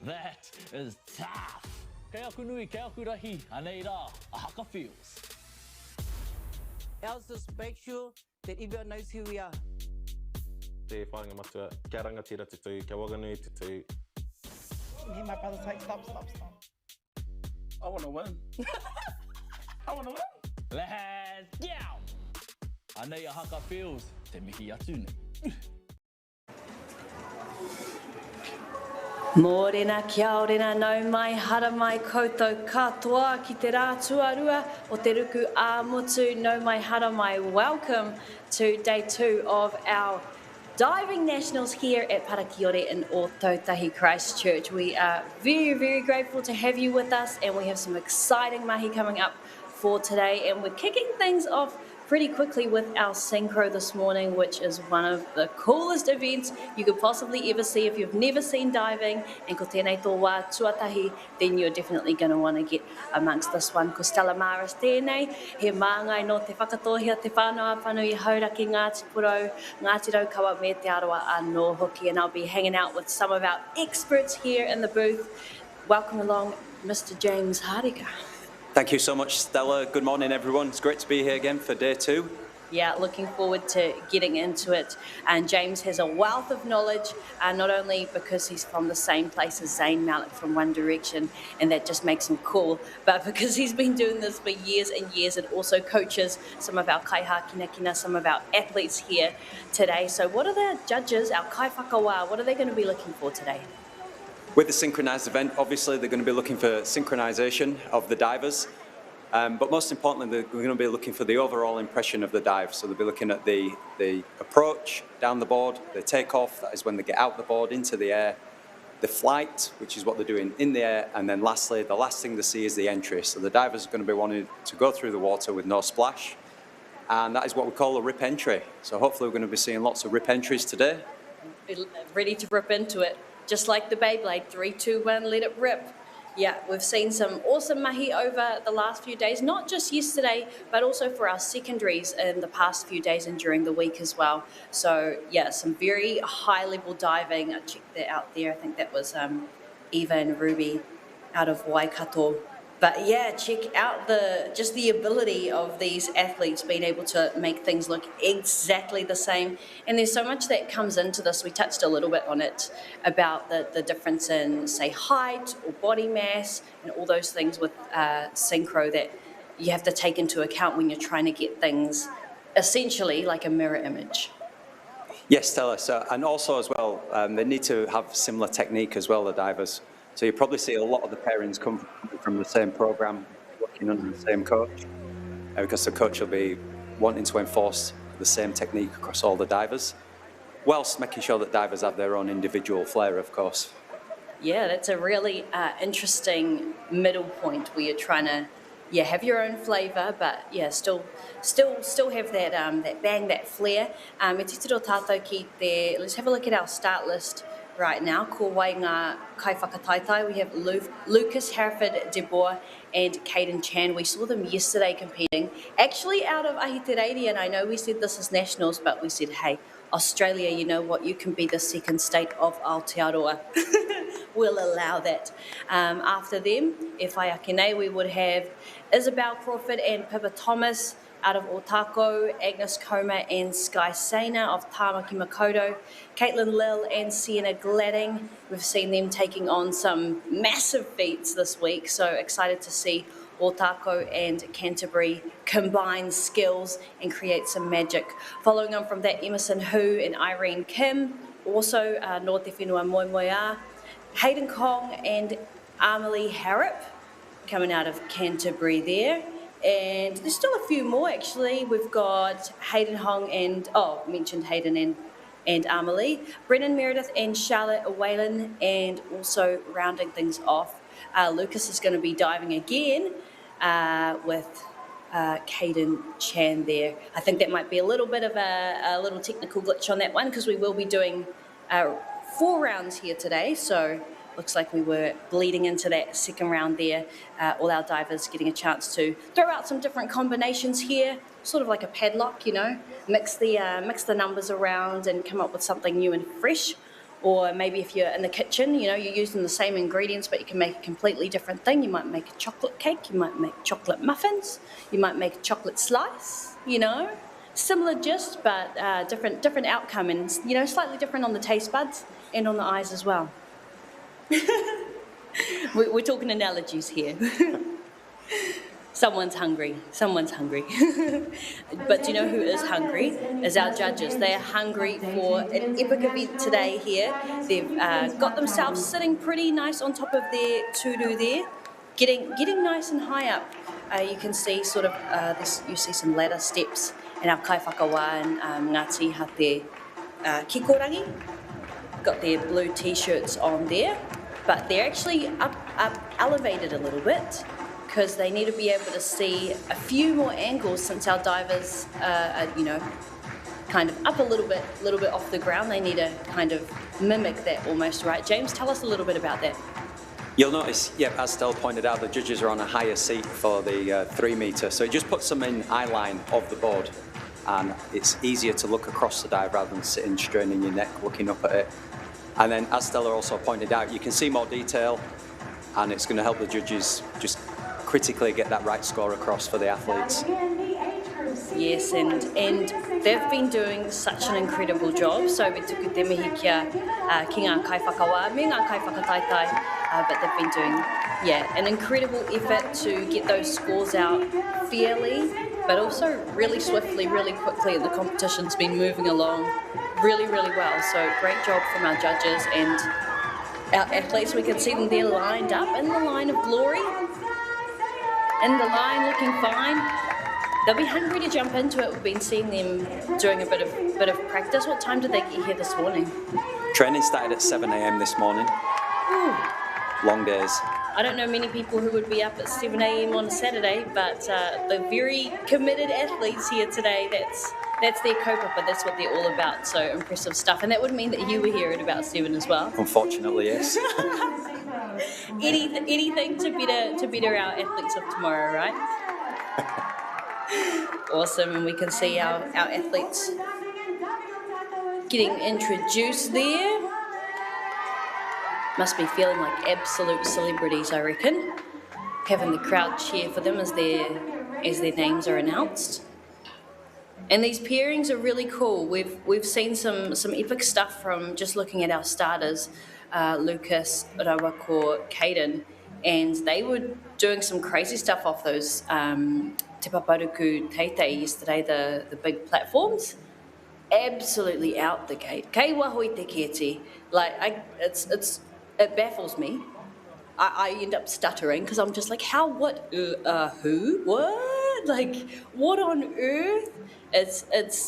That is tough. Kei aku nui, kei aku rahi, anei rā, a haka feels. Let's just make sure that everyone knows who we are. Te whāinga matua, kia rangatira te tui, kia waganui te tui. Hear my brother say, stop. I want to win. I want to win. Let's go! Anei a haka feels, te mihi atu nei. Mōrena kia orena nau mai hara mai koutou katoa ki te rā tuarua o te ruku ā-motu nau mai hara mai. Welcome to day 2 of our Diving Nationals here at Parakiore in Ōtautahi, Christchurch. We are very, very grateful to have you with us, and we have some exciting mahi coming up for today, and we're kicking things off pretty quickly with our synchro this morning, which is one of the coolest events you could possibly ever see. If you've never seen diving, and ko tēnei tō wā tuatahi, then you're definitely going to want to get amongst this one. Ko Stella Maris tēnei, he māngai no te whakatohia te whānau whanu I haura ki Ngāti Porou, Ngāti Raukawa me te aroa anō hoki, and I'll be hanging out with some of our experts here in the booth. Welcome along, Mr. James Harika. Thank you so much, Stella. Good morning, everyone. It's great to be here again for day 2. Yeah, looking forward to getting into it. And James has a wealth of knowledge, not only because he's from the same place as Zayn Malik from One Direction, and that just makes him cool, but because he's been doing this for years and years and also coaches some of our kaiha kina, some of our athletes here today. So what are the judges, our kai whakawā, what are they going to be looking for today? With the synchronized event, obviously they're going to be looking for synchronization of the divers, but most importantly, they're going to be looking for the overall impression of the dive. So they'll be looking at the approach down the board, the takeoff, that is when they get out the board into the air, the flight, which is what they're doing in the air, and then lastly, the last thing they see is the entry. So the divers are going to be wanting to go through the water with no splash, and that is what we call a rip entry. So hopefully we're going to be seeing lots of rip entries today. Ready to rip into it. Just like the Beyblade, 3, 2, 1, let it rip. Yeah, we've seen some awesome mahi over the last few days, not just yesterday, but also for our secondaries in the past few days and during the week as well. So yeah, some very high level diving. I checked that out there. I think that was Eva and Ruby out of Waikato. But yeah, check out the ability of these athletes being able to make things look exactly the same. And there's so much that comes into this. We touched a little bit on it about the difference in, say, height or body mass and all those things with synchro that you have to take into account when you're trying to get things essentially like a mirror image. Yes, Stella. So, and also as well, they need to have similar technique as well, the divers. So you probably see a lot of the pairings come from the same program, working under the same coach, because the coach will be wanting to enforce the same technique across all the divers, whilst making sure that divers have their own individual flair, of course. Yeah, that's a really interesting middle point where you're trying to, have your own flavour, but still have that that bang, that flair. Me te tiro tātou ki te, let's have a look at our start list right now. Ko wai ngā kai whakataitai. We have Lucas Hereford de Boer and Caden Chan. We saw them yesterday competing, actually out of Ahitereiria, and I know we said this is nationals, but we said, hey, Australia, you know what, you can be the second state of Aotearoa. We'll allow that. After them, e whai ake nei, we would have Isabel Crawford and Pippa Thomas out of Otako, Agnes Coma and Sky Saina of Tāmaki Makoto, Caitlin Lill and Sienna Gladding. We've seen them taking on some massive feats this week, so excited to see Otako and Canterbury combine skills and create some magic. Following on from that, Emerson Hu and Irene Kim, also Nō Te Whenua Moemoeā, Hayden Kong and Amelie Harrop coming out of Canterbury there. And there's still a few more actually. We've got Hayden Hong and, mentioned Hayden and Amelie, Brennan Meredith and Charlotte Whalen, and also rounding things off, Lucas is going to be diving again with Caden Chan there. I think that might be a little bit of a little technical glitch on that one because we will be doing 4 rounds here today, so looks like we were bleeding into that second round there. All our divers getting a chance to throw out some different combinations here, sort of like a padlock, you know, mix the numbers around and come up with something new and fresh. Or maybe if you're in the kitchen, you know, you're using the same ingredients, but you can make a completely different thing. You might make a chocolate cake, you might make chocolate muffins, you might make a chocolate slice, you know. Similar gist, but different outcome, and, you know, slightly different on the taste buds and on the eyes as well. We're talking analogies here. Someone's hungry. But do you know who is hungry? Is our judges. They are hungry for an epic event today here. They've got themselves sitting pretty nice on top of their turu there, getting nice and high up. You can see sort of you see some ladder steps, and our kaiwhakawa and Ngāti Hate Kikorangi got their blue t-shirts on there, but they're actually up elevated a little bit because they need to be able to see a few more angles since our divers are, you know, kind of up a little bit off the ground. They need to kind of mimic that almost, right? James, tell us a little bit about that. You'll notice, as Stell pointed out, the judges are on a higher seat for the 3 metre, so it just puts them in eye line of the board, and it's easier to look across the dive rather than sitting straining your neck looking up at it. And then, as Stella also pointed out, you can see more detail, and it's going to help the judges just critically get that right score across for the athletes. Yes, and they've been doing such an incredible job. So we tuku te mihi kia ki ngā kaiwhakawa, me ngā kaiwhakataitai, but they've been doing, an incredible effort to get those scores out fairly, but also really swiftly, really quickly, and the competition's been moving along really, really well. So great job from our judges and our athletes. We can see them there lined up in the line of glory, in the line looking fine. They'll be hungry to jump into it. We've been seeing them doing a bit of practice. What time did they get here this morning? Training started at 7 a.m. this morning. Ooh. Long days. I don't know many people who would be up at 7 a.m. on a Saturday, but the very committed athletes here today, that's their kaupapa, that's what they're all about. So impressive stuff. And that would mean that you were here at about 7 as well. Unfortunately, yes. Anything to better our athletes of tomorrow, right? Awesome, and we can see our athletes getting introduced there. Must be feeling like absolute celebrities, I reckon. Having the crowd cheer for them as their names are announced. And these pairings are really cool. We've seen some epic stuff from just looking at our starters, Lucas, Rawako, Caden, and they were doing some crazy stuff off those Te Paparuku Teitei yesterday, the big platforms. Absolutely out the gate. Kei wahoi te keti. Like, it baffles me. I end up stuttering because I'm just like, how, what, who, what? Like, what on earth? It's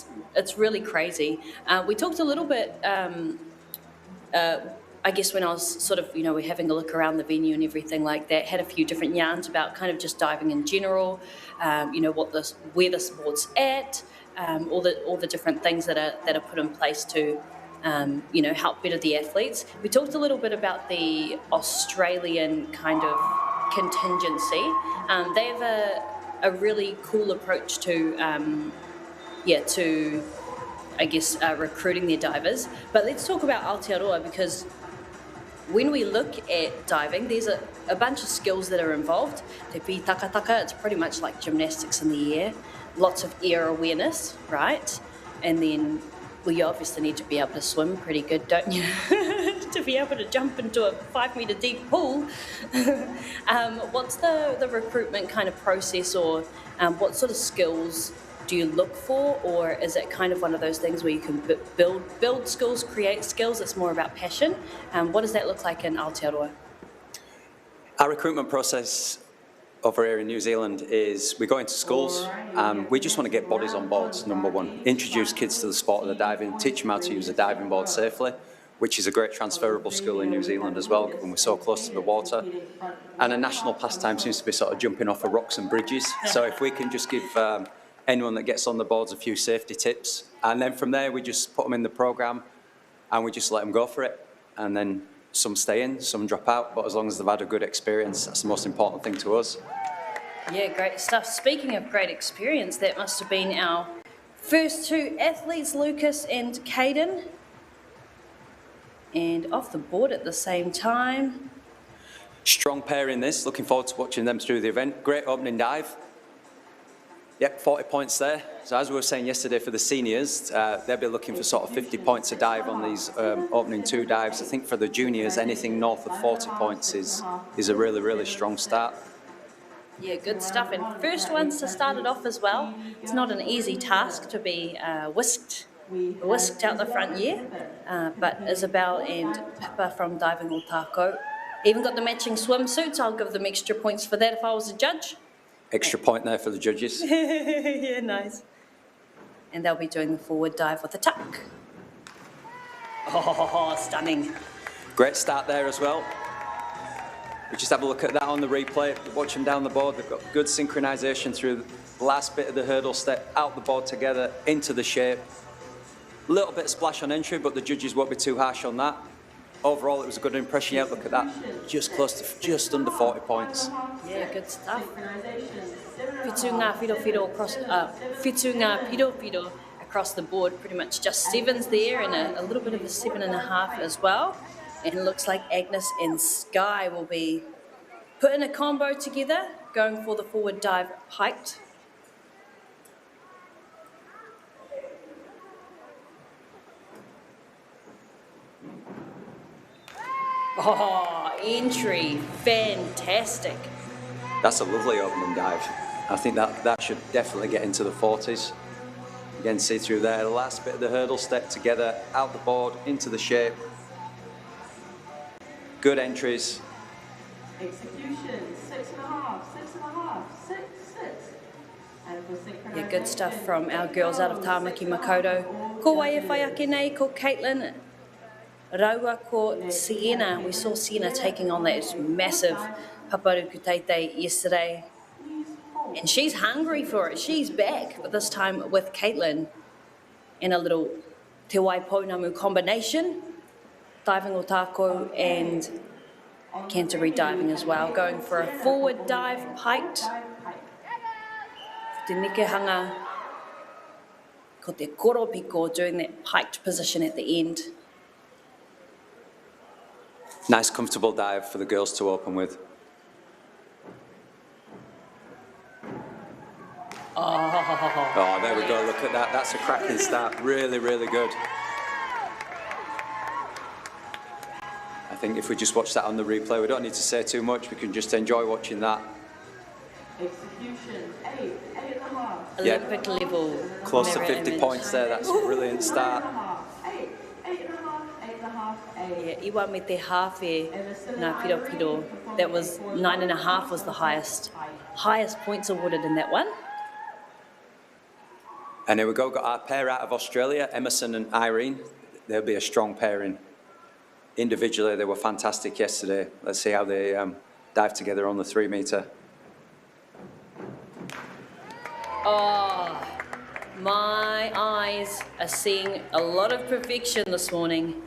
really crazy. We talked a little bit, I guess when I was sort of, we're having a look around the venue and everything like that, had a few different yarns about kind of just diving in general, where the sport's at, all the different things that are put in place to, help better the athletes. We talked a little bit about the Australian kind of contingency. They have a really cool approach to, recruiting their divers. But let's talk about Aotearoa, because when we look at diving, there's a bunch of skills that are involved. Te pi takataka, it's pretty much like gymnastics in the air. Lots of air awareness, right? And then, well, you obviously need to be able to swim pretty good, don't you? To be able to jump into a 5 metre deep pool. What's the recruitment kind of process, or what sort of skills do you look for, or is it kind of one of those things where you can build skills, create skills? It's more about passion. What does that look like in Aotearoa? Our recruitment process over here in New Zealand is we go into schools and we just want to get bodies on boards, number one. Introduce kids to the sport of the diving, teach them how to use a diving board safely, which is a great transferable skill in New Zealand as well, given we're so close to the water. And a national pastime seems to be sort of jumping off of rocks and bridges. So if we can just give anyone that gets on the boards a few safety tips, and then from there we just put them in the programme and we just let them go for it. And then some stay in, some drop out, but as long as they've had a good experience, that's the most important thing to us. Yeah, great stuff. Speaking of great experience, that must have been our first two athletes, Lucas and Caden. And off the board at the same time. Strong pair in this, looking forward to watching them through the event. Great opening dive. Yep, 40 points there. So as we were saying yesterday for the seniors, they'll be looking for sort of 50 points a dive on these opening two dives. I think for the juniors, anything north of 40 points is a really, really strong start. Yeah, good stuff. And first ones to start it off as well. It's not an easy task to be whisked out the front year, but Isabel and Pippa from Diving Otako even got the matching swimsuits. I'll give them extra points for that if I was a judge. Extra point there for the judges. Yeah, nice. And they'll be doing the forward dive with a tuck. Oh, stunning. Great start there as well. We just have a look at that on the replay. Watch them down the board. They've got good synchronisation through the last bit of the hurdle step, out the board together, into the shape. A little bit of splash on entry, but the judges won't be too harsh on that. Overall, it was a good impression. Yeah, look at that. Just close to, just under 40 points. Yeah, good stuff. Whitunga whiro whiro across the board, pretty much just sevens there and a little bit of a 7.5 as well. And it looks like Agnes and Sky will be putting a combo together, going for the forward dive piked. Oh, entry, fantastic. That's a lovely opening dive. I think that should definitely get into the 40s. Again, see through there, the last bit of the hurdle step together, out the board, into the shape. Good entries. Execution, 6.5, 6.5, 6, 6. And for Yeah, good stuff from our girls out of Tāmaki Makaurau. Ko waia whai ake nei, ko Caitlin. Raua ko Sienna. We saw Sienna taking on that massive Paparuku Teitei yesterday. And she's hungry for it. She's back, but this time with Caitlin in a little Te Waipounamu combination. Diving Otako and Canterbury diving as well. Going for a forward dive, piked. Te Nekehanga, ko te Koropiko doing that piked position at the end. Nice comfortable dive for the girls to open with. Oh, there we go, look at that. That's a cracking start. Really, really good. I think if we just watch that on the replay, we don't need to say too much. We can just enjoy watching that. execution, 8.5. Yeah. Olympic level. Close to mirror 50 image. points there. That's a brilliant start. 8.5. Yeah, iwa me te hawhi ngā Piropiro. That was 9.5 was the highest points awarded in that one. And here we go, got our pair out of Australia, Emerson and Irene. They'll be a strong pairing. Individually, they were fantastic yesterday. Let's see how they dive together on the 3 metre. Oh, my eyes are seeing a lot of perfection this morning.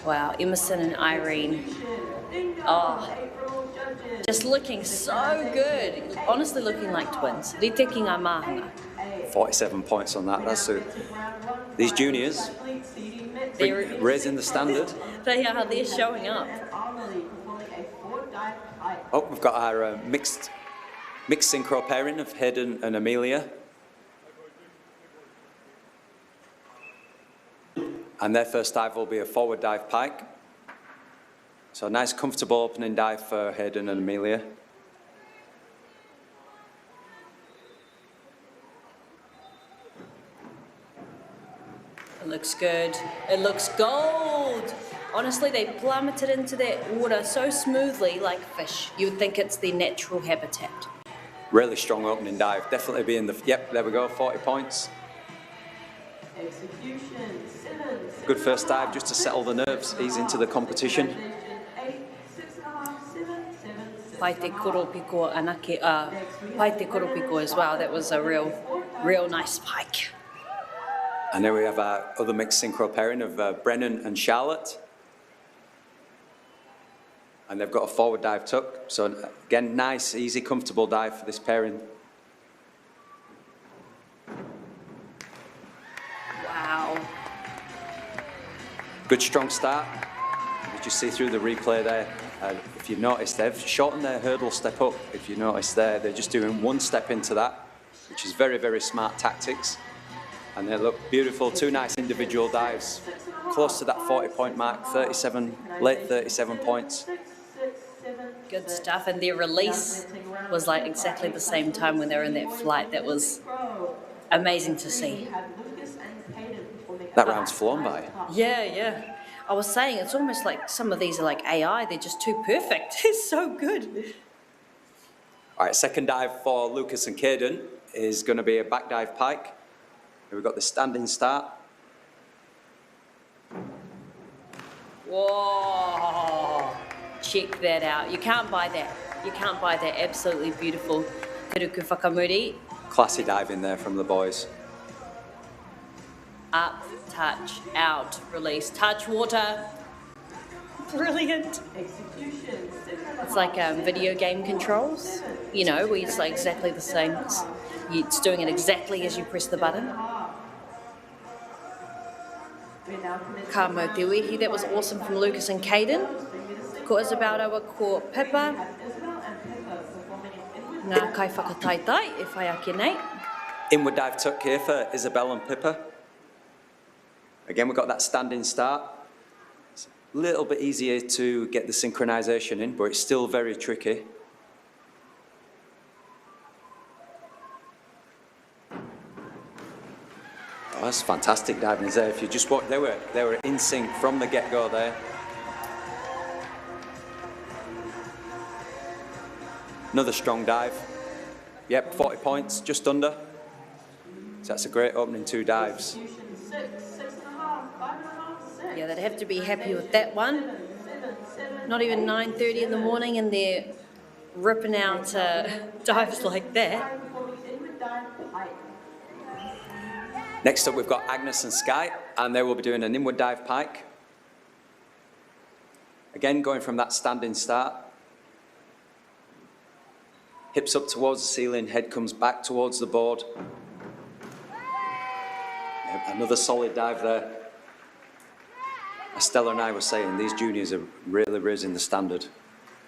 Wow, Emerson and Irene. Oh, just looking so good. Honestly looking like twins. Riteki ngā mahanga. 47 points on that. That's these juniors raising the standard. They're showing up. Oh, we've got our mixed synchro pairing of Hayden and Amelia. And their first dive will be a forward dive pike. So a nice comfortable opening dive for Hayden and Amelia. It looks good. It looks gold. Honestly, they plummeted into that water so smoothly, like fish. You would think it's their natural habitat. Really strong opening dive. Definitely be in the... Yep, there we go, 40 points. Execution, 7, Good first dive just to settle the nerves, ease into the competition. 8, 6.5, 7, 7, 6. Pai te koropiko anake, pai te koropiko as well. That was a real nice pike. And then we have our other mixed synchro pairing of Brennan and Charlotte. And they've got a forward dive tuck. So again, nice, easy, comfortable dive for this pairing. Wow. Good strong start. You just see through the replay there. If you've noticed, they've shortened their hurdle step up. If you notice there, they're just doing one step into that, which is very, very smart tactics. And they look beautiful, two nice individual dives. Close to that 40-point mark, 37, late 37 points. Good stuff. And their release was like exactly the same time when they were in that flight. That was amazing to see. That round's flown by. Yeah. I was saying, it's almost like some of these are like AI. They're just too perfect. It's so good. All right, second dive for Lucas and Caden is going to be a back dive pike. Here we've got the standing start. Whoa. Check that out. You can't buy that. You can't buy that. Absolutely beautiful. Kuruku Whakamuri. Classy dive in there from the boys. Up, touch, out, release, touch, water. Brilliant. It's like video game controls, you know, where it's like exactly the same. It's doing it exactly as you press the button. Ka mau te wehi, that was awesome from Lucas and Caden. Ko Isabel awa ko Pippa. Ngā kai whakataitai, e whai ake nei. Inward dive tuck here for Isabel and Pippa. Again, we've got that standing start. It's a little bit easier to get the synchronization in, but it's still very tricky. Oh, that's fantastic diving there. If you just watch, they were in sync from the get-go there. Another strong dive. Yep, 40 points, just under. So that's a great opening two dives. Yeah, they'd have to be happy with that one. Not even 9:30 in the morning and they're ripping out dives like that. Next up, we've got Agnes and Sky, and they will be doing an inward dive pike. Again, going from that standing start. Hips up towards the ceiling, head comes back towards the board. Another solid dive there. As Stella and I were saying, these juniors are really raising the standard.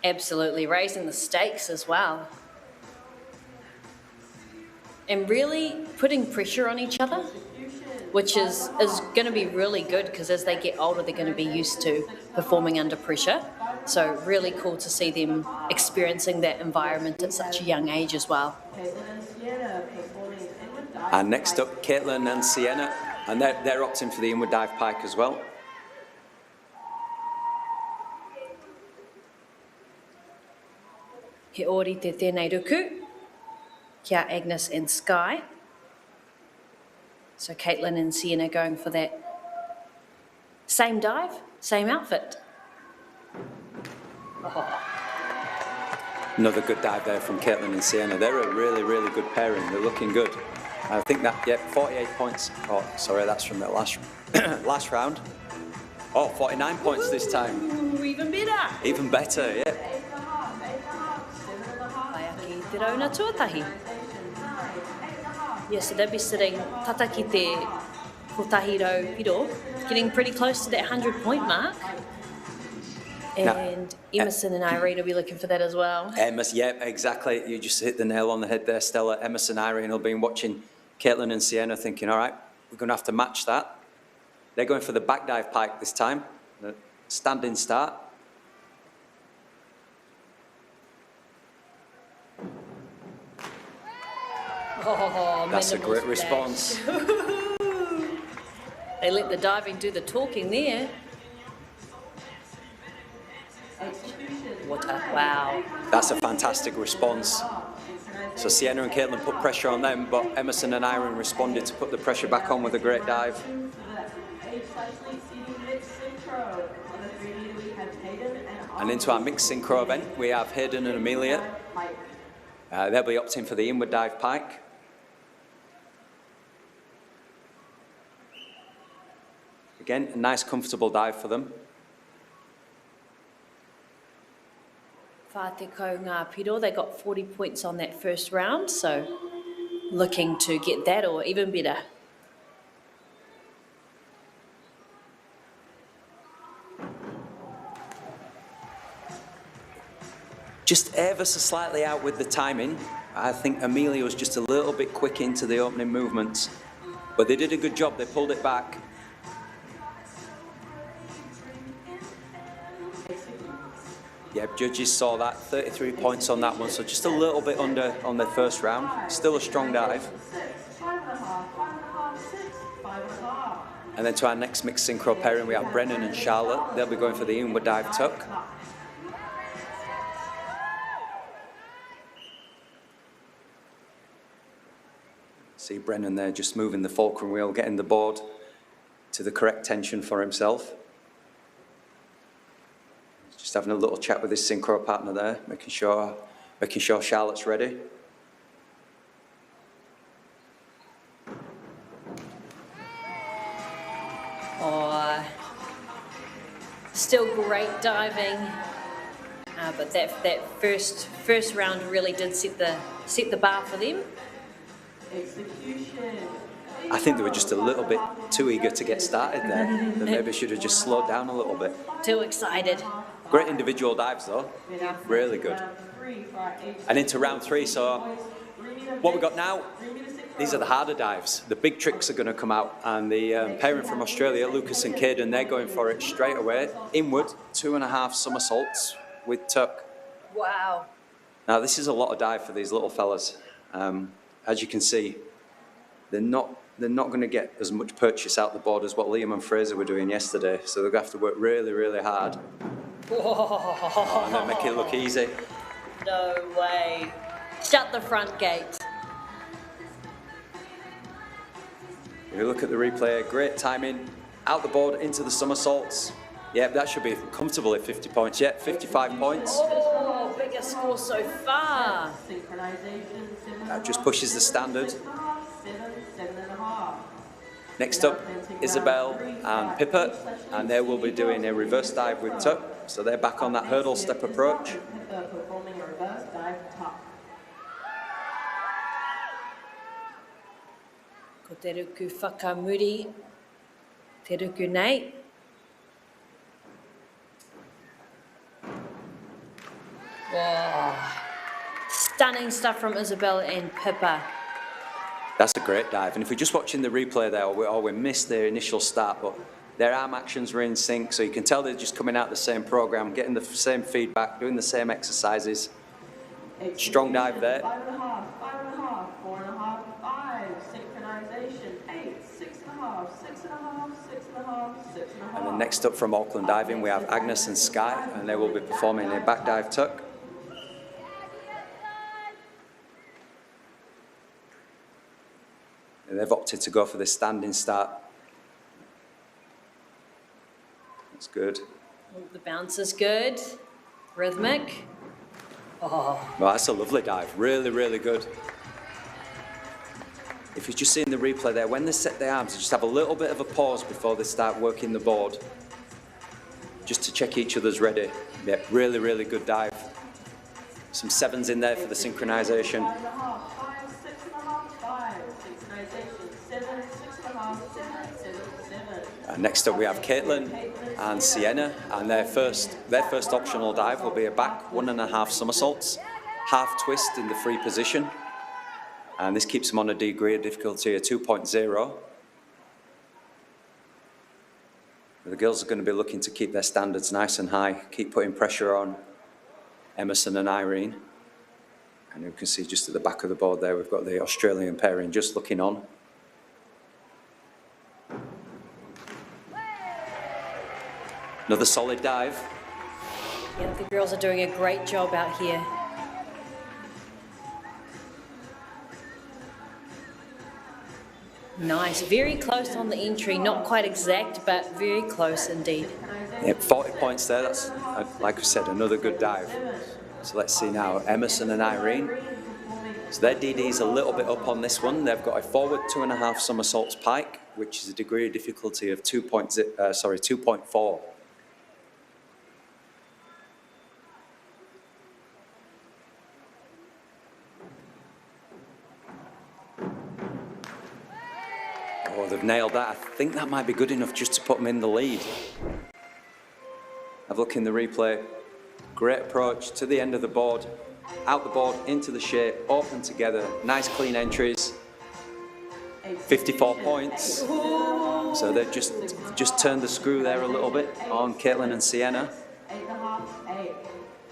Absolutely, raising the stakes as well. And really putting pressure on each other, which is going to be really good because as they get older, they're going to be used to performing under pressure. So really cool to see them experiencing that environment at such a young age as well. And next up, Caitlin and Sienna, and they're opting for the inward dive pike as well. He ori te tēnei ruku, kia Agnes and Sky. So Caitlin and Sienna going for that same dive, same outfit. Oh. Another good dive there from Caitlin and Sienna. They're a really, really good pairing. They're looking good. I think that, yeah, 48 points. Oh, sorry, that's from the last round. Oh, 49 points this time. Ooh, even better. Even better, yeah. Ayaki te rauna tuatahi. Yes, so they'll be sitting tata ki te kotahiro piro, getting pretty close to that 100-point mark. And Emerson and Irene will be looking for that as well. Emerson, yeah, exactly. You just hit the nail on the head there, Stella. Emerson and Irene will be watching Caitlin and Sienna thinking, all right, we're going to have to match that. They're going for the back dive pike this time, the standing start. Oh, that's a great splash. response. They let the diving do the talking there. water. Wow. That's a fantastic response. So Sienna and Caitlin put pressure on them, but Emerson and Irene responded to put the pressure back on with a great dive. And into our mixed synchro event, we have Hayden and Amelia. They'll be opting for the inward dive pike. Again, a nice comfortable dive for them. Whātekau ngā piro, they got 40 points on that first round, so looking to get that or even better. Just ever so slightly out with the timing. I think Amelia was just a little bit quick into the opening movements, but they did a good job, they pulled it back. Yeah, judges saw that, 33 points on that one, so just a little bit under on the first round. Still a strong dive. And then to our next mixed synchro pairing, we have Brennan and Charlotte. They'll be going for the inward dive tuck. See Brennan there just moving the fulcrum wheel, getting the board to the correct tension for himself. Just having a little chat with his synchro partner there, making sure Charlotte's ready. Oh, still great diving, but that first round really did set the bar for them. I think they were just a little bit too eager to get started there. They maybe should have just slowed down a little bit. Too excited. Great individual dives though, really good. And into round 3, so what we got now, these are the harder dives. The big tricks are going to come out, and the pairing from Australia, Lucas and Caden, they're going for it straight away. Inward, 2.5 somersaults with tuck. Wow. Now this is a lot of dive for these little fellas. As you can see, they're not going to get as much purchase out the board as what Liam and Fraser were doing yesterday, so they're going to have to work really, really hard. Oh, and then make it look easy. No way. Shut the front gate. If you look at the replay, great timing, out the board into the somersaults. Yep, that should be comfortably 50 points. Yep, 55 points. Oh, biggest score so far. That just pushes the standard. Next up, Isabel and Pippa, and they will be doing a reverse dive with tuck. So they're back on that hurdle step approach. Ko te ruku whakamuri, te ruku nei. Wow. Stunning stuff from Isabel and Pippa. That's a great dive. And if we're just watching the replay there, or we missed their initial start, but their arm actions were in sync, so you can tell they're just coming out the same program, getting the same feedback, doing the same exercises. Strong dive there. 5.5, 4.5, 5, synchronization, 8, 6.5, 6.5, 6.5, 6.5. And then next up from Auckland Diving, we have Agnes and Sky, and they will be performing a back dive tuck. And they've opted to go for the standing start. That's good. The bounce is good. Rhythmic. Oh. Well, that's a lovely dive. Really, really good. If you're just seeing the replay there, when they set their arms, they just have a little bit of a pause before they start working the board, just to check each other's ready. Yeah, really, really good dive. Some 7s in there for the synchronization. 5.5, 6.5, 5, synchronization, 7, 6.5, 7, 7, 7. Next up we have Caitlin and Sienna, and their first optional dive will be a back 1.5 somersaults, half twist in the free position, and this keeps them on a degree of difficulty of 2.0. The girls are going to be looking to keep their standards nice and high, keep putting pressure on Emerson and Irene. And you can see just at the back of the board there, we've got the Australian pairing just looking on. Another solid dive. Yeah, the girls are doing a great job out here. Nice, very close on the entry, not quite exact, but very close indeed. Yep, 40 points there. That's, like we said, another good dive. So let's see now, Emerson and Irene. So their DD's a little bit up on this one. They've got a forward 2.5 somersaults pike, which is a degree of difficulty of 2.4. Oh, they've nailed that. I think that might be good enough just to put them in the lead. Have a look in the replay. Great approach to the end of the board, out the board, into the shape, open together. Nice clean entries. 54 points. So they've just turned the screw there a little bit on Caitlin and Sienna. 8.5, 8.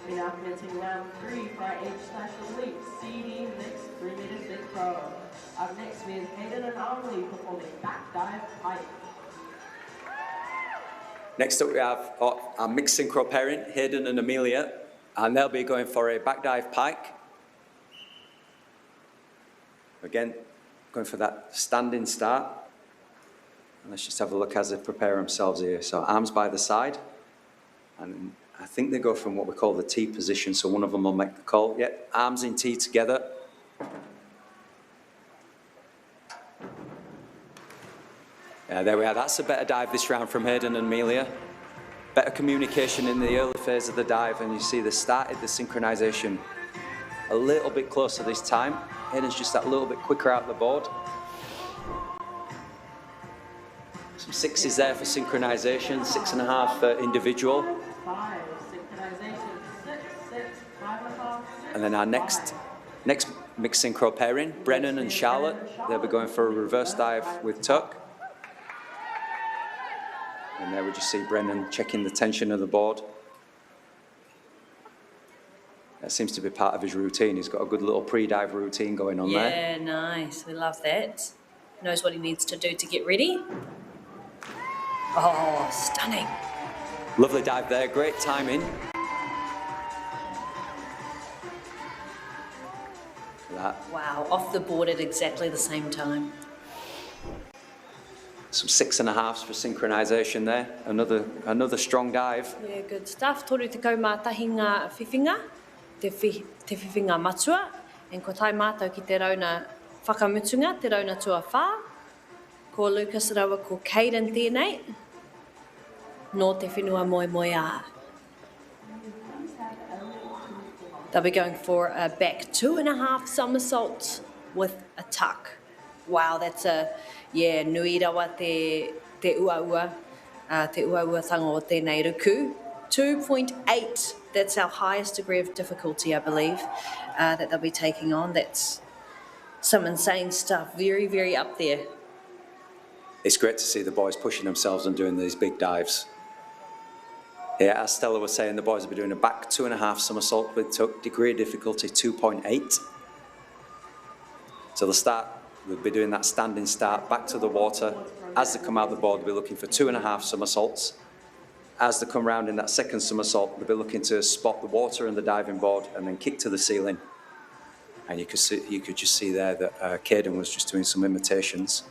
We're now commencing round 3 for our H National League CD mixed 3 meter stick throw. Up next we have Hayden and Amelie performing back dive pike. Next up we have our mixed synchro pairing, Hayden and Amelia, and they'll be going for a back dive pike. Again, going for that standing start. And let's just have a look as they prepare themselves here. So arms by the side, and I think they go from what we call the T position, so one of them will make the call. Yeah, arms in T together. Yeah, there we are. That's a better dive this round from Hayden and Amelia. Better communication in the early phase of the dive, and you see they started the synchronization a little bit closer this time. Hayden's just that little bit quicker out the board. Some sixes there for synchronization, 6.5 for individual. 5, synchronization, 6, 6, 5.5, 6. And then our next mixed synchro pairing, Brennan and Charlotte. They'll be going for a reverse dive with tuck. And there we just see Brennan checking the tension of the board. That seems to be part of his routine. He's got a good little pre-dive routine going on there. Yeah, nice. We love that. Knows what he needs to do to get ready. Oh, stunning. Lovely dive there, great timing. That. Wow, off the board at exactly the same time. Some 6.5s for synchronization there. Another strong dive. Yeah, good stuff. Toru te kaumātahi ngā whiwhinga, te whiwhinga matua, and ko tai mātou ki te rauna whakamutunga, te rauna tua whā. Ko Lucas rawa ko Caden tēnei, nō te whenua moe moe a. They'll be going for a back 2.5 somersaults with a tuck. Wow, that's a, yeah, nui rawa te uaua, te uaua-tanga o tēnei ruku. 2.8, that's our highest degree of difficulty, I believe, that they'll be taking on. That's some insane stuff, very, very up there. It's great to see the boys pushing themselves and doing these big dives. Yeah, as Stella was saying, the boys will be doing a back 2.5 somersault with tuck, degree of difficulty 2.8. So they'll be doing that standing start back to the water. As they come out the board, they'll be looking for 2.5 somersaults. As they come round in that second somersault, they'll be looking to spot the water and the diving board and then kick to the ceiling. And you could just see there that Caden was just doing some imitations.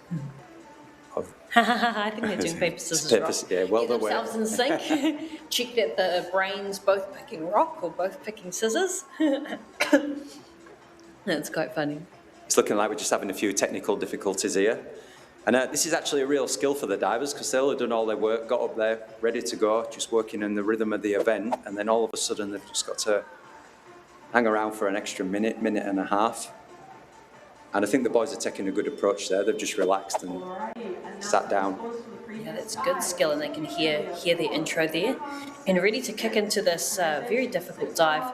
I think they're doing paper, scissors, rock. Yeah, well Get themselves in sync. Check that the brain's both picking rock or both picking scissors. That's quite funny. It's looking like we're just having a few technical difficulties here. And this is actually a real skill for the divers because they'll have done all their work, got up there, ready to go, just working in the rhythm of the event. And then all of a sudden they've just got to hang around for an extra minute and a half. And I think the boys are taking a good approach there. They've just relaxed and sat down. Yeah, that's good skill, and they can hear the intro there. And ready to kick into this very difficult dive.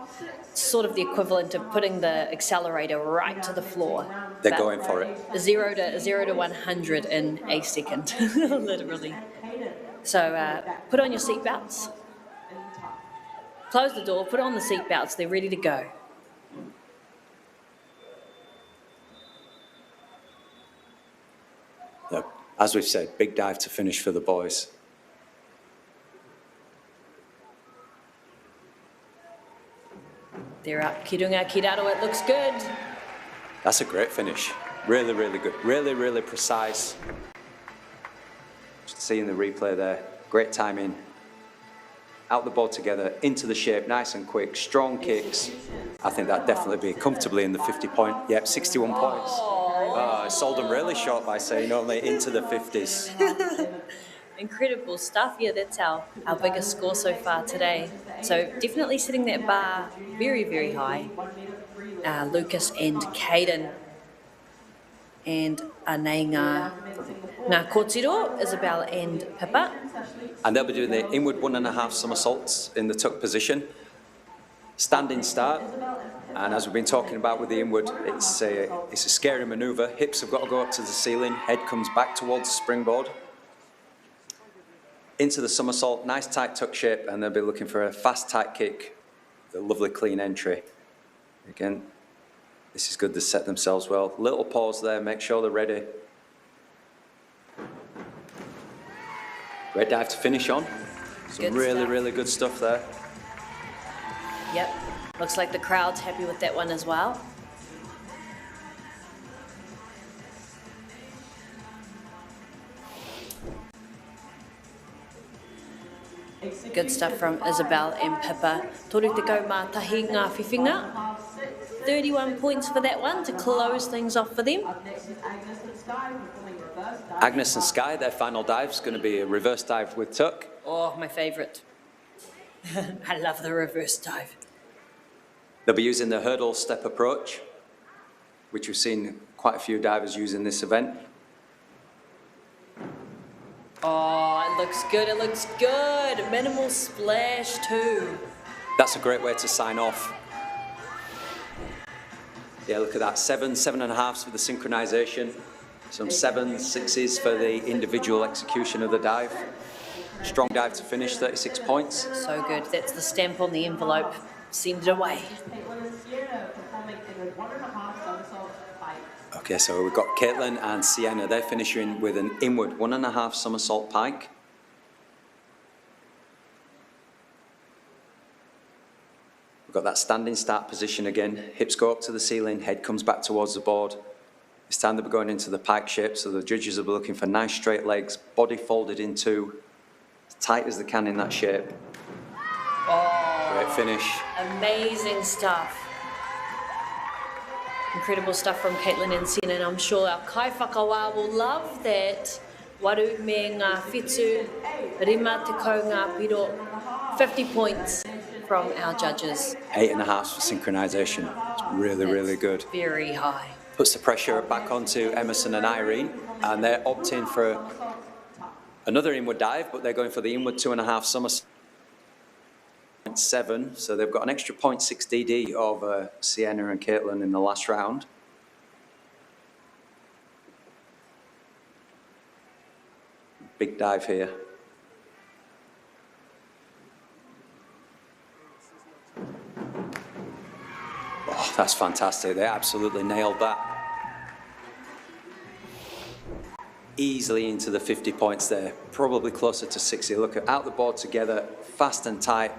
It's sort of the equivalent of putting the accelerator right to the floor. They're going for it. 0 to 100 in a second, literally. So put on your seatbelts. Close the door, put on the seatbelts. They're ready to go. Look, as we've said, big dive to finish for the boys. They're up. Kirunga Kiraro, it looks good. That's a great finish. Really, really good. Really, really precise. Just seeing the replay there. Great timing. Out the board together, into the shape, nice and quick, strong kicks. I think that'd definitely be comfortably in the 50-point. Yep, 61 points. I sold them really short by saying only into the 50s. Incredible stuff. Yeah, that's our biggest score so far today. So definitely setting that bar very, very high. Lucas and Caden. And ngā kōtiro, Isabel and Pippa. And they'll be doing the inward 1.5 somersaults in the tuck position. Standing start. And as we've been talking about with the inward, it's a scary manoeuvre. Hips have got to go up to the ceiling. Head comes back towards the springboard. Into the somersault, nice tight tuck shape, and they'll be looking for a fast tight kick. The lovely clean entry. Again, this is good to set themselves well. Little pause there, make sure they're ready. Great dive to finish on. Some really good stuff there. Yep, looks like the crowd's happy with that one as well. Good stuff from Isabel and Pippa. Toru te kau mātahi ngā whiwhinga. 31 points for that one to close things off for them. Agnes and Sky, their final dive is going to be a reverse dive with tuck. Oh, my favourite. I love the reverse dive. They'll be using the hurdle step approach, which we've seen quite a few divers use in this event. Oh, it looks good, it looks good. Minimal splash too. That's a great way to sign off. Yeah, look at that, 7.5s for the synchronization. Some 7s, 6s for the individual execution of the dive. Strong dive to finish, 36 points. So good, that's the stamp on the envelope. Send it away. Okay, so we've got Caitlin and Sienna. They're finishing with an inward 1.5 somersault pike. We've got that standing start position again. Hips go up to the ceiling, head comes back towards the board. This time they'll be going into the pike shape, so the judges will be looking for nice straight legs, body folded in two, as tight as they can in that shape. Oh, great finish. Amazing stuff. Incredible stuff from Caitlin and Sienna, and I'm sure our kai whakawā will love that. Waru me ngā whetū, rima te kau ngā piro, 50 points from our judges. 8.5 for synchronization. It's really good. Very high. Puts the pressure back onto Emerson and Irene, and they're opting for another inward dive, but they're going for the inward 2.5 somersault. 7, so they've got an extra 0.6 DD over Sienna and Caitlin in the last round. Big dive here. Oh, that's fantastic. They absolutely nailed that. Easily into the 50 points there, probably closer to 60. Look at out the board together, fast and tight.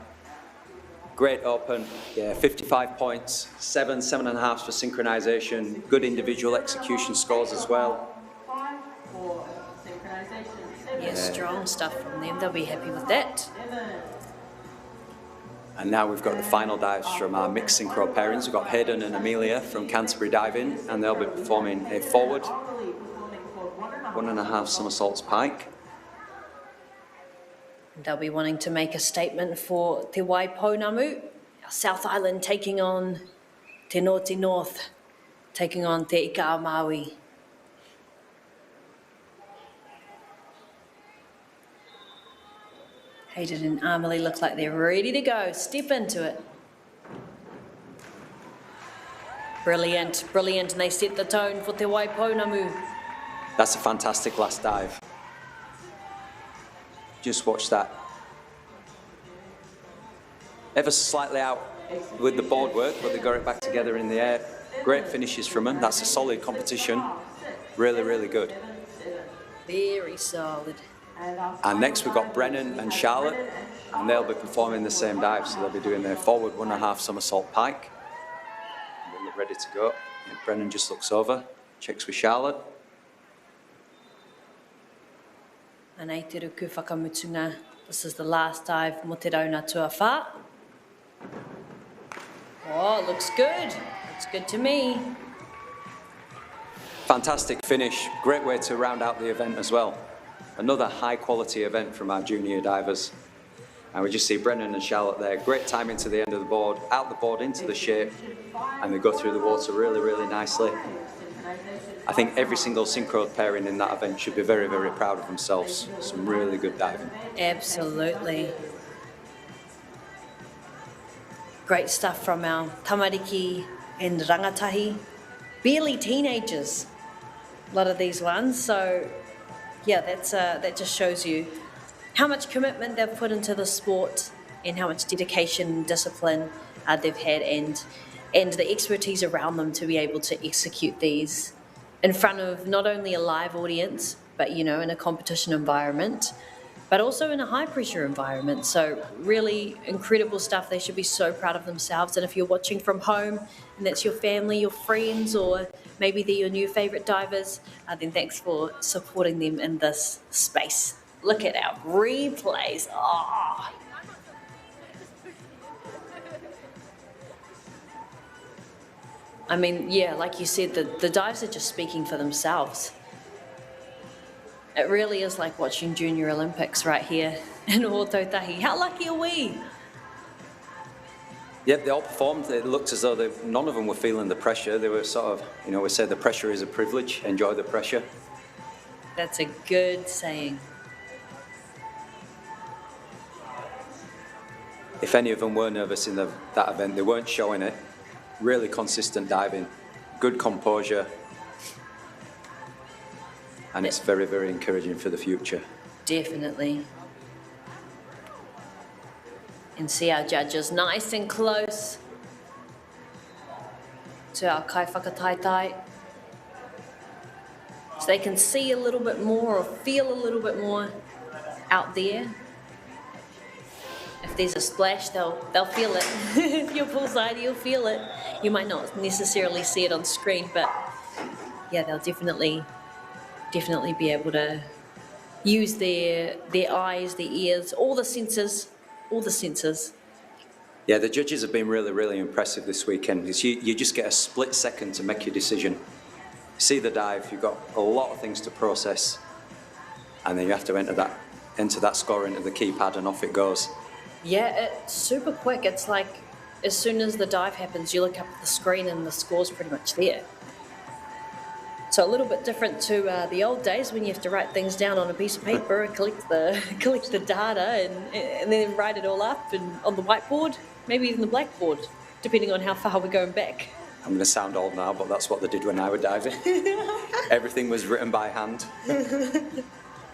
Great open, yeah, 55 points, 7.5 for synchronization, good individual execution scores as well. Yeah, strong stuff from them. They'll be happy with that. And now we've got the final dives from our mixed synchro pairings. We've got Hayden and Amelia from Canterbury Diving, and they'll be performing a forward 1.5 somersaults pike. They'll be wanting to make a statement for Te Waipounamu, our South Island taking on Te Ngoti North, taking on Te Ika Maui. Hayden and Amelie look like they're ready to go. Step into it. Brilliant, brilliant, and they set the tone for Te Waipounamu. That's a fantastic last dive. Just watch that. Ever slightly out with the board work, but they got it back together in the air. Great finishes from them. That's a solid competition. Really good. Very solid. And next we've got Brennan and Charlotte, and they'll be performing the same dive, so they'll be doing their forward 1.5 somersault pike. ready to go. And Brennan just looks over, checks with Charlotte. Anei te ruku whakamutunga. This is the last dive mo te rauna tuawha. Oh, it looks good. Looks good to me. Fantastic finish. Great way to round out the event as well. Another high quality event from our junior divers. And we just see Brennan and Charlotte there. Great timing to the end of the board, out the board into the shape, and they go through the water really, really nicely. I think every single synchro pairing in that event should be very, very proud of themselves. Some really good diving. Absolutely. Great stuff from our tamariki and rangatahi. Barely teenagers, a lot of these ones. So, yeah, that just shows you how much commitment they've put into the sport and how much dedication and discipline they've had, and the expertise around them to be able to execute these in front of not only a live audience, but, you know, in a competition environment, but also in a high-pressure environment. So really incredible stuff. They should be so proud of themselves. And if you're watching from home and that's your family, your friends, or maybe they're your new favourite divers, then thanks for supporting them in this space. Look at our replays. Oh. I mean, yeah, like you said, the dives are just speaking for themselves. It really is like watching Junior Olympics right here in Ōtautahi. How lucky are we? Yep, they all performed. It looked as though none of them were feeling the pressure. They were sort of, you know, we say the pressure is a privilege. Enjoy the pressure. That's a good saying. If any of them were nervous in that event, they weren't showing it. Really consistent diving, good composure. And it's very, very encouraging for the future. Definitely. And see our judges nice and close to our kai whakataitai. So they can see a little bit more or feel a little bit more out there. If there's a splash, they'll feel it. If you're poolside, you'll feel it. You might not necessarily see it on screen, but yeah, they'll definitely be able to use their eyes, their ears, all the senses. Yeah, the judges have been really, really impressive this weekend. You just get a split second to make your decision. See the dive, you've got a lot of things to process, and then you have to enter that score into the keypad, and off it goes. Yeah, it's super quick. It's like as soon as the dive happens, you look up at the screen and the score's pretty much there. So a little bit different to the old days when you have to write things down on a piece of paper and collect the data and then write it all up and on the whiteboard, maybe even the blackboard, depending on how far we're going back. I'm going to sound old now, but that's what they did when I was diving. Everything was written by hand.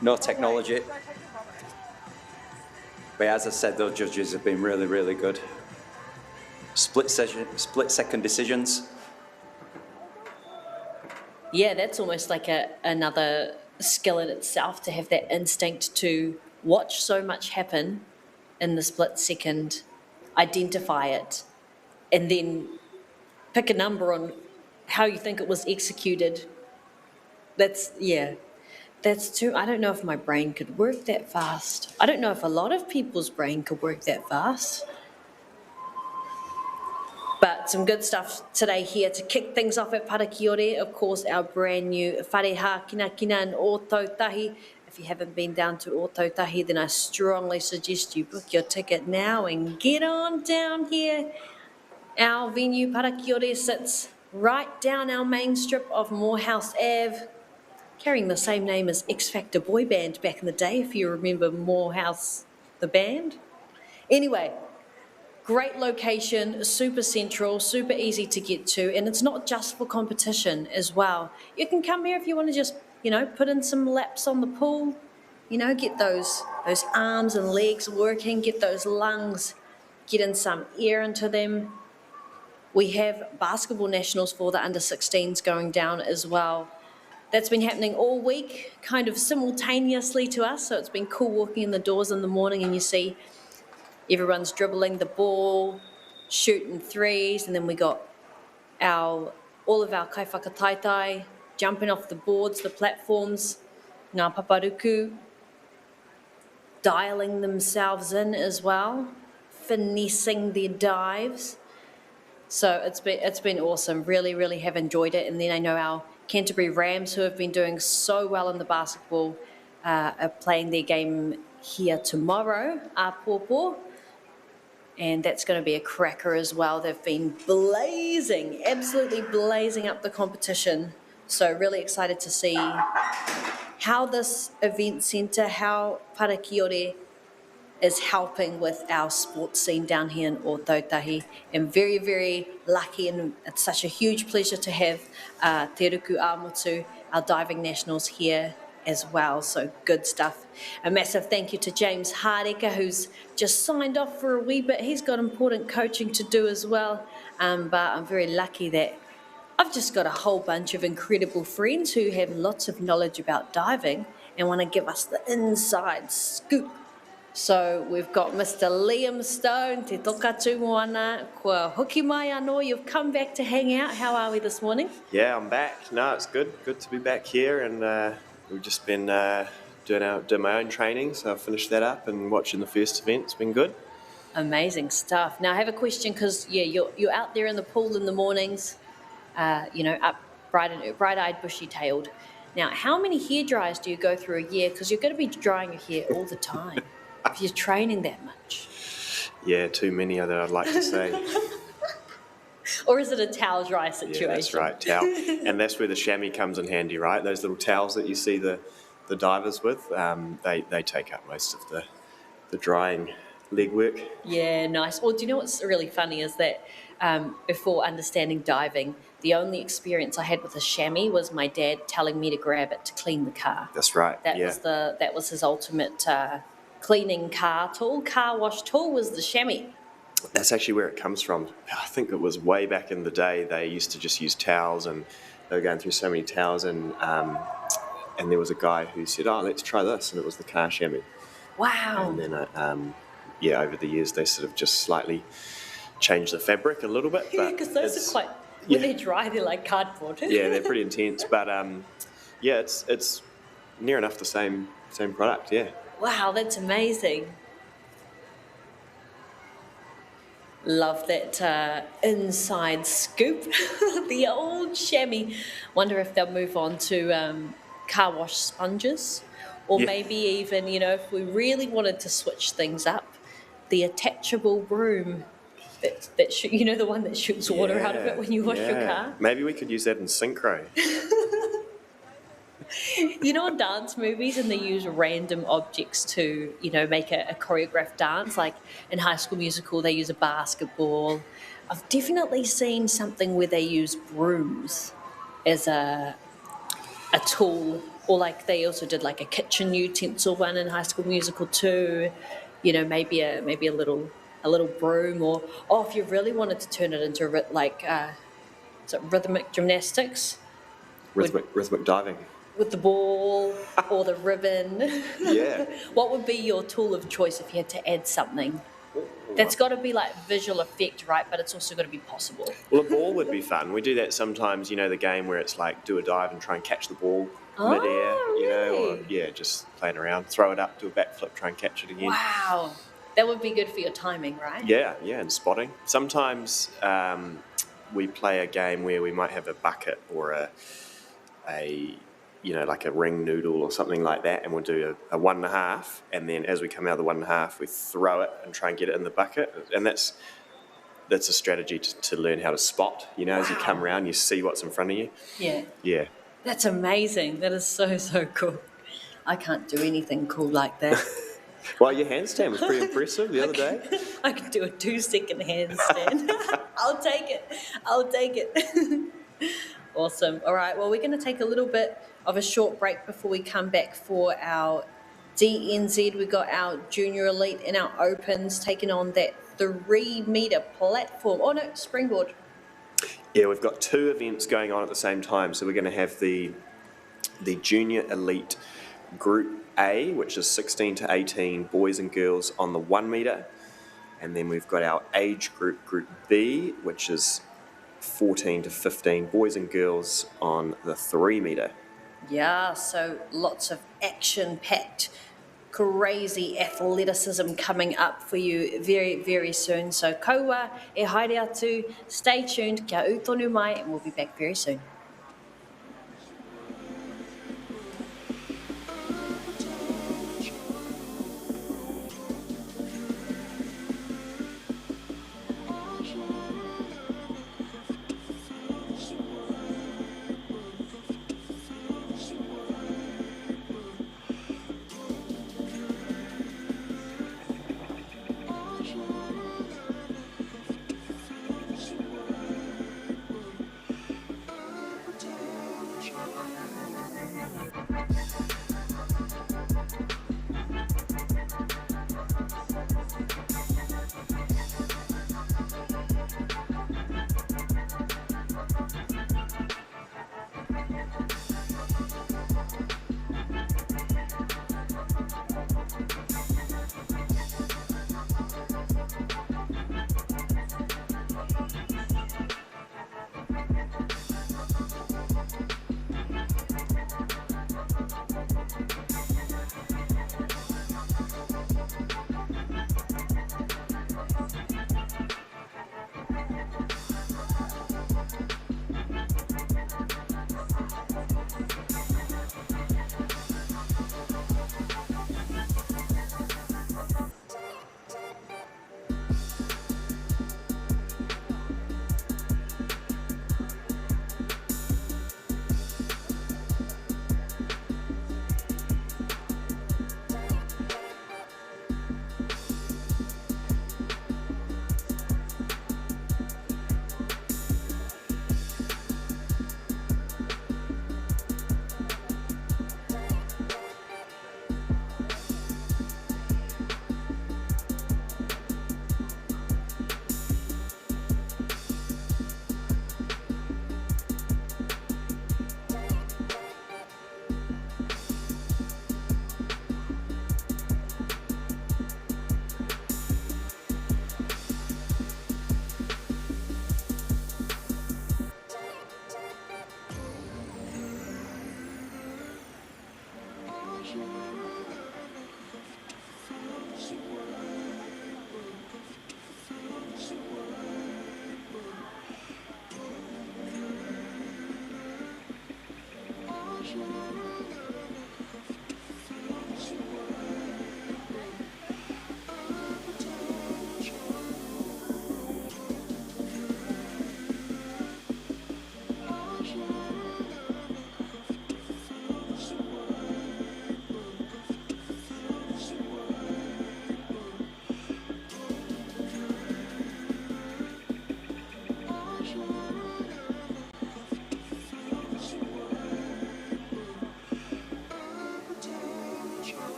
No technology. But as I said, those judges have been really, really good. Split second decisions. Yeah, that's almost like another skill in itself, to have that instinct to watch so much happen in the split second, identify it, and then pick a number on how you think it was executed. That's too, I don't know if my brain could work that fast. I don't know if a lot of people's brain could work that fast. But some good stuff today here to kick things off at Parakiore. Of course, our brand new Whareha Kinakina in Ōtautahi. If you haven't been down to Ōtautahi, then I strongly suggest you book your ticket now and get on down here. Our venue, Parakiore, sits right down our main strip of Morehouse Ave, carrying the same name as X Factor boy band back in the day, if you remember Morehouse, the band. Anyway, great location, super central, super easy to get to, and it's not just for competition as well. You can come here if you want to just, put in some laps on the pool, get those arms and legs working, get those lungs, get in some air into them. We have basketball nationals for the under-16s going down as well. That's been happening all week, kind of simultaneously to us, so it's been cool walking in the doors in the morning and you see everyone's dribbling the ball, shooting threes, and then we got all of our kaiwhakataitai, jumping off the boards, the platforms, ngā paparuku, dialing themselves in as well, finessing their dives. So it's been awesome. Really, really have enjoyed it. And then I know our Canterbury Rams, who have been doing so well in the basketball, are playing their game here tomorrow, Pōpō. And that's going to be a cracker as well. They've been blazing, absolutely blazing up the competition. So really excited to see how this event centre, how Parakiore is helping with our sports scene down here in Ōtautahi. I'm very, very lucky, and it's such a huge pleasure to have Te Ruku Āmotu, our diving nationals, here as well. So good stuff. A massive thank you to James Hardeka, who's just signed off for a wee bit. He's got important coaching to do as well. But I'm very lucky that I've just got a whole bunch of incredible friends who have lots of knowledge about diving and want to give us the inside scoop. So we've got Mr. Liam Stone, te tokatu moana, kua hoki mai anō. You've come back to hang out. How are we this morning? Yeah, I'm back. No, it's good. Good to be back here, and we've just been doing my own training, so I've finished that up and watching the first event. It's been good. Amazing stuff. Now I have a question, because you're out there in the pool in the mornings, up bright-eyed, bushy-tailed. Now, how many hair dryers do you go through a year? Because you're going to be drying your hair all the time if you're training that much. Yeah, too many, I'd like to say. Or is it a towel dry situation? Yeah, that's right, towel. And that's where the chamois comes in handy, right? Those little towels that you see the divers with, they take up most of the drying legwork. Yeah, nice. Well, do you know what's really funny is that before understanding diving, the only experience I had with a chamois was my dad telling me to grab it to clean the car. That's right. That was his ultimate cleaning car wash tool was the chamois. That's actually where it comes from. I think it was way back in the day. They used to just use towels, and they were going through so many towels, and there was a guy who said, "Oh, let's try this," and it was the car chamois. Wow. And then over the years they sort of just slightly changed the fabric a little bit. Yeah, because those are quite, when they're dry, they're like cardboard. Yeah, they're pretty intense, but it's near enough the same product. Yeah. Wow, that's amazing. Love that inside scoop. The old chamois. Wonder if they'll move on to car wash sponges, or maybe even, if we really wanted to switch things up, the attachable broom that the one that shoots water out of it when you wash your car. Maybe we could use that in synchro. In dance movies, and they use random objects to, make a choreographed dance. Like in High School Musical, they use a basketball. I've definitely seen something where they use brooms as a tool, or like they also did like a kitchen utensil one in High School Musical too. Maybe a little broom, or if you really wanted to turn it into rhythmic gymnastics, Rhythmic diving. With the ball or the ribbon. Yeah. What would be your tool of choice if you had to add something? That's got to be like visual effect, right? But it's also got to be possible. Well, a ball would be fun. We do that sometimes, the game where it's like do a dive and try and catch the ball midair, really? or just playing around, throw it up, do a backflip, try and catch it again. Wow. That would be good for your timing, right? Yeah, and spotting. Sometimes we play a game where we might have a bucket or a like a ring noodle or something like that, and we'll do a 1.5, and then as we come out of the 1.5, we throw it and try and get it in the bucket, and that's a strategy to learn how to spot. As you come around, you see what's in front of you. Yeah. That's amazing. That is so, so cool. I can't do anything cool like that. Well, your handstand was pretty impressive the other day. I could do a 2-second handstand. I'll take it. Awesome. All right, well, we're going to take a little bit of a short break before we come back for our DNZ. We've got our Junior Elite and our Opens taking on that 3-metre platform. Oh, no, springboard. Yeah, we've got 2 events going on at the same time. So we're going to have the Junior Elite Group A, which is 16 to 18 boys and girls on the 1 metre. And then we've got our age group, Group B, which is 14 to 15 boys and girls on the 3 metre. Yeah, so lots of action-packed, crazy athleticism coming up for you very, very soon. So kaua e haere atu, stay tuned, kia utonu mai, and we'll be back very soon.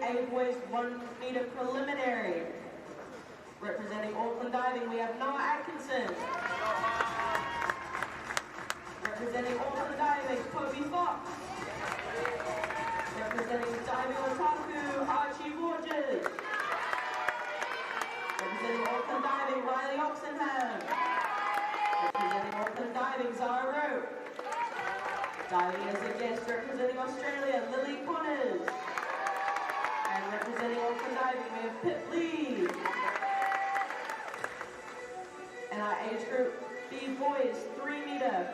A boys 1 meter preliminary. Representing Auckland Diving, we have Noah Atkinson. Representing Auckland Diving, Kobe Fox. Representing Diving Otaku, Archie Borges. Representing Auckland Diving, Riley Oxenham. Representing Auckland Diving, Zara Rowe. Diving as a guest, representing Australia, Lily Connors. And representing Auckland Diving, we have Pip Lee. And our age group B boys 3 meter.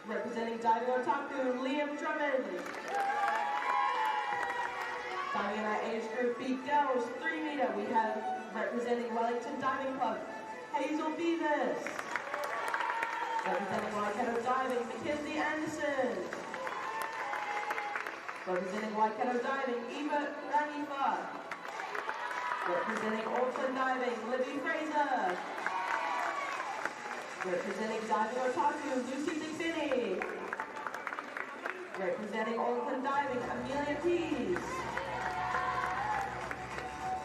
Representing Diving Otaku, Liam Drummond. Diving in our age group B girls 3 meter, we have representing Wellington Diving Club, Hazel Beavis. Representing Waikato Diving, Mackenzie Anderson. Representing Waikato Diving, Eva Rangifa. Representing Auckland Diving, Libby Fraser. Representing Diving Otaku, Lucy Dixini. Representing Auckland Diving, Amelia Pease.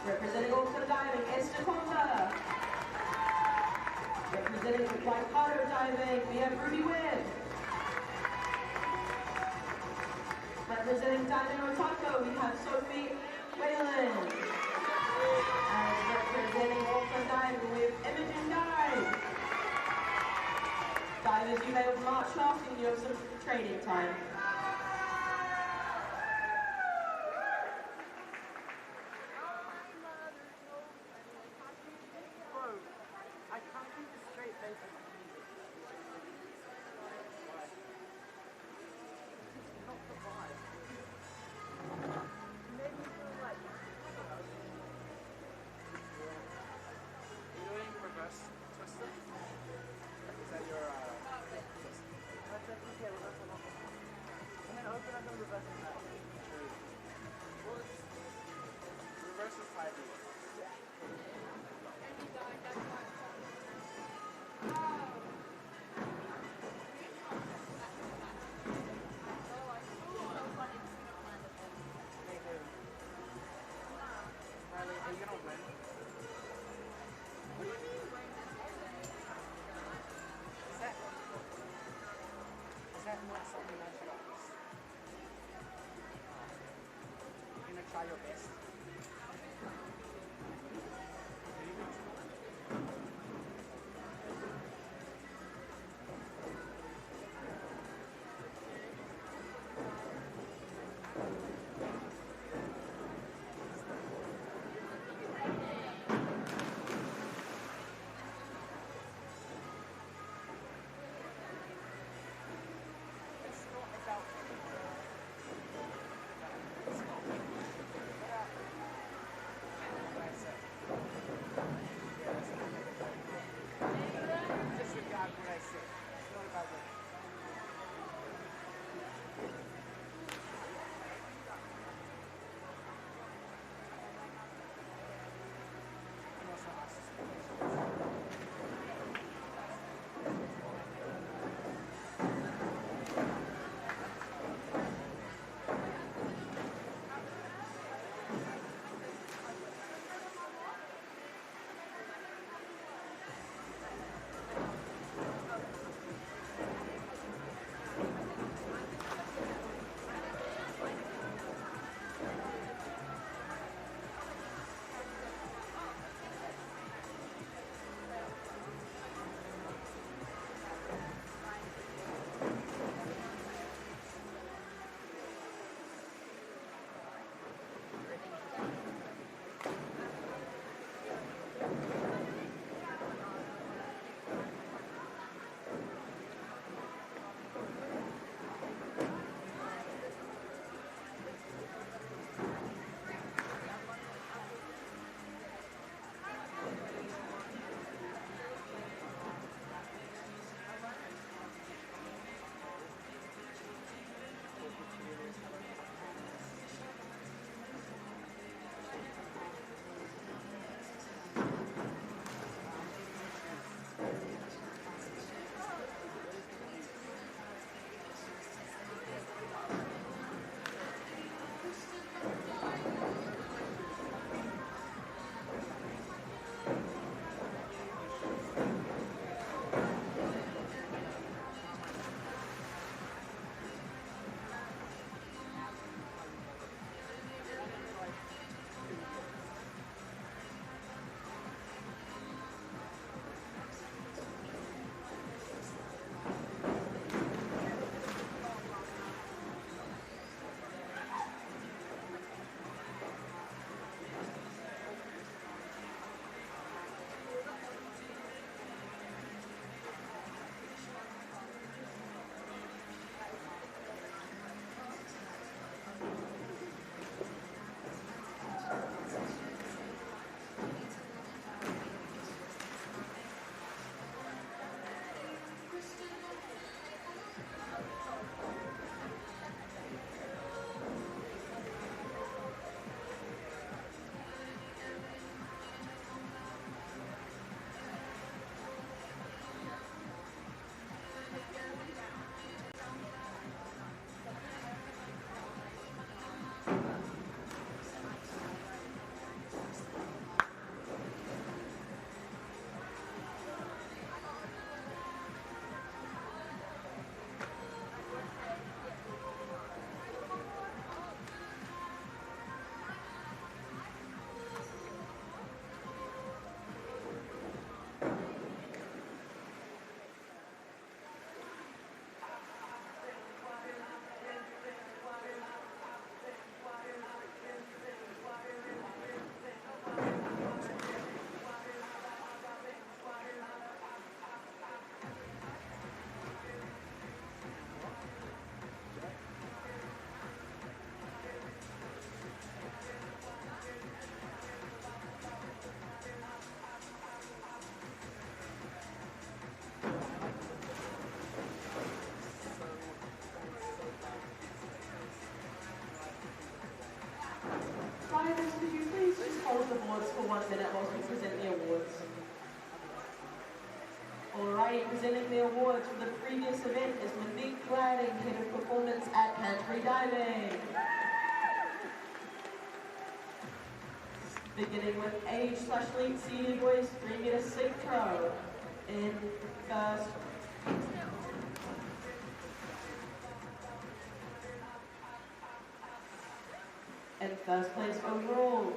Representing Auckland Diving, Esther Conza. Representing Waikato Diving, we have Ruby Webb. Representing Diving Otaku, we have Sophie Whalen. And representing Auckland Diving, we have Imogen Guy. Divers, you may have marched off and you have some training time. Try your best. It's not about presenting the awards for the previous event is Monique Gladding, Head of Performance at Canterbury Diving. Beginning with age/elite senior boys 3-meter synchro in first. In first place overall,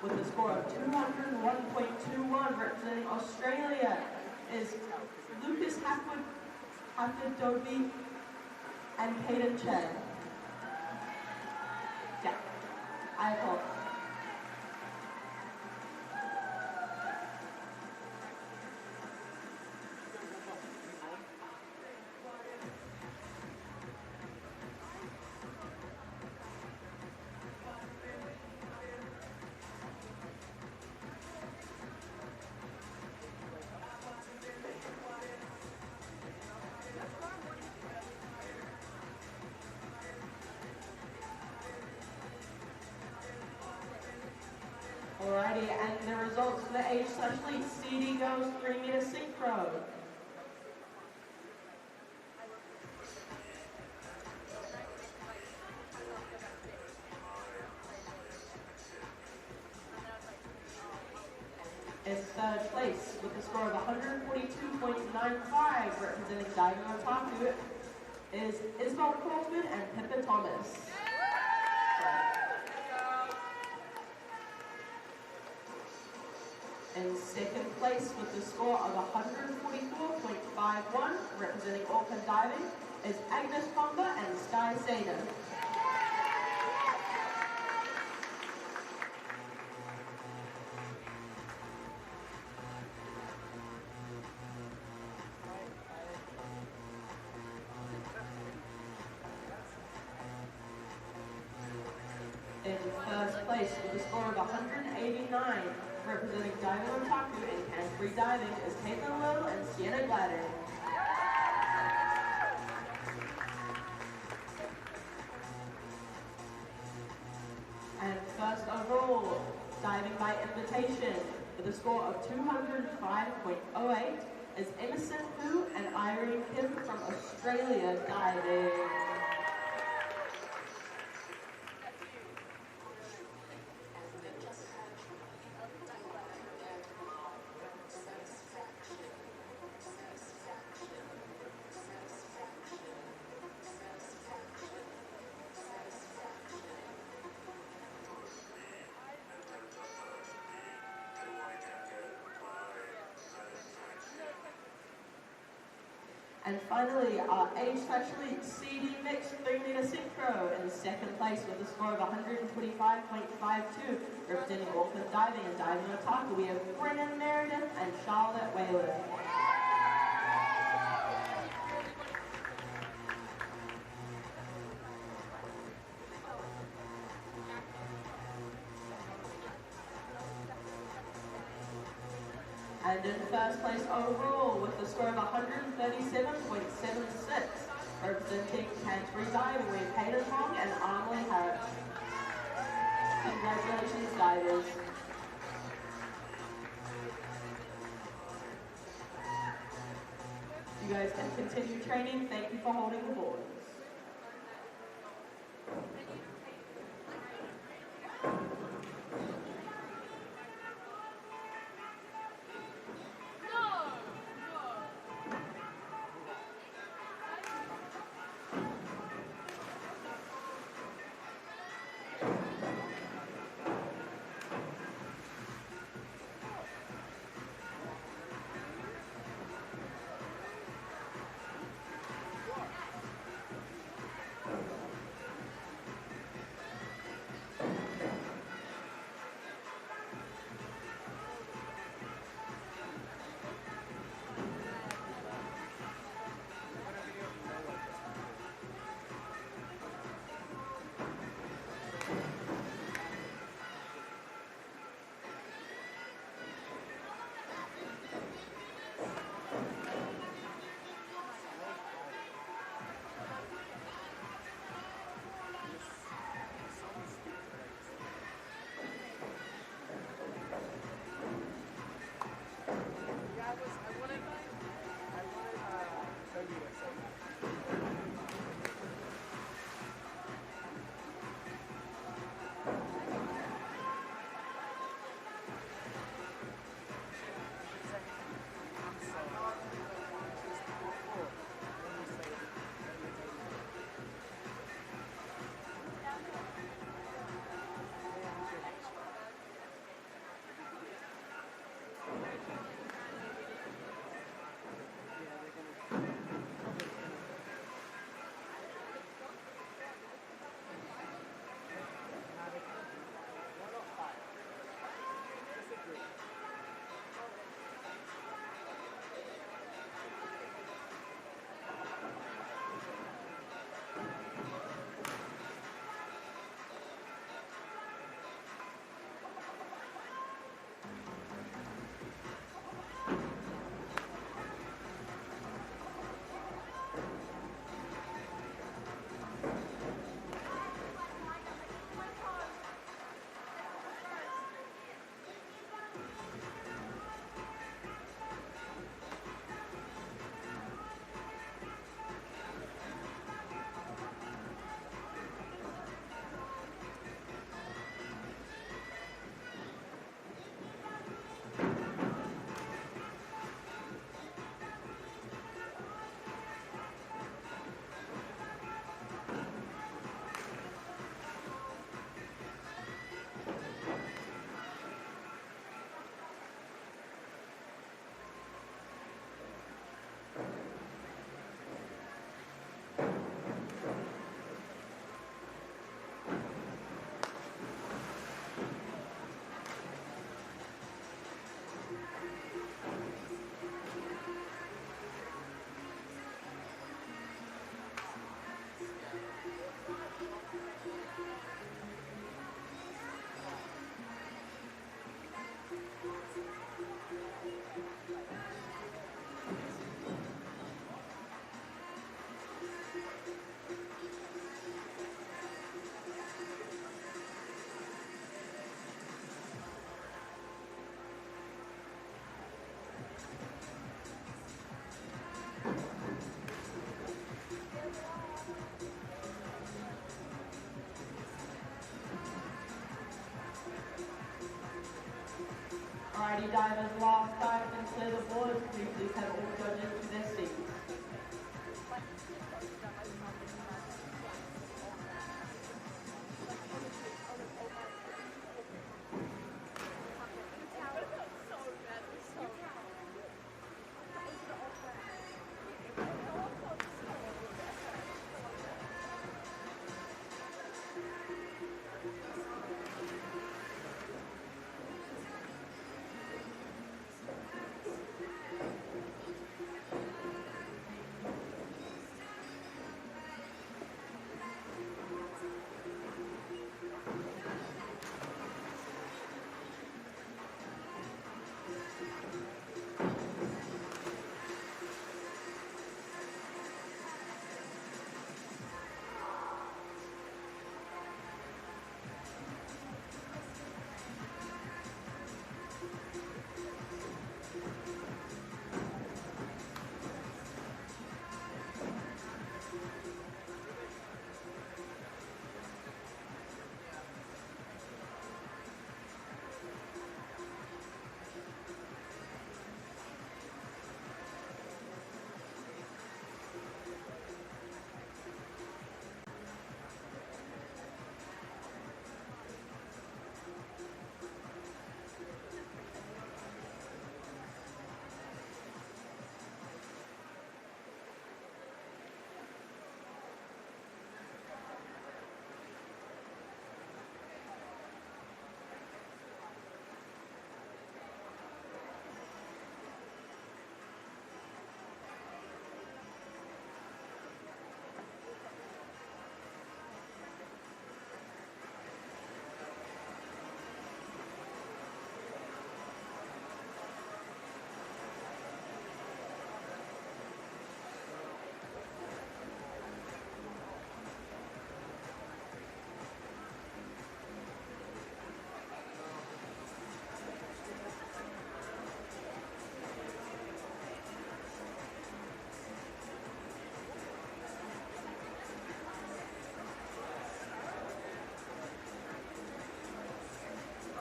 with a score of 201.21, representing Australia, is Lucas Hafidobi and Hayden Chen. Yeah, I apologize. Alrighty, and the results for the age/elite CD goes 3-meter synchro. In third place with a score of 142.95, representing Diving Otaku, is Isabel Kaufman and Pippa Thomas. In second place with the score of 144.51, representing Auckland Diving, is Agnes Pomba and Sky Sada. In first place with a score of 189, representing Diving Otaku and Canterbury Diving, is Caitlin Little and Sienna Gladder. And first overall, diving by invitation, with a score of 205.08, is Emerson Hu and Irene Kim from Australia Diving. And finally, our age/elite CD mixed 3-meter synchro in second place with a score of 125.52, representing Auckland Diving and Diving Otaku. We have Brennan Meredith and Charlotte Whalen. And in first place overall with a score of 137.76, representing Canterbury Diving, we have Hayden Hong and Armley Harris. Congratulations, divers. You guys can continue training. Thank you for holding the boards. Mighty divers last dive and clear the boards. Please have all judges to their seats.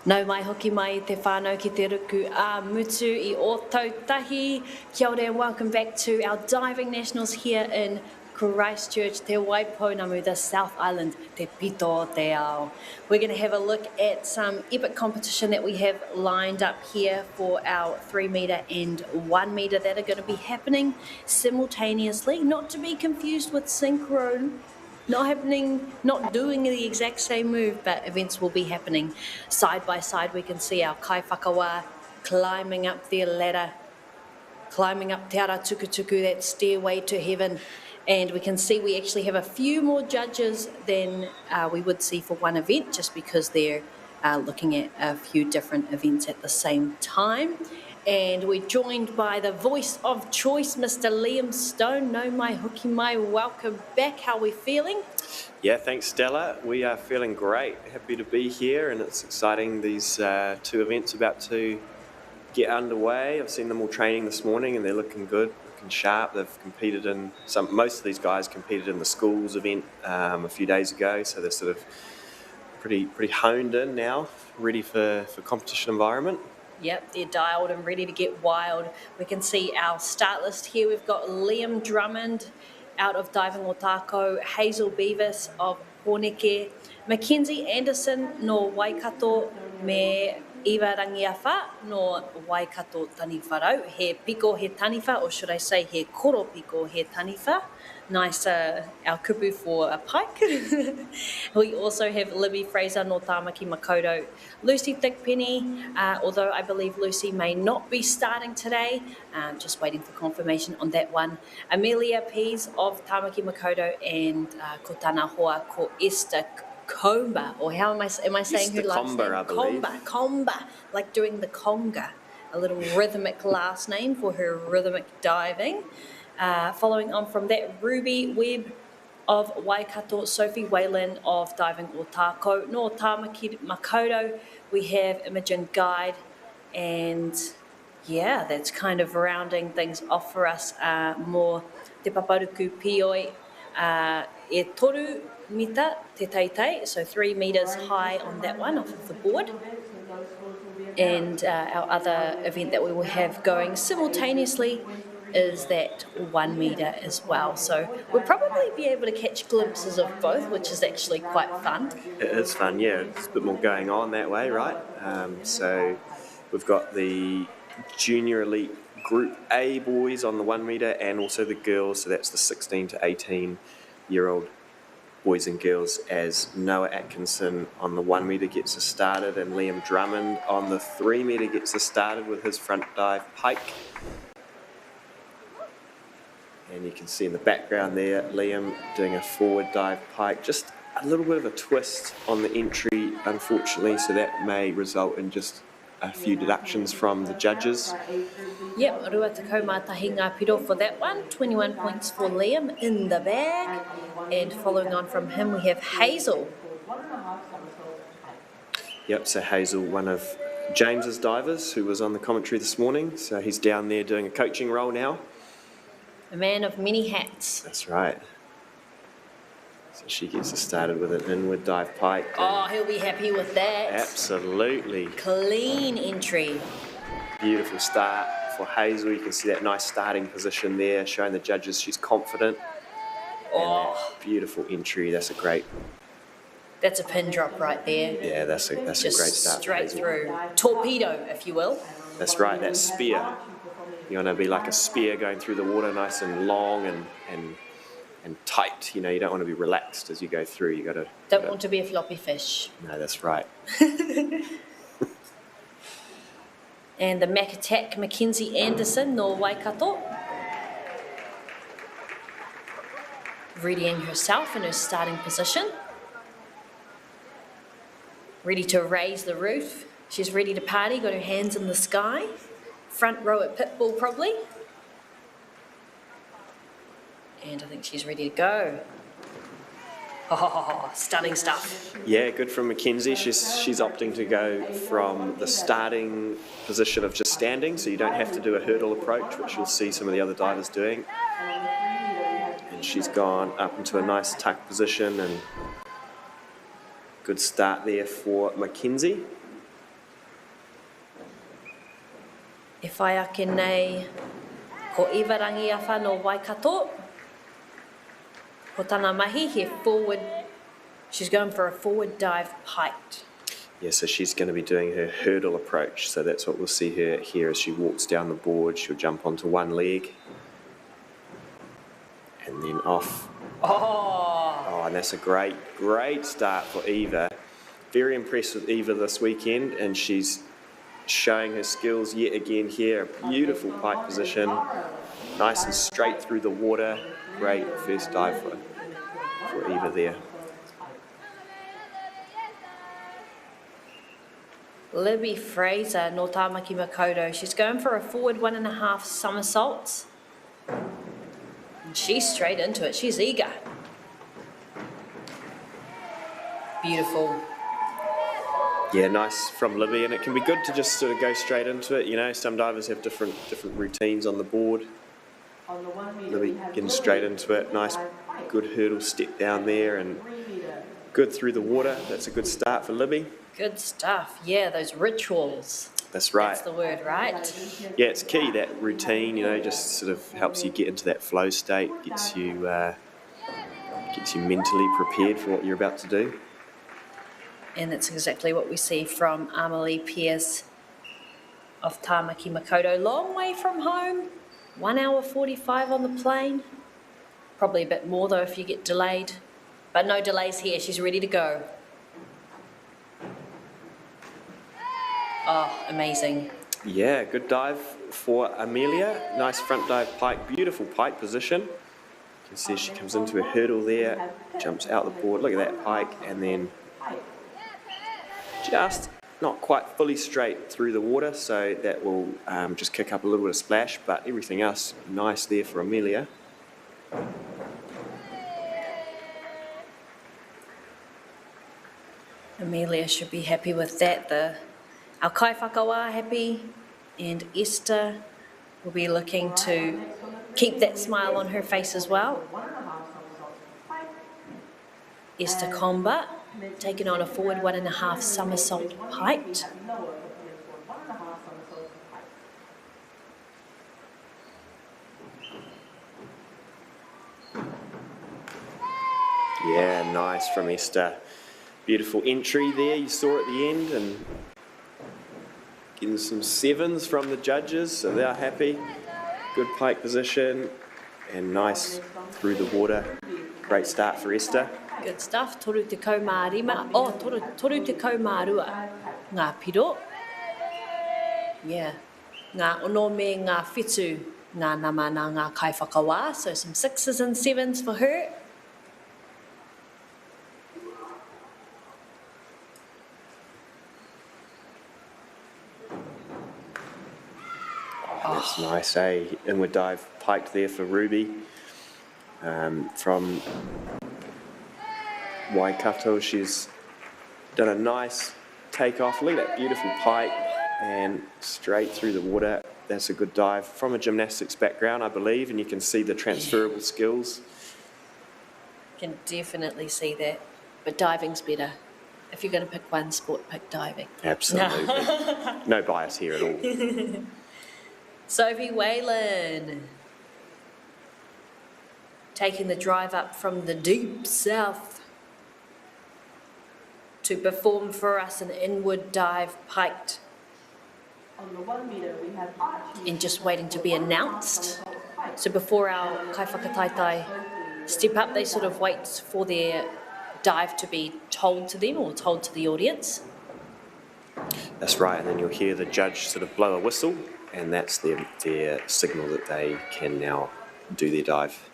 Nau mai hoki mai te whānau ki te ruku a mutu I o tautahi. Kia ora and welcome back to our Diving Nationals here in Christchurch, Te Waipounamu, the South Island, Te Pito Te Ao. We're going to have a look at some epic competition that we have lined up here for our 3 metre and 1 metre that are going to be happening simultaneously, not to be confused with synchro. Not happening, not doing the exact same move, but events will be happening side by side. We can see our kai whakawa climbing up their ladder, climbing up Te Ara Tukutuku, that stairway to heaven. And we can see we actually have a few more judges than we would see for one event, just because they're looking at a few different events at the same time. And we're joined by the voice of choice, Mr. Liam Stone. No mai hoki mai, welcome back. How are we feeling? Yeah, thanks, Stella. We are feeling great. Happy to be here, and it's exciting. These 2 events about to get underway. I've seen them all training this morning, and they're looking good, looking sharp. They've competed in most of these guys competed in the schools event a few days ago, so they're sort of pretty honed in now, ready for competition environment. Yep, they're dialed and ready to get wild. We can see our start list here. We've got Liam Drummond out of Diving Otako, Hazel Beavis of Honeke, Mackenzie Anderson no Waikato, me Eva Rangiawha no Waikato Taniwharau. He piko he taniwha, or should I say he koro piko he taniwha. Nice, our kupu for a pike. We also have Libby Fraser no Tāmaki Makaurau. Lucy Thickpenny, although I believe Lucy may not be starting today, just waiting for confirmation on that one. Amelia Pease of Tāmaki Makaurau, and ko tāna hoa ko Esther Comba, or how am I saying Esther her last Comba, name? I believe. Comba, like doing the conga. A little rhythmic last name for her rhythmic diving. Following on from that, Ruby Webb of Waikato, Sophie Whalen of Diving Otako, no Tāmaki Makaurau. We have Imogen Guide, and yeah, that's kind of rounding things off for us. More Te Paparuku Pioi, e toru mita te taitai, so 3 metres high on that one off of the board. Those scores will be And our other event that we will have going simultaneously is that 1 metre as well. So we'll probably be able to catch glimpses of both, which is actually quite fun. It is fun, yeah. There's a bit more going on that way, right? So we've got the Junior Elite Group A boys on the 1 metre and also the girls, so that's the 16 to 18-year-old boys and girls, as Noah Atkinson on the 1 metre gets us started and Liam Drummond on the 3 metre gets us started with his front dive pike. And you can see in the background there, Liam doing a forward dive pike. Just a little bit of a twist on the entry, unfortunately, so that may result in just a few deductions from the judges. Yep, Rua Te Kaumātahi Ngā Piro for that one. 21 points for Liam in the bag. And following on from him, we have Hazel. Yep, so Hazel, one of James's divers who was on the commentary this morning. So he's down there doing a coaching role now. A man of many hats. That's right. So she gets us started with an inward dive pike. Oh, he'll be happy with that. Absolutely. Clean entry. Beautiful start for Hazel. You can see that nice starting position there, showing the judges she's confident. Oh, beautiful entry. That's a great. That's a pin drop right there. Yeah, that's a great start. Straight through. Torpedo, if you will. That's right, that spear. You want to be like a spear going through the water, nice and long and tight. You know, you don't want to be relaxed as you go through. You got to. Don't want to be a floppy fish. No, that's right. And the Mac Attack Mackenzie Anderson, no Waikato. Readying herself in her starting position. Ready to raise the roof. She's ready to party, got her hands in the sky. Front row at Pitbull probably. And I think she's ready to go. Oh, stunning stuff. Yeah, good from Mackenzie. She's opting to go from the starting position of just standing, so you don't have to do a hurdle approach, which you'll see some of the other divers doing. And she's gone up into a nice tuck position, and good start there for Mackenzie. E whai ake nei ko Iwarangi awha no Waikato. Ko tana mahi he forward. She's going for a forward dive pike. Yeah, so she's going to be doing her hurdle approach. So that's what we'll see her here as she walks down the board. She'll jump onto one leg and then off. Oh, and that's a great start for Eva. Very impressed with Eva this weekend, and she's showing her skills yet again here. A beautiful pike position, nice and straight through the water. Great first dive for Eva there. Libby Fraser, no Tāmaki Makaurau. She's going for a forward 1.5 somersaults. And she's straight into it. She's eager. Beautiful. Yeah, nice from Libby, and it can be good to just sort of go straight into it. You know, some divers have different routines on the board. Libby getting straight into it. Nice, good hurdle step down there, and good through the water. That's a good start for Libby. Good stuff. Yeah, those rituals. That's right. That's the word, right? Yeah, it's key, that routine, you know, just sort of helps you get into that flow state, gets you mentally prepared for what you're about to do. And that's exactly what we see from Amelie Pearce of Tāmaki Makaurau. Long way from home, 1 hour 45 on the plane. Probably a bit more though if you get delayed, but no delays here. She's ready to go. Oh, amazing. Yeah, good dive for Amelia. Nice front dive pike, beautiful pike position. You can see she comes into a hurdle there, jumps out the board. Look at that pike, and then just not quite fully straight through the water, so that will just kick up a little bit of splash, but everything else nice there for Amelia. Amelia should be happy with that. Our Kaiwhakawa happy, and Esther will be looking to keep that smile on her face as well. Esther Comba taking on a forward 1.5 somersault pike. Yeah, nice from Esther. Beautiful entry there, you saw at the end, and getting some 7s from the judges, so they're happy. Good pike position, and nice through the water. Great start for Esther. Good stuff. Toru te kaumārima. Oh, toru te kaumārua. Ngā piro. Yeah. Ngā ono me ngā whetū. Ngā namana ngā kaiwhakawā. So some 6s and 7s for her. Oh, that's nice, eh? Inward dive piked there for Ruby. From Waikato, she's done a nice takeoff. Look at that beautiful pike and straight through the water. That's a good dive from a gymnastics background, I believe, and you can see the transferable skills. Can definitely see that. But diving's better. If you're going to pick one sport, pick diving. Absolutely. No bias here at all. Sophie Whalen. Taking the drive up from the deep south to perform for us an inward dive piked. On the 1 metre, we have Archie. And just waiting to be announced. So before our kaiwhakataitai step up, they sort of wait for their dive to be told to them or told to the audience. That's right, and then you'll hear the judge sort of blow a whistle, and that's their signal that they can now do their dive.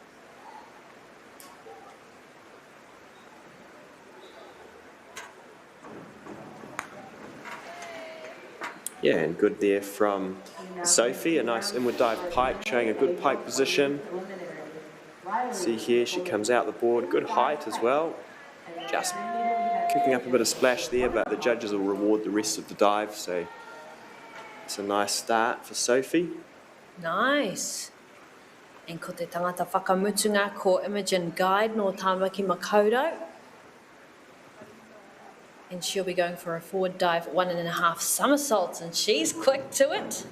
Yeah, and good there from Sophie, a nice inward dive pike, showing a good pike position. See here, she comes out the board, good height as well. Just kicking up a bit of splash there, but the judges will reward the rest of the dive, so it's a nice start for Sophie. Nice. And ko te tangata whakamutunga ko Imogen Guide no Tāmaki Makaurau. And she'll be going for a forward dive, 1.5 somersaults, and she's quick to it.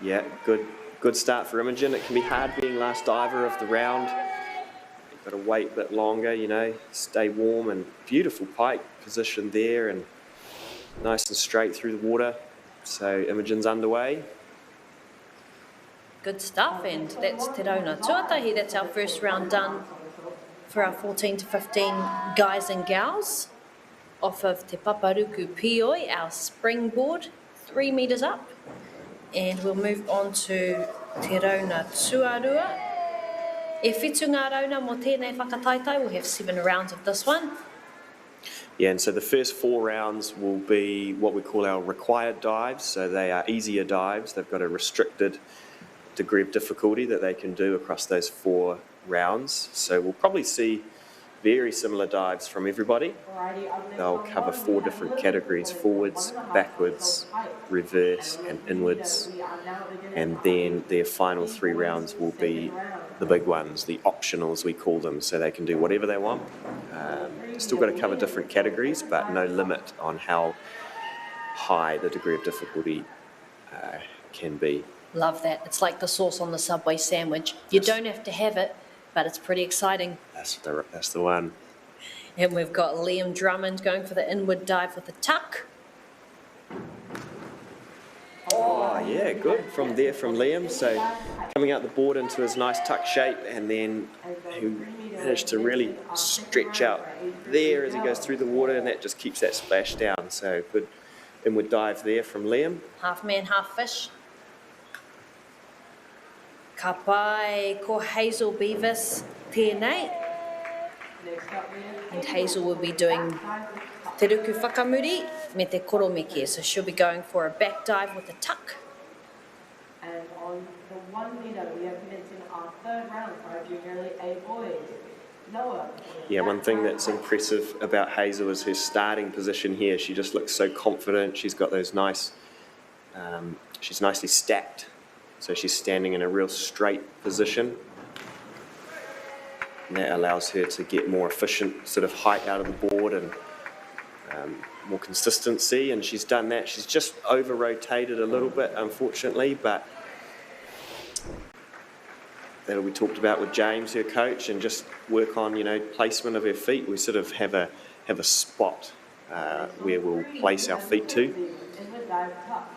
Yeah, good start for Imogen. It can be hard being last diver of the round. You've got to wait a bit longer, you know, stay warm, and beautiful pike position there and nice and straight through the water. So Imogen's underway. Good stuff, and that's Te Rauna Tuatahi. That's our first round done for our 14 to 15 guys and gals off of Te Paparuku Pioi, our springboard, 3 metres up. And we'll move on to Te Rauna Tuarua. E whitu ngā rauna mo tēnei whakataitai, we'll have 7 rounds of this one. Yeah, and so the first 4 rounds will be what we call our required dives. So they are easier dives. They've got a restricted degree of difficulty that they can do across those 4 rounds. So we'll probably see very similar dives from everybody. They'll cover 4 different categories: forwards, backwards, reverse and inwards. And then their final 3 rounds will be the big ones, the optionals we call them, so they can do whatever they want. Still got to cover different categories, but no limit on how high the degree of difficulty can be. Love that. It's like the sauce on the Subway sandwich. You don't have to have it, but it's pretty exciting. That's the one. And we've got Liam Drummond going for the inward dive with a tuck. Oh, yeah, good from Liam. So coming out the board into his nice tuck shape, and then he managed to really stretch out there as he goes through the water, and that just keeps that splash down. So good inward dive there from Liam. Half man, half fish. Ka pai ko Hazel Beavis tēnei. And Hazel will be doing te ruku whakamuri me te koromeke. So she'll be going for a back dive with a tuck. And on the 1 metre, we are commencing our 3rd round for our junior A boys. Noah. Yeah, one thing that's impressive about Hazel is her starting position here. She just looks so confident. She's got those nice, she's nicely stacked. So she's standing in a real straight position. And that allows her to get more efficient sort of height out of the board and more consistency. And she's done that. She's just over-rotated a little bit, unfortunately, but that'll be talked about with James, her coach, and just work on, placement of her feet. We sort of have a spot where we'll place our feet to.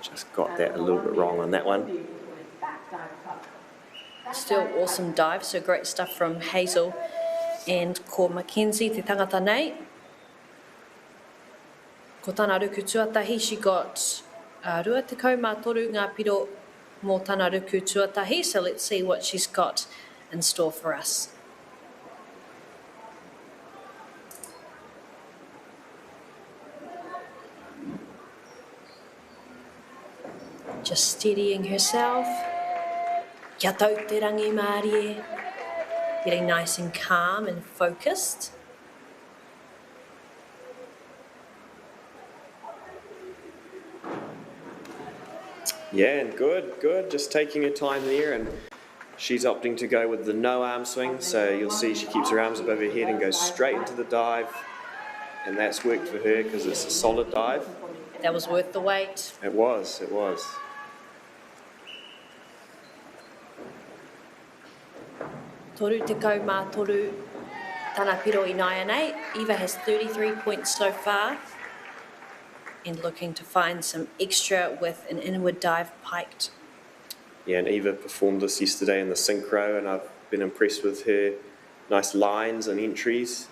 Just got that a little bit wrong on that one. Still awesome dive, so great stuff from Hazel and ko Mackenzie, te tangata nei. Ko tāna ruku tuatahi, she got rua te kau mā toru ngā piro mō tāna ruku tuatahi, so let's see what she's got in store for us. Just steadying herself. Kia tau te rangi Māori e. Getting nice and calm and focused. Yeah, and good. Just taking her time there, and she's opting to go with the no arm swing. So you'll see she keeps her arms above her head and goes straight into the dive. And that's worked for her because it's a solid dive. That was worth the wait. It was. Toru te kau mā toru tāna piro I nai anei. Eva has 33 points so far. And looking to find some extra with an inward dive piked. Yeah, and Eva performed this yesterday in the synchro, and I've been impressed with her nice lines and entries.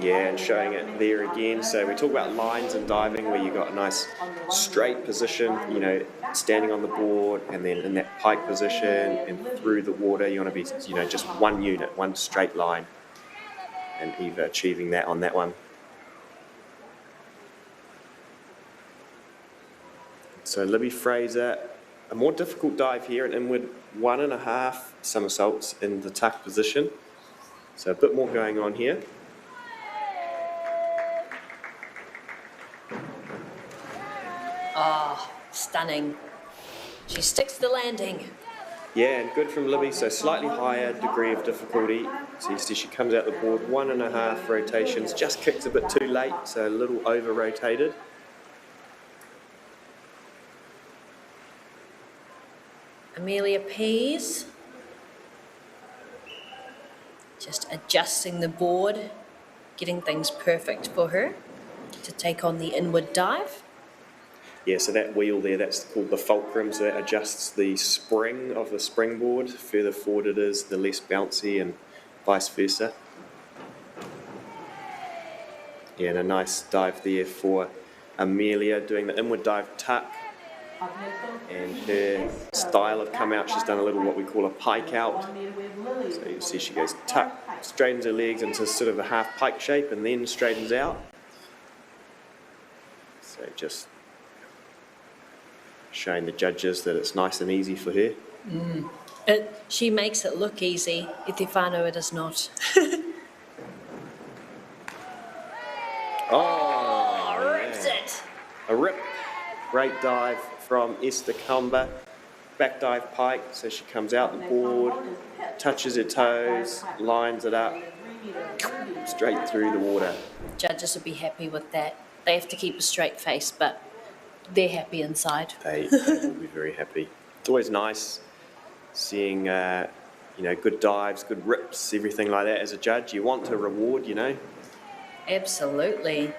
Yeah, and showing it there again. So we talk about lines and diving where you've got a nice straight position, standing on the board, and then in that pike position and through the water, you want to be, just one unit, one straight line. And Eva achieving that on that one. So Libby Fraser, a more difficult dive here, an inward 1.5 somersaults in the tuck position. So a bit more going on here. Ah, stunning. She sticks the landing. Yeah, and good from Libby, so slightly higher degree of difficulty. So you see she comes out the board, 1.5 rotations, just kicks a bit too late, so a little over-rotated. Amelia Pease. Just adjusting the board, getting things perfect for her to take on the inward dive. Yeah, so that wheel there, that's called the fulcrum, so that adjusts the spring of the springboard. Further forward it is, the less bouncy, and vice versa. Yeah, and a nice dive there for Amelia, doing the inward dive tuck. And her style of come out, she's done a little what we call a pike out. So you'll see she goes tuck, straightens her legs into sort of a half pike shape, and then straightens out. So just showing the judges that it's nice and easy for her. She makes it look easy. I te whānau it is not. Rips it. A rip. Great dive from Esther Kumba. Back dive pike, so she comes out the board, touches her toes, lines it up, straight through the water. Judges will be happy with that. They have to keep a straight face, but they're happy inside. They will be very happy. It's always nice seeing, good dives, good rips, everything like that as a judge. You want to reward, Absolutely.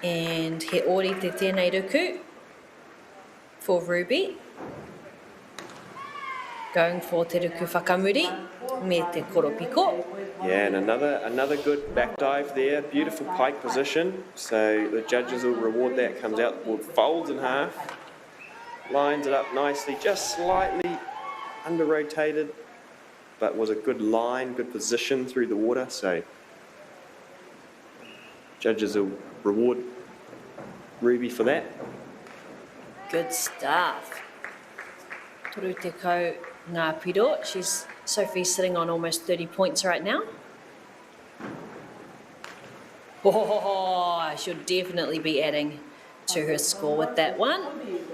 And he ori te tēnei ruku for Ruby. Going for te ruku whakamuri me te koropiko. Yeah, and another good back dive there. Beautiful pike position. So the judges will reward that. Comes out the board, folds in half, lines it up nicely, just slightly under-rotated, but was a good line, good position through the water. So judges will reward Ruby for that. Good stuff. Toru te kau ngā piro. Sophie's sitting on almost 30 points right now. Oh, she'll definitely be adding to her score with that one.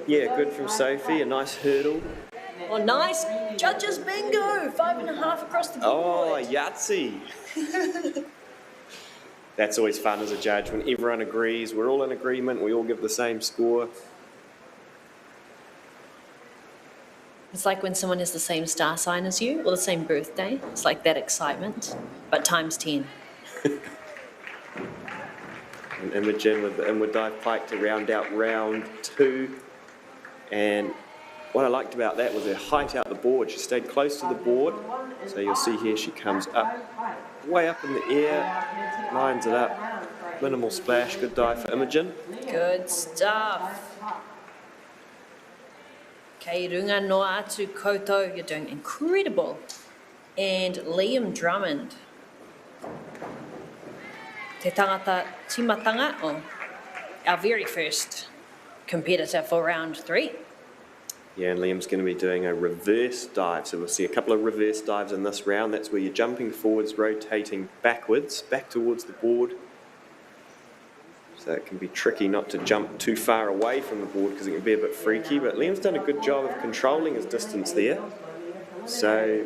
Yeah, good from Sophie. A nice hurdle. Oh, nice. Judges bingo. 5.5 across the board. Oh, Yahtzee. That's always fun as a judge when everyone agrees. We're all in agreement. We all give the same score. It's like when someone has the same star sign as you or the same birthday. It's like that excitement, but times 10. And Imogen with the inward dive pike to round out round 2. And what I liked about that was her height out the board. She stayed close to the board. So you'll see here she comes up, way up in the air, lines it up. Minimal splash, good dive for Imogen. Good stuff. Kei runga noa atu koutou, you're doing incredible. And Liam Drummond. Te tangata timatanga, our very first competitor for round 3. Yeah, and Liam's going to be doing a reverse dive. So we'll see a couple of reverse dives in this round. That's where you're jumping forwards, rotating backwards, back towards the board. So it can be tricky not to jump too far away from the board because it can be a bit freaky. But Liam's done a good job of controlling his distance there. So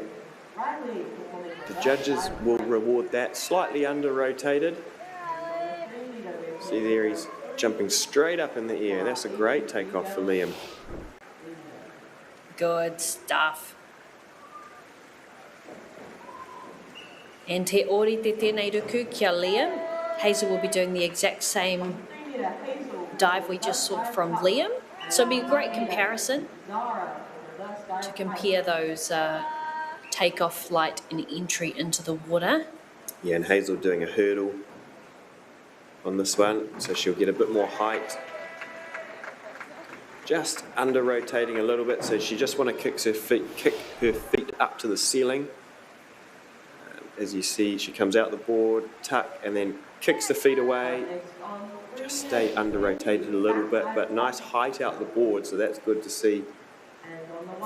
the judges will reward that. Slightly under-rotated. See there, he's jumping straight up in the air. That's a great takeoff for Liam. Good stuff. And te ori te tēnei ruku kia Liam. Hazel will be doing the exact same dive we just saw from Liam. So it'll be a great comparison to compare those takeoff, flight and entry into the water. Yeah, and Hazel doing a hurdle on this one, so she'll get a bit more height. Just under rotating a little bit, so she just want to kick her feet up to the ceiling. As you see, she comes out the board, tuck, and then kicks the feet away. Just stay under rotated a little bit, but nice height out the board, so that's good to see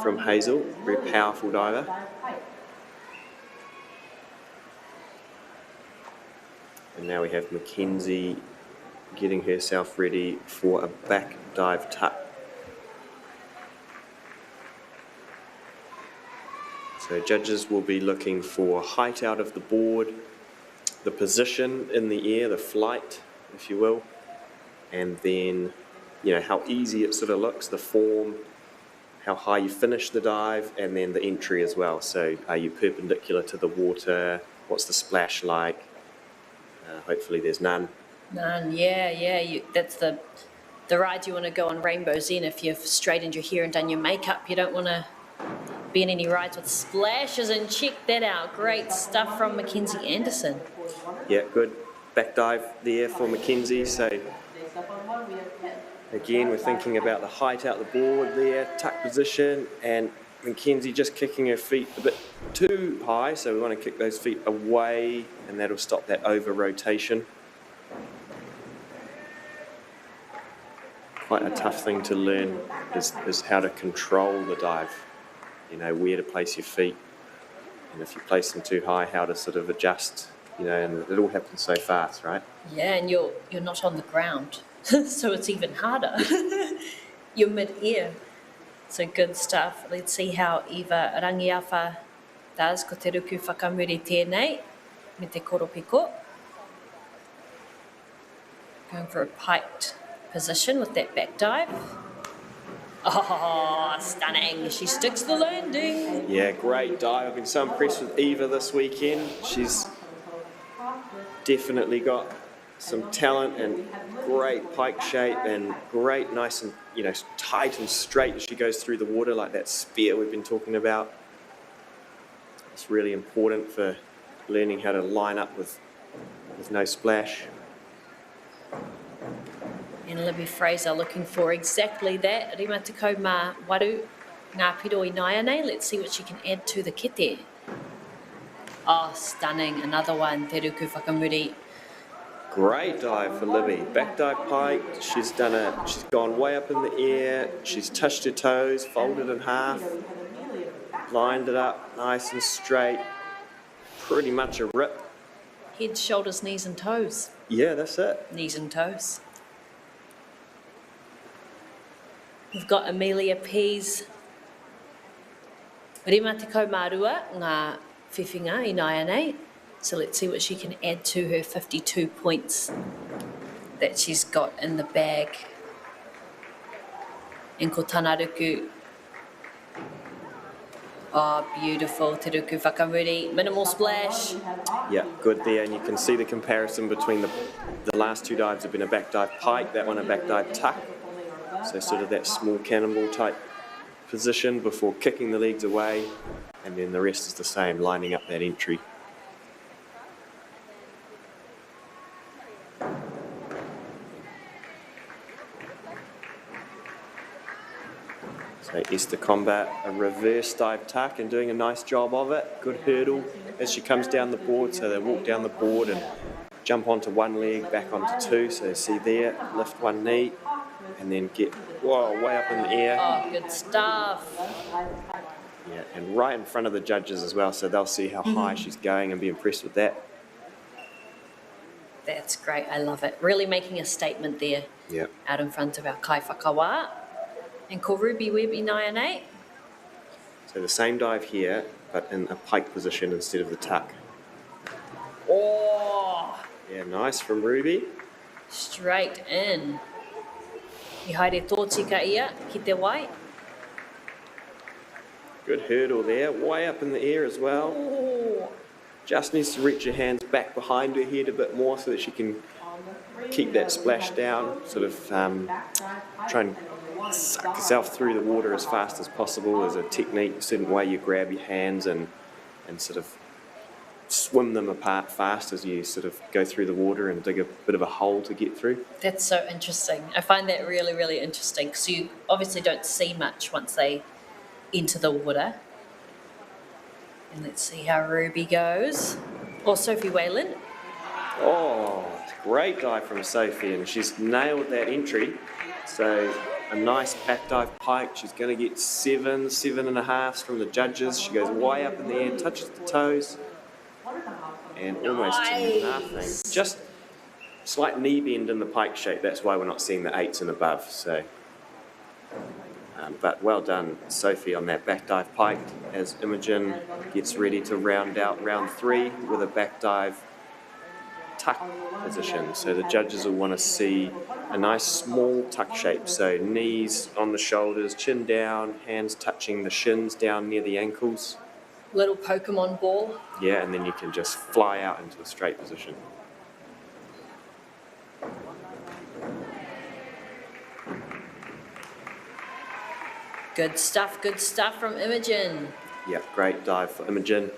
from Hazel. Very powerful diver. And now we have Mackenzie getting herself ready for a back dive tuck. So judges will be looking for height out of the board, the position in the air, the flight, if you will, and then, you know, how easy it sort of looks, the form, how high you finish the dive, and then the entry as well. So are you perpendicular to the water? What's the splash like? Hopefully there's none. None, yeah. That's the ride you want to go on Rainbow's End. If you've straightened your hair and done your makeup, you don't want to be in any rides with splashes. And check that out. Great stuff from Mackenzie Anderson. Yeah, good back dive there for Mackenzie. So again, we're thinking about the height out the board there, tuck position, and Mackenzie just kicking her feet a bit too high, so we want to kick those feet away, and that'll stop that over rotation. Quite a tough thing to learn is how to control the dive. You know, where to place your feet, and if you place them too high, how to sort of adjust. You know, and it all happens so fast, right? Yeah, and you're not on the ground, so it's even harder. You're mid-air. So good stuff. Let's see how Eva Rangiafa does. Ko te ruku whakamuri tēnei, me te koropiko. Going for a piked position with that back dive. Oh, stunning. She sticks the landing. Yeah, great dive. I've been so impressed with Eva this weekend. She's definitely got some talent and great pike shape and great, nice and, you know, tight and straight as she goes through the water, like that spear we've been talking about. It's really important for learning how to line up with no splash. And Libby Fraser looking for exactly that. Rima te kau mā waru ngā piro I Naianei. Let's see what she can add to the kete. Oh, stunning. Another one, te ruku whakamuri. Great dive for Libby. Back dive pike. She's gone way up in the air. She's touched her toes, folded in half, lined it up nice and straight. Pretty much a rip. Head, shoulders, knees and toes. Yeah, that's it. Knees and toes. We've got Amelia Pease. Rima te kau mā rua ngā whiwhinga I Naianei. So let's see what she can add to her 52 points that she's got in the bag. And ko tāna ruku Oh, beautiful. Te ruku whakamuri. Minimal splash. Yeah, good there. And you can see the comparison between the last two dives have been a back dive pike, that one a back dive tuck. So sort of that small cannonball type position before kicking the legs away. And then the rest is the same, lining up that entry. So Esther Combat, a reverse dive tuck and doing a nice job of it. Good hurdle as she comes down the board. So they walk down the board and jump onto one leg, back onto two. So see there, lift one knee and then get, whoa, way up in the air. Oh, good stuff. Yeah, and right in front of the judges as well. So they'll see how high she's going and be impressed with that. That's great. I love it. Really making a statement there. Yeah. Out in front of our kai whakawa. And ko Ruby Webby 9 So the same dive here, but in a pike position instead of the tuck. Oh, Yeah, nice from Ruby. straight in. I haere tō tika ia ki te wai. Good hurdle there, way up in the air as well. Oh, Just needs to reach her hands back behind her head a bit more so that she can keep that splash down, sort of try and suck yourself through the water as fast as possible. There's a technique, a certain way you grab your hands and sort of swim them apart fast as you sort of go through the water and dig a bit of a hole to get through. that's so interesting. I find that really, really interesting because you obviously don't see much once they enter the water. And let's see how Ruby goes. Or Sophie Whalen. Oh, great dive from Sophie, and she's nailed that entry. So a nice back dive pike. She's going to get 7.5 from the judges. She goes way up in the air, touches the toes, and almost to nothing. Just slight knee bend in the pike shape. That's why we're not seeing the 8s and above. So, but well done, Sophie, on that back dive pike. As Imogen gets ready to round out round 3 with a back dive tuck position. So the judges will want to see a nice small tuck shape. So knees on the shoulders, chin down, hands touching the shins down near the ankles. Little Pokemon ball. Yeah, and then you can just fly out into a straight position. Good stuff from Imogen. Yeah, great dive for Imogen.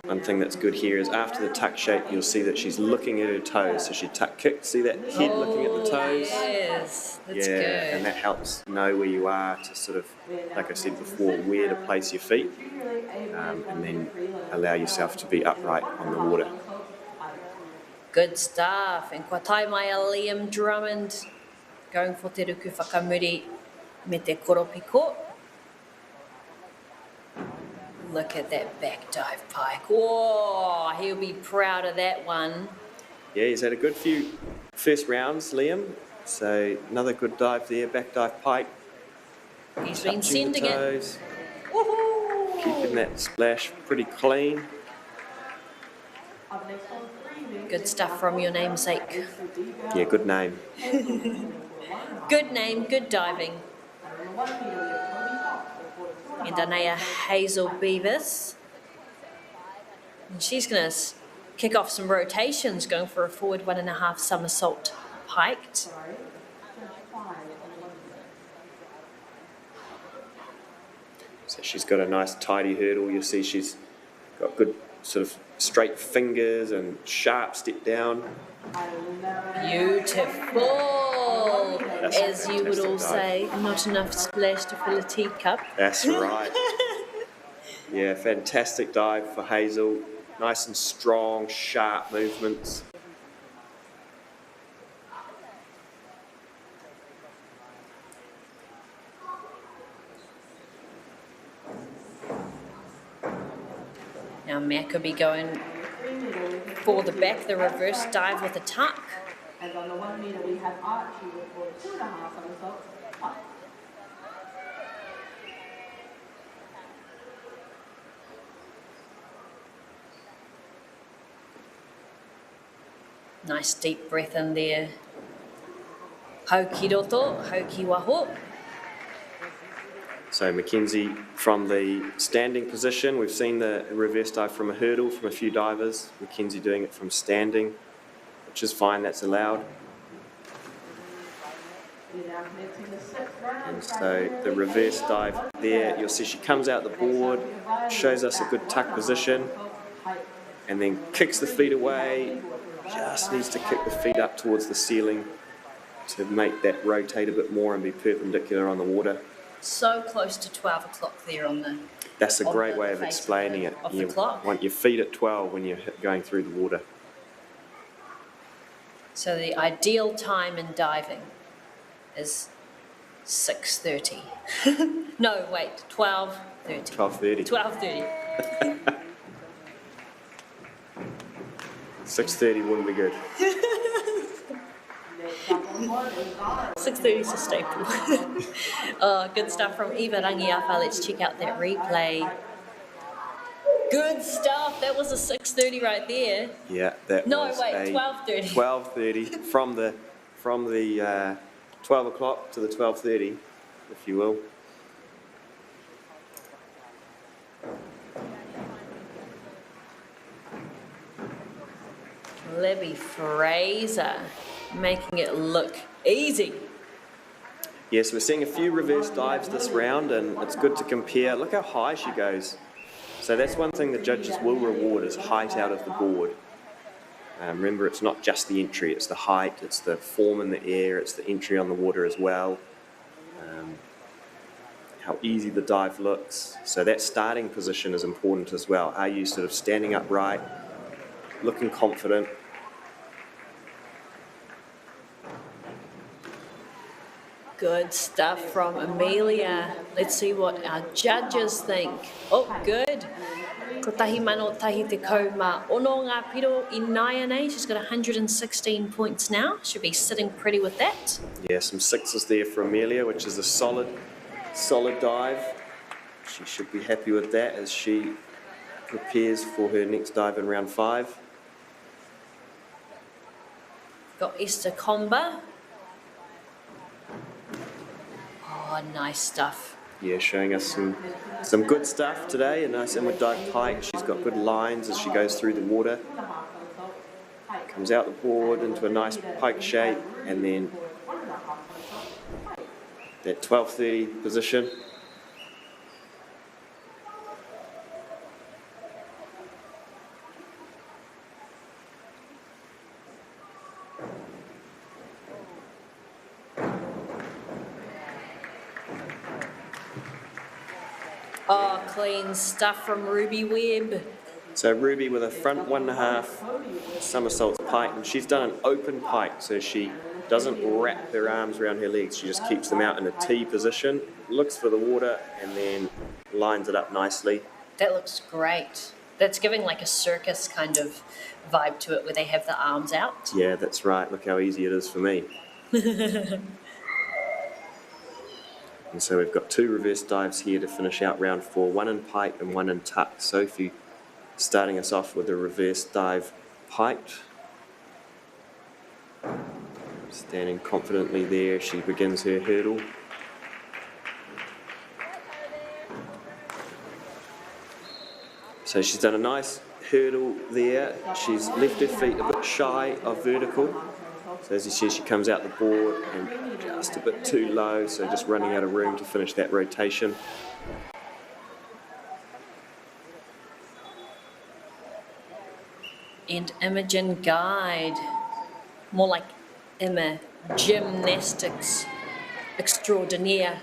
One thing that's good here is after the tuck shape, you'll see that she's looking at her toes. So she tuck kicked, see that head looking at the toes? Yes, that's yeah, good. and that helps know where you are to sort of, like I said before, where to place your feet, and then allow yourself to be upright on the water. Good stuff. And kua tai mai a Liam Drummond going for te ruku whakamuri me te koropiko. Look at that back dive pike. Whoa, he'll be proud of that one. Yeah, he's had a good few first rounds, Liam. So another good dive there, back dive pike. He's been Touching the sending it. toes, Woohoo! keeping that splash pretty clean. Good stuff from your namesake. Yeah, good name. Good name, good diving. And Anaya Hazel Beavis. And she's going to kick off some rotations, going for a forward 1.5 somersault piked. So she's got a nice tidy hurdle. You'll see she's got good sort of straight fingers and sharp step down. Beautiful, That's as you would all fantastic say. Not enough splash to fill a teacup. That's right. Yeah, fantastic dive for Hazel. Nice and strong, sharp movements. Now Mac could be going for the back, the reverse dive with a tuck. And on the 1 meter, we have Archie with 2.5 somersaults. Up. Nice deep breath in there. Hau ki roto, hau ki waho. So Mackenzie from the standing position, we've seen the reverse dive from a hurdle from a few divers. Mackenzie doing it from standing, which is fine, that's allowed. And so the reverse dive there, you'll see she comes out the board, shows us a good tuck position, and then kicks the feet away, just needs to kick the feet up towards the ceiling to make that rotate a bit more and be perpendicular on the water. So close to 12 o'clock there on the... That's a on great the way of face explaining it. of the You clock. want your feet at 12 when you're going through the water. So the ideal time in diving is 6:30. No, wait, 12:30. 12:30. 12:30. 6:30 wouldn't be good. 6:30 is a staple. Oh, good stuff from Eva Rangiafa. Let's check out that replay. Good stuff. That was a 6:30 right there. Yeah, that No, was wait, a 12:30. 12:30 from the 12 o'clock to the 12:30, if you will. Libby Fraser making it look easy. Yes, we're seeing a few reverse dives this round, and it's good to compare. Look how high she goes. So that's one thing the judges will reward, is height out of the board. Remember, it's not just the entry, it's the height, it's the form in the air, it's the entry on the water as well. How easy the dive looks. So that starting position is important as well. Are you sort of standing upright, looking confident? Good stuff from Amelia. Let's see what our judges think. Oh, good. Ko tahi mano tahi te kau ma ono ngā piro I Naianei. She's got 116 points now. Should be sitting pretty with that. Yeah, some sixes there for Amelia, which is a solid dive. She should be happy with that as she prepares for her next dive in round 5. Got Esther Comba. Oh, nice stuff. Yeah, showing us some good stuff today. A nice inward dive pike. She's got good lines as she goes through the water. Comes out the board into a nice pike shape, and then that 12:30 position. Oh, clean stuff from Ruby Webb. So Ruby with a front 1.5 somersaults pike, and she's done an open pike, so she doesn't wrap her arms around her legs. She just keeps them out in a T position, looks for the water, and then lines it up nicely. That looks great. That's giving like a circus kind of vibe to it where they have the arms out. Yeah, that's right. Look how easy it is for me. And so we've got 2 reverse dives here to finish out round 4, one in pike and one in tuck. Sophie starting us off with a reverse dive piked. Standing confidently there, she begins her hurdle. So she's done a nice hurdle there. She's left her feet a bit shy of vertical. So as you see, she comes out the board and just a bit too low, so just running out of room to finish that rotation. And Imogen Guide. More like Emma Gymnastics Extraordinaire.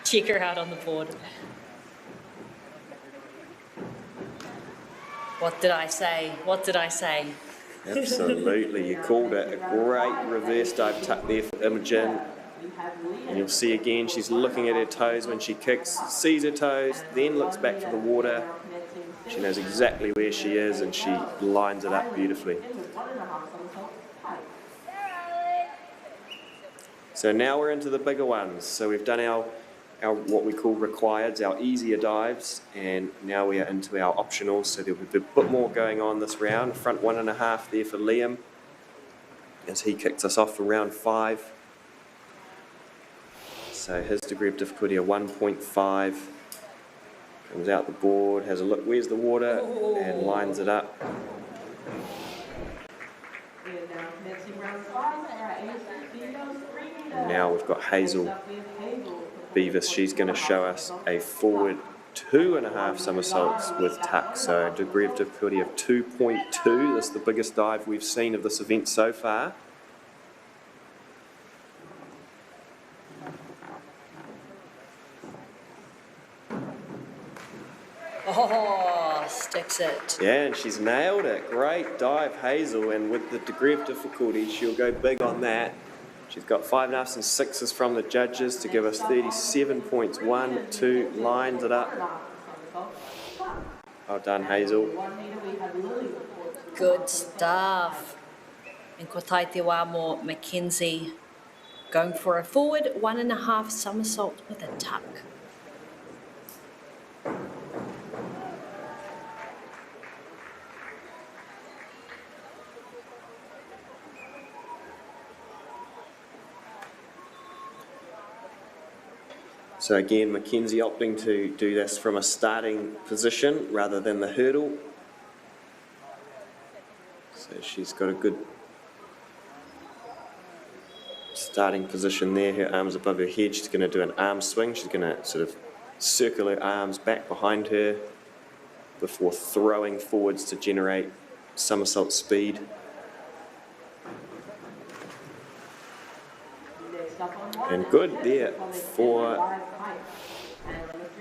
Check her out on the board. What did I say? What did I say? Absolutely, you called it. A great reverse dive tuck there for Imogen. And you'll see again, she's looking at her toes when she kicks, sees her toes, then looks back to the water. She knows exactly where she is, and she lines it up beautifully. So now we're into the bigger ones. So we've done our what we call requireds, our easier dives, and now we are into our optionals. So there'll be a bit more going on this round. Front 1.5 there for Liam as he kicks us off for round 5. So his degree of difficulty a 1.5. Comes out the board, has a look, where's the water, and lines it up. And now we've got Hazel Beavis. She's going to show us a forward 2.5 somersaults with tuck. So a degree of difficulty of 2.2. This is the biggest dive we've seen of this event so far. Oh, sticks it. Yeah, and she's nailed it. Great dive, Hazel, and with the degree of difficulty, she'll go big on that. She's got 5.5s and 6s from the judges to give us 37 points. 1, 2, lines it up. Well done, Hazel. Good stuff. And ko tai te wā mō Mackenzie going for a forward 1.5 somersault with a tuck. So again, Mackenzie opting to do this from a starting position rather than the hurdle. So she's got a good starting position there. Her arms above her head. She's going to do an arm swing. She's going to sort of circle her arms back behind her before throwing forwards to generate somersault speed. And good there for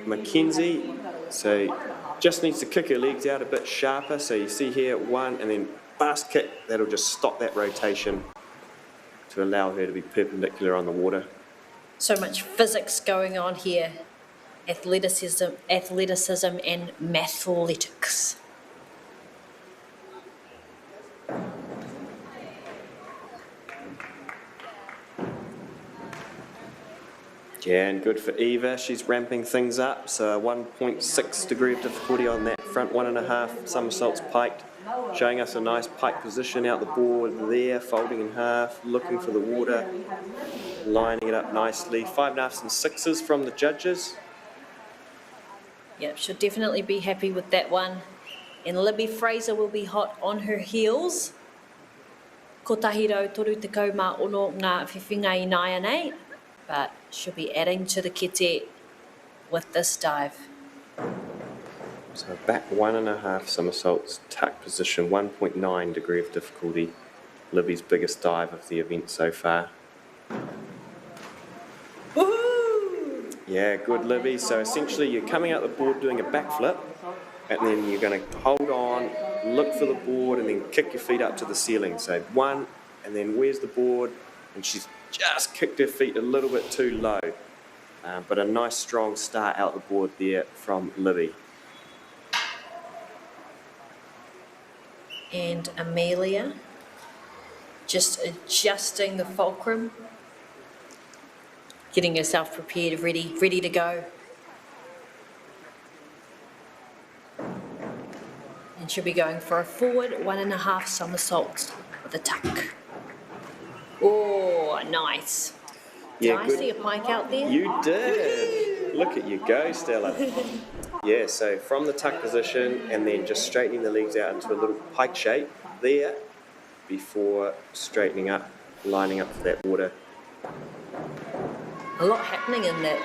Mackenzie. So just needs to kick her legs out a bit sharper. So you see here 1 and then fast kick. That'll just stop that rotation to allow her to be perpendicular on the water. So much physics going on here. Athleticism and mathletics. Yeah, and good for Eva. She's ramping things up. So a 1.6 degree of difficulty on that front 1.5 somersaults piked. Showing us a nice pike position out the board there, folding in half, looking for the water, lining it up nicely. 5.5s and 6s from the judges. Yep, she'll definitely be happy with that one. And Libby Fraser will be hot on her heels. Ko tahiro toru tekau mā ono ngā whiwhinga I nai anei, but she'll be adding to the kete with this dive. So back 1.5 somersaults, tuck position, 1.9 degree of difficulty. Libby's biggest dive of the event so far. Woohoo! Yeah, good, Libby. So essentially you're coming out the board doing a backflip, and then you're going to hold on, look for the board, and then kick your feet up to the ceiling. So 1, and then where's the board? And she's just kicked her feet a little bit too low. But a nice strong start out the board there from Libby. And Amelia just adjusting the fulcrum, getting herself prepared, ready to go. And she'll be going for a forward 1.5 somersaults with a tuck. Oh, nice. Yeah, Did I see a pike out there? You did. Look at you go, Stella. Yeah, so from the tuck position and then just straightening the legs out into a little pike shape there before straightening up, lining up for that water. A lot happening in that.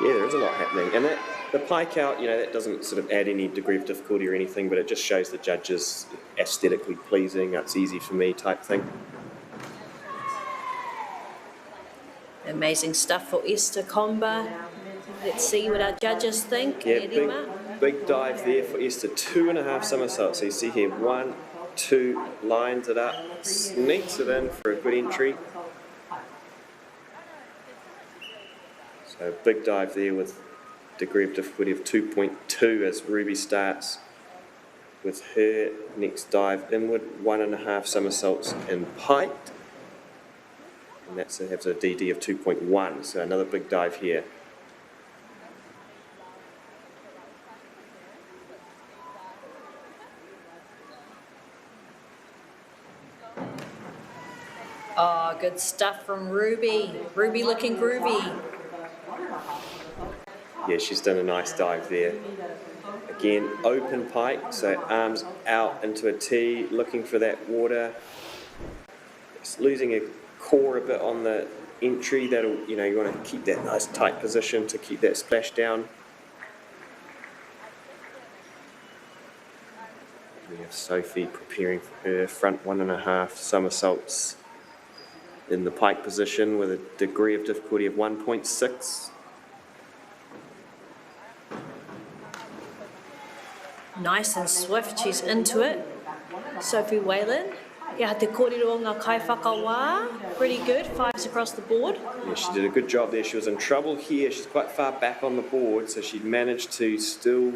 Yeah, there is a lot happening. And the pike out, that doesn't sort of add any degree of difficulty or anything, but it just shows the judges aesthetically pleasing, it's easy for me type thing. Amazing stuff for Esther Comba. Let's see what our judges think. Yeah, big dive there for Esther. 2.5 somersaults. So you see here, 1, 2, lines it up, sneaks it in for a good entry. So big dive there with degree of difficulty of 2.2 as Ruby starts with her next dive inward, 1.5 somersaults in piked. And that has a DD of 2.1, so another big dive here. Oh, good stuff from Ruby. Ruby looking groovy. Yeah, she's done a nice dive there. Again, open pike, so arms out into a T, looking for that water. It's losing her core a bit on the entry. That'll, you know, you want to keep that nice tight position to keep that splash down. We have Sophie preparing for her front 1.5 somersaults in the pike position with a degree of difficulty of 1.6. Nice and swift, she's into it. Sophie Whalen. Yeah, te kōrero ngā kaiwhakawā. Pretty good, 5s across the board. Yeah, she did a good job there. She was in trouble here. She's quite far back on the board, so she managed to still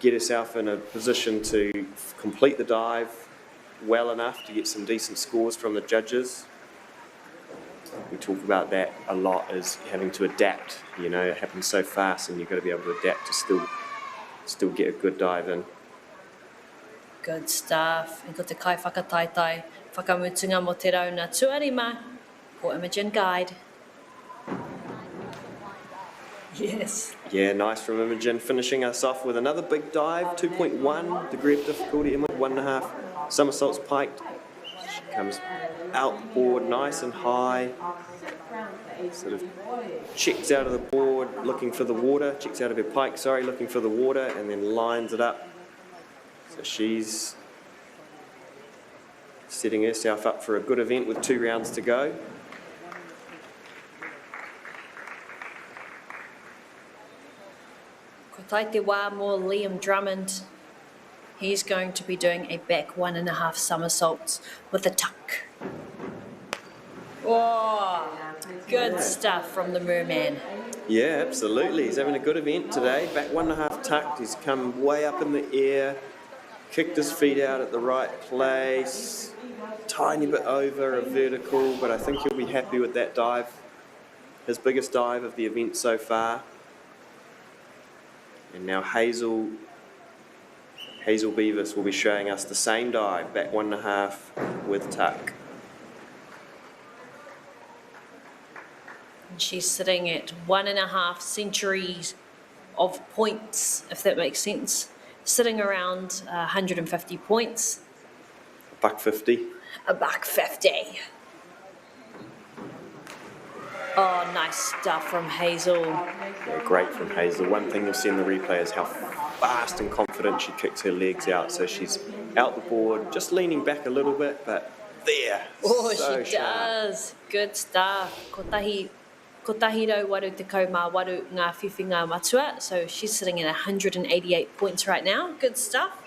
get herself in a position to complete the dive well enough to get some decent scores from the judges. We talk about that a lot, is having to adapt. You know, it happens so fast and you've got to be able to adapt to still get a good dive in. Good stuff. E ko te kai whakataitai, whakamutunga mo te rauna tuarima, ko Imogen Guide. Yes. Yeah, nice from Imogen, finishing us off with another big dive, 2.1 degree of difficulty, in with 1.5 somersaults piked. She comes out the board nice and high, sort of checks out of the board looking for the water, checks out of her pike, sorry, looking for the water, and then lines it up. So she's setting herself up for a good event with 2 rounds to go. Ko tai te wā mō Liam Drummond. He's going to be doing a back 1.5 somersaults with a tuck. Oh, good stuff from the Merman. Yeah, absolutely. He's having a good event today. Back 1.5 tucked. He's come way up in the air, kicked his feet out at the right place, tiny bit over a vertical, but I think he'll be happy with that dive. His biggest dive of the event so far. And now Hazel Beavis will be showing us the same dive, back 1.5 with tuck. And she's sitting at 1.5 centuries of points, if that makes sense. Sitting around 150 points. $1.50. $1.50. Oh, nice stuff from Hazel. Yeah, great from Hazel. One thing you'll see in the replay is how fast and confident she kicks her legs out. So she's out the board, just leaning back a little bit, but there. Oh, so she sharp. does. Good stuff. Ko tahi rau waru te kaumā waru ngā whiwhinga matua. So she's sitting at 188 points right now. Good stuff.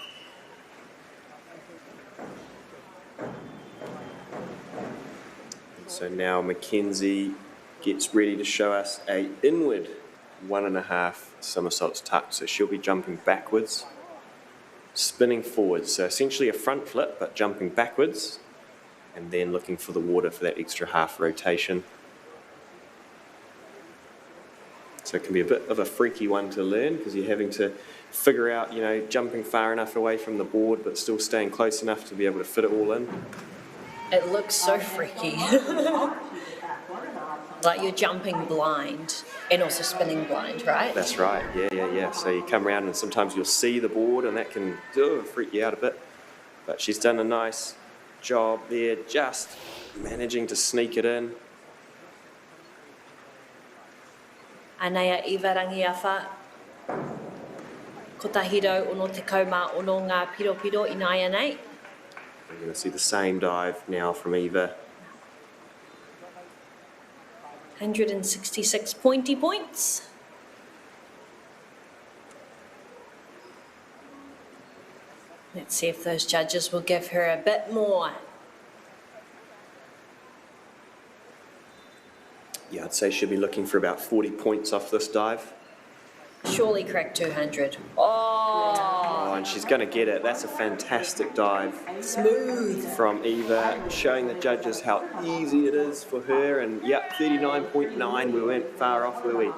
So now Mackenzie gets ready to show us a inward 1.5 somersaults tuck. So she'll be jumping backwards, spinning forwards. So essentially a front flip, but jumping backwards, and then looking for the water for that extra half rotation. So it can be a bit of a freaky one to learn because you're having to figure out, you know, jumping far enough away from the board, but still staying close enough to be able to fit it all in. It looks so freaky. Like you're jumping blind and also spinning blind, right? That's right, yeah. So you come around and sometimes you'll see the board and that can freak you out a bit. But she's done a nice job there, just managing to sneak it in. Anea iwa rangiawha. Ko tahiro ono te kaumā ono ngā piro inaia nei. We're going to see the same dive now from Eva. 166 points. Let's see if those judges will give her a bit more. Yeah, I'd say she'll be looking for about 40 points off this dive. Surely crack 200. Oh, and she's going to get it. That's a fantastic dive. Smooth. From Eva, showing the judges how easy it is for her. And yep, 39.9. We weren't far off, were we?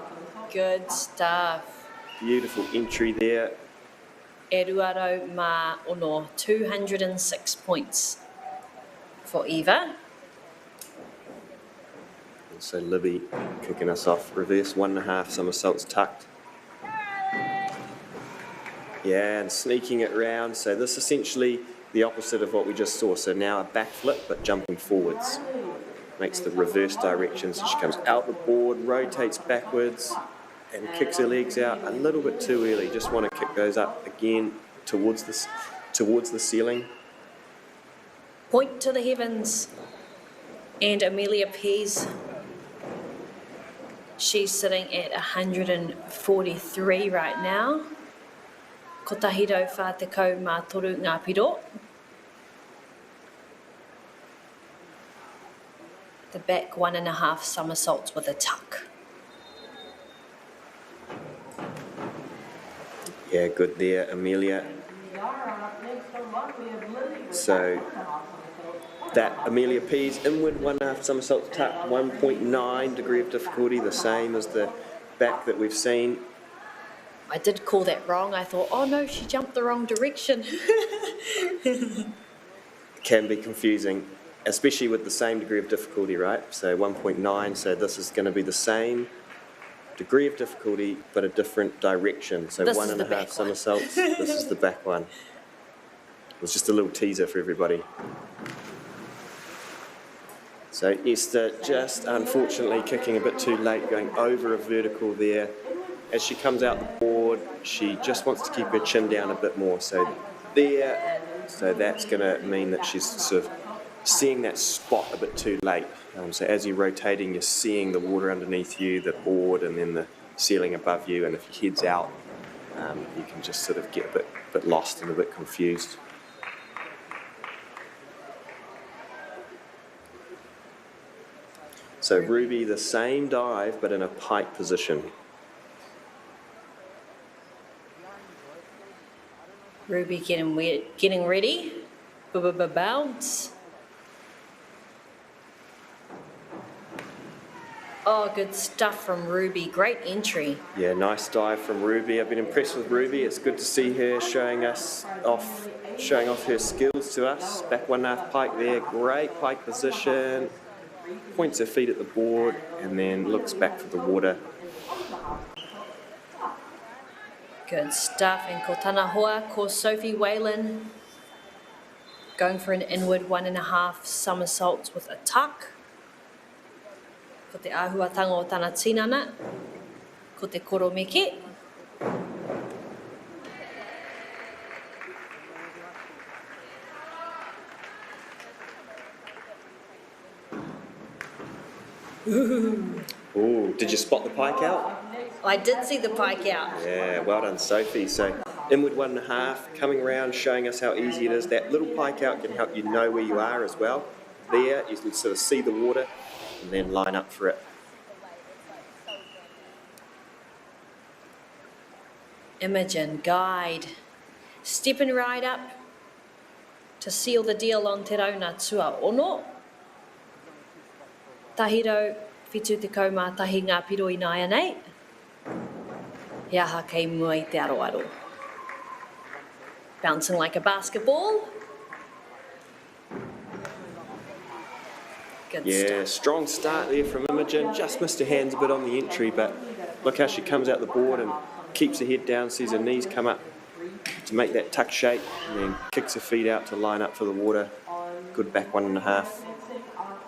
Good stuff. Beautiful entry there. E ruaro mā ono, 206 points for Eva. So Libby kicking us off. Reverse 1.5 somersaults tucked. Yeah, and sneaking it round. So this is essentially the opposite of what we just saw. So now a back flip, but jumping forwards. Makes the reverse direction. So she comes out the board, rotates backwards, and kicks her legs out a little bit too early. Just want to kick those up again towards the ceiling. Point to the heavens. And Amelia Pease, she's sitting at 143 right now. Ko tahiro wha te kau mā toru ngā piro. The back 1.5 somersaults with a tuck. Yeah, good there, Amelia. So that Amelia Pease inward 1.5 somersaults tuck, 1.9 degree of difficulty, the same as the back that we've seen. I did call that wrong. I thought, oh no, she jumped the wrong direction. Can be confusing, especially with the same degree of difficulty, right? So 1.9, so this is going to be the same degree of difficulty, but a different direction. So This 1.5 somersaults, this is the back one. It was just a little teaser for everybody. So Esther just unfortunately kicking a bit too late, going over a vertical there. As she comes out the board, she just wants to keep her chin down a bit more. So there, so that's going to mean that she's sort of seeing that spot a bit too late. So as you're rotating, you're seeing the water underneath you, the board, and then the ceiling above you. And if your head's out, you can just sort of get a bit lost and a bit confused. So Ruby, the same dive, but in a pike position. Ruby getting ready. Bounce. Oh, good stuff from Ruby. Great entry. Yeah, nice dive from Ruby. I've been impressed with Ruby. It's good to see her showing off her skills to us. Back 1.5 pike there. Great pike position. Points her feet at the board and then looks back for the water. Good stuff. And ko tana hoa, ko Sophie Whalen, going for an inward 1.5 somersaults with a tuck. Ko te āhuatanga o tana tinana, ko te koromeke. Ooh, did you spot the pike out? I did see the pike out. Yeah, well done, Sophie. So inward 1.5, coming around, showing us how easy it is. That little pike out can help you know where you are as well. There, you can sort of see the water and then line up for it. Imogen, guide. Stepping right up to seal the deal on Te Rauna Tua Ono. Tahiro, whitu te kaumā tahi ngā piro I nāia nei. He aha kei mua I te aroaro. Bouncing like a basketball. Good Yeah, stuff. strong start there from Imogen. Just missed her hands a bit on the entry, but look how she comes out the board and keeps her head down, sees her knees come up to make that tuck shape, and then kicks her feet out to line up for the water. Good back 1.5.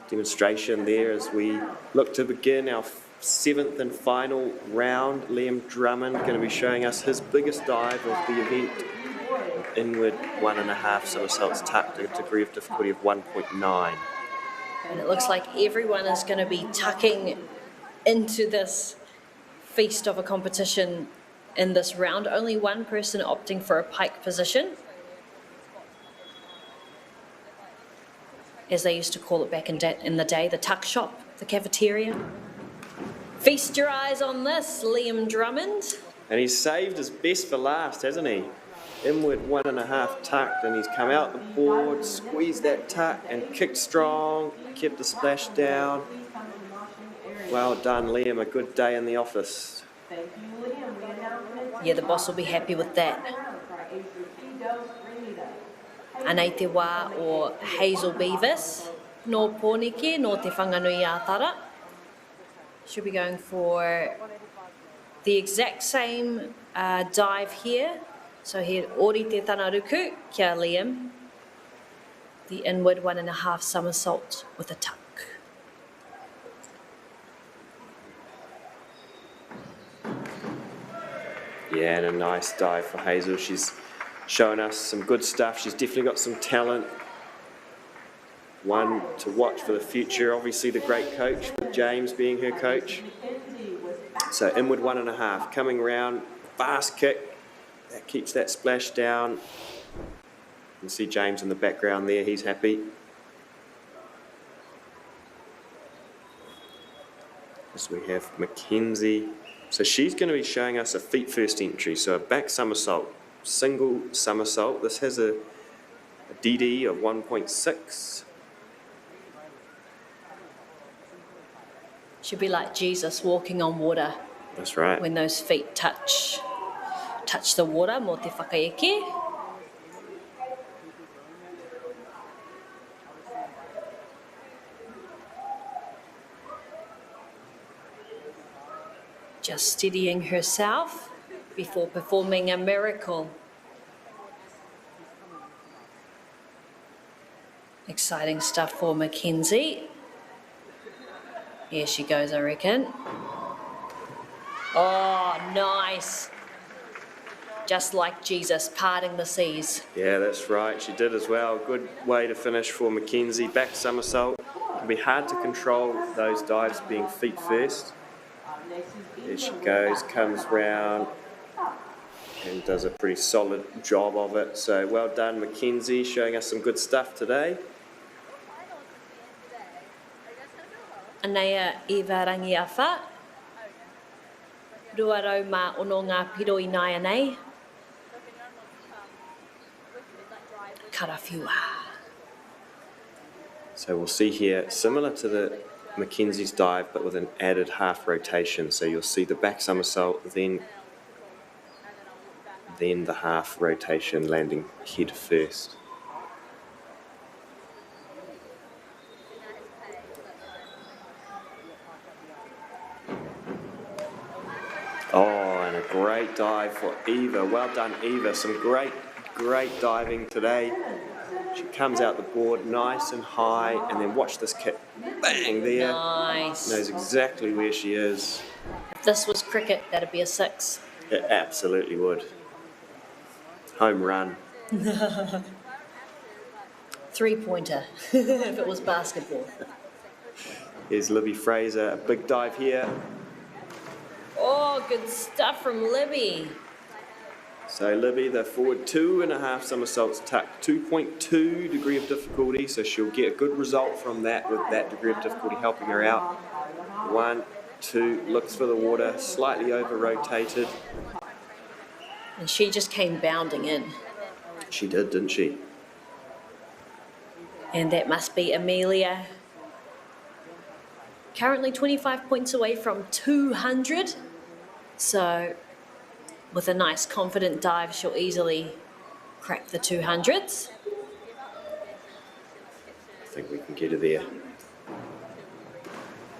Demonstration there as we look to begin our 7th and final round. Liam Drummond going to be showing us his biggest dive of the event. Inward 1.5 somersaults tucked, a degree of difficulty of 1.9. And it looks like everyone is going to be tucking into this feast of a competition in this round. Only one person opting for a pike position, as they used to call it back in the day, the tuck shop, the cafeteria. Feast your eyes on this, Liam Drummond. And he's saved his best for last, hasn't he? Inward 1.5 tucked, and he's come out the board, squeezed that tuck and kicked strong, kept the splash down. Well done, Liam, a good day in the office. Yeah, the boss will be happy with that. Anei te wā o Hazel Beavis, no Pōneke, no te whanganui ātara. She'll be going for the exact same dive here. So here, ori te tanaruku, kia Liam. The inward 1.5 somersault with a tuck. Yeah, and a nice dive for Hazel. She's showing us some good stuff. She's definitely got some talent. One to watch for the future. Obviously the great coach, with James being her coach. So inward 1.5, coming around, fast kick. That keeps that splash down. You can see James in the background there, he's happy. As we have Mackenzie. So she's going to be showing us a feet first entry. So a back somersault, single somersault. This has a DD of 1.6. Should be like Jesus walking on water. That's right. When those feet touch the water, mo te whakaeke. Just steadying herself before performing a miracle. Exciting stuff for Mackenzie. Here she goes, I reckon. Oh, nice. Just like Jesus parting the seas. Yeah, that's right. She did as well. Good way to finish for Mackenzie. Back somersault. It'll be hard to control those dives being feet first. There she goes, comes round and does a pretty solid job of it. So well done, Mackenzie, showing us some good stuff today. Anea Eva Rangiafa. Ruarau ma ono ngā piro I nai anei. Karawhiua. So we'll see here, similar to the Mackenzie's dive, but with an added half rotation. So you'll see the back somersault, then the half rotation landing head first. Oh, and a great dive for Eva. Well done, Eva. Some great diving today. She comes out the board nice and high, and then watch this kick. Bang, there. Nice. Knows exactly where she is. If this was cricket, that'd be a 6. It absolutely would. Home run. 3-pointer, if it was basketball. Here's Libby Fraser. A big dive here. Oh, good stuff from Libby. So Libby, the forward 2.5 somersaults tuck, 2.2 degree of difficulty, so she'll get a good result from that with that degree of difficulty helping her out. 1, 2, looks for the water, slightly over-rotated. And she just came bounding in. She did, didn't she? And that must be Amelia. Currently 25 points away from 200. So with a nice confident dive, she'll easily crack the 200s. I think we can get her there.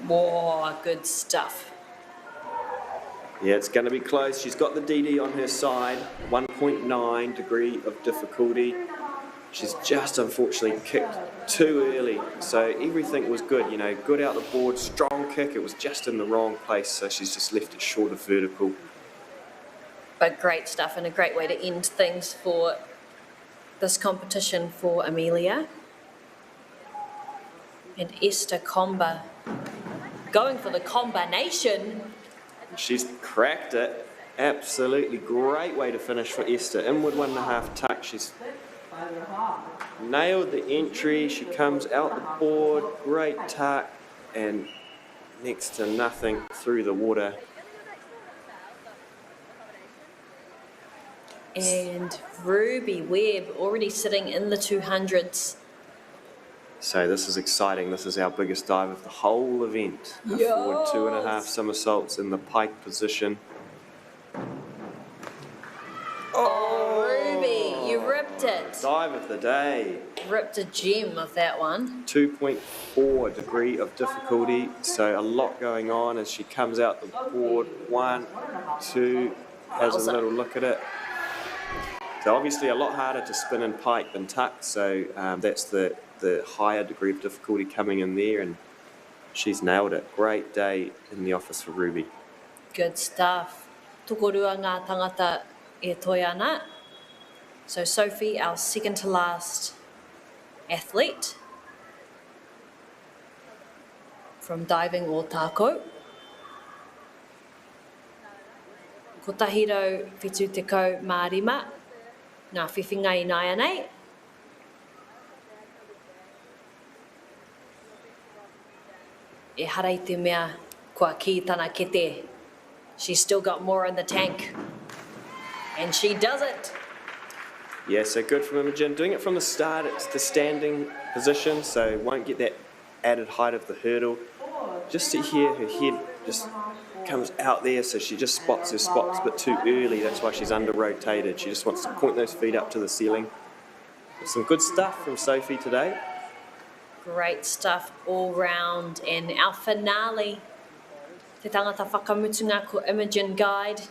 Whoa, good stuff. Yeah, it's going to be close. She's got the DD on her side, 1.9 degree of difficulty. She's just unfortunately kicked too early, so everything was good, you know, good out the board, strong kick. It was just in the wrong place, so she's just left it short of vertical. But great stuff and a great way to end things for this competition for Amelia. And Esther Comba going for the combination. She's cracked it. Absolutely great way to finish for Esther. Inward 1.5 tuck. She's nailed the entry. She comes out the board. Great tuck. And next to nothing through the water. And Ruby Webb already sitting in the 200s. So this is exciting. This is our biggest dive of the whole event. A forward 2.5 somersaults in the pike position. Oh, Ruby, you ripped it. Dive of the day. Ripped a gem of that one. 2.4 degree of difficulty, so a lot going on as she comes out the board. 1, 2, has a little look at it. So obviously a lot harder to spin and pike than tuck, so that's the higher degree of difficulty coming in there, and she's nailed it. Great day in the office for Ruby. Good stuff. Tokorua ngā tangata e toi ana. So Sophie, our second to last athlete from diving o tākou. Ko tahiro whitu tekau mārima, ngā whiwhinga I nai anei. E harai te mea kua ki tana kete. She's still got more in the tank. And she does it. Yeah, so good from Imogen. Doing it from the start, it's the standing position, so won't get that added height of the hurdle. Just see here, her head just comes out there, so she just spots her spots a bit too early. That's why she's under-rotated. She just wants to point those feet up to the ceiling. Some good stuff from Sophie today. Great stuff all round. And our finale, te tangata whakamutunga ko Imogen Guide.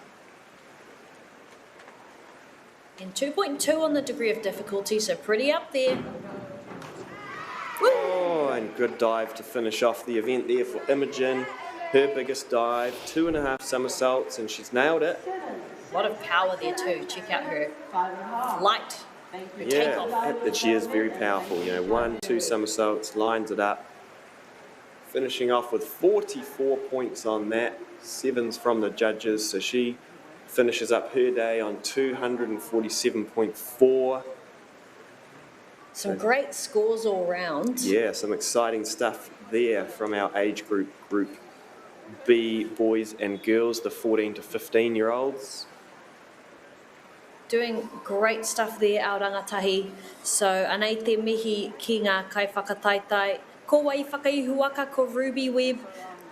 And 2.2 on the degree of difficulty, so pretty up there. Woo! Oh, and good dive to finish off the event there for Imogen. Her biggest dive, 2.5 somersaults, and she's nailed it. A lot of power there too. Check out her flight, her takeoff. Yeah, she is very powerful. 1, 2 somersaults, lines it up. Finishing off with 44 points on that. 7s from the judges, so she finishes up her day on 247.4. Some great scores all round. Yeah, some exciting stuff there from our age group B, boys and girls, the 14 to 15-year-olds. Doing great stuff there, our rangatahi. So, anei te mihi ki ngā kai whakataitai. Ko wai whakaihu waka ko Ruby Webb.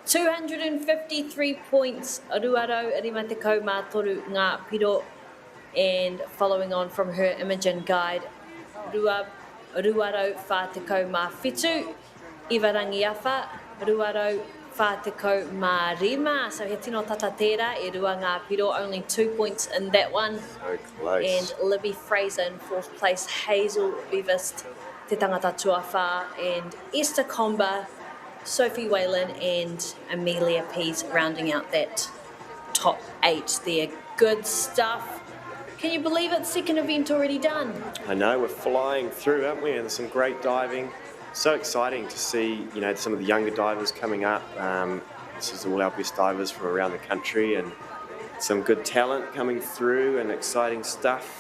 253 points, aruaro, irima te kau mā toru ngā piro. And following on from her Imogen Guide, ruaro whā te kau mā whitu. Iwarangi awha, ruaro whā te kau mā rima. So he tino tata tērā, e rua ngā piro, only 2 points in that one. So close. And Libby Fraser in 4th place, Hazel Bevist, te tangata tuawha, and Esther Comba, Sophie Whalen and Amelia Pease rounding out that top 8 there. Good stuff. Can you believe it? Second event already done. I know, we're flying through, aren't we? And there's some great diving. So exciting to see, some of the younger divers coming up. This is all our best divers from around the country, and some good talent coming through and exciting stuff.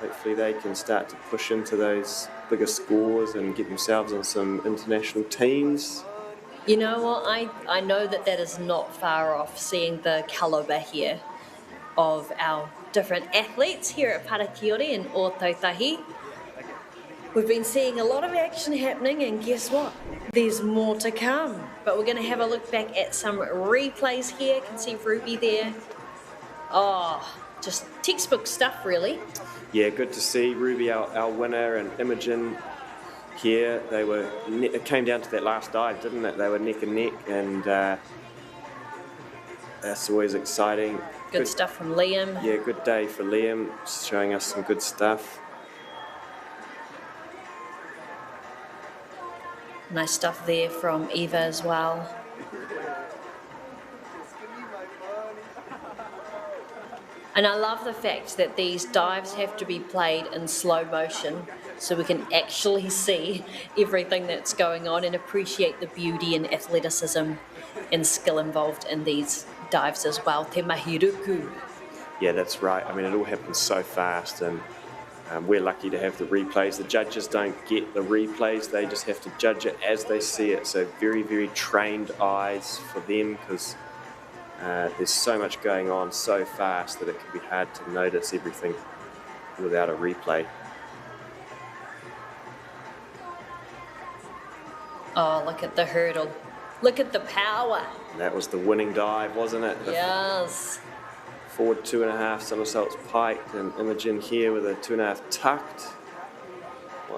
Hopefully they can start to push into those bigger scores and get themselves on some international teams. You know what, I know that is not far off, seeing the calibre here of our different athletes here at Parakiore and Ōtautahi. We've been seeing a lot of action happening, and guess what? There's more to come. But we're going to have a look back at some replays here. You can see Ruby there. Oh, just textbook stuff, really. Yeah, good to see Ruby, our winner, and Imogen here. It came down to that last dive, didn't it? They were neck and neck, and that's always exciting. Good stuff from Liam. Yeah, good day for Liam, showing us some good stuff. Nice stuff there from Eva as well. And I love the fact that these dives have to be played in slow motion so we can actually see everything that's going on and appreciate the beauty and athleticism and skill involved in these dives as well. Te mahiruku. Yeah, that's right. I mean, it all happens so fast, and we're lucky to have the replays. The judges don't get the replays. They just have to judge it as they see it. So very, very trained eyes for them, because there's so much going on so fast that it can be hard to notice everything without a replay. Oh, look at the hurdle. Look at the power. That was the winning dive, wasn't it? Yes. Forward 2.5 somersaults piked, and Imogen here with a 2.5 tucked.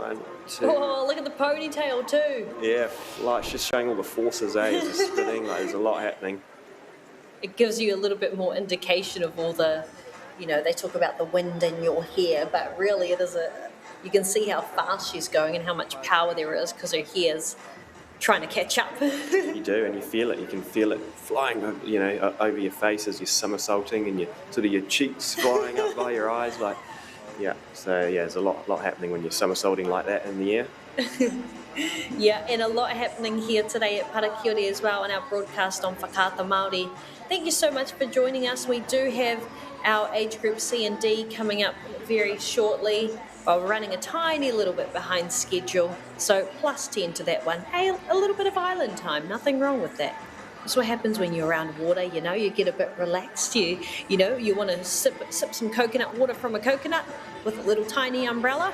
1, 2. Oh, look at the ponytail too. Yeah, like it's just showing all the forces, as it's spinning. Like there's a lot happening. It gives you a little bit more indication of all the, they talk about the wind in your hair, but really you can see how fast she's going and how much power there is because her hair's trying to catch up. You do, and you feel it. You can feel it flying, over your face as you're somersaulting, and your cheeks flying up by your eyes, like. Yeah, so there's a lot happening when you're somersaulting like that in the air. Yeah, and a lot happening here today at Parakiore as well in our broadcast on Whakaata Māori. Thank you so much for joining us. We do have our age group C and D coming up very shortly. We're running a tiny little bit behind schedule, so +10 to that one. Hey, a little bit of island time, nothing wrong with that. That's what happens when you're around water, you get a bit relaxed. You want to sip some coconut water from a coconut with a little tiny umbrella.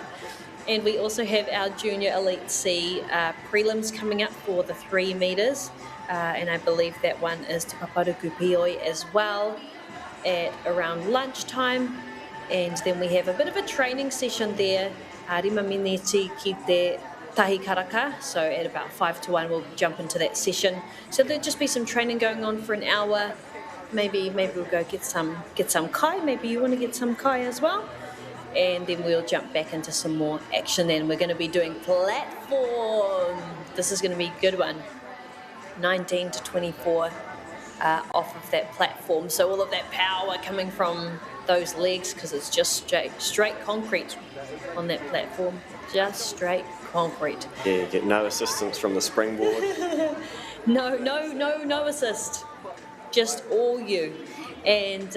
And we also have our Junior Elite C prelims coming up for the 3 metres. And I believe that one is Te Paparuku Pioi as well at around lunchtime. And then we have a bit of a training session there. Rima miniti ki te tahi karaka, so at about 5 to 1 we'll jump into that session. So there'll just be some training going on for an hour. Maybe we'll go get some kai. Maybe you want to get some kai as well. And then we'll jump back into some more action. Then we're going to be doing platform. This is going to be a good one. 19 to 24 off of that platform. So all of that power coming from those legs because it's just straight concrete on that platform. Just straight concrete. Yeah, you get no assistance from the springboard. No assist. Just all you. And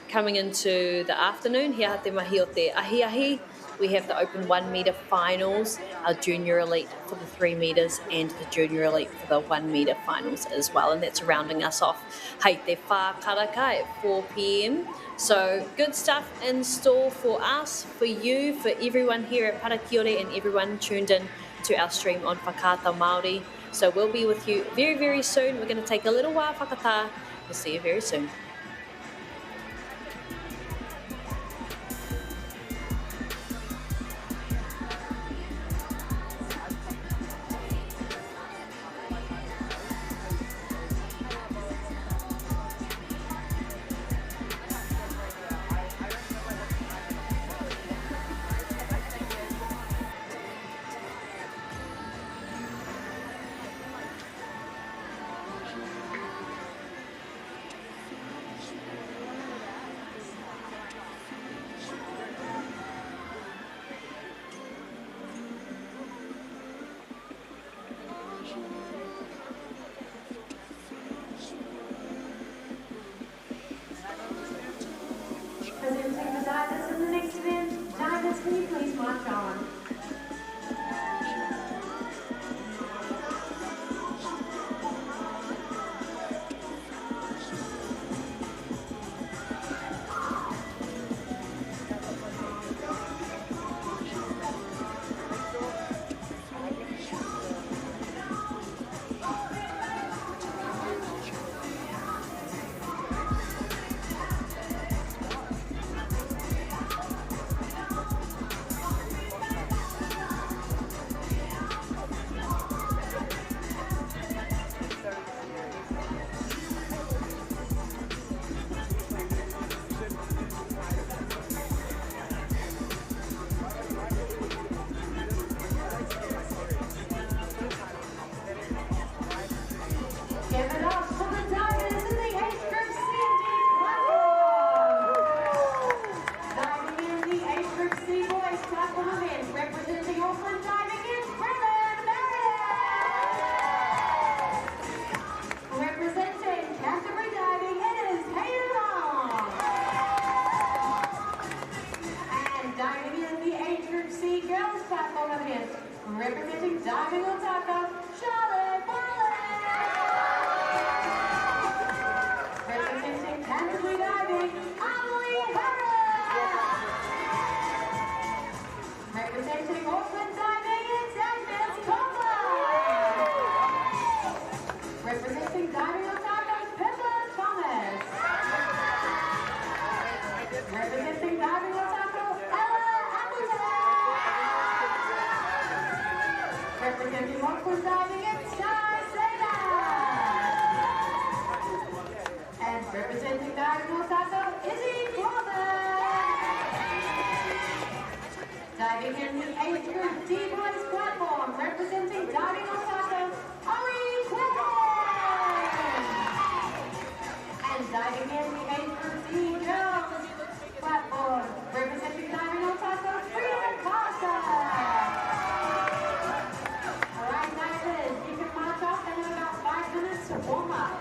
coming into the afternoon, Hea te mahi o te ahi. We have the Open 1 metre finals, our Junior Elite for the 3 metres and the Junior Elite for the 1 metre finals as well. And that's rounding us off. Hei te whā karaka at 4 p.m. So good stuff in store for us, for you, for everyone here at Parakiore and everyone tuned in to our stream on Whakaata Māori. So we'll be with you very, very soon. We're going to take a little while whakatā. We'll see you very soon. Presenting the divers in the next event. Divers, can you please march on? for diving in Sky Sailor. And representing Diving Osaka, Izzy Crawford. Diving in the age group D-Boys platform, representing Diving Osaka, Ollie Clinton. And diving in the age group D-Girls platform, representing Diving Osaka, Frida Carson. All right, divers, you can march off and have about 5 minutes to warm up.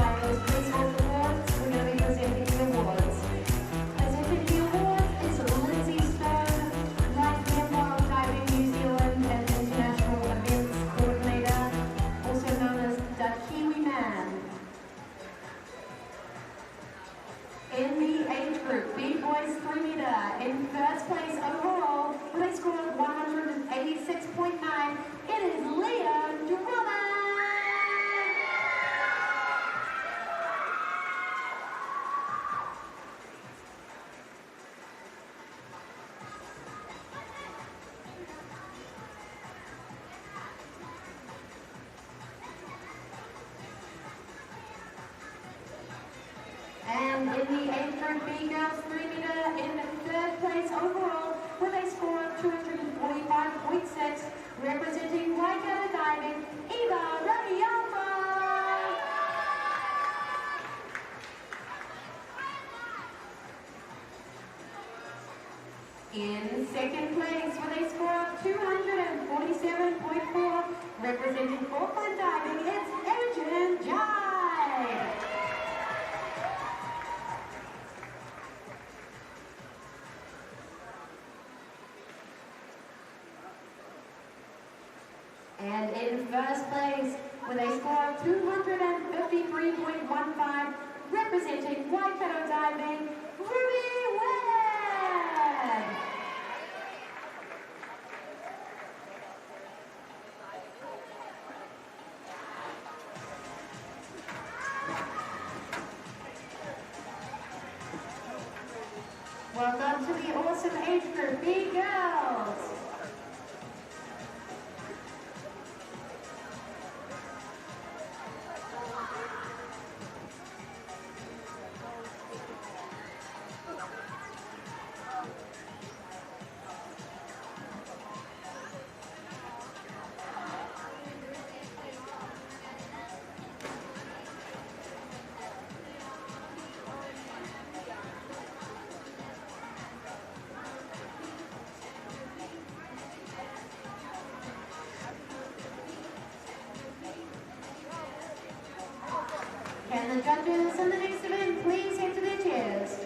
Divers, please hold the awards. We're going to be presenting the awards. Presenting the awards is Lindsay Stone, Life Member of Diving New Zealand and International Events Coordinator, also known as the Kiwi Man. In the age group, B Boys 3 meter, in first place overall, with a score of 186.9, it is Leah Drummond. And in the age group B girls 3 meter, in third place overall, with a score of 245.6, representing Waikato Diving, Eva Ramiyama. In second place, with a score of 247.4, representing Auckland Diving, it's Imogen Jai. And in first place, with a score of 253.15, representing Waikato Diving, Ruby Webb. Well done to the awesome age group, B girls. Can the judges in the next event please head to their chairs?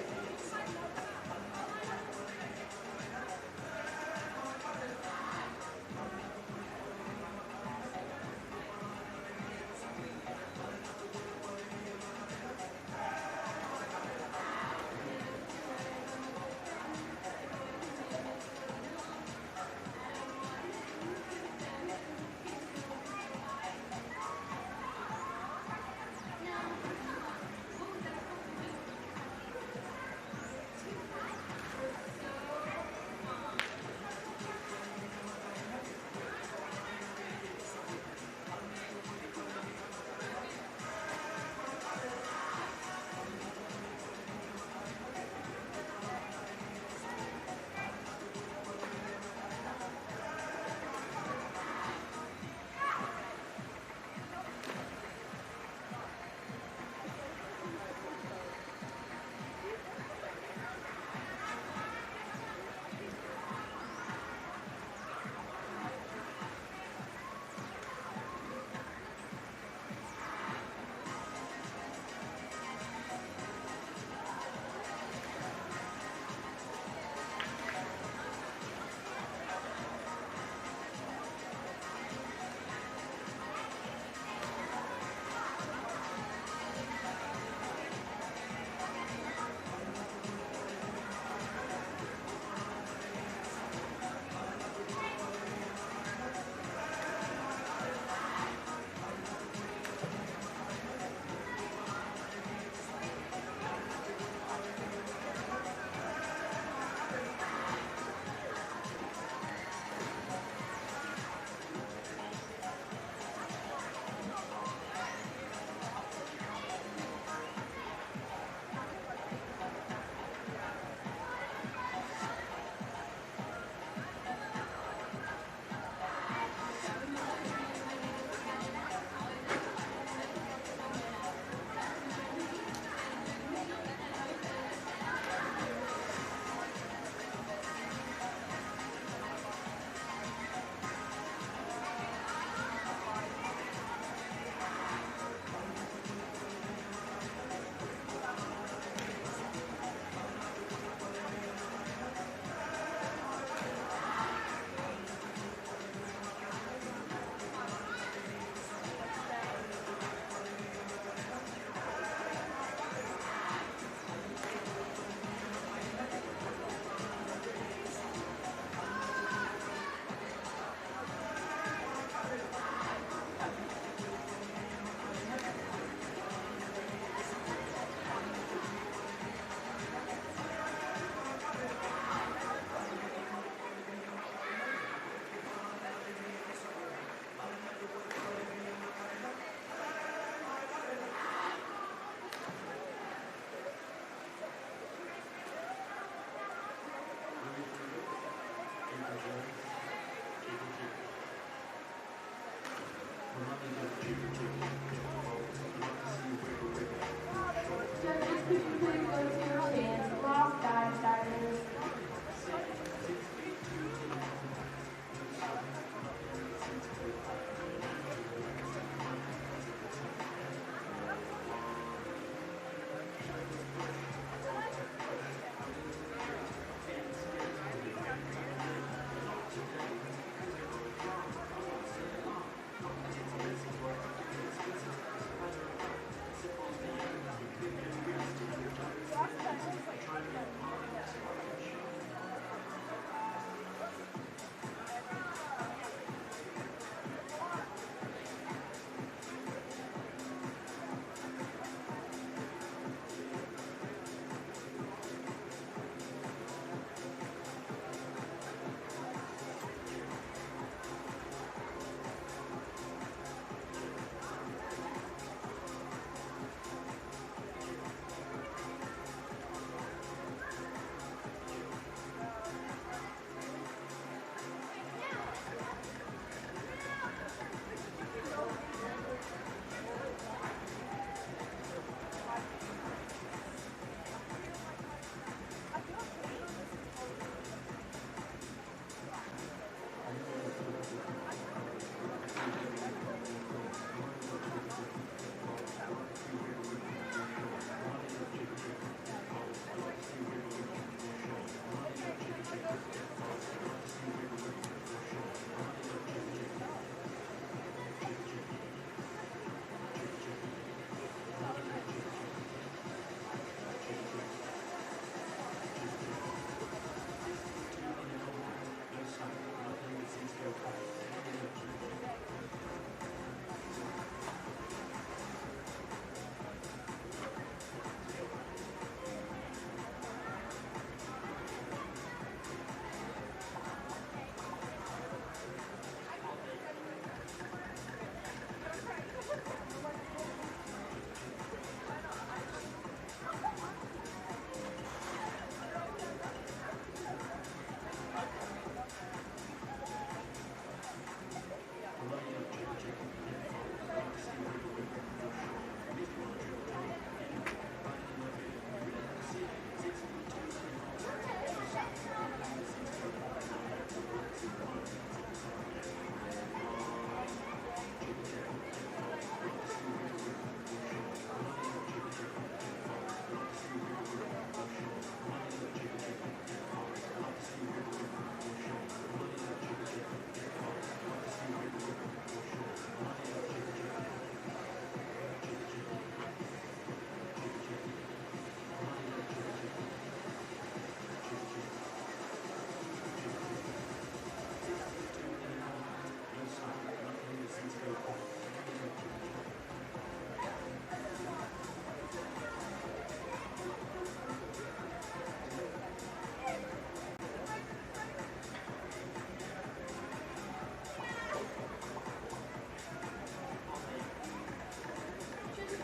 Judges, could you please go to your chairs? Last dive starters.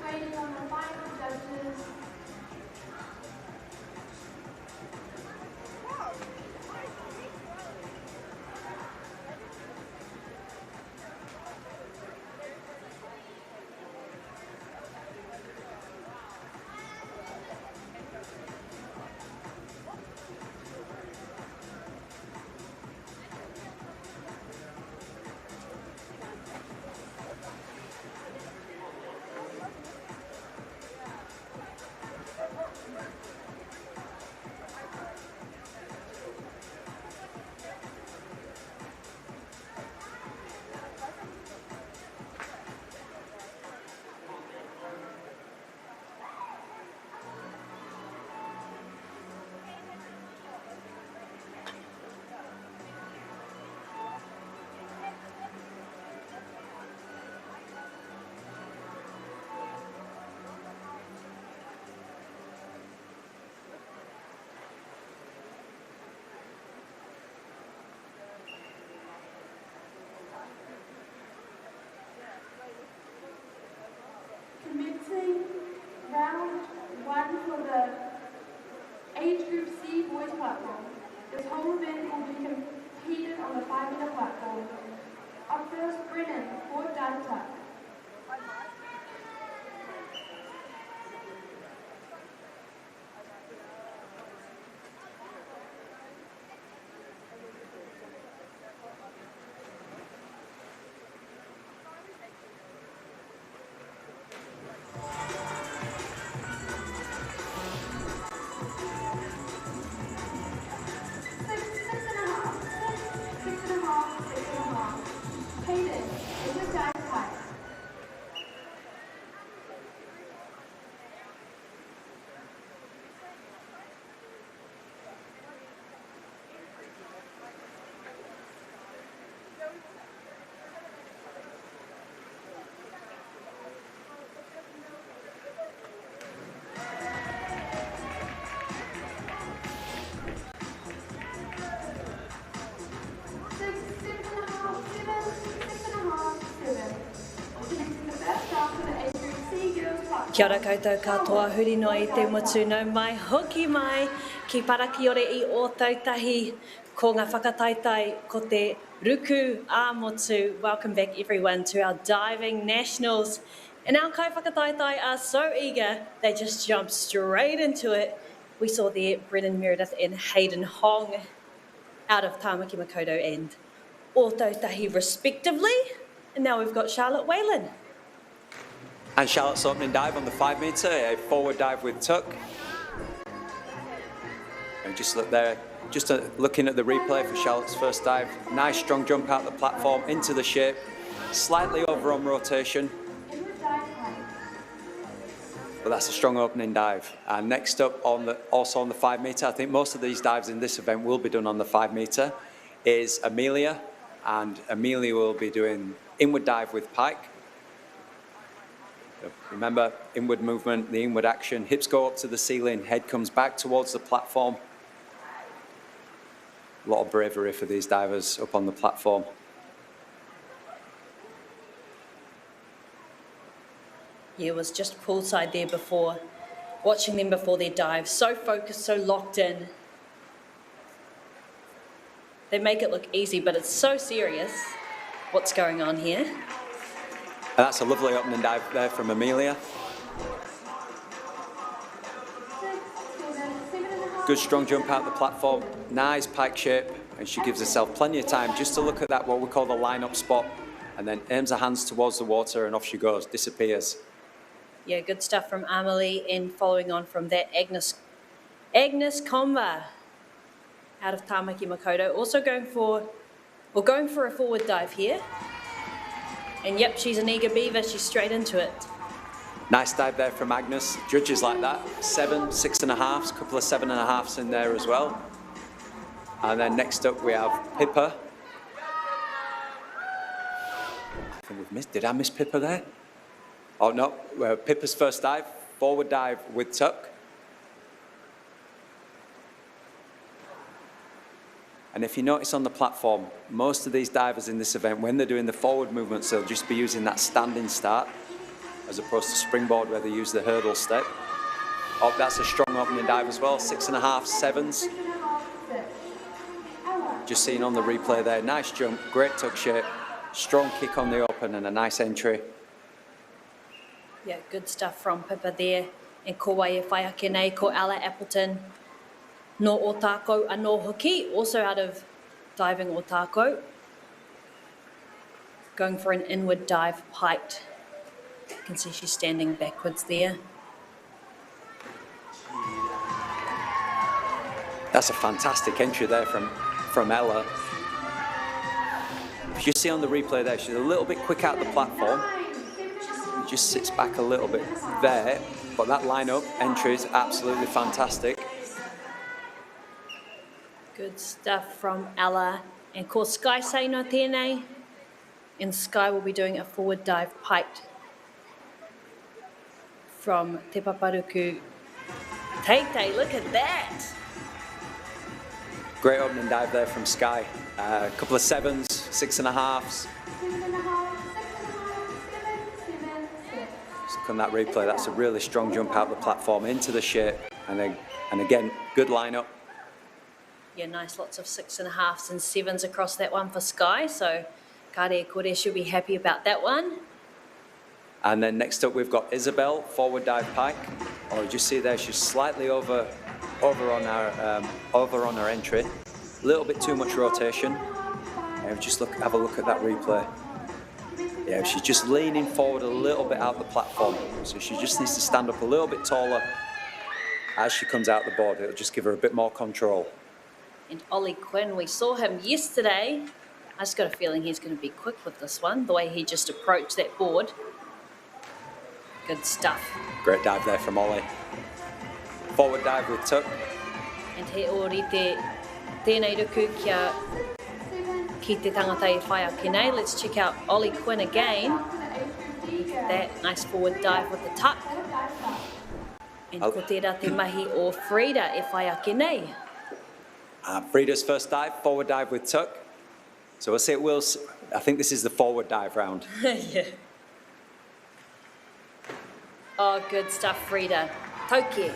Waiting on the final judges. Commencing round one for the age group C boys platform. This whole event will be competed on the 5-meter platform. Up first, Brennan, forward dive tuck. Kia ora koutou katoa, huri noa I te mutu no mai, hoki mai, ki paraki ore I o tautahi, ko ngā whakataetai ko te ruku a motu. Welcome back everyone to our diving nationals. And our kai whakataetai are so eager, they just jump straight into it. We saw there Brennan Meredith and Hayden Hong out of Tamaki Makaurau and o tautahi respectively. And now we've got Charlotte Whalen. And Charlotte's opening dive on the 5 metre, a forward dive with tuck. And just look there, just looking at the replay for Charlotte's first dive. Nice strong jump out the platform into the shape, slightly over on rotation. But that's a strong opening dive. And next up, also on the 5 metre, I think most of these dives in this event will be done on the 5 metre, is Amelia. And Amelia will be doing inward dive with pike. Remember, inward movement, the inward action, hips go up to the ceiling, head comes back towards the platform. A lot of bravery for these divers up on the platform. Yeah, it was just poolside there before, watching them before their dive, so focused, so locked in. They make it look easy, but it's so serious what's going on here. And that's a lovely opening dive there from Amelia. Good strong jump out the platform, nice pike shape, and she gives herself plenty of time just to look at that, what we call the line-up spot, and then aims her hands towards the water and off she goes, disappears. Yeah, good stuff from Amelie, and following on from that, Agnes Komba out of Tamaki Makaurau, also going for a forward dive here. And yep, she's an eager beaver, she's straight into it. Nice dive there from Agnes. Judges like that. 7, 6.5s, a couple of 7.5s in there as well. And then next up we have Pippa. I think we've missed, did I miss Pippa there? Oh no, Pippa's first dive, forward dive with tuck. And if you notice on the platform, most of these divers in this event, when they're doing the forward movements, they'll just be using that standing start, as opposed to springboard where they use the hurdle step. Oh, that's a strong opening dive as well, 6.5, 7s. Just seeing on the replay there, nice jump, great tuck shape, strong kick on the open and a nice entry. Yeah, good stuff from Pippa there. And ko wai e whai ake nei, ko Ella Appleton. No Otako a no hoki, also out of diving Otako. Going for an inward dive piked. You can see she's standing backwards there. That's a fantastic entry there from Ella. As you see on the replay there, she's a little bit quick out the platform. Just sits back a little bit there, but that line-up entry is absolutely fantastic. Good stuff from Ella. And ko Sky sei no tēnei. And Sky will be doing a forward dive piked from Te Paparuku. Teitei, look at that. Great opening dive there from Sky. A couple of 7s, 6.5s. Just look on that replay, that's a really strong jump out the platform into the shape. And again, good line-up. Yeah, nice, lots of 6.5s and 7s across that one for Sky. So Kare Kore should be happy about that one. And then next up we've got Isabel, forward dive pike. Oh, you see there, she's slightly over on her entry. A little bit too much rotation. Just have a look at that replay. Yeah, she's just leaning forward a little bit out the platform. So she just needs to stand up a little bit taller as she comes out the board. It'll just give her a bit more control. And Ollie Quinn, we saw him yesterday. I just got a feeling he's going to be quick with this one, the way he just approached that board. Good stuff. Great dive there from Ollie. Forward dive with tuck. And he ori tēnei ruku ki te tangata e whai ake nei. Let's check out Ollie Quinn again. That nice forward dive with the tuck. And ko tērā te mahi o Frida e whai ake nei. Frida's first dive, forward dive with tuck. So we'll see it will. I think this is the forward dive round. Yeah. Oh, good stuff, Frida. Tauki.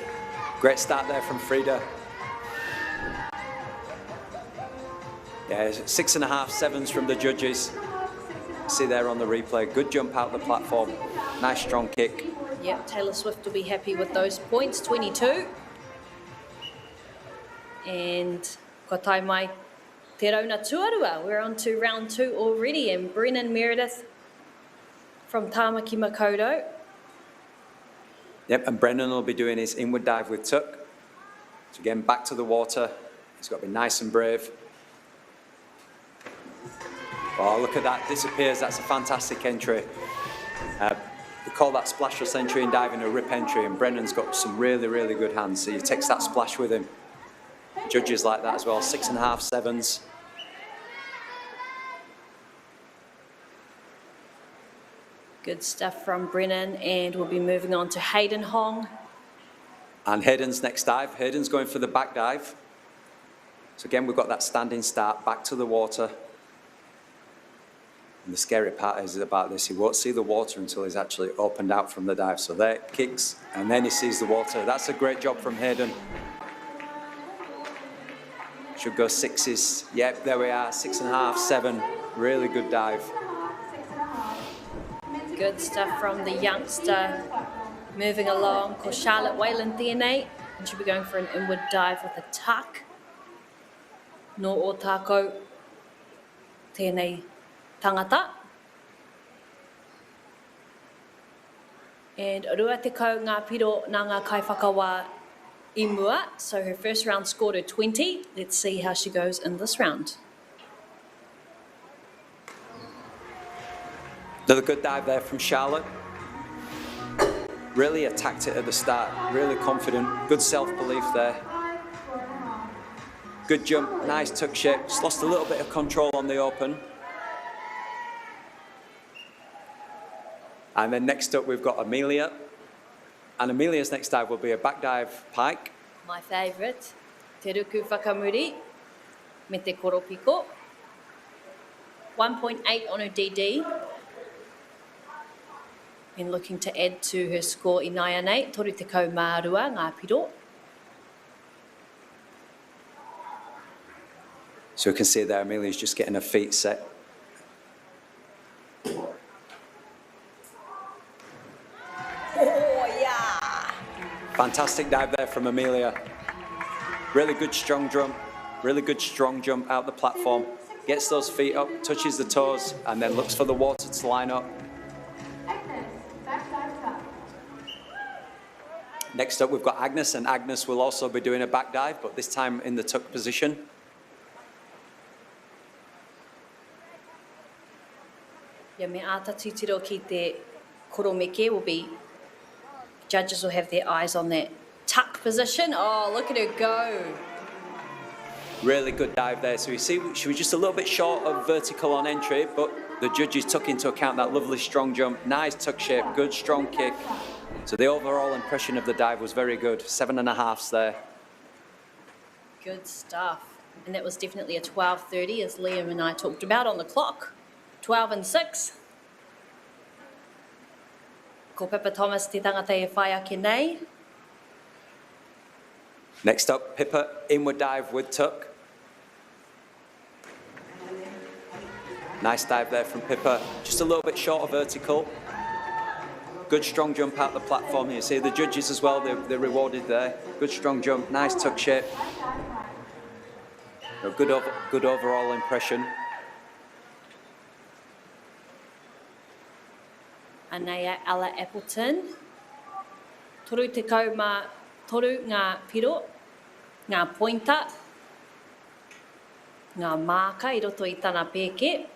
Great start there from Frida. Yeah, 6.5 7s from the judges. See there on the replay. Good jump out the platform. Nice strong kick. Yep, Taylor Swift will be happy with those points, 22. And ko tai mai te rauna tuarua. We're on to round 2 already, and Brennan Meredith from Tāmaki Makaurau. Yep, and Brennan will be doing his inward dive with tuck. So again, back to the water. He's got to be nice and brave. Oh, look at that, disappears. That's a fantastic entry. We call that splashless entry in diving a rip entry, and Brennan's got some really, really good hands. So he takes that splash with him. Judges like that as well, 6.5 7s. Good stuff from Brennan, and we'll be moving on to Hayden Hong. And Hayden's next dive. Hayden's going for the back dive. So again, we've got that standing start, back to the water. And the scary part is about this, he won't see the water until he's actually opened out from the dive. So there, kicks, and then he sees the water. That's a great job from Hayden. Should go 6s. Yep, there we are, 6.5, 7. Really good dive. Good stuff from the youngster. Moving along, ko Charlotte Wayland tēnei, and she'll be going for an inward dive with a tuck. No o tākou tēnei tangata. And rua te kau ngā piro nā ngā kaiwhakawā I mua. So her first round scored a 20. Let's see how she goes in this round. Another good dive there from Charlotte. Really attacked it at the start, really confident, good self-belief there. Good jump, nice tuck shape, just lost a little bit of control on the open. And then next up we've got Amelia. And Amelia's next dive will be a back dive pike. My favourite, te ruku whakamuri me te koropiko. 1.8 on her DD. And looking to add to her score in Naianei, toru te kau mārua ngā piro. So we can see there, Amelia's just getting her feet set. Oh, yeah! Fantastic dive there from Amelia. Really good strong jump, out the platform. Gets those feet up, touches the toes, and then looks for the water to line up. Next up, we've got Agnes, and Agnes will also be doing a back dive, but this time in the tuck position. Ia me āta tūtiro ki te koromeke will be, judges will have their eyes on that tuck position. Oh, look at her go. Really good dive there. So you see, she was just a little bit short of vertical on entry, but the judges took into account that lovely strong jump, nice tuck shape, good strong kick. So the overall impression of the dive was very good. 7.5s there. Good stuff. And that was definitely a 12:30, as Liam and I talked about on the clock. 12 and 6. Ko Pippa Thomas te tangata e whai ake nei. Next up, Pippa, inward dive with tuck. Nice dive there from Pippa. Just a little bit short of vertical. Good strong jump out the platform. You see the judges as well, they're rewarded there. Good strong jump, nice tuck shape. A good overall impression. Anaya Ella Appleton. Toru te kauma toru ngā piro, ngā pointa, ngā māka I roto I tana pēke.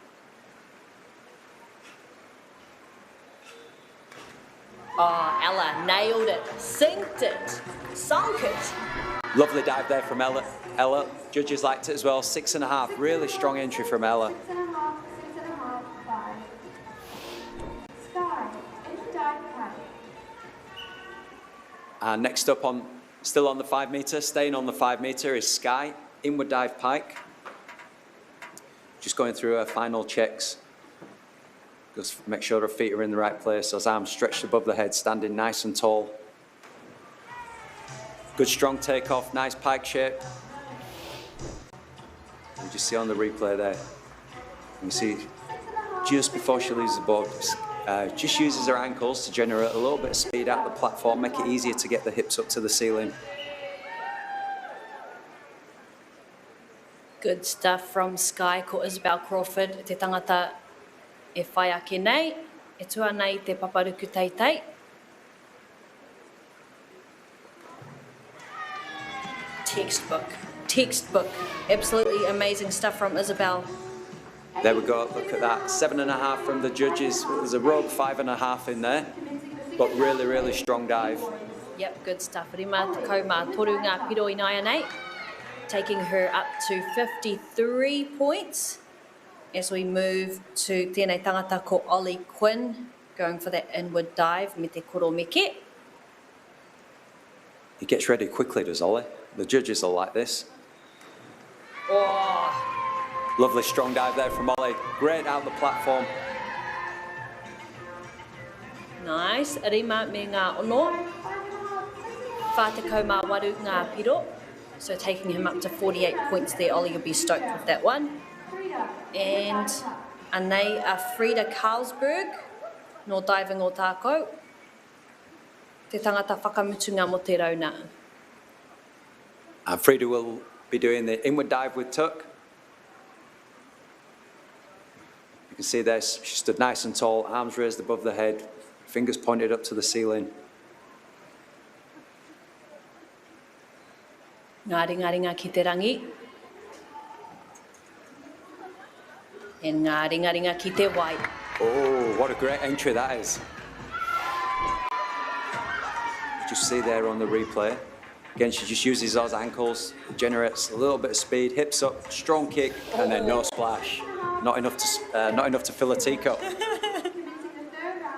Oh, Ella nailed it, synced it, sunk it. Lovely dive there from Ella. Judges liked it as well, 6.5. Really strong entry from Ella. 6.5, 5. Sky, inward dive pike. And next up, still on the 5 metre, staying on the 5 metre is Sky, inward dive pike. Just going through her final checks. Just make sure her feet are in the right place, those arms stretched above the head, standing nice and tall. Good strong takeoff, nice pike shape. You just see on the replay there, you see just before she leaves the board, just uses her ankles to generate a little bit of speed out the platform, make it easier to get the hips up to the ceiling. Good stuff from Sky ko Isabel Crawford. Te tangata e whai ake nei, e tua nei te paparuku teitei. Textbook. Absolutely amazing stuff from Isabel. There we go, look at that, 7.5 from the judges. There's a rogue 5.5 in there, but really, really strong dive. Yep, good stuff. Rima te kauma toru ngā piro I nai nei, taking her up to 53 points as we move to tēnei tangata ko Ollie Quinn, going for that inward dive me te koro meke. He gets ready quickly, does Ollie. The judges are like this. Oh. Lovely strong dive there from Ollie. Great out the platform. Nice. Rima me ngā ono. Whātekau mā waru ngā piro. So taking him up to 48 points there. Ollie will be stoked with that one. And anei a Frida Carlsberg. No diving o tākou. Te tangata whakamutunga mo te rauna. And Frida will be doing the inward dive with tuck. You can see there, she stood nice and tall, arms raised above the head, fingers pointed up to the ceiling. Ngā ringa ki te rangi. And ngā ringa ki te wai. Oh, what a great entry that is. Just see there on the replay. Again, she just uses those ankles, generates a little bit of speed, hips up, strong kick, and then no splash. Not enough to fill a teacup.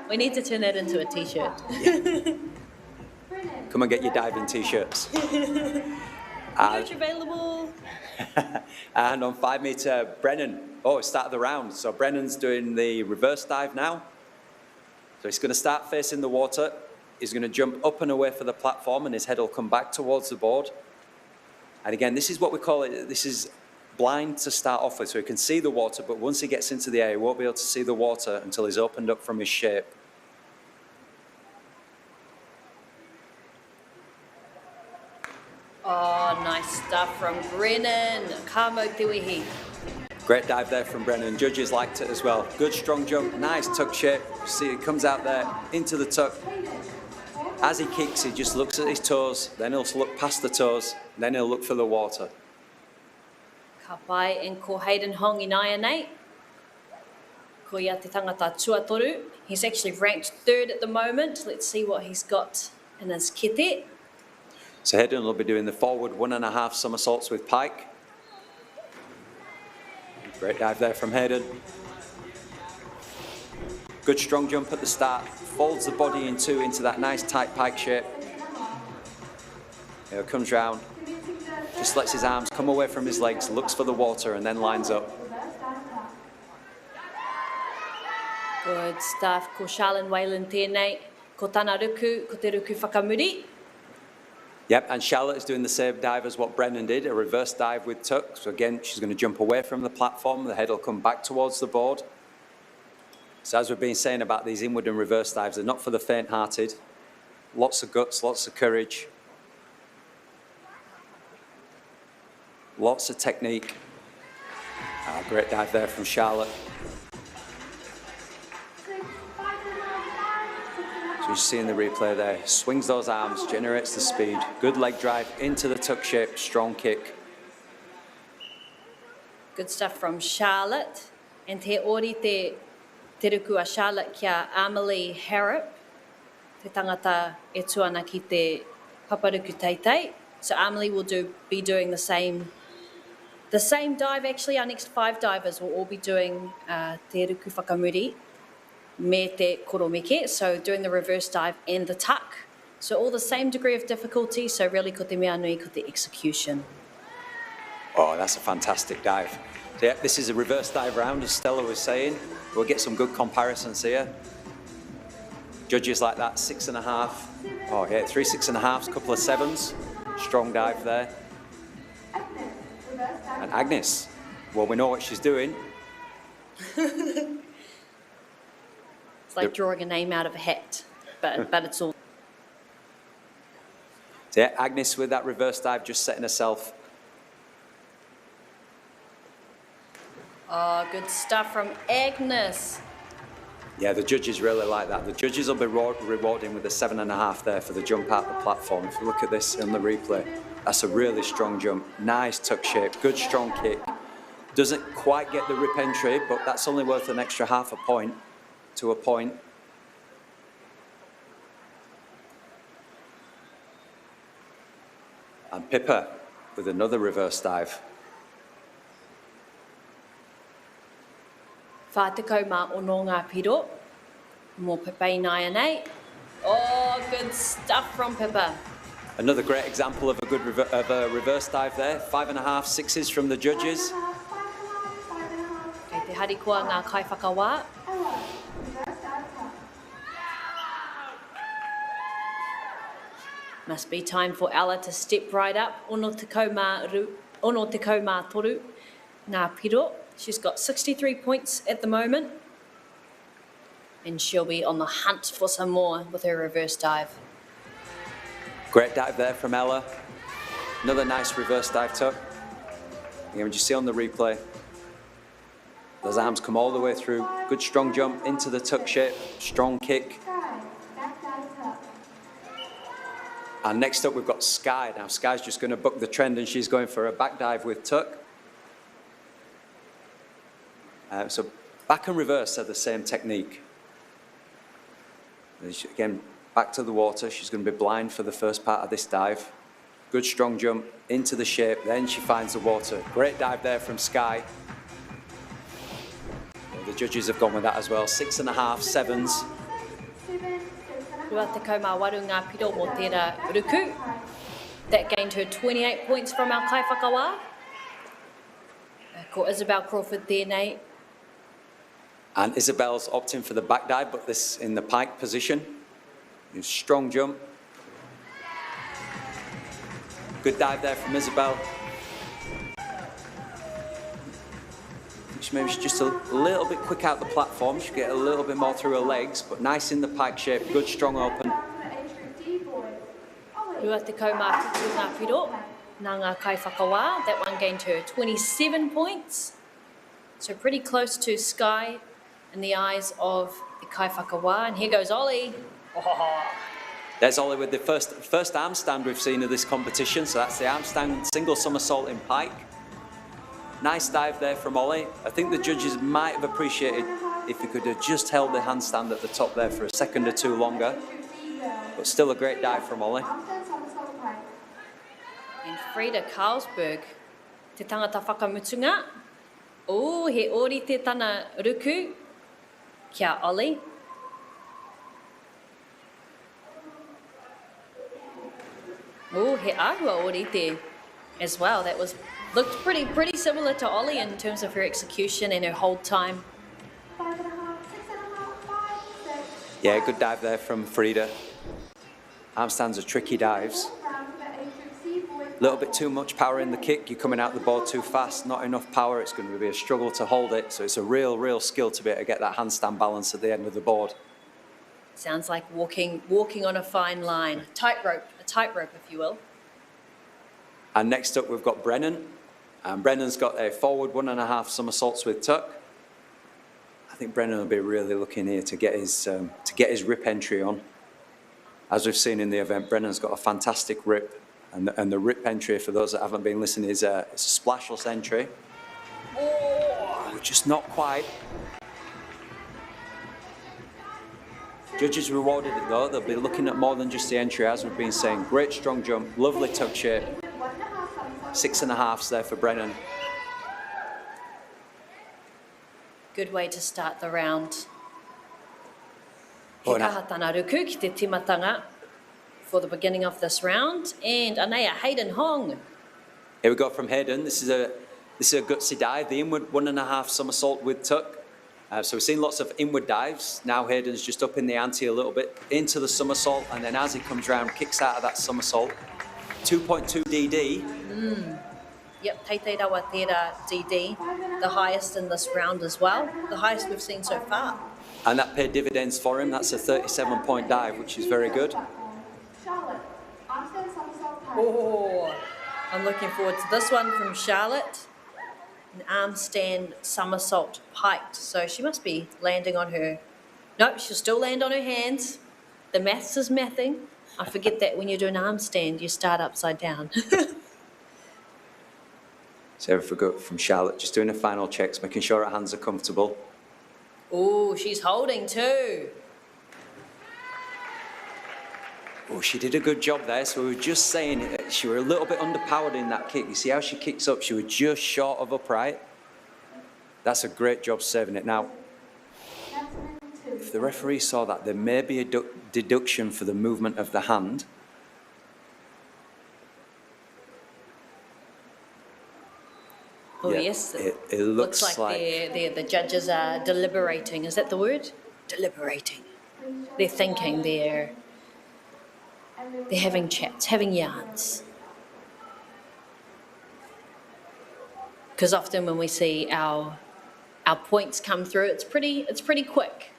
We need to turn that into a t-shirt. Come and get your diving t-shirts. Merch available. And on 5 metre, Brennan. Oh, it started the round. So Brennan's doing the reverse dive now. So he's going to start facing the water. He's going to jump up and away for the platform and his head will come back towards the board. And again, this is what we call it, this is blind to start off with. So he can see the water, but once he gets into the air, he won't be able to see the water until he's opened up from his shape. Oh, nice stuff from Brennan. Ka mau te wihi. Great dive there from Brennan. Judges liked it as well. Good strong jump, nice tuck shape. See, it comes out there into the tuck. As he kicks, he just looks at his toes, then he'll look past the toes, then he'll look for the water. Ka pai and ko Hayden Hong I nai nei. Ko ia te tangata tuatoru. He's actually ranked 3rd at the moment. Let's see what he's got in his kete. So Hayden will be doing the forward 1.5 somersaults with pike. Great dive there from Hayden. Good strong jump at the start. Folds the body in two into that nice tight pike shape. Here it comes round. Just lets his arms come away from his legs, looks for the water and then lines up. Good stuff. Ko Charlene Whalen tēnei. Ko tana ruku, ko te ruku whakamuri. Yep, and Charlotte is doing the same dive as what Brennan did, a reverse dive with tuck. So again, she's going to jump away from the platform. The head will come back towards the board. So as we've been saying about these inward and reverse dives, they're not for the faint-hearted. Lots of guts, lots of courage. Lots of technique. Great dive there from Charlotte. So you're seeing the replay there. Swings those arms, generates the speed. Good leg drive into the tuck shape, strong kick. Good stuff from Charlotte. And te ori te ruku a Charlotte kia Amelie Harrop. Te tangata e tuana ki te paparuku teitei. So Amelie will be doing the same dive. Actually, our next 5 divers will all be doing te ruku whakamuri me te koromeke, so doing the reverse dive and the tuck. So all the same degree of difficulty, so really ko te mea nui ko te execution. Oh, that's a fantastic dive. So, yeah, this is a reverse dive round, as Stella was saying. We'll get some good comparisons here. Judges like that, 6.5. Oh, yeah, 3 6.5s, couple of 7s. Strong dive there. And Agnes, well, we know what she's doing. It's like drawing a name out of a hat, but it's all. So yeah, Agnes with that reverse dive, just setting herself. Oh, good stuff from Agnes. Yeah, the judges really like that. The judges will be rewarding with a 7.5 there for the jump out the platform. If you look at this in the replay, that's a really strong jump. Nice tuck shape, good strong kick. Doesn't quite get the rip entry, but that's only worth an extra half a point to a point. And Pippa with another reverse dive. Whātekau mā ono ngā piro. Mō Pippa I nai anei. Oh, good stuff from Pippa. Another great example of a reverse dive there. 5.5, 6s from the judges. Kei te harikoa ngā kaiwhakawā. Must be time for Ella to step right up. Ono te kau mā toru ngā piro. She's got 63 points at the moment. And she'll be on the hunt for some more with her reverse dive. Great dive there from Ella. Another nice reverse dive tuck. Again, you see on the replay, those arms come all the way through. Good strong jump into the tuck shape, strong kick. And next up we've got Sky. Now Sky's just going to buck the trend and she's going for a back dive with tuck. So back and reverse are the same technique. Again, back to the water. She's going to be blind for the first part of this dive. Good strong jump into the shape, then she finds the water. Great dive there from Sky. The judges have gone with that as well. 6.5, 7s. Rua te kau mā waru ngā piro mō tērā ruku. That gained her 28 points from our kaiwhakawā. Ko Isabel Crawford there, Nate. And Isabel's opting for the back dive, but this in the pike position. Strong jump. Good dive there from Isabel. Maybe she's just a little bit quick out the platform. She'll get a little bit more through her legs, but nice in the pike shape. Good strong open. Rua te kau mā tutu ngā piro. Nā ngā kaiwhakawā. That one gained her 27 points. So pretty close to Sky in the eyes of the kaiwhakawā. And here goes Ollie. Oh. There's Ollie with the first arm stand we've seen of this competition. So that's the arm stand single somersault in pike. Nice dive there from Ollie. I think the judges might have appreciated if he could have just held the handstand at the top there for a second or two longer. But still a great dive from Ollie. And Frida Carlsberg, te tangata whakamutunga. Oh, he ori te tana ruku. Kia Ollie. Oh, he ahua ori te as well. That looked pretty similar to Ollie in terms of her execution and her hold time. 5.5, 6.5, 5, 6. Yeah, good dive there from Frida. Arm stands are tricky dives. Round for the A little bit too much power in the kick, you're coming out the board too fast, not enough power, it's going to be a struggle to hold it. So it's a real skill to be able to get that handstand balance at the end of the board. Sounds like walking on a fine line, a tightrope, if you will. And next up we've got Brennan. And Brennan's got a forward 1.5 somersaults with tuck. I think Brennan will be really looking here to get his rip entry on. As we've seen in the event, Brennan's got a fantastic rip. And the rip entry, for those that haven't been listening, is it's a splashless entry. Oh, just not quite. Judges rewarded it though. They'll be looking at more than just the entry, as we've been saying. Great strong jump, lovely tuck shape. 6.5s there for Brennan. Good way to start the round. He Oh, no. kahatana ruku ki te timatanga for the beginning of this round. And Anea, Hayden Hong. Here we go from Hayden. This is a gutsy dive, the inward 1.5 somersault with tuck. So we've seen lots of inward dives. Now Hayden's just up in the ante a little bit into the somersault, and then as he comes round, kicks out of that somersault. 2.2 DD. Yep, Teitei Rawa Tera DD, the highest in this round as well. The highest we've seen so far. And that paid dividends for him. That's a 37-point dive, which is very good. Charlotte, armstand somersault pike. Oh, I'm looking forward to this one from Charlotte. An arm stand somersault piked. So she must be landing on her... Nope, she'll still land on her hands. The maths is mathing. I forget that when you do an arm stand, you start upside down. So if we go from Charlotte, just doing the final checks, making sure her hands are comfortable. Oh, she's holding too. Oh, she did a good job there. So we were just saying she were a little bit underpowered in that kick. You see how she kicks up? She was just short of upright. That's a great job saving it. Now, if the referee saw that, there may be a deduction for the movement of the hand. Oh, Yeah, yes. It looks like the judges are deliberating. Is that the word? Deliberating. They're thinking, they're having chats, having yarns. Because often when we see our points come through, it's pretty quick.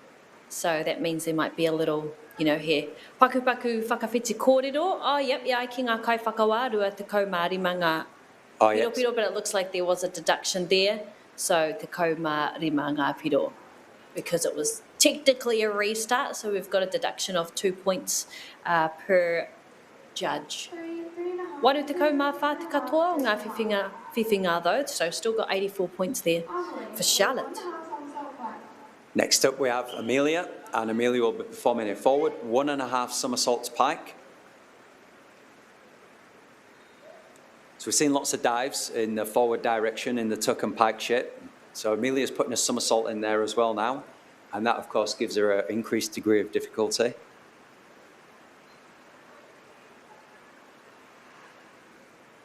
So that means there might be a little, here. Paku whakawhiti kōrero. Oh, yep, I ki ngā kai whakawārua te kaumārimanga. Oh, Piro, yes. piro, but it looks like there was a deduction there. So te kaumārimanga piro. Because it was technically a restart, so we've got a deduction of 2 points per judge. 3.5. Waru te kaumāwha te katoa o ngā whiwhinga though, so still got 84 points there for Charlotte. 1.5 somersault pike. Next up we have Amelia, and Amelia will be performing a forward 1.5 somersaults pike. So we've seen lots of dives in the forward direction in the tuck and pike shape. So Amelia's putting a somersault in there as well now, and that of course gives her an increased degree of difficulty.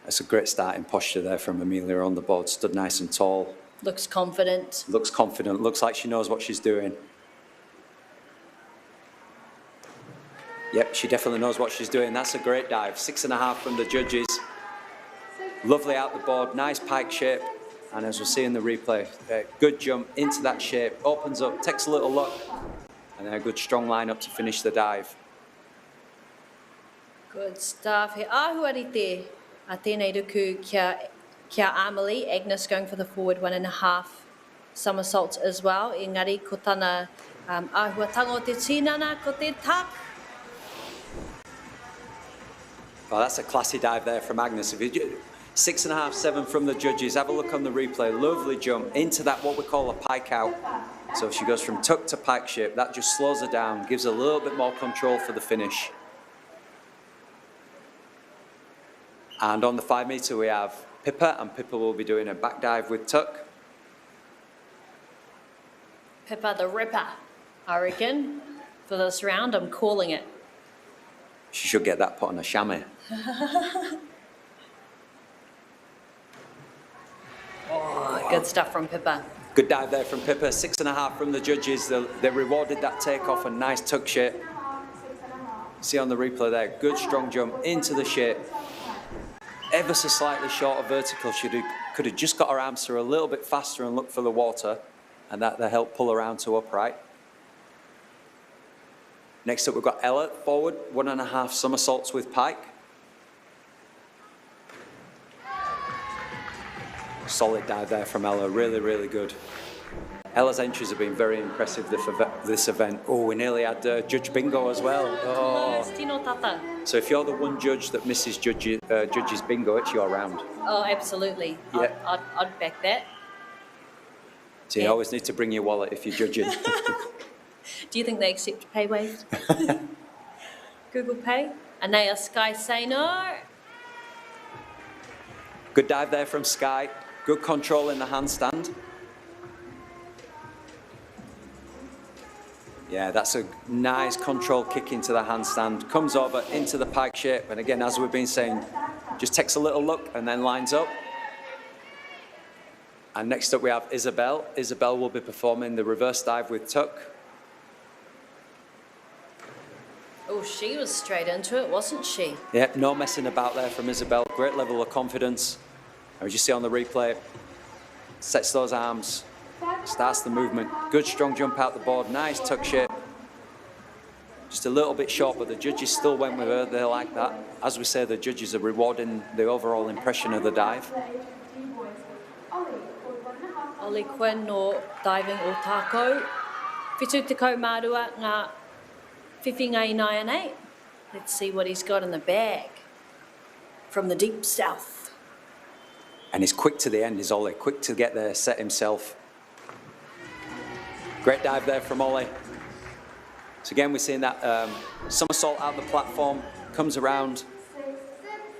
That's a great starting posture there from Amelia on the board, stood nice and tall. Looks confident. Looks confident, looks like she knows what she's doing. Yep, she definitely knows what she's doing. That's a great dive. 6.5 from the judges. Lovely out the board, nice pike shape. And as we'll see in the replay, good jump into that shape, opens up, takes a little look, and then a good strong line up to finish the dive. Good stuff. He āhuarite a tēnei ruku kia Amelie. Agnes going for the forward 1.5 somersaults as well. Engari, ko tana āhuatanga o te tinana, ko te tak. Well, that's a classy dive there from Agnes. 6.5, 7 from the judges. Have a look on the replay. Lovely jump into that, what we call a pike out. So she goes from tuck to pike shape. That just slows her down, gives her a little bit more control for the finish. And on the 5 metre we have Pippa, and Pippa will be doing a back dive with tuck. Pippa the Ripper, I reckon, for this round. I'm calling it. She should get that put on a chamois. Oh, good stuff from Pippa. Good dive there from Pippa. 6.5 from the judges. They rewarded that takeoff, a nice tuck shape. 6.5. See on the replay there, good strong jump into the shape. ever so slightly short of vertical. She could have just got her arms through a little bit faster and looked for the water, and that helped pull her around to upright. Next up, we've got Ella forward, 1.5 somersaults with pike. Solid dive there from Ella, really, really good. Ella's entries have been very impressive this event. Oh, we nearly had Judge Bingo as well. Oh. So if you're the one judge that misses Judge's Bingo, it's your round. Oh, absolutely. Yeah. I'd back that. So you always need to bring your wallet if you're judging. Do you think they accept PayWave? Google Pay? Anea Sky say no. Good dive there from Sky. Good control in the handstand. Yeah, that's a nice control kick into the handstand. Comes over into the pike shape. And again, as we've been saying, just takes a little look and then lines up. And next up we have Isabel. Isabel will be performing the reverse dive with tuck. Oh, she was straight into it, wasn't she? Yeah, no messing about there from Isabel. Great level of confidence. And as you see on the replay, sets those arms, starts the movement. Good strong jump out the board, nice tuck shape. Just a little bit short, but the judges still went with her. They like that. As we say, the judges are rewarding the overall impression of the dive. Ollie Quinn no diving o tākou. Whitu te kaumārua ngā whiwhinga I nai anei. Let's see what he's got in the bag. From the deep south. And he's quick to the end, is Ollie. Quick to get there, set himself. Great dive there from Ollie. So again, we're seeing that somersault out the platform, comes around,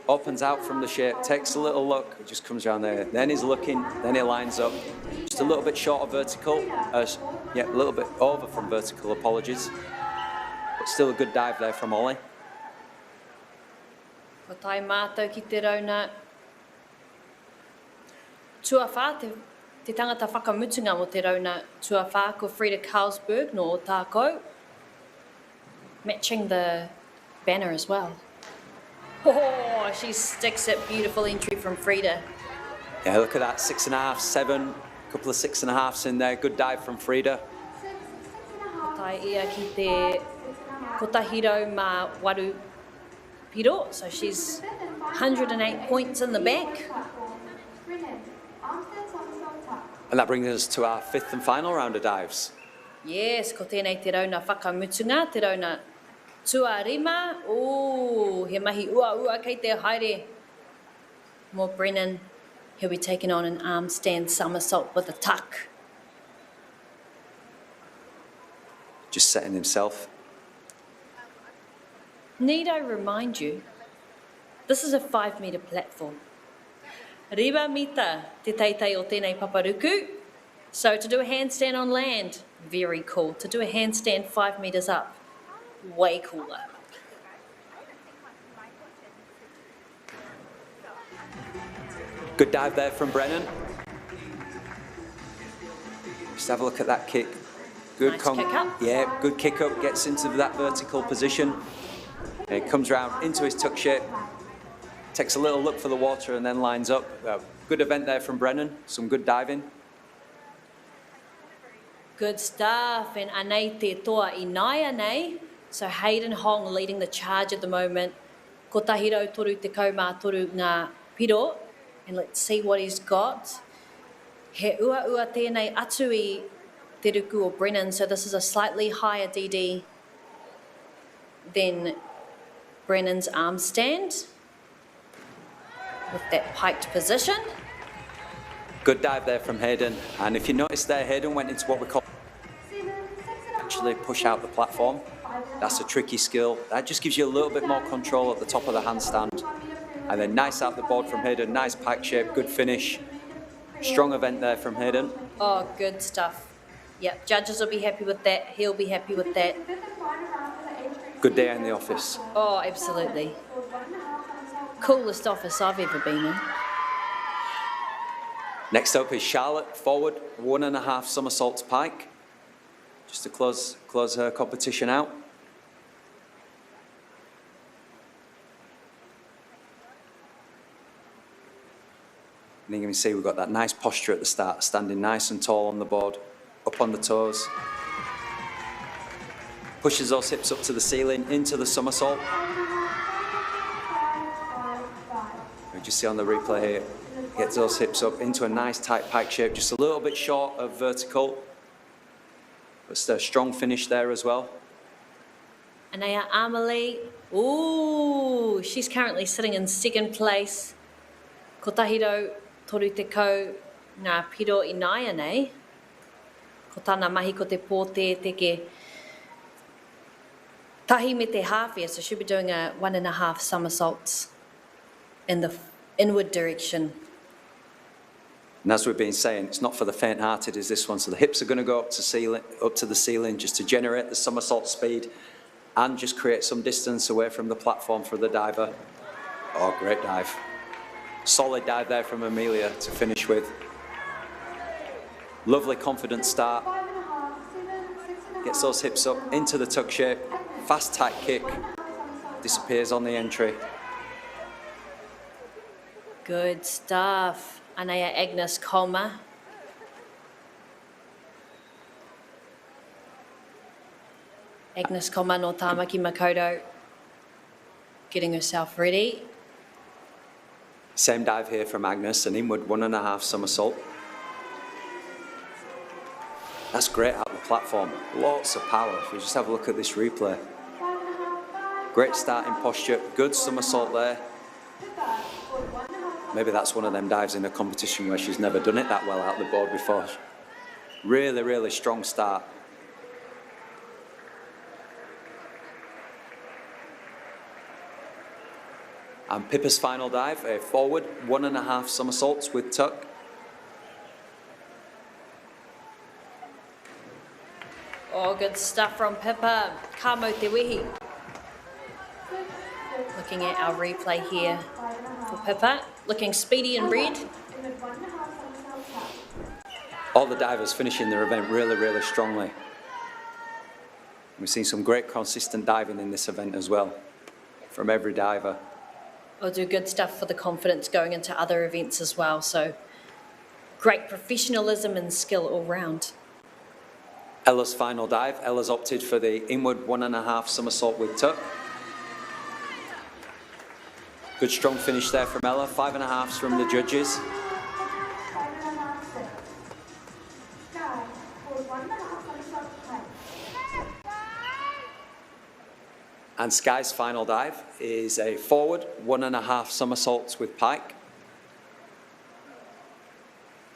opens out from the shape, takes a little look, it just comes around there. Then he's looking, then he lines up. Just a little bit short of vertical. Yeah, a little bit over from vertical, apologies. But still a good dive there from Ollie. Ko tai mātou ki te rauna. Tuawha, te tangata whakamutunga mo te rauna. Tuawha ko Frida Carlsberg no o tākou. Matching the banner as well. Oh, she sticks it. Beautiful entry from Frida. Yeah, look at that, 6.5, 7, couple of 6.5s in there. Good dive from Frida. Ko tai ia ki te kotahiro mā waru piro. So she's 108 points in the bank. And that brings us to our 5th and final round of dives. Yes, ko tēnei te rauna whakamutunga, te rauna tuarima. Oh, he mahi ua kei te haere. More Brennan. He'll be taking on an arm stand somersault with a tuck. Just setting himself. Need I remind you, this is a 5-metre platform. Riba mita te teitei o tēnei paparuku. So to do a handstand on land, very cool. To do a handstand 5 metres up, way cooler. Good dive there from Brennan. Just have a look at that kick. Good Nice kick up. Yeah, good kick up, gets into that vertical position. And it comes round into his tuck shape. Takes a little look for the water and then lines up. Good event there from Brennan. Some good diving. Good stuff. And anei te toa I nai anei. So Hayden Hong leading the charge at the moment. Ko tahiro toru te kaumā toru ngā piro. And let's see what he's got. He ua tēnei atu I te ruku o Brennan. So this is a slightly higher DD than Brennan's arm stand. With that piked position. Good dive there from Hayden. And if you notice there, Hayden went into what we call actually push out the platform. That's a tricky skill. That just gives you a little bit more control at the top of the handstand. And then nice out the board from Hayden, nice pike shape, good finish. Strong event there from Hayden. Oh, good stuff. Yep, judges will be happy with that. He'll be happy with that. Good day in the office. Oh, absolutely. Coolest office I've ever been in. Next up is Charlotte, forward, 1.5 somersaults pike. Just to close her competition out. And you can see we've got that nice posture at the start, standing nice and tall on the board, up on the toes. Pushes those hips up to the ceiling, into the somersault. You just see on the replay here, gets those hips up into a nice tight pike shape, just a little bit short of vertical. But still a strong finish there as well. Anaya Amelie, ooh, she's currently sitting in second place. Ko tahiro toru te kau ngā piro I naia nei. Ko tāna mahi ko te pōte te ke tahi me te hawhia, so she'll be doing a 1.5 somersaults in the inward direction. And as we've been saying, it's not for the faint-hearted is this one, so the hips are going to go up to the ceiling just to generate the somersault speed and just create some distance away from the platform for the diver. Oh, great dive. Solid dive there from Amelia to finish with. Lovely confident start. Gets those hips up into the tuck shape. Fast tight kick. Disappears on the entry. Good stuff. Anaya Agnes Colmer. Agnes Colmer no Tāmaki Makaurau getting herself ready. Same dive here from Agnes, an inward 1.5 somersault. That's great out the platform. Lots of power. If you just have a look at this replay. Great starting posture. Good somersault there. Maybe that's one of them dives in a competition where she's never done it that well out the board before. Really, really strong start. And Pippa's final dive, a forward 1.5 somersaults with tuck. Oh, good stuff from Pippa. Ka mau te wehi. Looking at our replay here for Pippa. Looking speedy in red. All the divers finishing their event really, really strongly. We've seen some great consistent diving in this event as well, from every diver. We'll do good stuff for the confidence going into other events as well. So great professionalism and skill all round. Ella's final dive. Ella's opted for the inward 1.5 somersault with tuck. Good strong finish there from Ella. 5.5s from the judges. And Sky's final dive is a forward 1.5 somersaults with pike.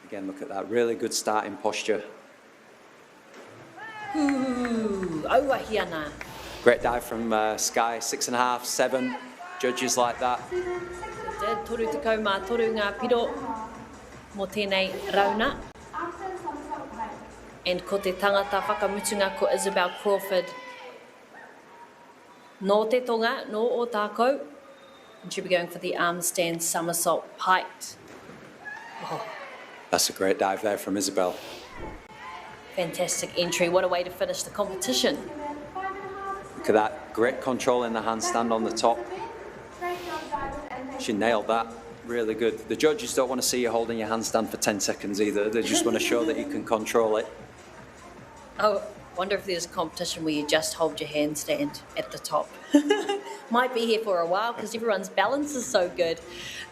Again, look at that, really good starting posture. Ooh, auahi ana. Great dive from Sky, 6.5, 7, judges like that. Did toru te kau mā toru ngā piro mō tēnei rauna. And ko te tangata whakamutunga ko Isabel Crawford. No te tonga, no o tākou. And she'll be going for the arm stand somersault piked. Oh, That's a great dive there from Isabel. fantastic entry. What a way to finish the competition. Look at that, great control in the handstand on the top. She nailed that, really good. The judges don't want to see you holding your handstand for 10 seconds either. They just want to show that you can control it. Oh, wonder if there's a competition where you just hold your handstand at the top. Might be here for a while because everyone's balance is so good.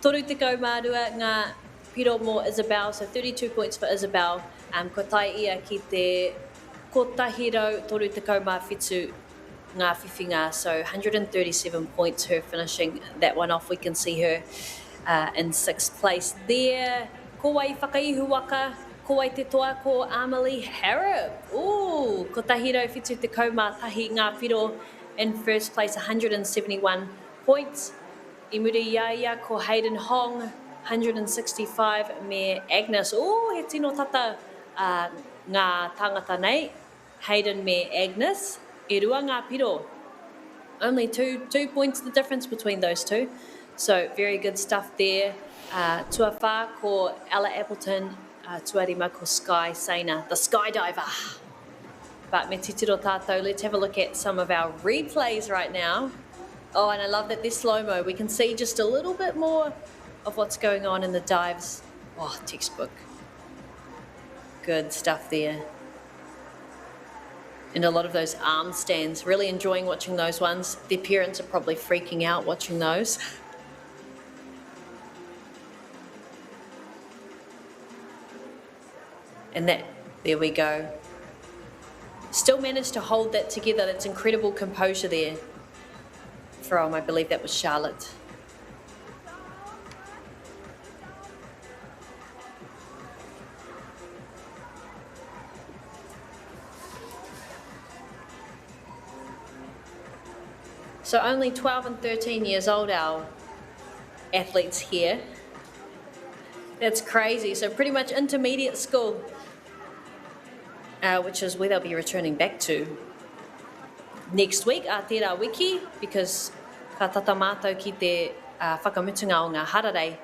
Toru te kau mārua ngā piro mō Isabel, so 32 points for Isabel. Ko tai ia ki te kotahiro toru te kau mā whetū ngā whiwhinga, so 137 points, her finishing that one off. We can see her in 6th place there. Ko wai whakaihu waka. Ko wai te toa ko Amelie Harrop. Ooh, ko tahiro whetū te kau mā tahi ngā piro in 1st place, 171 points. I muri iaia ko Hayden Hong, 165, me Agnes. Ooh, he tino tata ngā tangata nei. Hayden me Agnes. E rua ngā piro. Only two points the difference between those two. So very good stuff there. Tuawha ko Ella Appleton. Tuarima ko Sky Saina, the skydiver. But me titiro tātou, let's have a look at some of our replays right now. Oh, and I love that they're slow-mo. We can see just a little bit more of what's going on in the dives Oh, textbook. Good stuff there. And a lot of those arm stands, really enjoying watching those ones. Their parents are probably freaking out watching those. And that, there we go. Still managed to hold that together. That's incredible composure there from, I believe that was Charlotte. So only 12 and 13 years old, our athletes here. That's crazy. So pretty much intermediate school, which is where they'll be returning back to next week, Aotearoa Wiki, because ka tata mātou ki te whakamutunga o ngā hararei.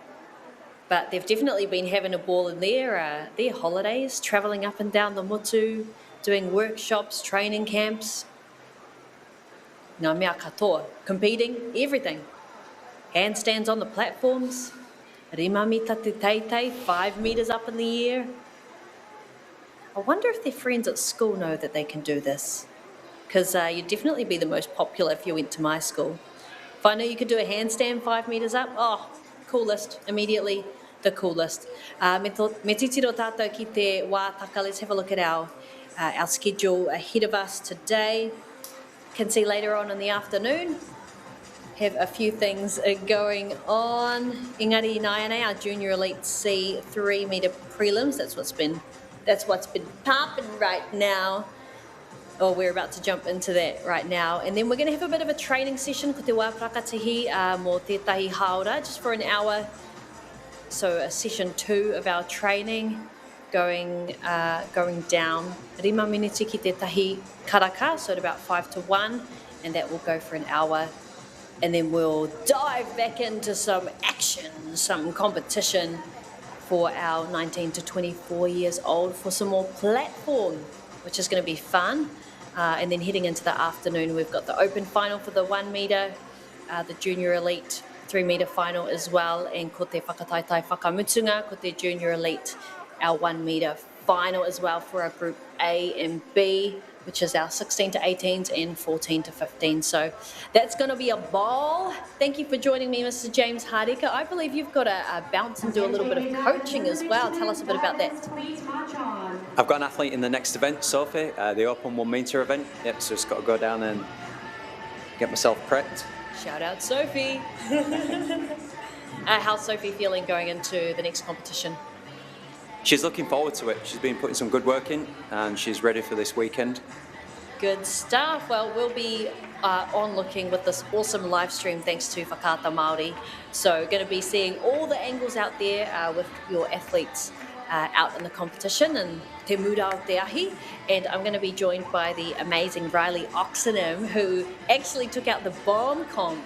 But they've definitely been having a ball in their holidays, travelling up and down the motu, doing workshops, training camps. Ngā mea katoa, competing, everything. Handstands on the platforms, rima mita te teitei, 5 metres up in the air. I wonder if their friends at school know that they can do this. Because you'd definitely be the most popular if you went to my school. If I knew you could do a handstand 5 metres up, oh, coolest, immediately the coolest. Me titiro tātou ki te wātaka. Let's have a look at our schedule ahead of us today. Can see later on in the afternoon, have a few things going on. Engari Naiane, our Junior Elite C 3 metre prelims. That's what's been popping right now. Oh, we're about to jump into that right now. And then we're going to have a bit of a training session ko te wāprakatihi mō tētahi haora, just for an hour. So a session 2 of our training going down. Rima miniti ki tētahi karaka, so at about 5 to 1, and that will go for an hour. And then we'll dive back into some action, some competition for our 19 to 24 years old for some more platform, which is going to be fun. And then heading into the afternoon, we've got the open final for the 1 metre, the Junior Elite 3 metre final as well, and ko te whakataitai whakamutunga, ko te Junior Elite, our 1 metre final as well for our Group A and B, which is our 16 to 18s and 14 to 15. So that's going to be a ball. Thank you for joining me, Mr. James Hardika. I believe you've got to bounce and do a little bit of coaching as well. Tell us a bit about that. I've got an athlete in the next event, Sophie, the Open 1 metre event. Yep, so just got to go down and get myself prepped. Shout out, Sophie. How's Sophie feeling going into the next competition? She's looking forward to it. She's been putting some good work in and she's ready for this weekend. Good stuff. Well, we'll be on looking with this awesome live stream thanks to Whakaata Māori. So going to be seeing all the angles out there with your athletes out in the competition and te mura o te ahi. And I'm going to be joined by the amazing Riley Oxenham, who actually took out the bomb comp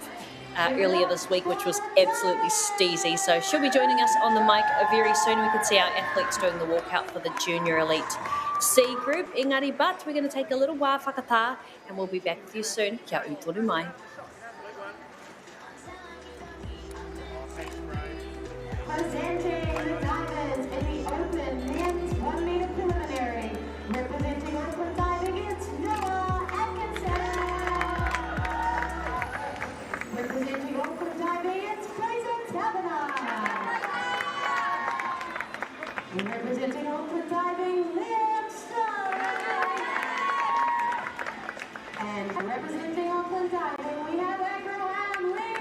earlier this week, which was absolutely steezy. So she'll be joining us on the mic very soon. We can see our athletes doing the walkout for the Junior Elite C group. Engari, but we're going to take a little wā whakatā and we'll be back with you soon. Kia ui toru mai. Presenting the diamonds in the open men's 1 metre preliminary. Representing Auckland Diving, it's Noah Atkinson. Representing Auckland Diving, it's Fraser Taverner. Representing Auckland Diving, Liam Stone. And representing Auckland Diving, we have Abraham Lee.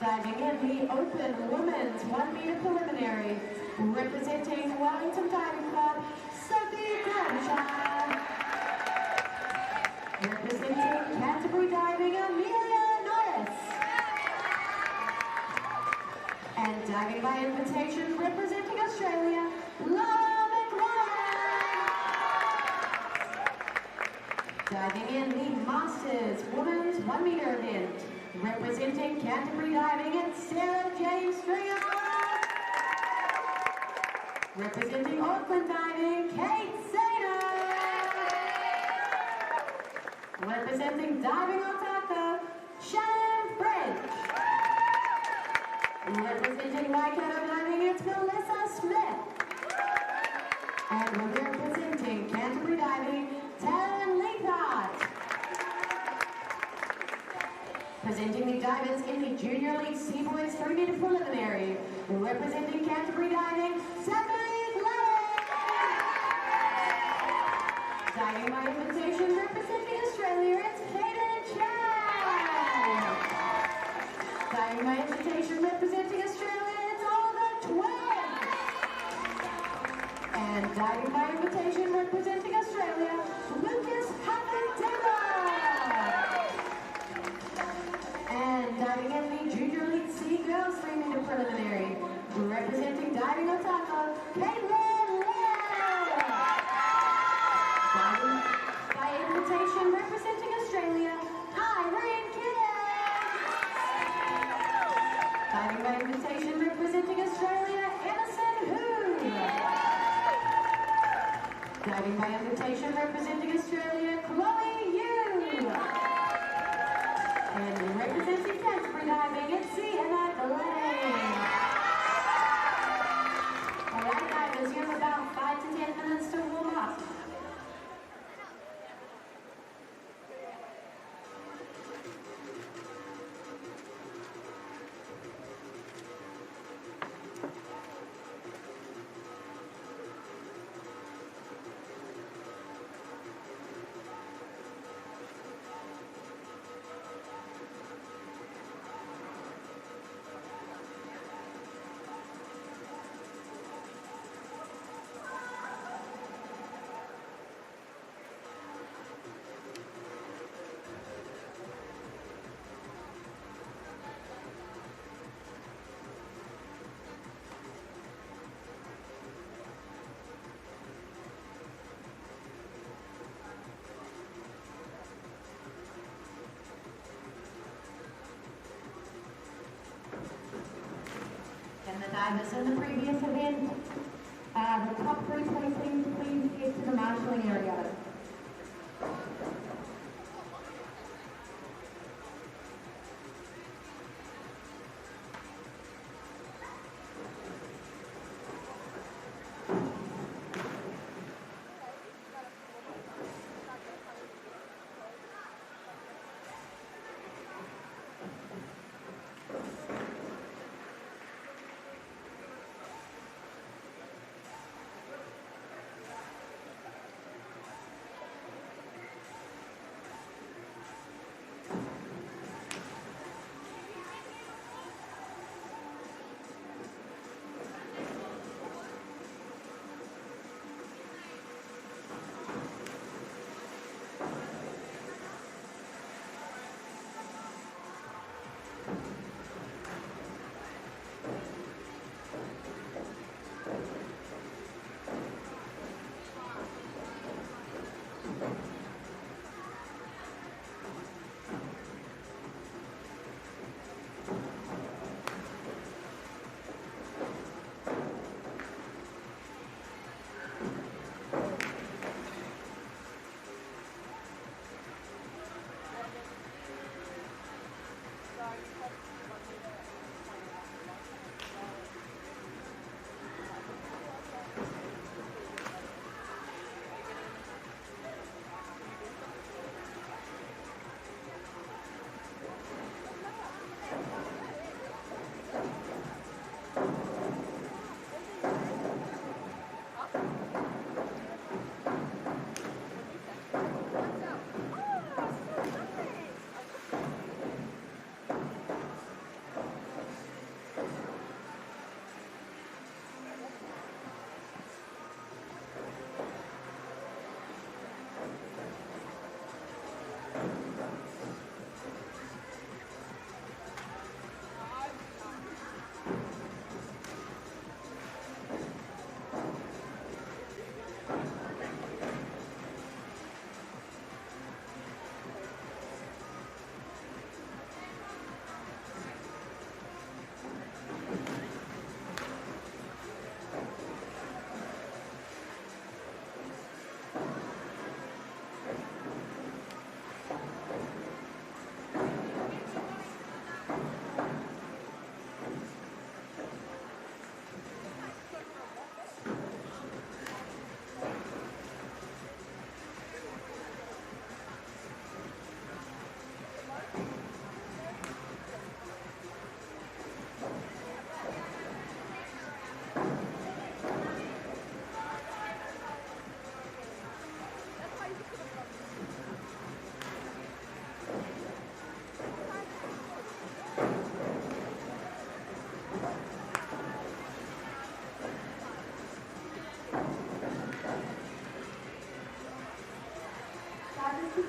Diving in the open women's 1 metre preliminary. Representing Wellington Diving Club, Sophie Grimshaw. Representing Canterbury Diving, Amelia Norris. And diving by invitation, representing Australia, Laura McLaren. Diving in the Masters Women's 1 metre event, representing Canterbury Diving, it's Sarah Jane Stringer. Representing Auckland Diving, Kate Sainer. Representing Diving Otaka, Shannon French. Representing Representing Waikato Diving, it's Melissa Smith. And representing Canterbury Diving, Taryn Leathart. Presenting the divers in the Junior League Seaboys 3-meter preliminary, representing Canterbury Diving, Zachary Glenn. Diving by invitation, representing Australia, it's Kaden Chan. Diving by invitation, representing Australia, it's Oliver Twin. And diving by invitation, representing Australia, Lucas Hakadeva. And diving in the Junior League Sea Girls 3-meter preliminary, representing Diving Otaka, Caitlin Liao. Diving by invitation, representing Australia, Irene Kidd. Diving by invitation, representing Australia, Emerson Hu. Diving by invitation, representing Australia, Chloe Yu. And representing Canterbury Diving, it's Sienna Delay. All right, divers, you have about 5 to 10 minutes to warm up. And the divers in the previous event, the top 3 placings, please get to the marshalling area.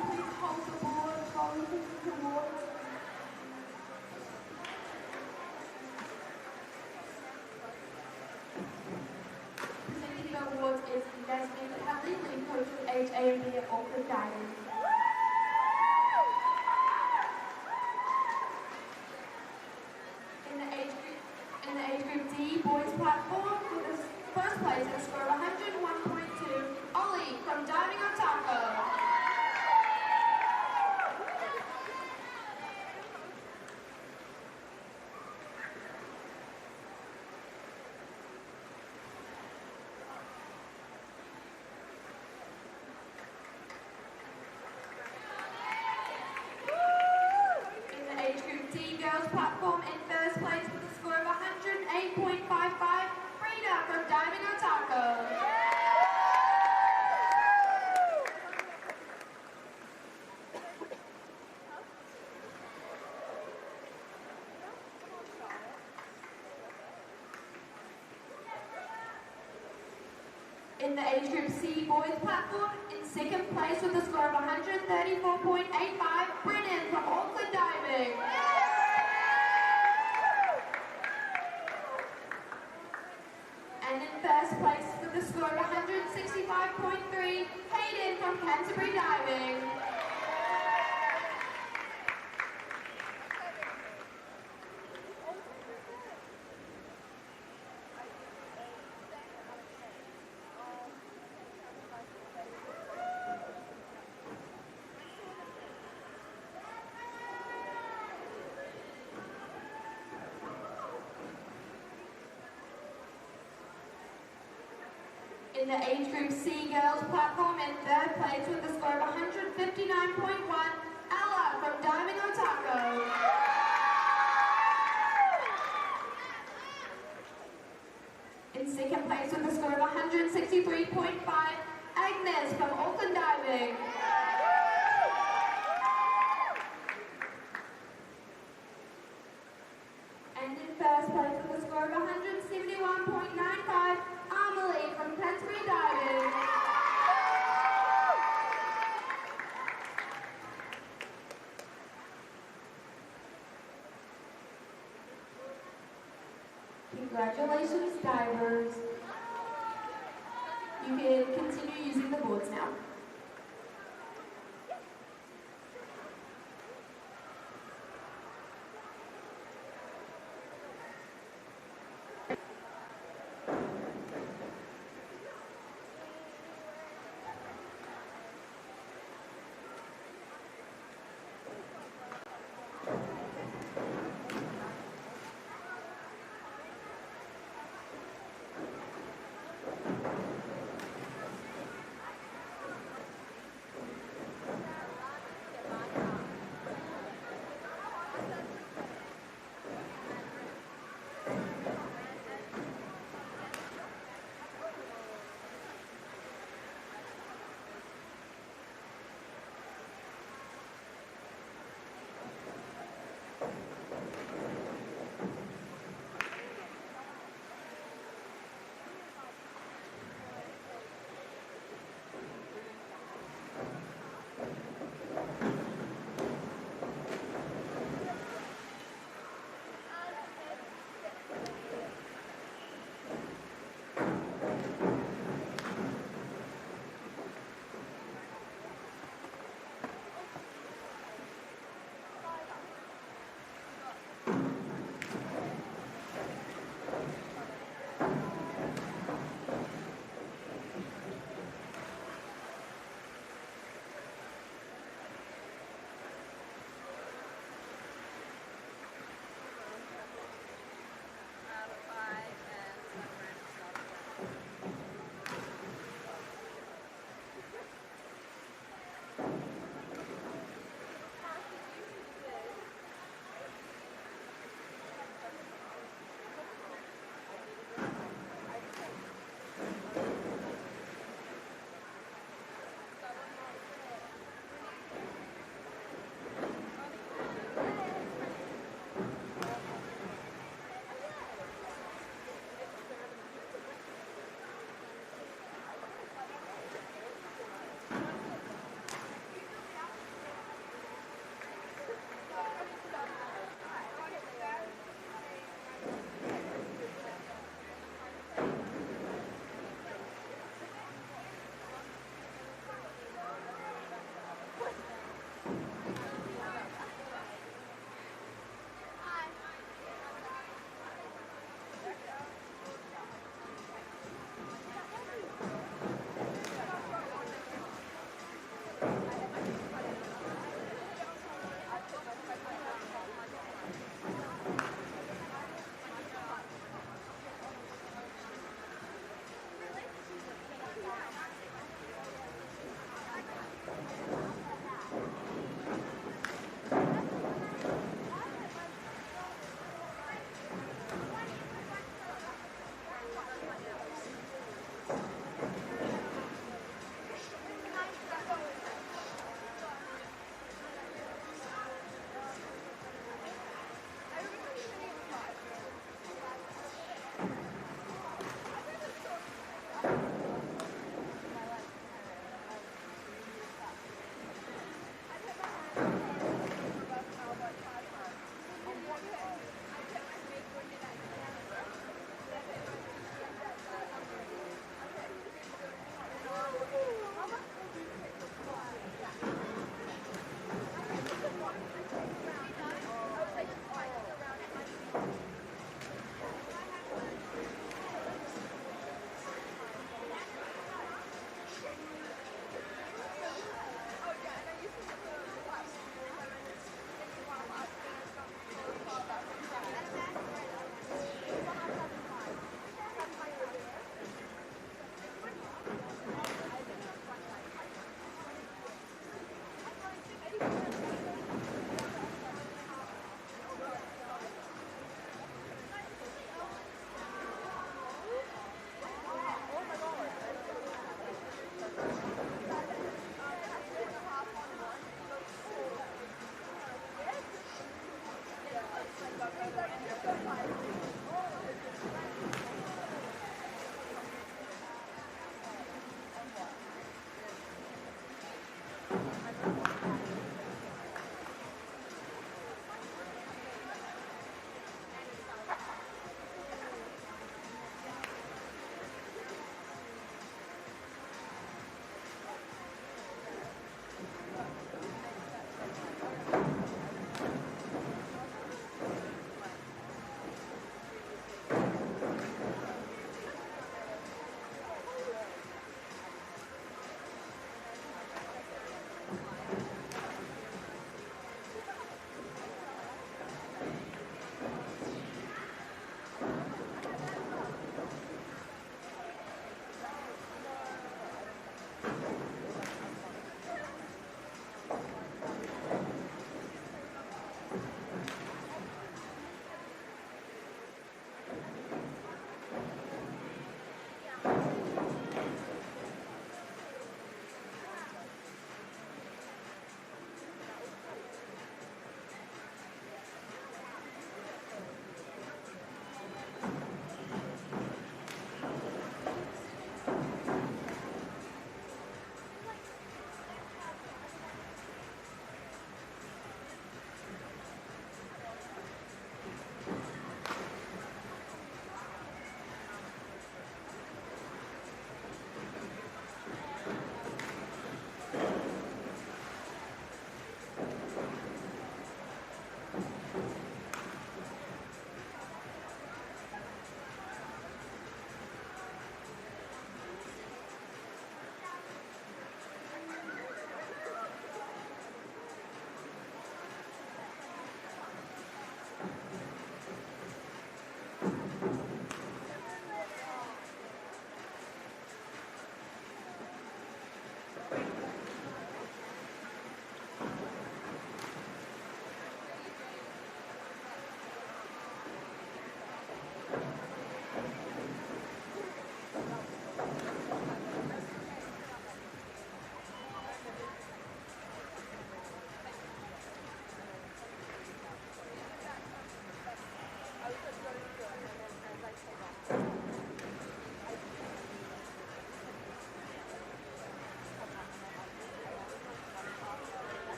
please hold the board while we take the awards? Presenting the awards is Jasmine Hadley, lead coach of age A&B at Auckland Diving. In the age group D boys platform, with the first place at a score of 101.2, Ollie from Diving Otago. In the age group D girls platform, in first place with a score of 108.55, Frida from Diving Otago. In the age group C boys platform, in second place with a score of 134.85, Brennan from Auckland Diving. And in first place with a score of 165.3, Hayden from Canterbury Diving. In the age group C girls platform, in third place with a score of 159.1, Ella from Diving Otago. In second place with a score of 163.5, Agnes from Auckland Diving. And in first place with a score of 171.95, Amelie from Canterbury Diving. Congratulations, divers. You can continue using the boards now.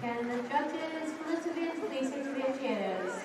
Can the judges, participants, please take to their chairs?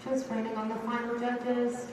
Just waiting on the final judges.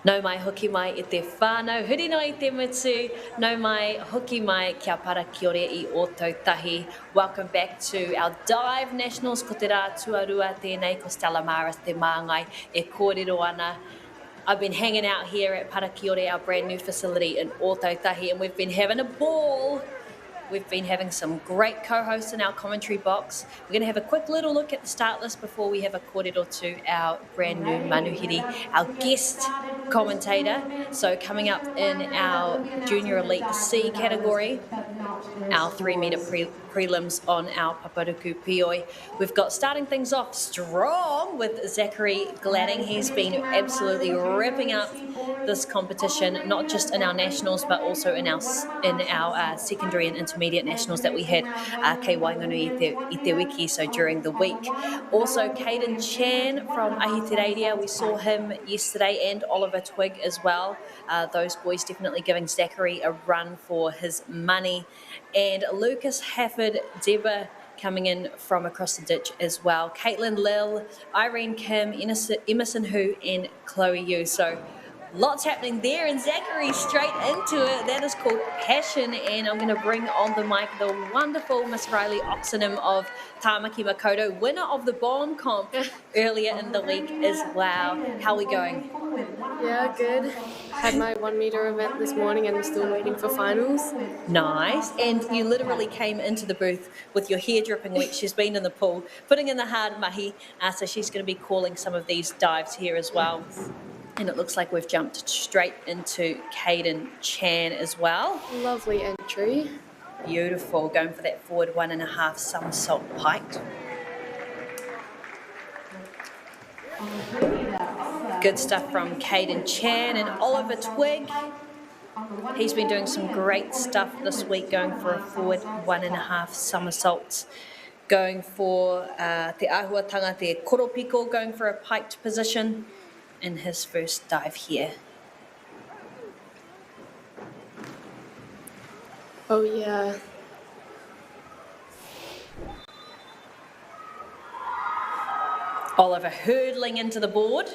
Nau mai hoki mai I te whānau, huri no I te mutu, nau mai hoki mai kia para kiore I o tautahi. Welcome back to our Dive Nationals, ko te rā tuarua tēnei, ko Stella Maris te māngai e kōrero ana. I've been hanging out here at Parakiore, our brand new facility in Ōtautahi, and we've been having a ball. We've been having some great co-hosts in our commentary box. We're going to have a quick little look at the start list before we have a kōrero to our brand new Manuhiri, our guest commentator. So coming up in our Junior Elite C category, our 3 metre prelims on our Paparuku Pioi. We've got starting things off strong with Zachary Gladding. He's been absolutely ripping up this competition, not just in our nationals, but also in our secondary and intermediate nationals that we had kei Wainganui I te wiki, so during the week. Also, Caden Chan from Ahitereiria, we saw him yesterday, and Oliver Twig as well. Those boys definitely giving Zachary a run for his money. And Lucas Hafford Deba coming in from across the ditch as well. Caitlin Lil, Irene Kim, Emerson Hu, and Chloe Yu. So lots happening there, and Zachary straight into it. That is called passion, and I'm going to bring on the mic the wonderful Miss Riley Oxenham of Tāmaki Makoto, winner of the bomb comp earlier in the week as well. How are we going? Yeah, good. Had my 1 metre event this morning and I'm still waiting for finals. Nice. And you literally came into the booth with your hair dripping wet. She's been in the pool, putting in the hard mahi, so she's going to be calling some of these dives here as well. And it looks like we've jumped straight into Caden Chan as well. Lovely entry. Beautiful. Going for that forward 1.5 somersault pike. Good stuff from Caden Chan and Oliver Twig. He's been doing some great stuff this week, going for a forward 1.5 somersaults. Going for te āhuatanga, te koropiko, going for a piked position in his first dive here. Oh yeah. Oliver hurdling into the board.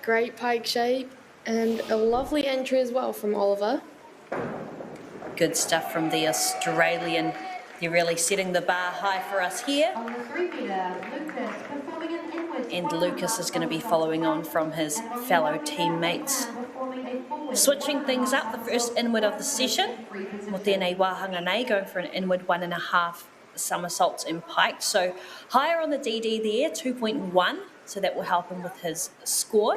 Great pike shape and a lovely entry as well from Oliver. Good stuff from the Australian. They're really setting the bar high for us here. On the 3 metre, Lucas performing an inward. And Lucas is going to be following on from his fellow teammates. Switching things up, the first inward of the session. Mo tēnei wāhanga nei, going for an inward 1.5 somersaults in pike. So higher on the DD there, 2.1. So that will help him with his score.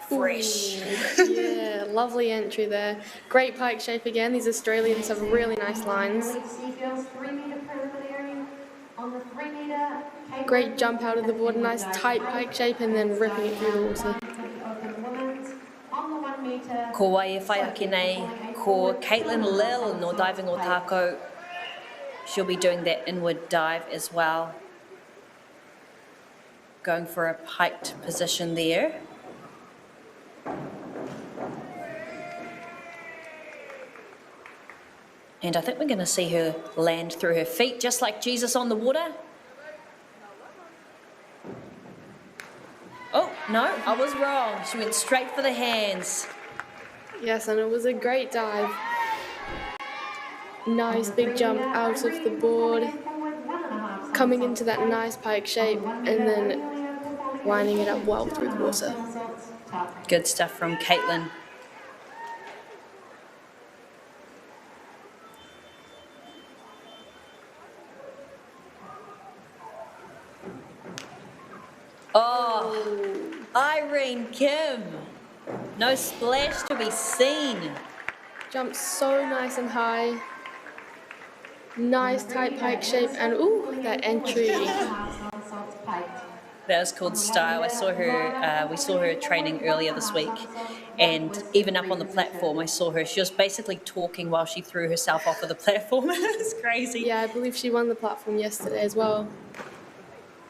Fresh. Yeah, lovely entry there. Great pike shape again. These Australians have really nice lines. Great jump out of the board, nice tight pike shape, and then ripping it through the water. Ko wai e whai ake nei, ko Caitlin Lil no Diving o Tākou. She'll be doing that inward dive as well. Going for a piked position there. And I think we're going to see her land through her feet, just like Jesus on the water. Oh, no, I was wrong. She went straight for the hands. Yes, and it was a great dive. Nice big jump out of the board, coming into that nice pike shape, and then lining it up well through the water. Good stuff from Caitlin. Oh, Irene Kim. No splash to be seen. Jumped so nice and high. Nice tight pike shape, and ooh, that entry. That was called Style. I saw her, we saw her training earlier this week, and even up on the platform I saw her. She was basically talking while she threw herself off of the platform. It's crazy. Yeah, I believe she won the platform yesterday as well.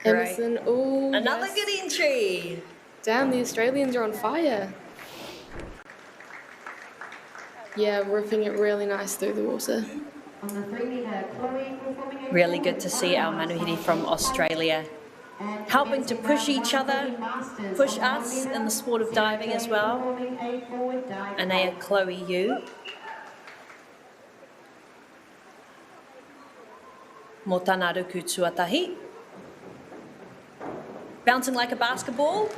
Great. Emerson, ooh, Another yes. good entry. Damn, the Australians are on fire. Yeah, ripping it really nice through the water. Really good to see our manuhiri from Australia helping to push each other, push us in the sport of diving as well. Anea Chloe Yu. Mō tāna ruku tuatahi. Bouncing like a basketball.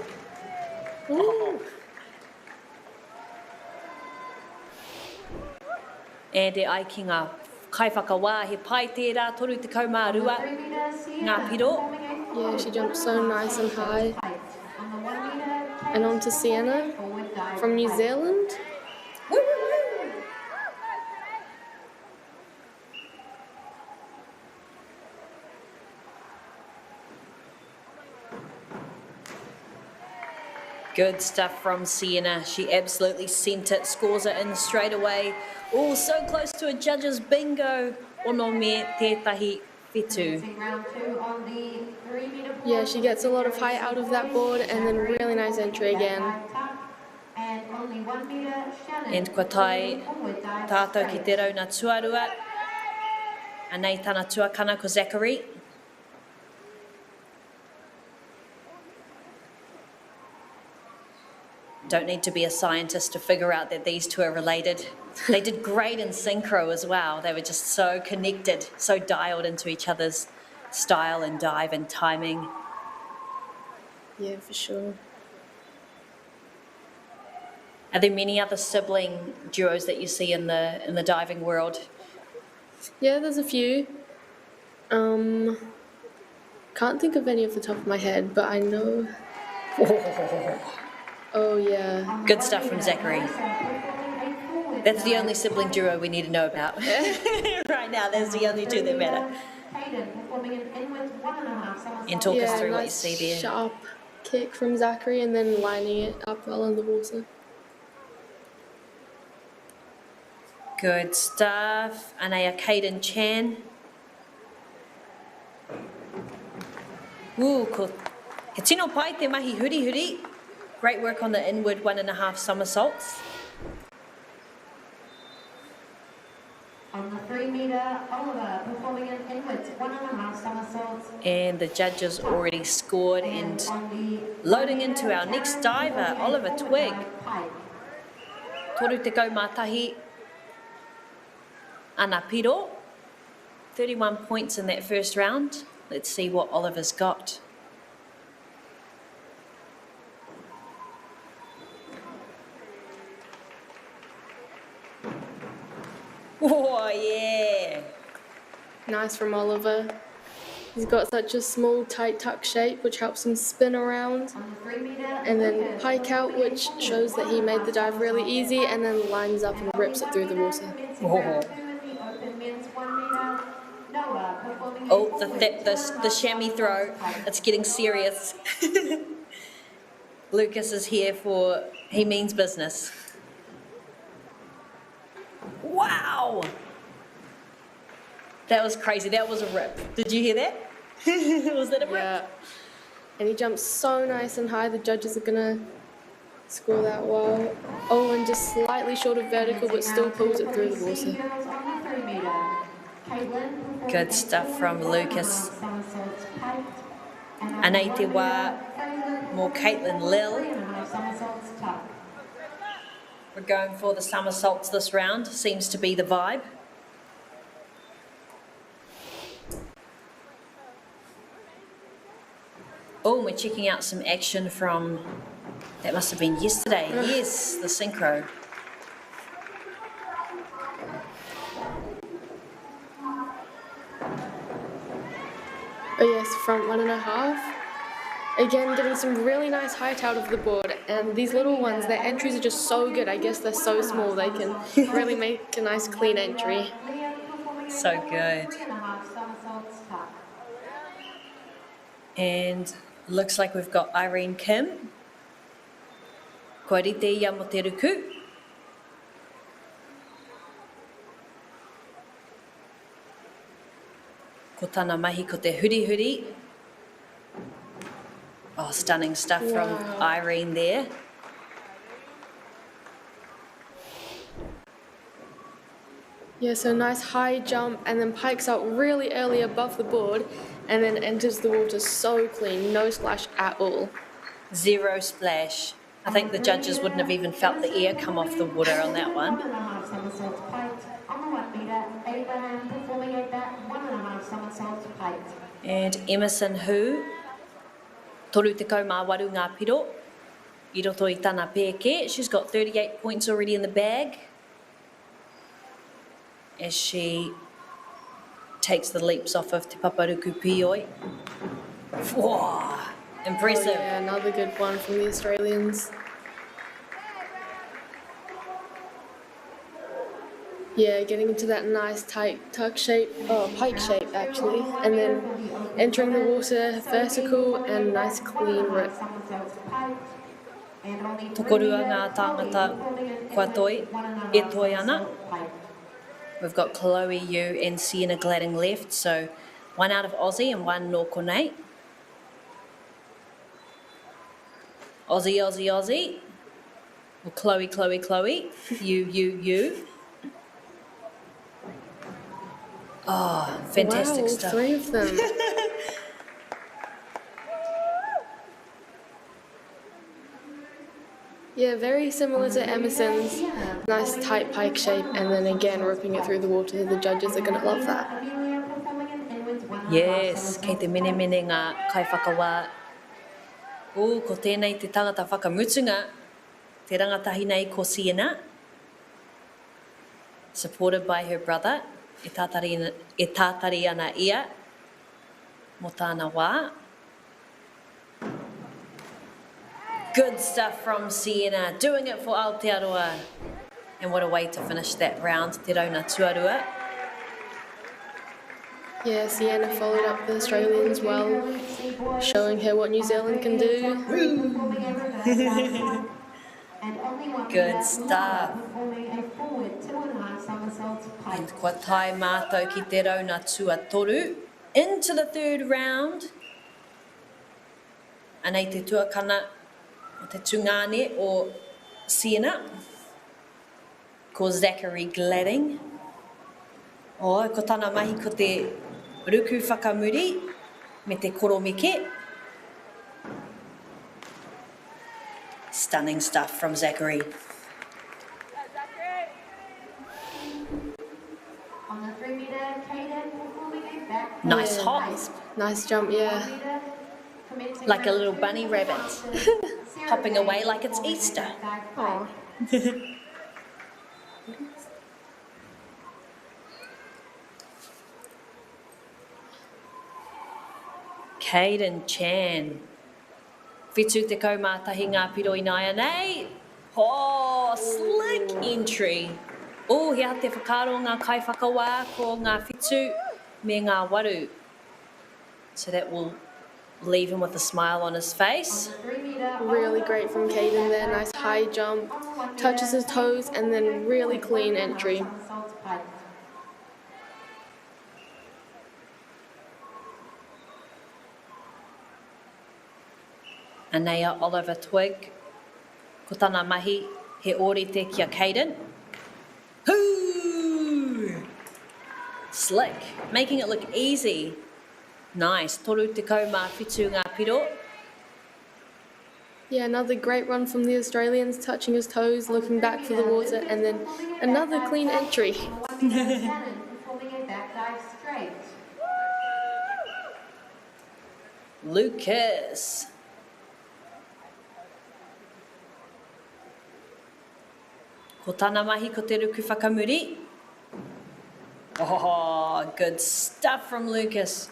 Ooh. E te ai ki ngā kaiwhakawā he pai tērā toru te kaumārua ngā piro. Yeah, she jumped so nice and high. And on to Sienna from New Zealand. Woo, woo, woo. Good stuff from Sienna. She absolutely sent it, scores it in straight away. Oh, so close to a judge's bingo. Ono me tētahi whetū. Yeah, she gets a lot of height out of that board, and then really nice entry again. And kua tai tātou ki te rauna tuarua. Anei tāna tuakana ko Zachary. Don't need to be a scientist to figure out that these two are related. They did great in synchro as well. They were just so connected, so dialed into each other's style and dive and timing. Yeah, for sure. Are there many other sibling duos that you see in the diving world? Yeah, there's a few. Can't think of any off the top of my head, but I know. Oh yeah. Good stuff from Zachary. That's the only sibling duo we need to know about. Right now, there's the only two that matter. And talk us through what you see there. Sharp kick from Zachary and then lining it up well in the water. Good stuff. Anea Caden Chan. Ooh, ko he tino pai te mahi huri huri. Great work on the inward 1.5 somersaults. On the 3 metre, Oliver performing an inwards 1.5 somersaults. And the judges already scored, and loading into our next diver, Oliver Twig. Toru te kaumātahi. Ana Piro. 31 points in that first round. Let's see what Oliver's got. Oh, yeah. Nice from Oliver. He's got such a small, tight tuck shape, which helps him spin around. And then pike out, which shows that he made the dive really easy, and then lines up and rips it through the water. Oh, the chamois throw. It's getting serious. Lucas is here for, he means business. Wow! That was crazy. That was a rip. Did you hear that? Was that a rip? Yeah. And he jumps so nice and high, the judges are gonna score that well. Oh, and just slightly short of vertical, but still pulls it through the water. 3 metre. Caitlin performing Good a stuff from 4 Lucas. somersaults piked. And on Anei te 1 wā, metre, more Caitlin Lil. 3.5 somersaults tuck. We're going for the somersaults this round, seems to be the vibe. Oh, we're checking out some action from, that must have been yesterday. Yes, the synchro. Oh yes, front 1.5. Again, getting some really nice height out of the board, and these little ones, their entries are just so good. I guess they're so small, they can really make a nice clean entry. So good. 3.5 somersaults tuck. And looks like we've got Irene Kim. Kua rite ia mo te ruku. Ko tana mahi ko te huri huri. Oh, stunning stuff from Irene there. Yeah, so nice high jump and then pikes up really early above the board and then enters the water so clean, no splash at all. Zero splash. I think the judges wouldn't have even felt the air come off the water on that one. 1.5 somersaults piked. On the 1 metre, Abraham performing a back 1.5 somersaults piked. And Emerson Hu, toru te kaumāwaru ngā piro, I roto I tana pēke. She's got 38 points already in the bag as she takes the leaps off of Te Paparuku Pioi. Whoa, impressive. Oh, yeah, another good one from the Australians. Yeah, getting into that nice tight tuck shape, pike shape actually, and then entering the water vertical and nice clean rip. Tokorua ngā tāngata kua toi, e toi ana. We've got Chloe Yu and Sienna Gladding left, so one out of Aussie and one nō konei. Aussie, Aussie, Aussie. Well, Chloe, Chloe, Chloe. You. Oh, fantastic wow, stuff. 3 of them. Yeah, very similar to Emerson's. Nice tight pike shape and then again ripping it through the water. The judges are going to love that. Yes, kei te mene ngā kaiwhakawā. O, ko tēnei te tangata whakamutunga, te rangatahi nei ko Sienna. Supported by her brother, e tātari ana ia, mo tāna wā. Good stuff from Sienna, doing it for Aotearoa. And what a way to finish that round, Te Rauna Tuarua. Yeah, Sienna followed up the Australians well, showing her what New Zealand can do. Good stuff. And kua tai mātou ki Te Rauna Tuatoru. Into the third round. Anei te tuakana o te tungane o Sienna. Ko Zachary Gladding. O, ko tana mahi ko te ruku whakamuri me te koromike. Stunning stuff from Zachary. On the 3 metre, Caden performing a back. Nice Yeah, hop. Nice jump, yeah. Like a little bunny rabbit. Hopping away like it's Easter. Aw. Caden Chan. Whitu te kaumātahi ngā piro i nai anei. Oh, slick entry. Oh, hea te whakaro ngā kaiwhakawā ko ngā whitu me ngā waru. So that will leave him with a smile on his face. Really great from Caden there. Nice high jump, touches his toes, and then really clean entry. Anea Oliver Twig. Ko tana mahi, he ōrite kia Caden. Hoo! Slick, making it look easy. Nice. Toru te kau mā whitu ngā piro. Yeah, another great run from the Australians, touching his toes, looking back for the water, and then another clean entry. Lucas. Ko tāna mahi ko te ruku whakamuri. Oh, good stuff from Lucas.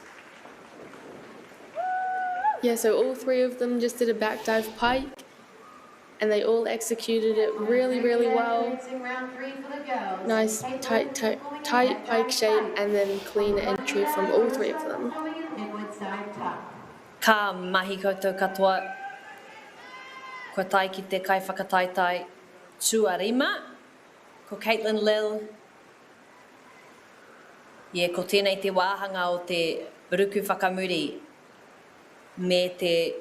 Yeah, so all three of them just did a back dive pike, and they all executed it really, really well. Nice tight pike shape, and then clean entry from all three of them. Ka mahi koutou katoa. Ko tai ki te kai whakataitai tuarima. Ko Caitlin Lil. Yeah, ko tēnei te wāhanga o te ruku whakamuri me te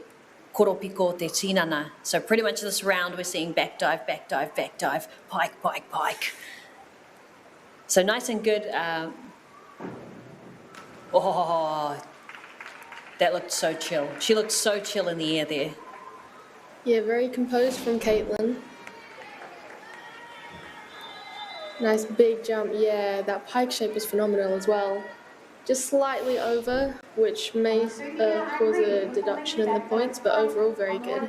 koropiko te tinana. So pretty much this round we're seeing back dive, back dive, back dive, pike, pike, pike. So nice and good. Oh, that looked so chill. She looked so chill in the air there. Yeah, very composed from Caitlin. Nice big jump. Yeah, that pike shape was phenomenal as well. Just slightly over, which may cause a deduction in the points, but overall very good.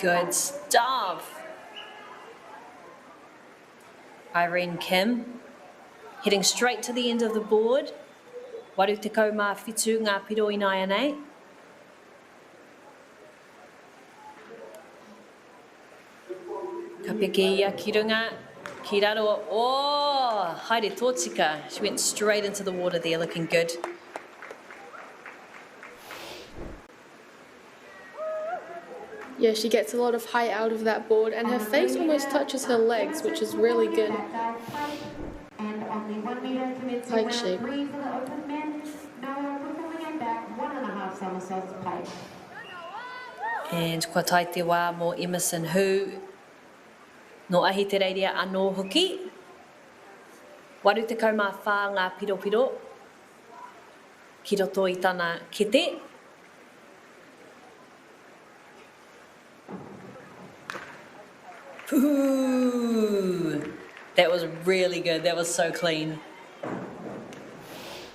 Good stuff. Irene Kim heading straight to the end of the board. Waru te kau mā whitu ngā piro i nai anei. Ka peke ia ki runga, ki raro. Oh, haere tōtika. She went straight into the water there, looking good. Yeah, she gets a lot of height out of that board, and her face almost touches her legs, which is really good. Pike shape. And kua tai te wā mō Emerson Hu. No ahi te reiria anō hoki. Waru te kau mā whā ngā piro piro. Ki roto i tana kete. Ooh, that was really good. That was so clean.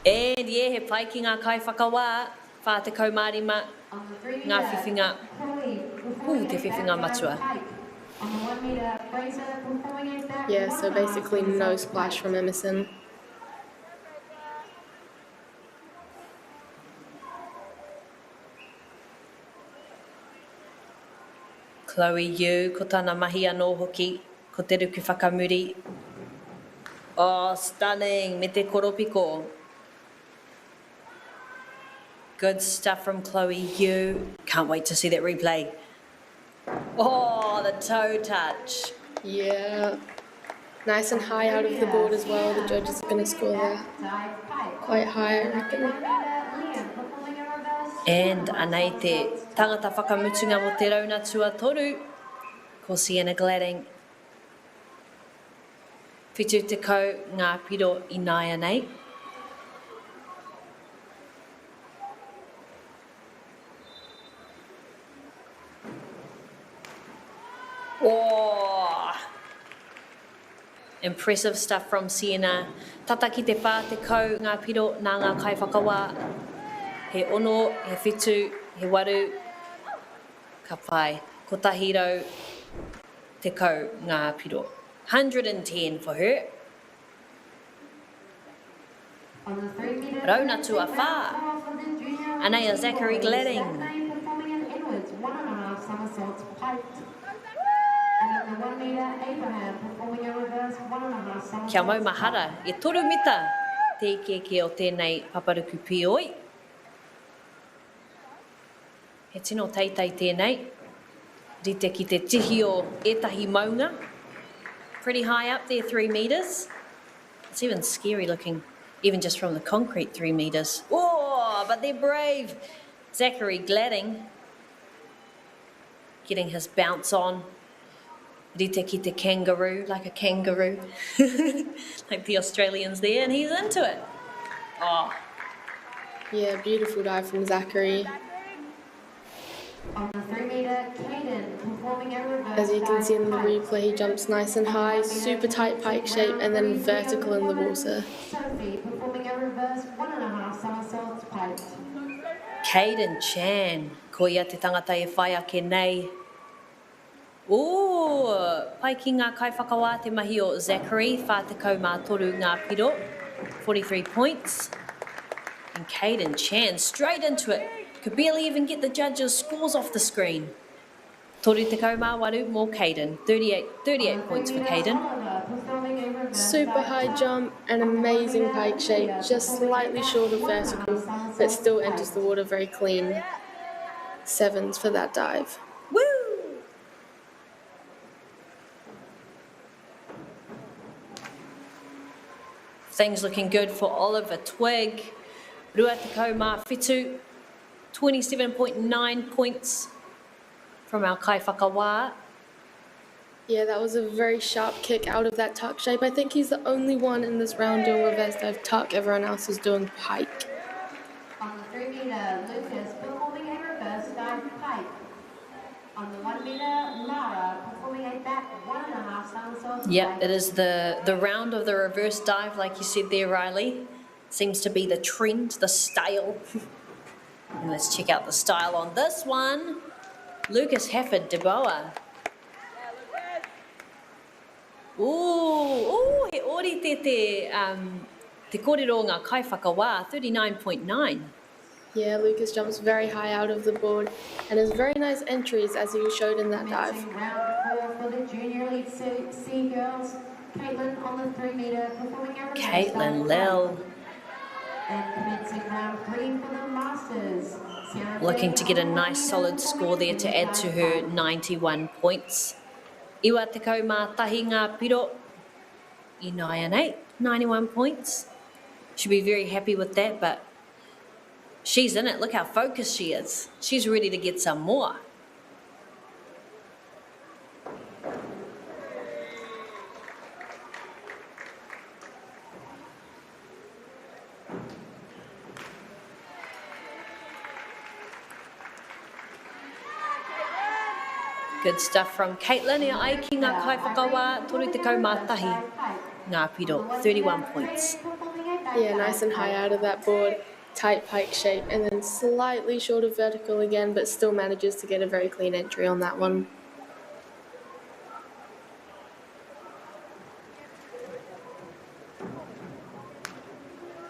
And yeah, he pai ki ngā kai whakawā. Whā te kau mārima. Ngā whiwhinga. Ooh, te whiwhinga matua. Yeah, so basically no splash from Emerson. Chloe Yu, ko tāna mahi anō hoki, ko te ruku whakamuri. Oh, stunning, me te koropiko. Good stuff from Chloe Yu. Can't wait to see that replay. Oh, the toe touch. Yeah. Nice and high out of the board as well. The judges are going to score there quite high, I reckon. And anei te tangata whakamutunga mo te rauna tuatoru, ko Sienna Gladding. Whitu te kau ngā piro i nai anei. Oh, impressive stuff from Sienna. Tata ki te pā te kau ngā piro nā ngā kai whakawā. He ono, he whitu, he waru. Ka pai, ko tahiro, te kau ngā piro. 110 for her. Rauna tua whā. Anea Zachary Gladding. Kia mau mahara, e toru mita te ike o tēnei paparuku pioi. He tino teitei tēnei. Rite ki te tihi o etahi maunga. Pretty high up there, 3 meters. It's even scary looking, even just from the concrete 3 meters. Oh, but they're brave. Zachary Gladding getting his bounce on. Rite ki te kangaroo, like a kangaroo. Like the Australians there, and he's into it. Oh, Yeah, beautiful dive from Zachary. On the 3 meter, Caden performing a reverse As you can see in the dive replay, he jumps nice and high, super tight pike shape, and then vertical in the water. Sophie performing a reverse 1.5 somersaults pike. Caden Chan. Ko ia te tangata e whai ake nei. Ooh, pai ki ngā kaiwhakawā te mahi o Zachary, whātekau mā toru ngā piro, 43 points. And Caden Chan straight into it. Could barely even get the judges' scores off the screen. Toru tekau mā waru mō Caden, 38 points for Caden. Super high jump and amazing pike shape, just slightly short of vertical, but still enters the water very clean. 7s for that dive. Woo! Things looking good for Oliver Twig. Rua tekau mā whitu, 27.9 points from our kaiwhakawā. Yeah, that was a very sharp kick out of that tuck shape. I think he's the only one in this round doing reverse dive tuck. Everyone else is doing pike. On the 3 meter, Lucas performing a reverse dive pike. On the 1 meter, Lara performing a back 1.5 somersaults Yep, pike. it is the round of the reverse dive, like you said there, Riley. Seems to be the trend, the style. And let's check out the style on this one. Lucas Hafford de Boa. Ooh, he ori te kōrero ngā kaiwhakawā, 39.9. Yeah, Lucas jumps very high out of the board and has very nice entries as he showed in that dive. Commencing round 4 for the Junior Elite C girls. Caitlin on the 3 meter performing a reverse Caitlin dive Lell. pike. Then commencing round 3 for the Masters. Sarah Looking to get a Fleming nice solid score there to add to her 91 points. Iwa tekau mā tahi ngā piro I 9 and 8, 91 points. She'll be very happy with that, but she's in it. Look how focused she is. She's ready to get some more. Good stuff from Caitlin. Ia ai ki ngā kaiwhakawā, toru tekau mā tahi. Ngā piro, 31 points. Yeah, nice and high out of that board. Tight pike shape and then slightly short of vertical again, but still manages to get a very clean entry on that one.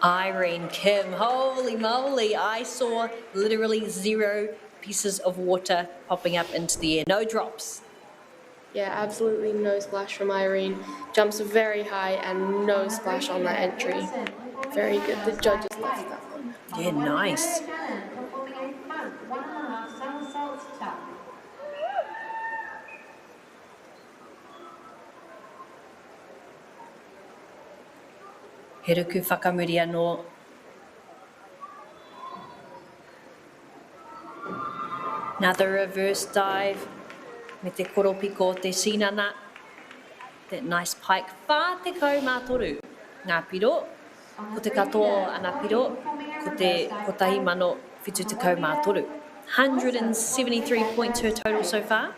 Irene Kim, holy moly, I saw literally 0 pieces of water popping up into the air, no drops. Yeah, absolutely no splash from Irene. Jumps very high and no splash on that entry. Very good. The judges loved that one. Yeah, nice. performing a front 1.5 somersaults tuck. Heruku whakamuri anō. Another reverse dive. Me te koropiko te sinana. That nice pike. Whātekau mā toru. Ngā piro. Ko te katoa ana piro. Ko tahi mano whitu tekau mā toru. 173 points her total so far.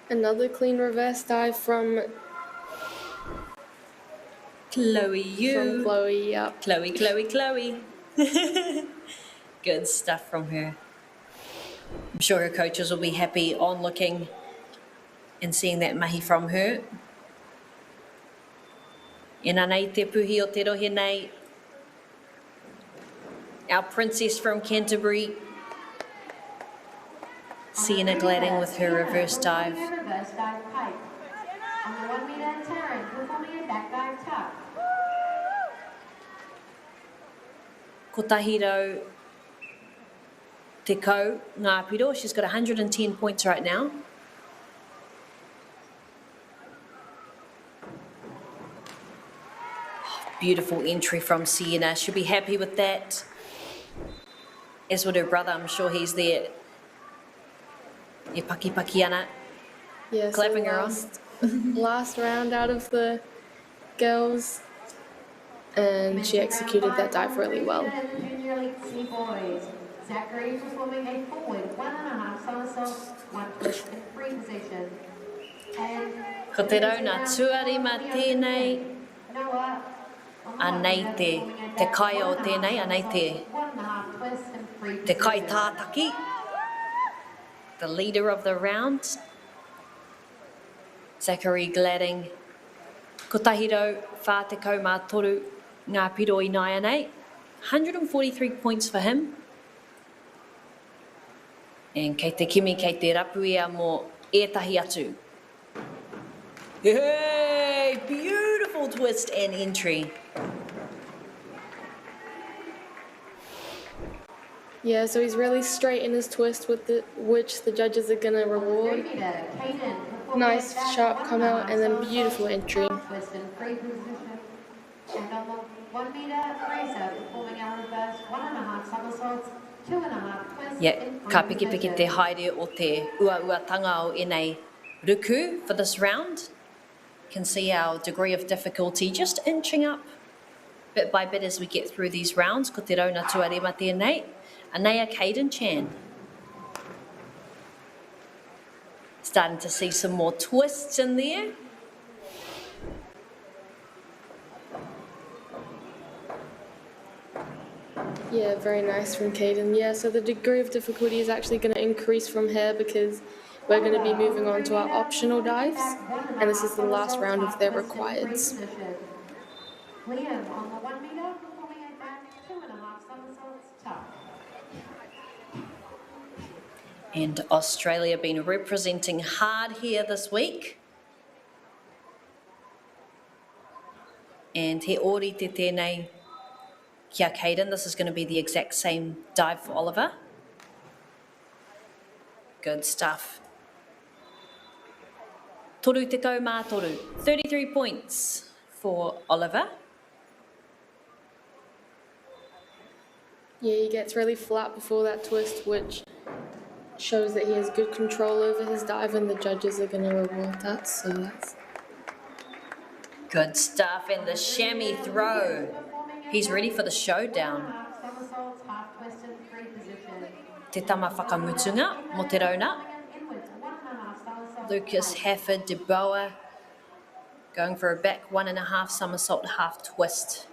Another clean reverse dive from Chloe Yu. From Chloe, yep. Chloe. Good stuff from her. I'm sure her coaches will be happy on looking and seeing that mahi from her. E nā nei te puhi o te rohe nei. Our princess from Canterbury. Sienna Gladding with her reverse dive. Reverse dive pike. On the 1 meter, Taryn performing a back dive tuck. Ko Tahiro Te Kau, Ngā Piro. She's got 110 points right now. Beautiful entry from Sienna. She'll be happy with that. As would her brother, I'm sure he's there. E paki ana. Yeah, Clapping so her on. last round out of the girls, and she executed that dive really well. Junior Elite C boys. Zachary performing a forward 1.5 somersault, 1 twist in free position. And Ko te rauna tuarima tēnei, Noah, anei te kai o tēnei, anei 1.5 twist in free te kai position. tātaki. The leader of the round, Zachary Gladding. Ko tahiro whātekau mā toru ngā piro I nai anei. 143 points for him. And kei te kimi, kei te rapu ia mō ētahi atu. Hey, beautiful twist and entry. Yeah, so he's really straight in his twist, with which the judges are gonna reward. Nice sharp come out and then beautiful entry. Twist in free position. And on the 1 meter Fraser performing our reverse 1.5 somersaults, 2.5 twists Yeah, in free ka piki piki te position. haere o te ua-uatanga o enei ruku for this round. Can see our degree of difficulty just inching up bit by bit as we get through these rounds. Ko te rauna tuarima tēnei. Anea Caden Chan. Starting to see some more twists in there. Yeah, very nice from Caden. Yeah, so the degree of difficulty is actually going to increase from here because we're going to be moving on to our optional dives, and this is the last round of their requireds. Liam on the 1 meter performing a back 2.5 somersaults, tuck. And Australia been representing hard here this week. And he ori te tēnei kia Caden. This is going to be the exact same dive for Oliver. Good stuff. Toru te kau mā toru. 33 points for Oliver. Yeah, he gets really flat before that twist, which shows that he has good control over his dive, and the judges are going to reward that, so that's... Good stuff. And the chamois throw. He's ready for the showdown. 1.5 somersaults, half twist in free position. Te tama whakamutunga mo te rauna. Inwards, 1.5 somersaults, Lucas Hafford de Boer going for a back 1.5 somersault, half twist.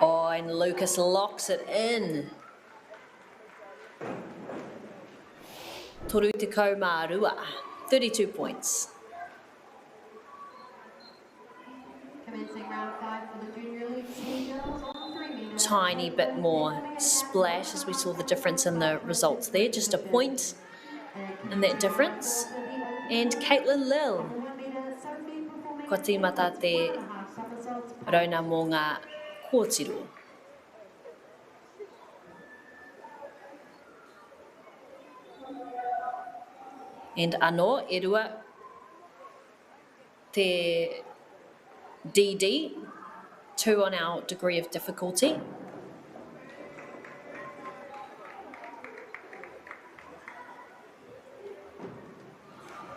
Oh, and Lucas locks it in. Toru te kau mā rua, 32 points. Commencing round 5 for the Junior Elite C girls on 3 meters. Tiny bit more splash as we saw the difference in the results there, just a point in that difference. And Caitlin Lil, 1 meter Sophie performing ko tīmata te 1.5 somersaults, rauna mō ngā kōtiro. And anō, e rua, te DD, 2 on our degree of difficulty.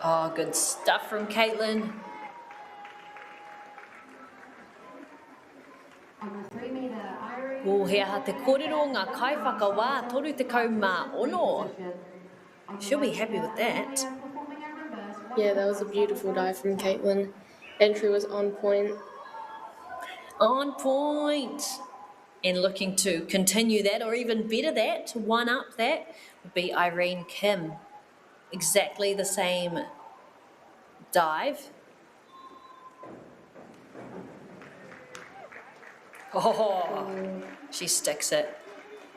Oh, good stuff from Caitlin. on the 3 meter Irene. O he aha te kōrero ngā kaiwhakawā, toru te kau mā ono. She'll be happy with that. Performing a reverse Yeah, that was a beautiful dive from Caitlin. Entry was on point. On point. And looking to continue that, or even better that, to one up that, would be Irene Kim. Exactly the same dive. Oh, she sticks it.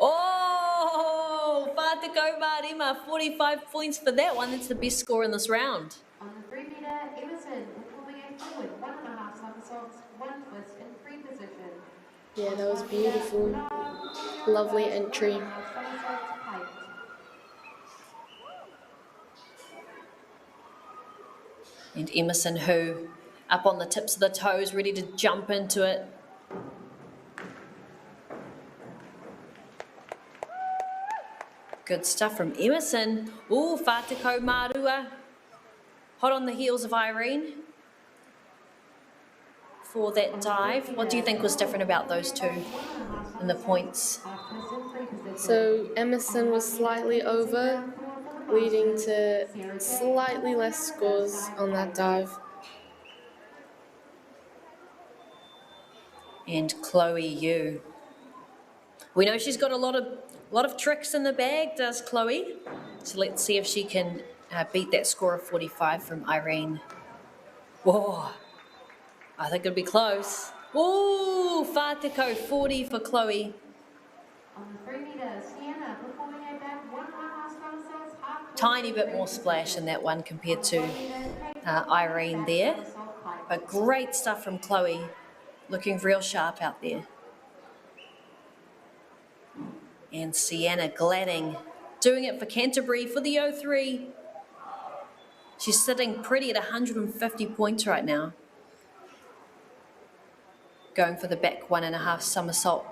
Oh, Whātekau Mārima, 45 points for that one. That's the best score in this round. on the 3 meter Emerson performing a forward 1.5 somersaults, 1 twist in free position. Yeah, that was beautiful. Lovely entry. 1.5 somersaults height. And Emerson, who up on the tips of the toes, ready to jump into it. Good stuff from Emerson. Ooh, Whāteko Mārua. Hot on the heels of Irene for that dive. What do you think was different about those two in the points? So Emerson was slightly over, leading to slightly less scores on that dive. And Chloe Yu. We know she's got a lot of tricks in the bag, does Chloe? So let's see if she can beat that score of 45 from Irene. Whoa, I think it'll be close. Ooh, Whāteko, 40 for Chloe. On the 3 meter, Sienna performing a back 1.5 somersaults, half. Tiny bit more splash in that one compared to Irene there. But great stuff from Chloe. Looking real sharp out there. And Sienna Gladding doing it for Canterbury for the 03. She's sitting pretty at 150 points right now. Going for the back 1.5 somersault.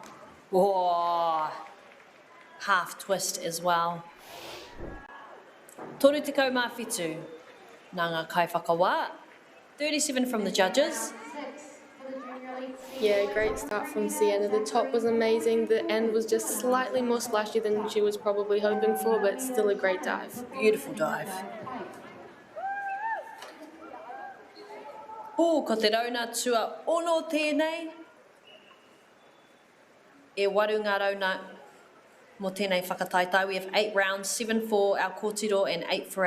Whoa! Half twist as well. Toru te kau mā whitu. Nā ngā kaiwhakawa. 37 from the judges. Yeah, great start from Sienna. The top was amazing. The end was just slightly more splashy than she was probably hoping for, but still a great dive. Beautiful dive. Ko te rauna tua ono tēnei. E waru ngā rauna mo tēnei whakataitai. We have 8 rounds, 7 for our kōtiro and 8 for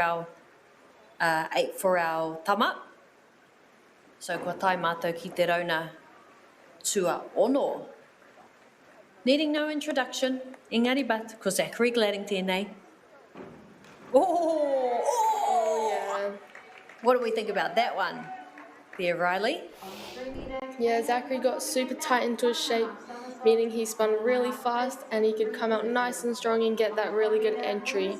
our tama. So kua tai mātou ki te rauna tua ono. Needing no introduction, engari bat, ko Zachary Gladding tēnei. Oh, yeah. What do we think about that one? There, Riley? Yeah, Zachary got super tight into his shape, meaning he spun really fast and he could come out nice and strong and get that really good entry.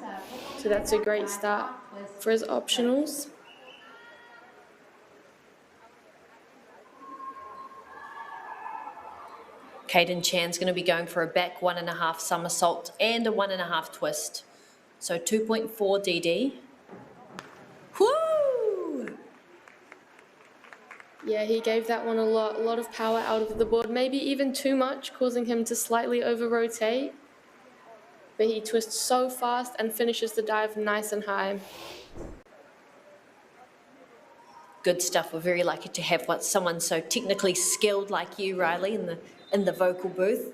So that's a great start for his optionals. Caden Chan's going to be going for a back 1.5 somersault and a 1.5 twist. So 2.4 DD. Woo! Yeah, he gave that one a lot of power out of the board, maybe even too much, causing him to slightly over-rotate. But he twists so fast and finishes the dive nice and high. Good stuff. We're very lucky to have someone so technically skilled like you, Riley, in the vocal booth,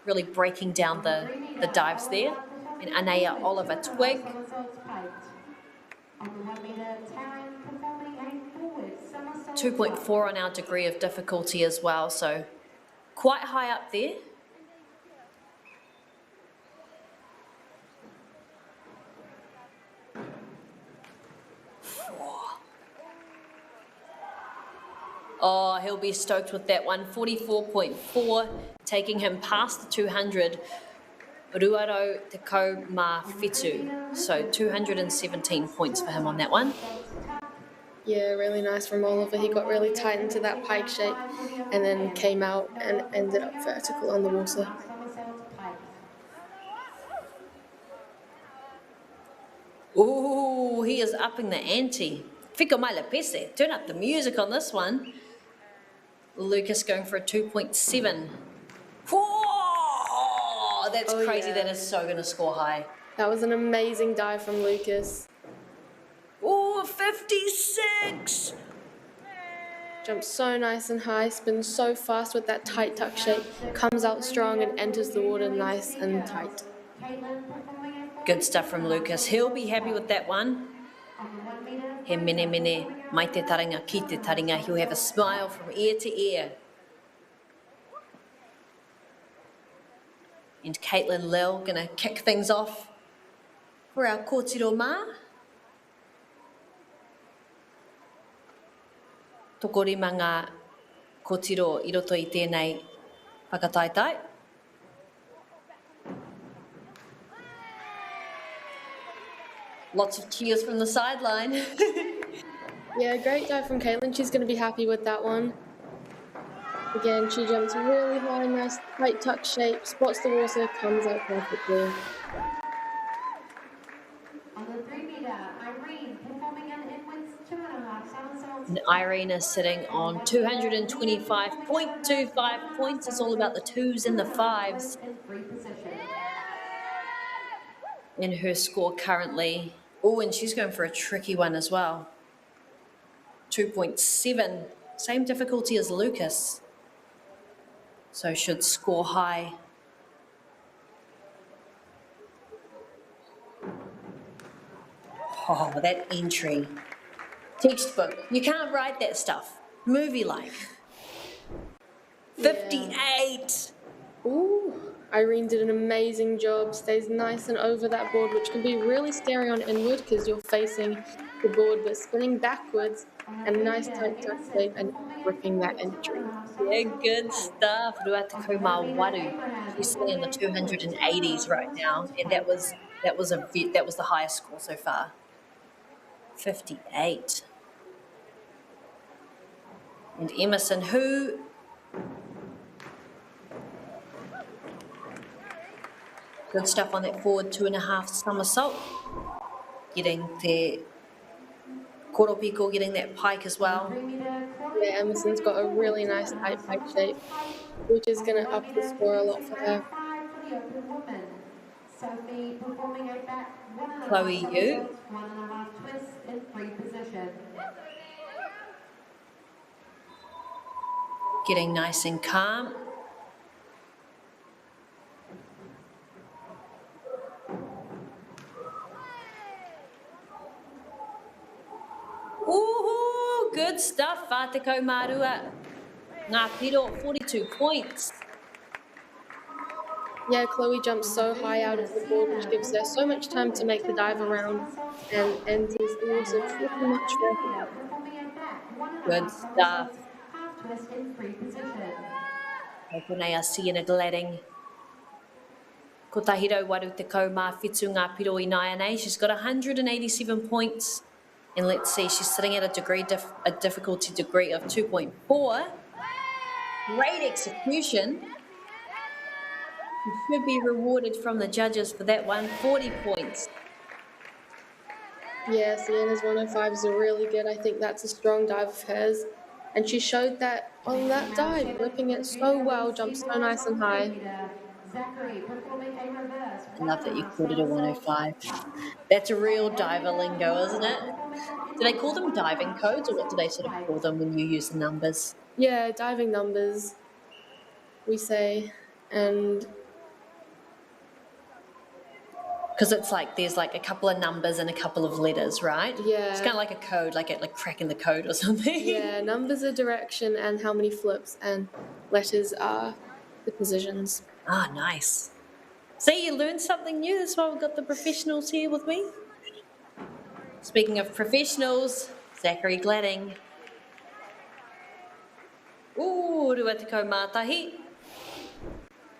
really breaking down the dives there. And Anaya Oliver Twig. 2.4 on our degree of difficulty as well, so quite high up there. Oh, he'll be stoked with that one. 44.4, taking him past the 200. Ruaro te kau mā whitu. So 217 points for him on that one. Yeah, really nice from Oliver. He got really tight into that pike shape and then came out and ended up vertical on the water. Ooh, he is upping the ante. Whiko mai le pese. Turn up the music on this one. Lucas going for a 2.7. Whoa, that's crazy. Yeah. That is so going to score high. That was an amazing dive from Lucas. Ooh, 56. Jumps so nice and high, spins so fast with that tight tuck shape, comes out strong and enters the water nice and tight. Good stuff from Lucas. He'll be happy with that one. He mene mai te taringa ki te taringa. He'll have a smile from ear to ear. And Caitlin Lil gonna kick things off for our kōtiro mā. Tokorima ngā kōtiro I roto I tēnei whakataitai. Lots of cheers from the sideline. Yeah, great dive from Caitlin. She's going to be happy with that one. Again, she jumps really high, nice tight tuck shape, spots the water, comes out perfectly. On the 3 meter, Irene performing an inwards 2.5 somersaults. And Irene is sitting on 225.25 points. It's all about the 2s and the 5s in her score currently. Oh, and she's going for a tricky one as well. 2.7, same difficulty as Lucas. So should score high. Oh, that entry. Textbook. You can't write that stuff. Movie life. 58. Ooh, Irene did an amazing job. Stays nice and over that board, which can be really scary on inward because you're facing the board, but spinning backwards and nice tight tuck shape and gripping that entry. Yeah, good stuff. Ruatako Mawaru. She's sitting in the 280s right now, and that was the highest score so far. 58. And Emerson, who good stuff on that forward 2.5 somersault. Getting the Koropiko, getting that pike as well. Yeah, Emerson's got a really nice tight pike shape, which is going to up the score a lot for her. Chloe Yu. Getting nice and calm. Ooh, good stuff, Whāteko Marua. Ngā Piro, 42 points. Yeah, Chloe jumps so high out of the board, which gives her so much time to make the dive around and enters the water pretty much right. Good stuff. Openea Sienna Gladding. Ko Tahiro Waru Te Kau Mā Whitu Ngā Piro I Naianei. She's got 187 points. And let's see, she's sitting at a difficulty degree of 2.4. Great execution. You should be rewarded from the judges for that one. 40 points. Yeah, Sienna's 105s are really good. I think that's a strong dive of hers. And she showed that on that dive, gripping it so well, jumped so nice and high. I love that you called it a 105. That's a real diver lingo, isn't it? Do they call them diving codes, or what do they sort of call them when you use the numbers? Yeah, diving numbers, we say, and... Because it's like, there's like a couple of numbers and a couple of letters, right? Yeah. It's kind of like a code, like cracking the code or something. Yeah, numbers are direction and how many flips, and letters are the positions. Ah, nice. See, you learned something new. That's why we've got the professionals here with me. Speaking of professionals, Zachary Gladding. Ooh, Ruateko Mātahi.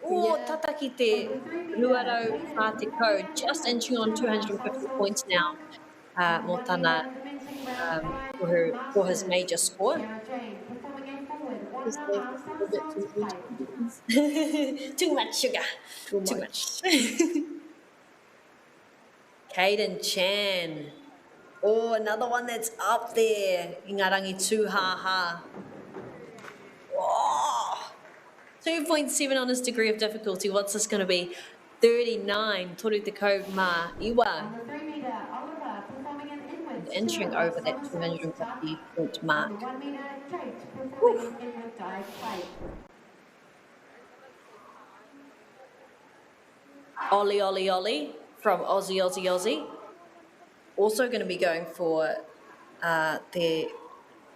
Ooh, tataki te Ruaro Whāteko, just inching on 250 points now. Mōtana for his major score. Too much sugar. Too much. Caden Chan. Oh, another one that's up there. Ingarangi Tūhaha. Oh, 2.7 on his degree of difficulty. What's this going to be? 39. Toru Te Kau Mā Iwa. Entering over that 250 point mark. Ollie, Ollie, Ollie from Aussie, Aussie, Aussie. Also going to be going for the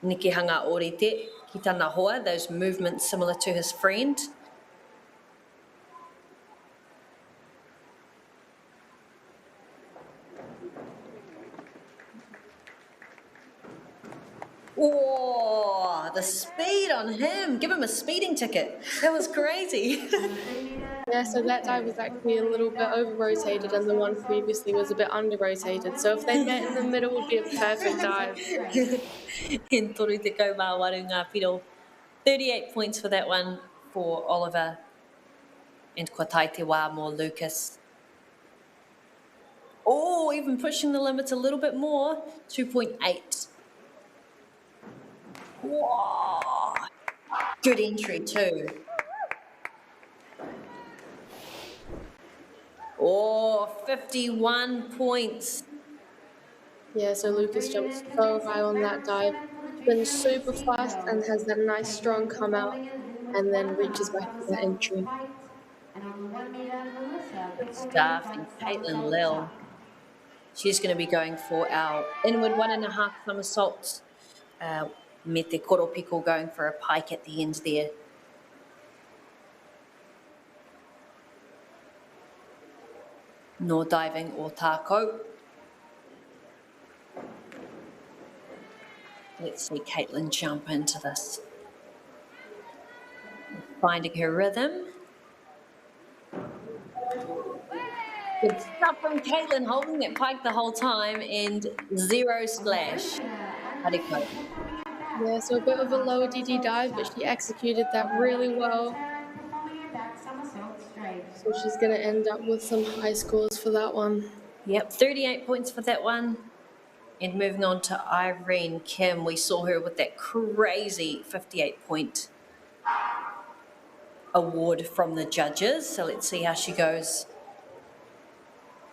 Nikihanga Orite, ki tāna hoa, those movements similar to his friend. Oh, the speed on him. Give him a speeding ticket. That was crazy. Yeah, so that dive was actually a little bit over-rotated and the one previously was a bit under-rotated. So if they met in the middle, it would be a perfect dive. In toru te kau mā waru ngā piro. 38 points for that one for Oliver. And kua tai te wā mō Lucas. Oh, even pushing the limits a little bit more. 2.8. Whoa. Good entry too. Oh, 51 points. Yeah, so Lucas jumped so high on that dive. Been super fast and has that nice strong come out and then reaches back to that entry. Good stuff. And Caitlin Lil. She's going to be going for our inward 1.5 somersaults. Me te koropiko going for a pike at the end there. No diving or tākau. Let's see Caitlin jump into this. Finding her rhythm. Good stuff from Caitlin, holding that pike the whole time and 0 splash. Hariko. Yeah, so a bit of a lower DD dive, but she executed that really well. So she's going to end up with some high scores for that one. Yep, 38 points for that one. And moving on to Irene Kim, we saw her with that crazy 58-point award from the judges. So let's see how she goes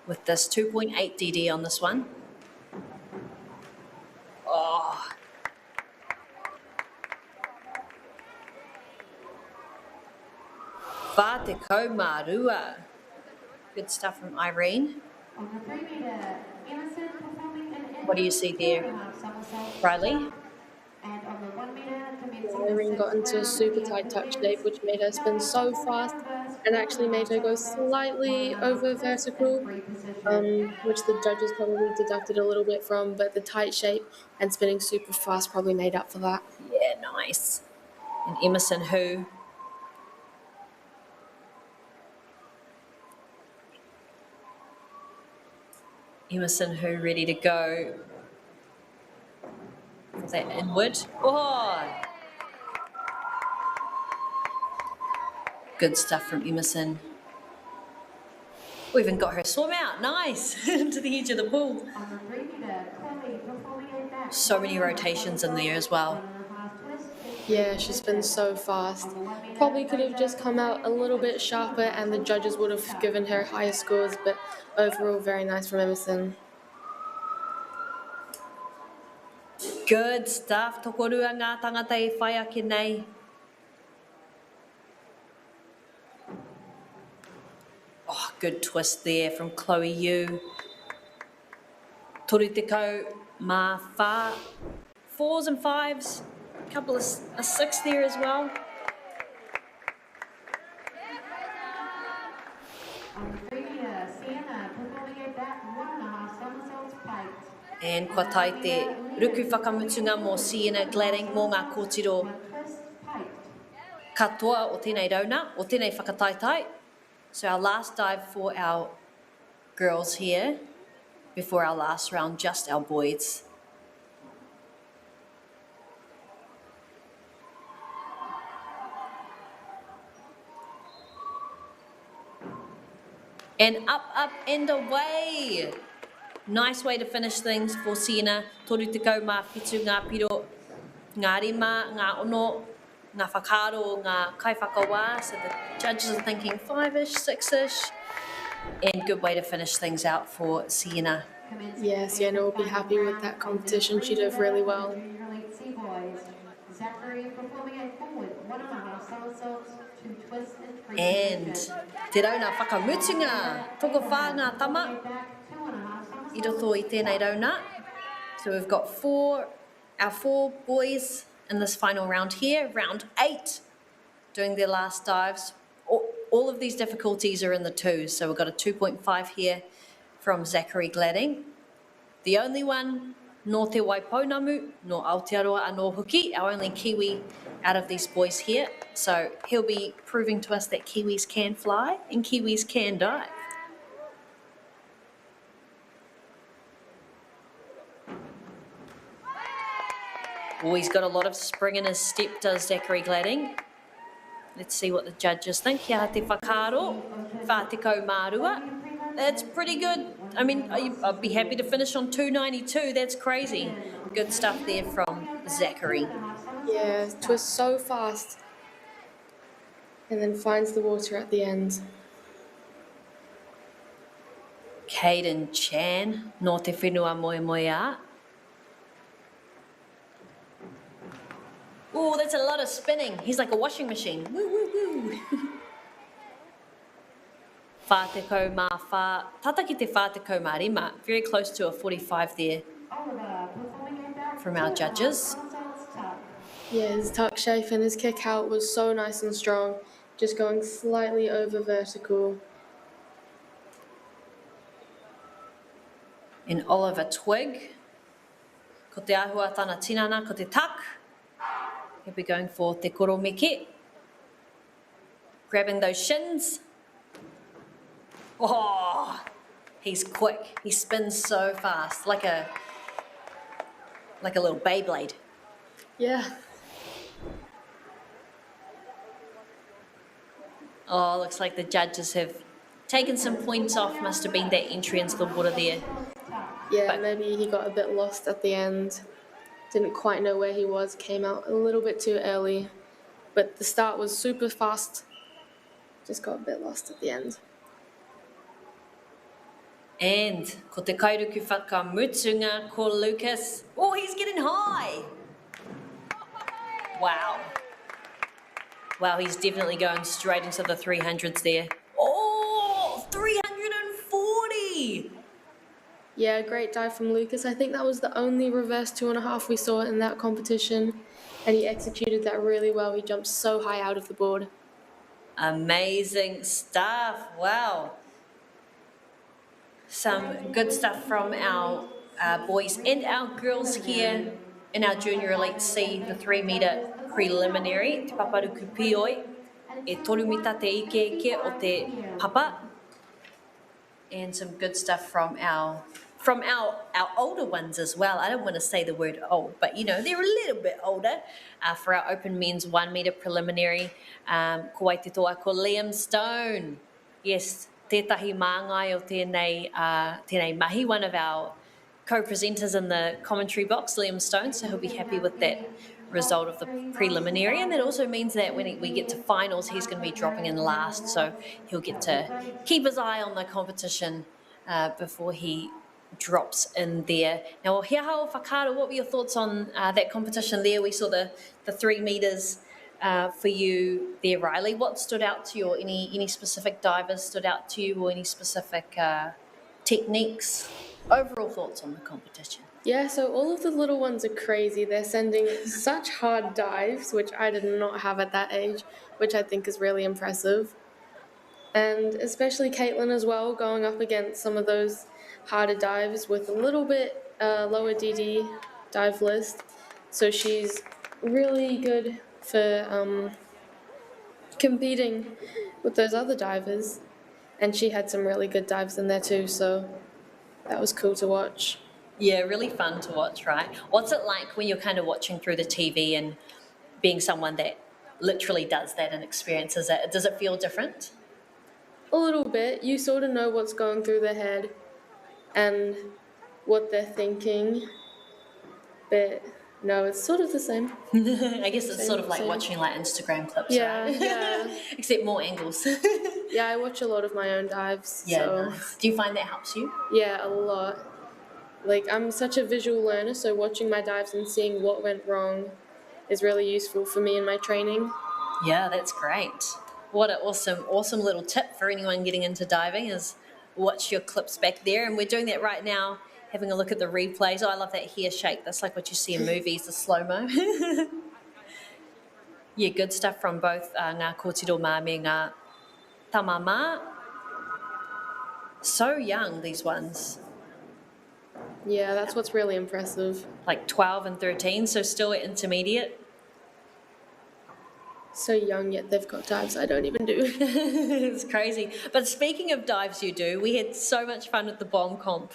with this 2.8 DD on this one. Oh. Whā te kau mā rua. Good stuff from Irene. What do you see there, Riley? Irene got into a super tight tuck shape, which made her spin so fast and actually made her go slightly over vertical, which the judges probably deducted a little bit from, but the tight shape and spinning super fast probably made up for that. Yeah, nice. And Emerson Hu. Emerson Hu ready to go. Is that inward? Oh! Good stuff from Emerson. We even got her swim out. Nice. To the edge of the pool. So many rotations in there as well. Yeah, she's been so fast. Probably could have just come out a little bit sharper and the judges would have given her higher scores, but overall very nice from Emerson. Good stuff. Tokorua ngā tangata e whai ake nei. Oh, good twist there from Chloe Yu. Toru te kau mā whā. 4s and 5s. A couple of a 6 there as well. And kua tai te ruku whakamutunga mō Sienna Gladding mō ngā kōtiro katoa o tēnei rauna, o tēnei whakataitai. So our last dive for our girls here, before our last round, just our boys. And up, up and away. Nice way to finish things for Sienna. Toru te kau mā whitu ngā piro, ngā rima, ngā ono, ngā whakaro, ngā kaiwhakawā. So the judges are thinking 5-ish, 6-ish. And good way to finish things out for Sienna. Yeah, Sienna will be happy with that competition. She did really well. And te rauna whakamutunga, toko whā ngā tama. I roto i tēnei rauna. So we've got our four boys in this final round here, round 8, doing their last dives. All of these difficulties are in the 2s, so we've got a 2.5 here from Zachary Gladding. The only one, no te Waipounamu, no Aotearoa anō hoki, our only Kiwi out of these boys here. So he'll be proving to us that Kiwis can fly and Kiwis can dive. Oh, he's got a lot of spring in his step, does Zachary Gladding. Let's see what the judges think. Kia te whakaro, whātekau mārua. That's pretty good. I mean, I'd be happy to finish on 292. That's crazy. Good stuff there from Zachary. Yeah, twists so fast. And then finds the water at the end. Caden Chan, no te whenua moe moe a. Oh, that's a lot of spinning. He's like a washing machine. Woo, woo, woo. Whātekau mā whā. Tata ki te whātekau mā rima. Very close to a 45 there from our judges. Yeah, his tuck shape and his kick out was so nice and strong. Just going slightly over vertical. And Oliver Twig. Ko te ahua tana tinana, ko te tuck. He'll be going for te koromeke. Grabbing those shins. Oh, he's quick. He spins so fast, like a little Beyblade. Yeah. Oh, looks like the judges have taken some points off. Must have been that entry into the water there. Yeah, But maybe he got a bit lost at the end. Didn't quite know where he was, came out a little bit too early. But the start was super fast. Just got a bit lost at the end. And ko te kairuku whakamutunga ko Lucas. Oh, he's getting high. Wow. Wow, he's definitely going straight into the 300s there. Oh, 340. Yeah, great dive from Lucas. I think that was the only reverse 2.5 we saw in that competition. And he executed that really well. He jumped so high out of the board. Amazing stuff. Wow. Some good stuff from our boys and our girls here in our Junior Elite C, the 3 metre preliminary. Te paparuku pioi, e toru mita te ike o te papa. And some good stuff from our older ones as well. I don't want to say the word old, but you know, they're a little bit older. For our open men's 1 metre preliminary, ko wai te toa ko Liam Stone. Yes, tētahi māngai o tēnei mahi, one of our co-presenters in the commentary box, Liam Stone, so he'll be happy with that result of the preliminary, and that also means that when we get to finals, he's going to be dropping in last, so he'll get to keep his eye on the competition before he drops in there. Now, Hia Hao Whakaro, what were your thoughts on that competition there? We saw the 3 metres for you there, Riley. What stood out to you, or any specific divers stood out to you, or any specific techniques? Overall thoughts on the competition? Yeah, so all of the little ones are crazy. They're sending such hard dives, which I did not have at that age, which I think is really impressive. And especially Caitlin as well, going up against some of those harder dives with a little bit lower DD dive list. So she's really good for competing with those other divers. And she had some really good dives in there too, so that was cool to watch. Yeah, really fun to watch, right? What's it like when you're kind of watching through the TV and being someone that literally does that and experiences it? Does it feel different? A little bit. You sort of know what's going through their head and what they're thinking, but no, it's sort of the same. I guess it's sort of like watching like Instagram clips, yeah, right? Yeah. Except more angles. Yeah, I watch a lot of my own dives. Yeah, so. nice. Do you find that helps you? Yeah, a lot. Like, I'm such a visual learner, so watching my dives and seeing what went wrong is really useful for me in my training. Yeah, that's great. What an awesome little tip for anyone getting into diving is watch your clips back there. And we're doing that right now, having a look at the replays. Oh, I love that hair shake. That's like what you see in movies, the slow-mo. Yeah, good stuff from both ngā kōtiro mā me ngā tamama. So young, these ones. Yeah, that's what's really impressive. Like 12 and 13, so still at intermediate. so young, yet they've got dives I don't even do. It's crazy. But speaking of dives you do, we had so much fun at the bomb comp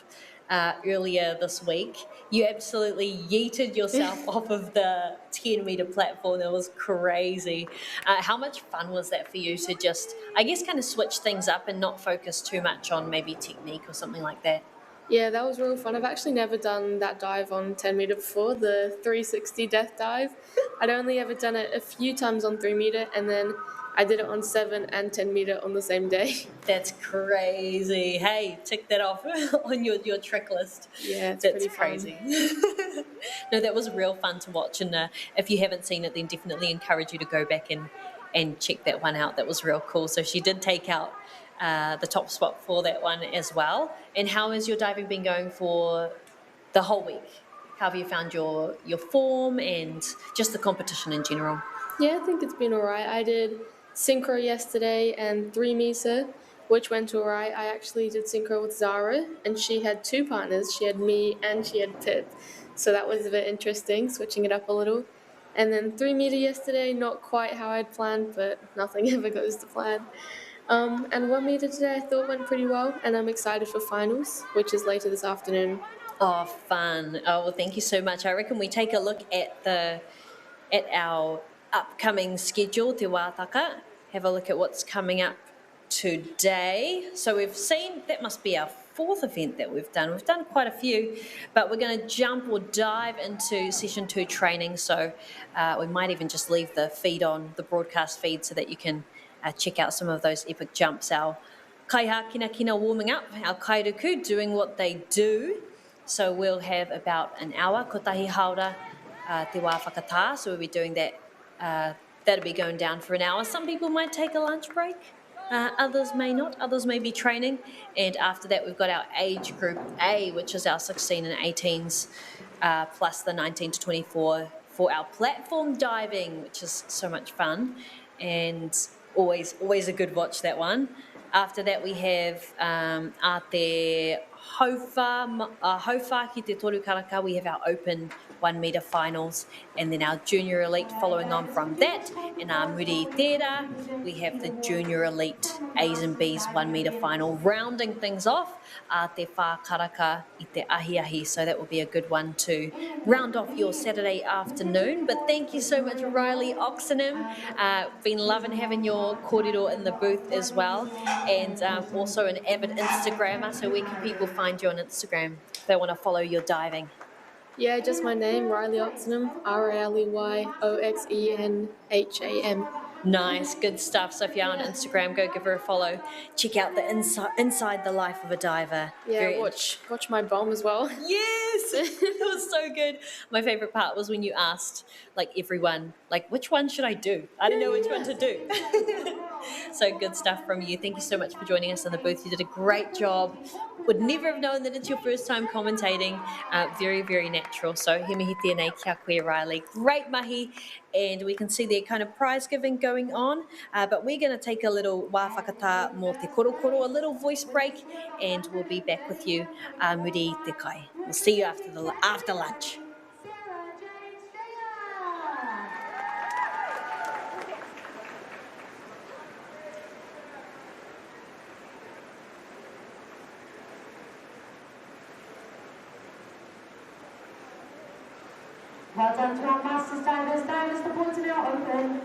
earlier this week. You absolutely yeeted yourself off of the 10-meter platform. It was crazy. How much fun was that for you to just, I guess, kind of switch things up and not focus too much on maybe technique or something like that? Yeah, that was real fun. I've actually never done that dive on 10-meter before, the 360 death dive. I'd only ever done it a few times on 3-meter, and then I did it on 7 and 10-meter on the same day. That's crazy. Hey, tick that off on your trick list. Yeah, it's That's pretty crazy. No, that was real fun to watch, and if you haven't seen it, then definitely encourage you to go back and check that one out. That was real cool. So she did take out the top spot for that one as well. And how has your diving been going for the whole week? How have you found your form and just the competition in general? Yeah, I think it's been all right. I did synchro yesterday and 3-meter, which went all right. I actually did synchro with Zara, and she had 2 partners. She had me and she had Pip. So that was a bit interesting, switching it up a little. And then 3-meter yesterday, not quite how I'd planned, but nothing ever goes to plan. And 1-meter today I thought went pretty well, and I'm excited for finals, which is later this afternoon. Oh, fun. Oh, well, thank you so much. I reckon we take a look at our upcoming schedule, Te Wātaka, have a look at what's coming up today. So we've seen, that must be our 4th event that we've done. We've done quite a few, but we're going to jump or dive into session 2 training. So we might even just leave the feed on, the broadcast feed, so that you can check out some of those epic jumps. Our kaiha kina warming up, our kairuku doing what they do. So we'll have about an hour, kotahi haura te wā whakatā. So we'll be doing that. That'll be going down for an hour. Some people might take a lunch break. Others may not. Others may be training. And after that, we've got our age group A, which is our 16 and 18s, plus the 19 to 24 for our platform diving, which is so much fun. And always a good watch, that one. After that, we have Ate Hauwha ki te Toru Karaka. We have our open 1-meter finals, and then our junior elite following on from that. In our Muri Tera, we have the junior elite A's and B's 1-meter final, rounding things off Te Whā Karaka i te Ahi. So that will be a good one to round off your Saturday afternoon. But thank you so much, Riley Oxenham. Been loving having your kōrero in the booth as well, and also an avid Instagrammer. So where can people find you on Instagram if they want to follow your diving? Yeah, just my name, Riley Oxenham, RaileyOxenham. Nice, good stuff. So if you're on Instagram, go give her a follow. Check out the inside the life of a diver. Yeah, watch my bomb as well. Yes, it was so good. My favorite part was when you asked everyone, which one should I do? I don't know which one to do. So good stuff from you. Thank you so much for joining us in the booth. You did a great job. Would never have known that it's your first time commentating. Very, very natural. So he mihi tēnei kia koe, Riley. Great mahi. And we can see their kind of prize giving going on. But we're going to take a little wā whakatā mō te korokoro, a little voice break, and we'll be back with you muri te kai. We'll see you after lunch. Well done to our Masters divers. Divers, the points are now open.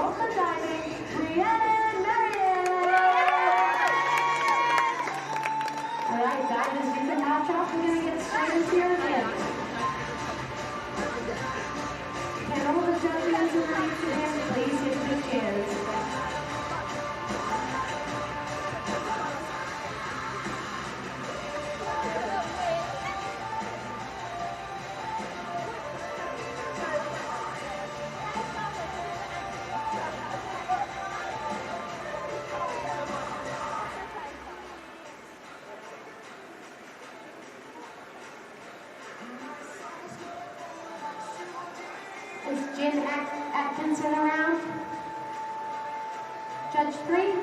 also diving, Rhiannon Marion. All right, divers, you can notch off. We're going to get straight into your event. Can all the judges who are here please hit the chairs? Is Jen Atkinson around? Judge 3?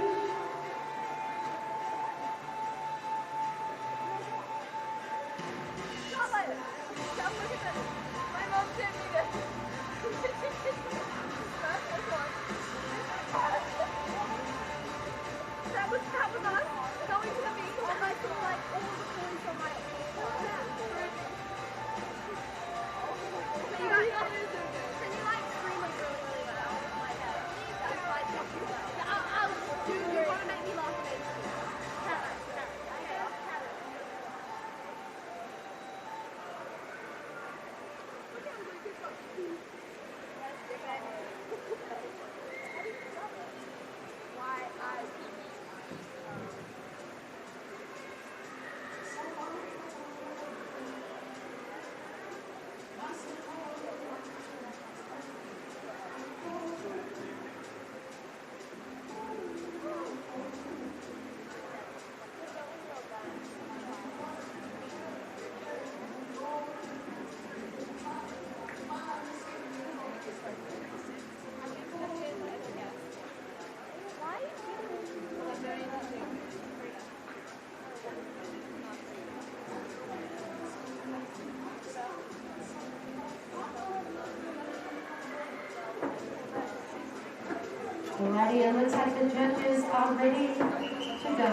Alrighty, it looks like the judges are ready to go.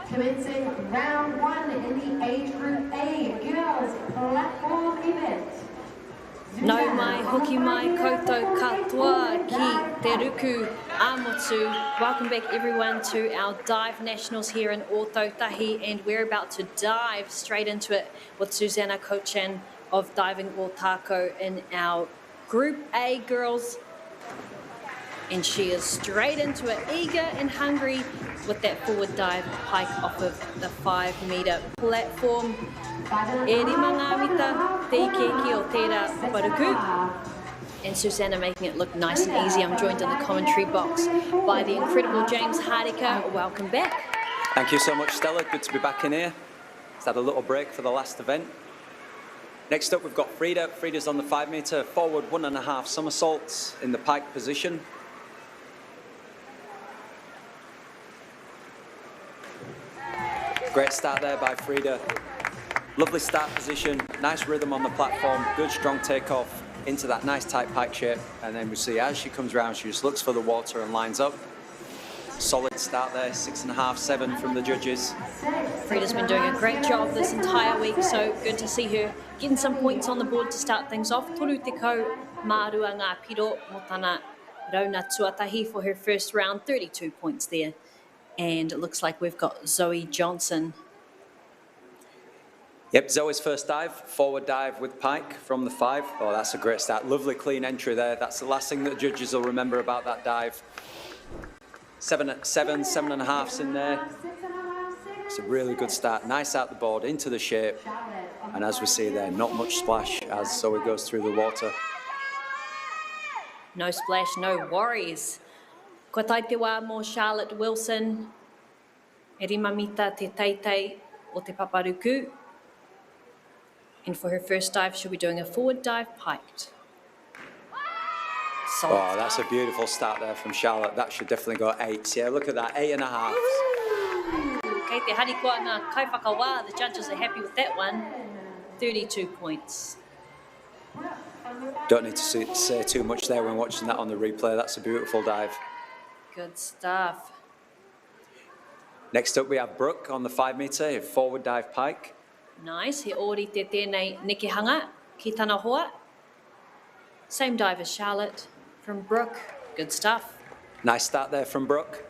Commencing round 1 in the age group A, girls platform event. Nau mai, hoki mai, koutou katoa ki te ruku āmotu. Welcome back everyone to our Dive Nationals here in Ōtautahi, and we're about to dive straight into it with Susanna Kochan of Diving Ōtako in our Group A girls. And she is straight into it, eager and hungry with that forward dive pike off of the 5-metre platform. E rima ngā mita, te ike ki o tērā paparuku. And Susanna making it look nice and easy. I'm joined in the commentary box by the incredible James Hardika. Welcome back. Thank you so much, Stella. Good to be back in here. Just had a little break for the last event. Next up, we've got Frida. Frida's on the 5-metre forward 1.5 somersaults in the pike position. Great start there by Frida. Lovely start position, nice rhythm on the platform, good strong takeoff into that nice tight pike shape. And then we see as she comes round, she just looks for the water and lines up. Solid start there, 6.5, 7 from the judges. Frida's been doing a great job this entire week, so good to see her getting some points on the board to start things off. Toru te kau, mārua ngā piro mo tana rauna tuatahi for her first round, 32 points there. And it looks like we've got Zoe Johnson. Yep, Zoe's first dive, forward dive with pike from the 5. Oh, that's a great start. Lovely clean entry there. That's the last thing that the judges will remember about that dive. 7.5s in there. It's a really good start. Nice out the board, into the shape. And as we see there, not much splash as Zoe goes through the water. No splash, no worries. Ko tai te wā mō Charlotte Wilson. E rima mita te teitei o te paparuku. And for her first dive, she'll be doing a forward dive piked. Solid Oh, that's a beautiful start there from Charlotte. That should definitely go 8s. Yeah, look at that, 8.5s. Kei te harikoa ngā kaiwhakawā, the judges are happy with that one. 32 points. Don't need to say too much there when watching that on the replay. That's a beautiful dive. Good stuff. Next up, we have Brooke on the 5-metre, forward dive pike. Nice. He ori te tēnei nekehanga. ki tana hoa. Same dive as Charlotte from Brooke. Good stuff. Nice start there from Brooke.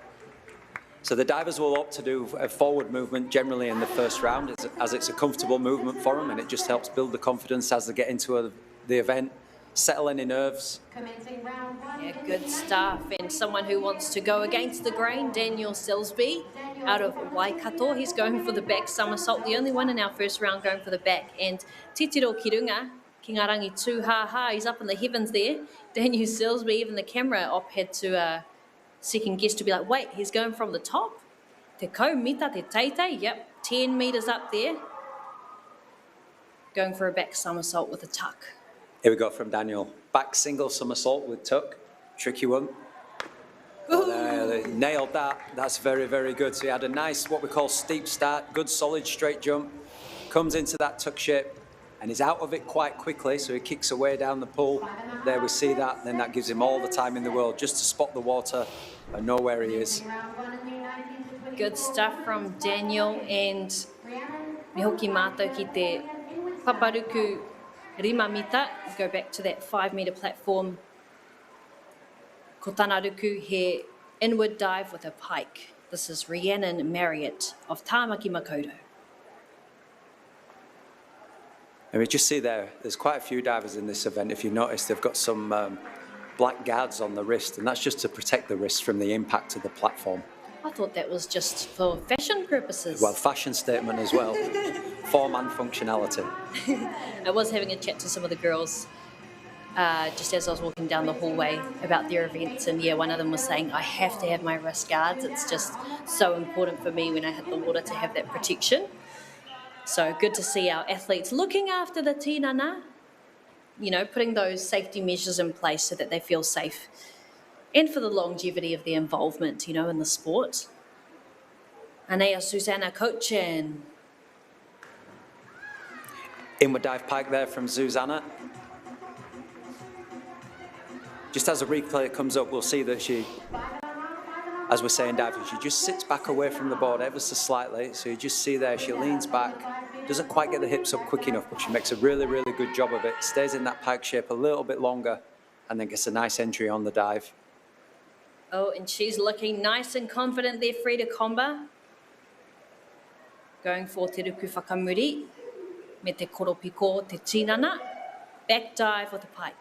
So the divers will opt to do a forward movement generally in the first round as it's a comfortable movement for them, and it just helps build the confidence as they get into the event, settle any nerves. Commencing round one. Yeah, good stuff. And someone who wants to go against the grain, Daniel Silsby out of Waikato. He's going for the back somersault, the only one in our first round going for the back. And Titiro Kirunga, ki ngā rangi tūhaha, he's up in the heavens there. Daniel Silsby, even the camera op had to second guess to be like, wait, he's going from the top? Te kau mita te teitei, yep, 10 metres up there. Going for a back somersault with a tuck. Here we go from Daniel. Back single somersault with tuck. Tricky one. They nailed that. That's very, very good. So he had a nice, what we call steep start, good solid straight jump. Comes into that tuck shape and he's out of it quite quickly. So he kicks away down the pool. There we see that. Then that gives him all the time in the world just to spot the water and know where he is. Good stuff from Daniel, and me hoki mātou ki te paparuku rima mita. Go back to that 5 metre platform. Ko tāna ruku he inward dive with a pike. This is Rhiannon Marriott of Tāmaki Makaurau. And we just see there's quite a few divers in this event. If you notice, they've got some black guards on the wrist, and that's just to protect the wrist from the impact of the platform. I thought that was just for fashion purposes. Well, fashion statement as well. Form and functionality. I was having a chat to some of the girls just as I was walking down the hallway about their events, and yeah, one of them was saying, I have to have my wrist guards. It's just so important for me when I hit the water to have that protection. So good to see our athletes looking after the tinana, you know, putting those safety measures in place so that they feel safe and for the longevity of their involvement, you know, in the sport. Anea Susanna Cochin. Inward dive pike there from Susanna. Just as the replay comes up, we'll see that she, as we're saying diving, she just sits back away from the board ever so slightly. So you just see there, she leans back, doesn't quite get the hips up quick enough, but she makes a really, really good job of it. Stays in that pike shape a little bit longer and then gets a nice entry on the dive. Oh, and she's looking nice and confident there, Frida Comba. Going for te ruku whakamuri, me te koropiko, te tinana. Back dive with a pike.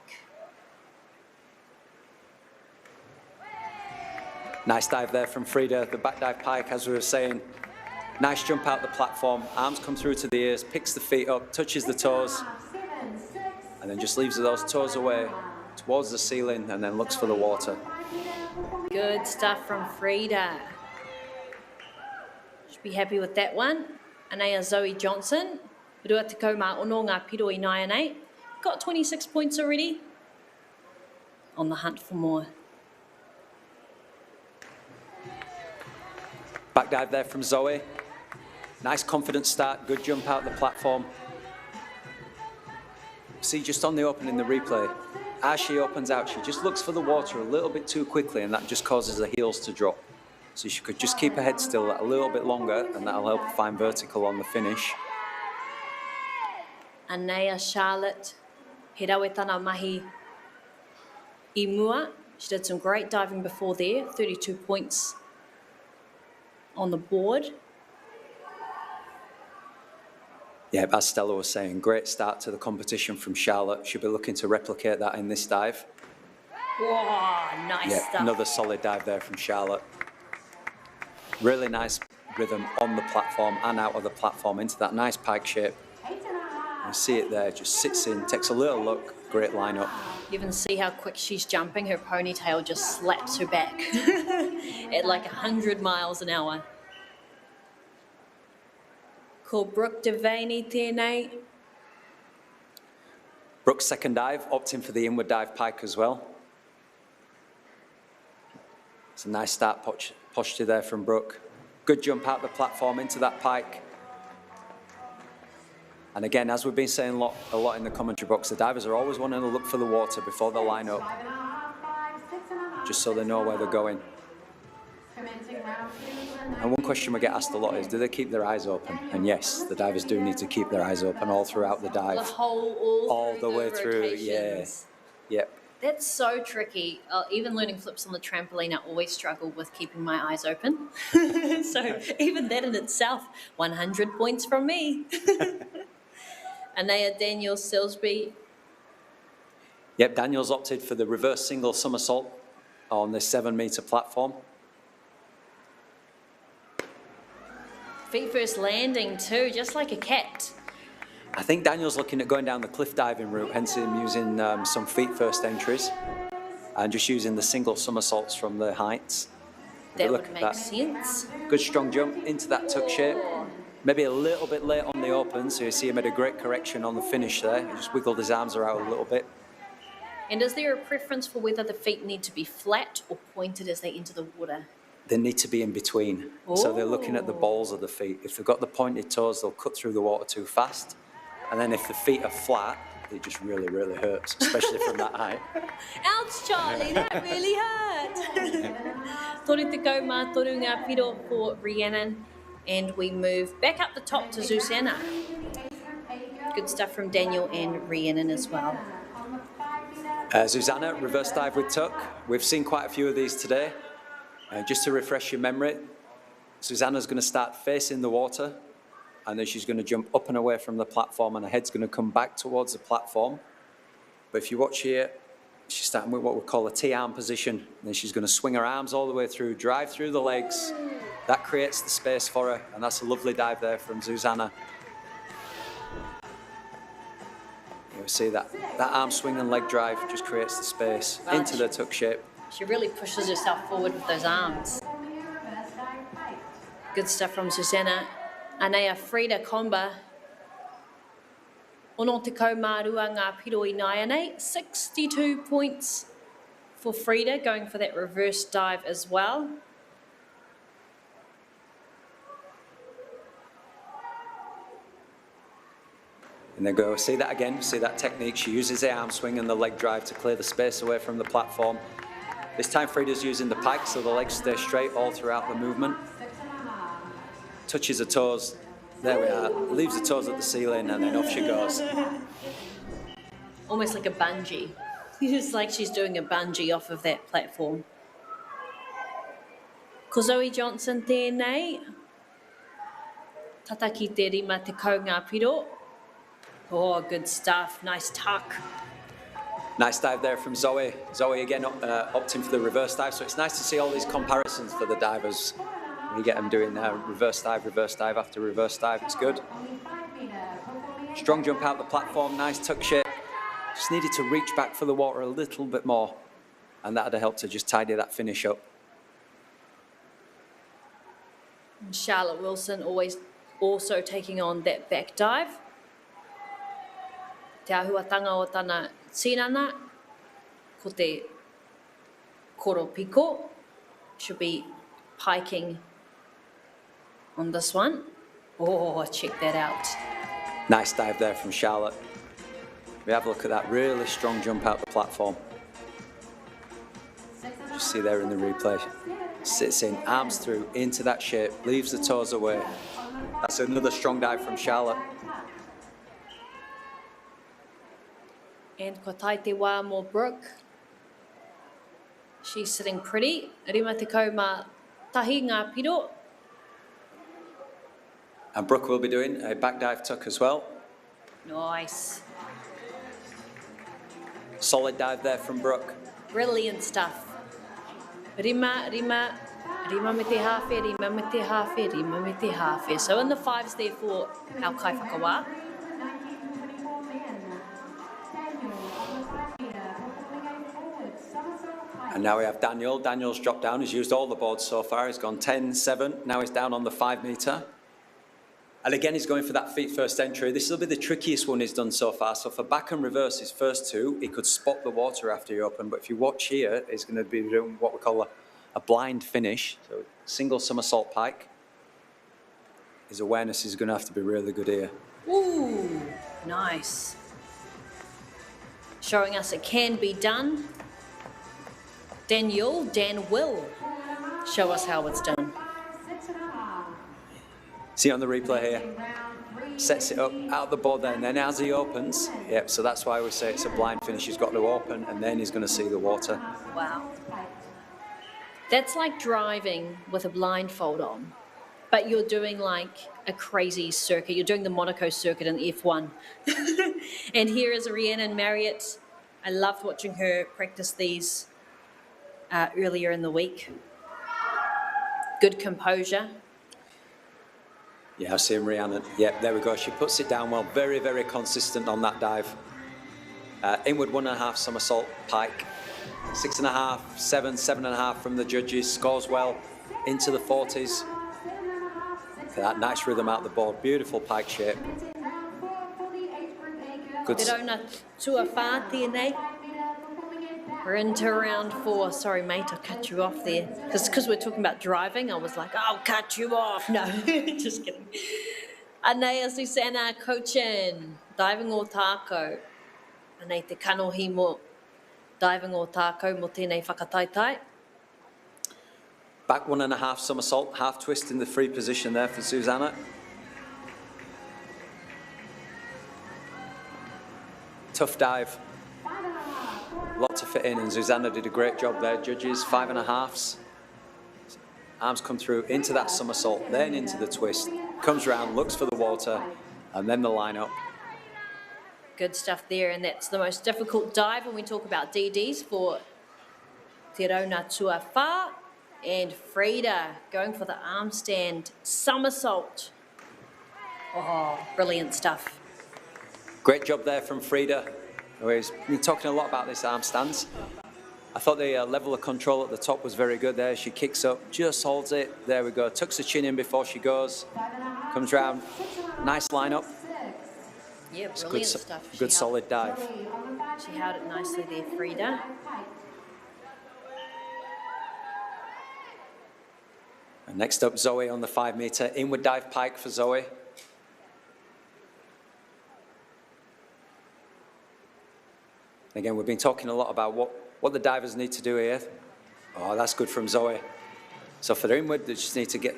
Nice dive there from Frida, the back dive pike, as we were saying. Nice jump out the platform, arms come through to the ears, picks the feet up, touches the toes, and then just leaves those toes away towards the ceiling and then looks for the water. Good stuff from Frida. Should be happy with that one. Anea Zoe Johnson. Rua te kaumā ono ngā piro I 9-8. Got 26 points already. On the hunt for more. Back dive there from Zoe. Nice confident start, good jump out the platform. See just on the open in the replay, as she opens out, she just looks for the water a little bit too quickly, and that just causes the heels to drop. So she could just keep her head still a little bit longer, and that'll help her find vertical on the finish. Anea Charlotte, he rawe tana mahi I mua. She did some great diving before there, 32 points on the board. Yeah, as Stella was saying, great start to the competition from Charlotte. She'll be looking to replicate that in this dive. Whoa, nice stuff. Another solid dive there from Charlotte. Really nice rhythm on the platform and out of the platform into that nice pike shape. You see it there, just sits in, takes a little look, great lineup. You can see how quick she's jumping. Her ponytail just slaps her back at like 100 miles an hour. Ko Brooke Devaney tēnei. Brooke's second dive, opting for the inward dive pike as well. It's a nice start posture there from Brooke. Good jump out the platform into that pike. And again, as we've been saying a lot in the commentary box, the divers are always wanting to look for the water before they line up, just so they know where they're going. Commencing round 2. And one question we get asked a lot is, do they keep their eyes open? And yes, the divers do need to keep their eyes open all throughout the dive. The whole, all the way through, yeah. rotations. Yep. That's so tricky. Even learning flips on the trampoline, I always struggle with keeping my eyes open. So even that in itself, 100 points from me. Anaya Daniel Silsby. Yep, Daniel's opted for the reverse single somersault on the 7-meter platform. Feet first landing too, just like a cat. I think Daniel's looking at going down the cliff diving route, hence him using some feet first entries and just using the single somersaults from the heights. That would make sense. Good strong jump into that tuck shape. Maybe a little bit late on the open, so you see him made a great correction on the finish there. He just wiggled his arms around a little bit. And is there a preference for whether the feet need to be flat or pointed as they enter the water? They need to be in between. So they're looking at the balls of the feet. If they've got the pointed toes, they'll cut through the water too fast. And then if the feet are flat, it just really, really hurts, especially from that height. Ouch, Charlie, that really hurt. Tori te kau mātoru ngā piro for Rhiannon. And we move back up the top to Susanna. Good stuff from Daniel and Rhiannon as well. Susanna, reverse dive with tuck. We've seen quite a few of these today. Just to refresh your memory, Susanna's going to start facing the water, and then she's going to jump up and away from the platform, and her head's going to come back towards the platform. But if you watch here, she's starting with what we call a T-arm position, and then she's going to swing her arms all the way through, drive through the legs. That creates the space for her, and that's a lovely dive there from Susanna. You see that arm swing and leg drive just creates the space into the tuck shape. She really pushes herself forward with those arms. Good stuff from Susanna. Anea Frida Komba. Ono te kaumārua ngā piro I nai anei. 62 points for Frida, going for that reverse dive as well. And then go, see that again, see that technique. She uses the arm swing and the leg drive to clear the space away from the platform. This time Frida's using the pike, so the legs stay straight all throughout the movement. Touches her toes, there we are, leaves the toes at the ceiling, and then off she goes. Almost like a bungee. It's like she's doing a bungee off of that platform. Ko Zoe Johnson tēnei. Tata ki te rima te kau ngā piro. Oh, good stuff. Nice tuck. Nice dive there from Zoe. Zoe again opting for the reverse dive. So it's nice to see all these comparisons for the divers. You get them doing reverse dive after reverse dive. It's good. Strong jump out the platform. Nice tuck shape. Just needed to reach back for the water a little bit more. And that would have helped to just tidy that finish up. And Charlotte Wilson also taking on that back dive. Te ahuatanga o tana tinana, ko te koropiko, should be piking on this one. Oh, check that out. Nice dive there from Charlotte. We have a look at that really strong jump out the platform. Just see there in the replay. Sits in, arms through, into that shape, leaves the toes away. That's another strong dive from Charlotte. And ko tai te wā mō Brooke. She's sitting pretty. Rima te kau mā tahi ngā piro. And Brooke will be doing a back dive tuck as well. Nice. Solid dive there from Brooke. Brilliant stuff. Rima me te hawhi, rima me te hawhi, rima me te hawhi. So in the fives there for our kai whakawā. And now we have Daniel. Daniel's dropped down. He's used all the boards so far. He's gone 10-7. Now he's down on the 5 meter. And again, he's going for that feet first entry. This will be the trickiest one he's done so far. So for back and reverse, his first two, he could spot the water after he opened. But if you watch here, he's going to be doing what we call a blind finish. So single somersault pike. His awareness is going to have to be really good here. Ooh, nice. Showing us it can be done. Dan Will. show us how it's done. 6.5. See on the replay here, sets it up out the board there, and then as he opens, yep, so that's why we say it's a blind finish. He's got to open, and then he's going to see the water. Wow. That's like driving with a blindfold on, but you're doing like a crazy circuit. You're doing the Monaco circuit in F1. And here is Rhiannon Marriott. I loved watching her practice these earlier in the week. Good composure. Yeah, I see him, Rhiannon. Yep, there we go. She puts it down well. Very, very consistent on that dive. Inward 1.5 somersault pike. 6.5, 7, 7.5 from the judges. Scores well into the 40s. That nice rhythm out the board. Beautiful pike shape. Good. Te rauna tua whā tēnei. We're into round 4. Sorry, mate, I cut you off there. Because we're talking about driving, I was like, I'll cut you off. No, just kidding. Anea Susanna Cochin, diving o tākou. Anei te kanohi mo diving o tākou mo tēnei whakataitai. Back 1.5 somersault, half twist in the free position there for Susanna. Tough dive. Lot to fit in, and Susanna did a great job there. Judges, 5.5s. Arms come through into that somersault, then into the twist. Comes around, looks for the water, and then the line up. Good stuff there, and that's the most difficult dive when we talk about DDs for Te Rauna Tua Whā. And Frida going for the arm stand somersault. Oh, brilliant stuff. Great job there from Frida. We've been talking a lot about this arm stance. I thought the level of control at the top was very good there. She kicks up, just holds it. There we go. Tucks the chin in before she goes. Comes round. Nice line up. Yeah, It's brilliant stuff. Good solid dive. She held it nicely there, Frida. And next up, Zoe on the 5 metre. Inward dive pike for Zoe. Again, we've been talking a lot about what the divers need to do here. Oh, that's good from Zoe. So for the inward, they just need to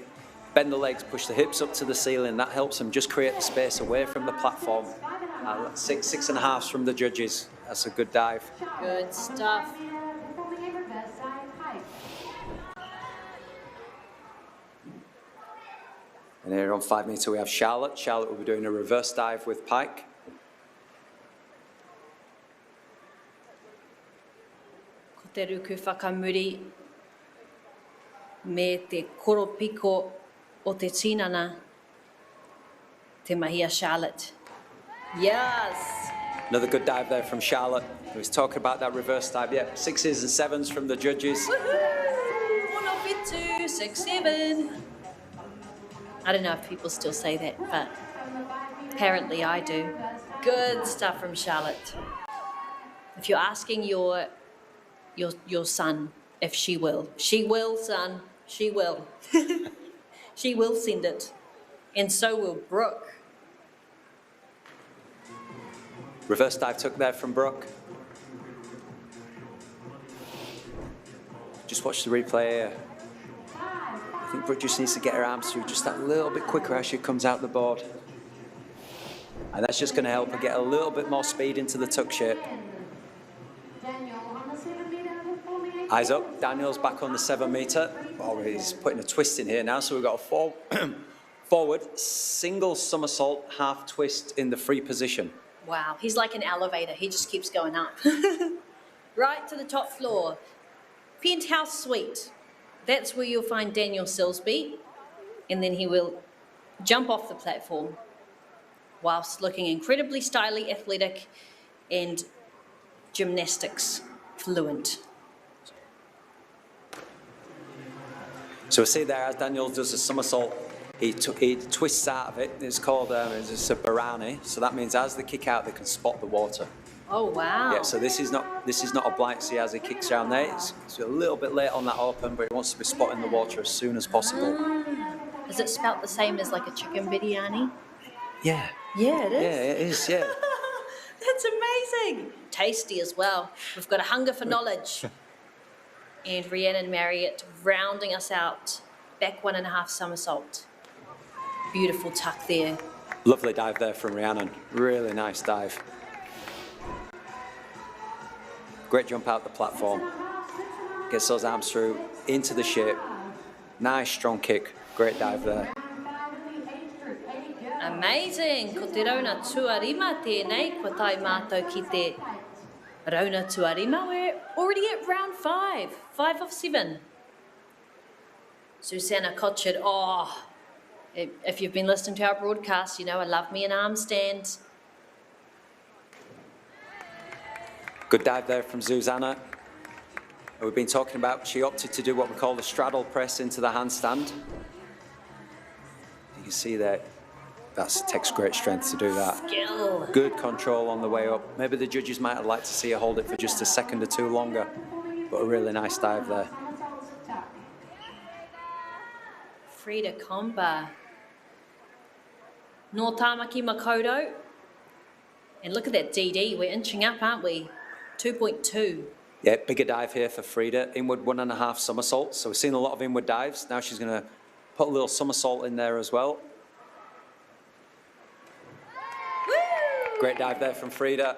bend the legs, push the hips up to the ceiling. That helps them just create the space away from the platform. 6.5s from the judges. That's a good dive. Good stuff. And here on 5 metre, we have Charlotte. Charlotte will be doing a reverse dive with pike. Ko te ruku whakamuri me te koropiko o te tinana, te mahia Charlotte. Yes! Another good dive there from Charlotte. We was talking about that reverse dive. Yep, 6s and 7s from the judges. Woohoo! 1 off it 2, 6, 7. I don't know if people still say that, but apparently I do. Good stuff from Charlotte. If you're asking your son if she will, son, she will. She will send it, and so will Brooke. Reverse dive took there from Brooke. Just watch the replay here. I think Brooke just needs to get her arms through just that little bit quicker as she comes out the board. And that's just going to help her get a little bit more speed into the tuck shape. Eyes up, Daniel's back on the 7 metre. Oh, he's putting a twist in here now, so we've got a forward, single somersault, half twist in the free position. Wow, he's like an elevator. He just keeps going up. Right to the top floor. Penthouse suite. That's where you'll find Daniel Silsby, and then he will jump off the platform whilst looking incredibly stylish, athletic, and gymnastics fluent. So we see there as Daniel does a somersault, he twists out of it. It's called it's a Barani. So that means as they kick out, they can spot the water. Oh wow! Yeah. So this is not a blind. See as he kicks around there. It's a little bit late on that open, but he wants to be spotting the water as soon as possible. Is it spelt the same as like a chicken biryani? Yeah. Yeah, it is. Yeah, it is. Yeah. That's amazing. Tasty as well. We've got a hunger for knowledge. And Rhiannon Marriott rounding us out. Back 1.5 somersault. Beautiful tuck there. Lovely dive there from Rhiannon. Really nice dive. Great jump out the platform. Gets those arms through, into the shape. Nice strong kick. Great dive there. Amazing! Ko te rauna tuarima tēnei, ko tai mātou ki te rauna tuarima. We're already at round 5. 5 of 7. Susanna Cotchard, oh, if you've been listening to our broadcast, you know I love me an arm stand. Good dive there from Susanna. We've been talking about, she opted to do what we call the straddle press into the handstand. You can see that takes great strength to do that. Skill. Good control on the way up. Maybe the judges might have liked to see her hold it for just a second or two longer, but a really nice dive there. Frida Comba. No Tamaki Makoto. And look at that DD. We're inching up, aren't we? 2.2. Yeah, bigger dive here for Frida. Inward 1.5 somersaults. So we've seen a lot of inward dives. Now she's going to put a little somersault in there as well. Woo! Great dive there from Frida.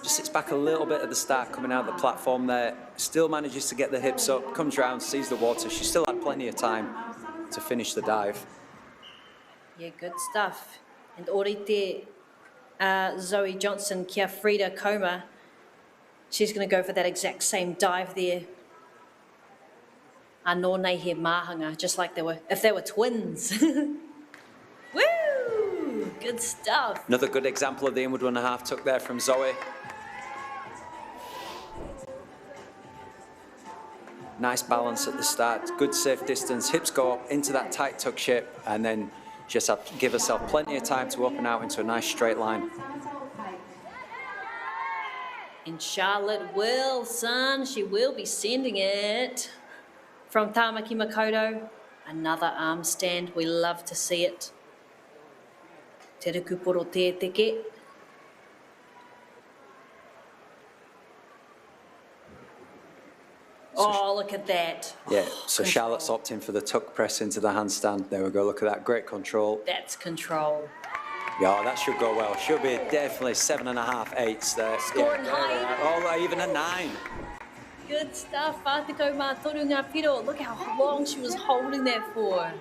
Just sits back a little bit at the start, coming out the platform there. Still manages to get the hips up, comes round, sees the water. She still had plenty of time to finish the dive. Yeah, good stuff. And orite Zoe Johnson, kia Frida Coma. She's going to go for that exact same dive there. Anō nei he mahanga, just like if they were twins. Woo! Good stuff. Another good example of the inward 1.5 tuck there from Zoe. Nice balance at the start, good safe distance, hips go up into that tight tuck shape, and then just have to give herself plenty of time to open out into a nice straight line. And Charlotte Wilson, she will be sending it from Tamaki Makoto. Another arm stand, we love to see it. Te rukuporo te teke. Oh, look at that. Yeah, so Charlotte's opting for the tuck press into the handstand. There we go, look at that, great control. That's control. Yeah, that should go well. Should be definitely 7.5, 8s there. Scoring high. Oh, even a 9. Good stuff, Whātiko Mātoru Ngā Piro. Look how long she was holding that for.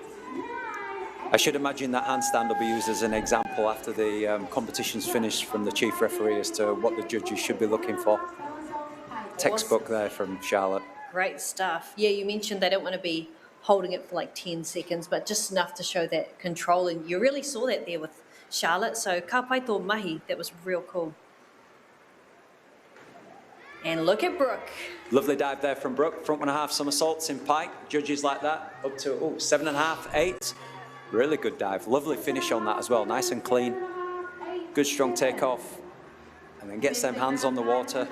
I should imagine that handstand will be used as an example after the competition's finished from the chief referee as to what the judges should be looking for. Textbook there from Charlotte. Great stuff. Yeah, you mentioned they don't want to be holding it for like 10 seconds, but just enough to show that control. And you really saw that there with Charlotte. So ka pai tō mahi, that was real cool. And look at Brooke. Lovely dive there from Brooke. Front 1.5 somersaults in pike. Judges like that. Up to 7.5, 8. Really good dive. Lovely finish on that as well. Nice and clean. Good strong takeoff. And then gets them hands on the water.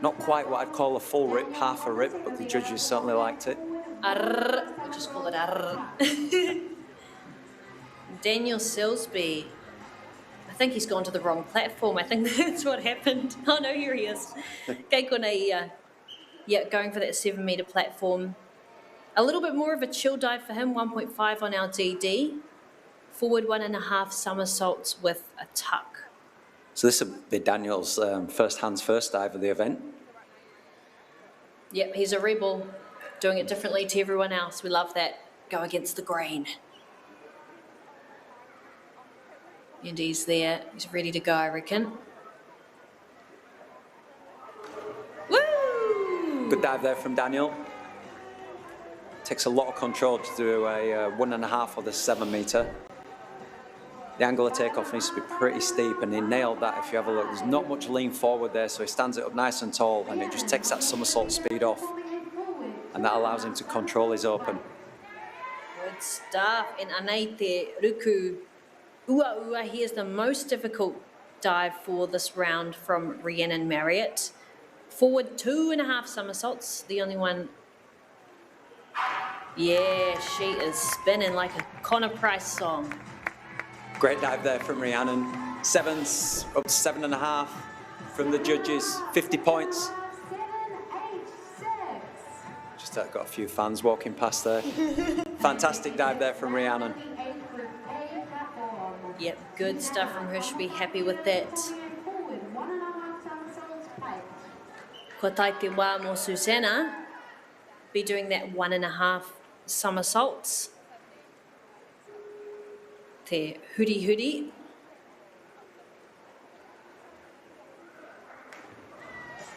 Not quite what I'd call a full rip, half a rip, but the judges certainly liked it. Arr, we just call it arr. Daniel Silsby. I think he's gone to the wrong platform. I think that's what happened. Oh no, here he is. Kei konei, yeah, going for that 7-metre platform. A little bit more of a chill dive for him, 1.5 on our DD. Forward 1.5 somersaults with a tuck. So this will be Daniel's first hands first dive of the event. Yep, he's a rebel, doing it differently to everyone else. We love that. Go against the grain. And he's there. He's ready to go, I reckon. Woo! Good dive there from Daniel. Takes a lot of control to do a 1.5 or the 7-metre. The angle of takeoff needs to be pretty steep, and he nailed that. If you have a look, there's not much lean forward there, so he stands it up nice and tall, and it just takes that somersault speed off, and that allows him to control his open. Good stuff. And anei te ruku ua ua. Here's the most difficult dive for this round from Rhiannon Marriott. Forward 2.5 somersaults, the only one. Yeah, she is spinning like a Connor Price song. Great dive there from Rhiannon. sevens, up to 7.5 from the judges, 50 points. Just got a few fans walking past there. Fantastic dive there from Rhiannon. Yep, good stuff from her. She'll be happy with that. Ko tai te wā mo Susanna be doing that 1.5 somersaults. Te huri huri.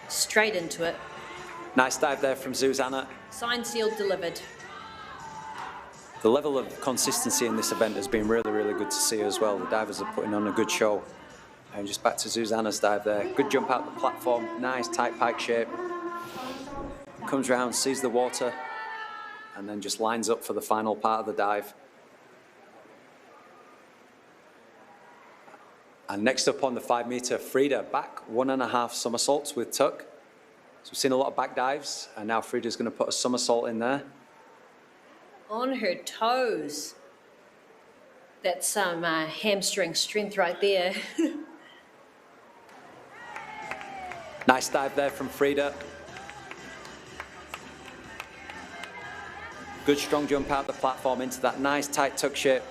Straight into it. Nice dive there from Susanna. Signed, sealed, delivered. The level of consistency in this event has been really, really good to see as well. The divers are putting on a good show. And just back to Susanna's dive there. Good jump out the platform, nice tight pike shape. Comes round, sees the water, and then just lines up for the final part of the dive. And next up on the 5 meter, Frida, back 1.5 somersaults with tuck. So we've seen a lot of back dives, and now Frida's going to put a somersault in there. On her toes. That's some hamstring strength right there. Nice dive there from Frida. Good strong jump out the platform into that nice tight tuck shape.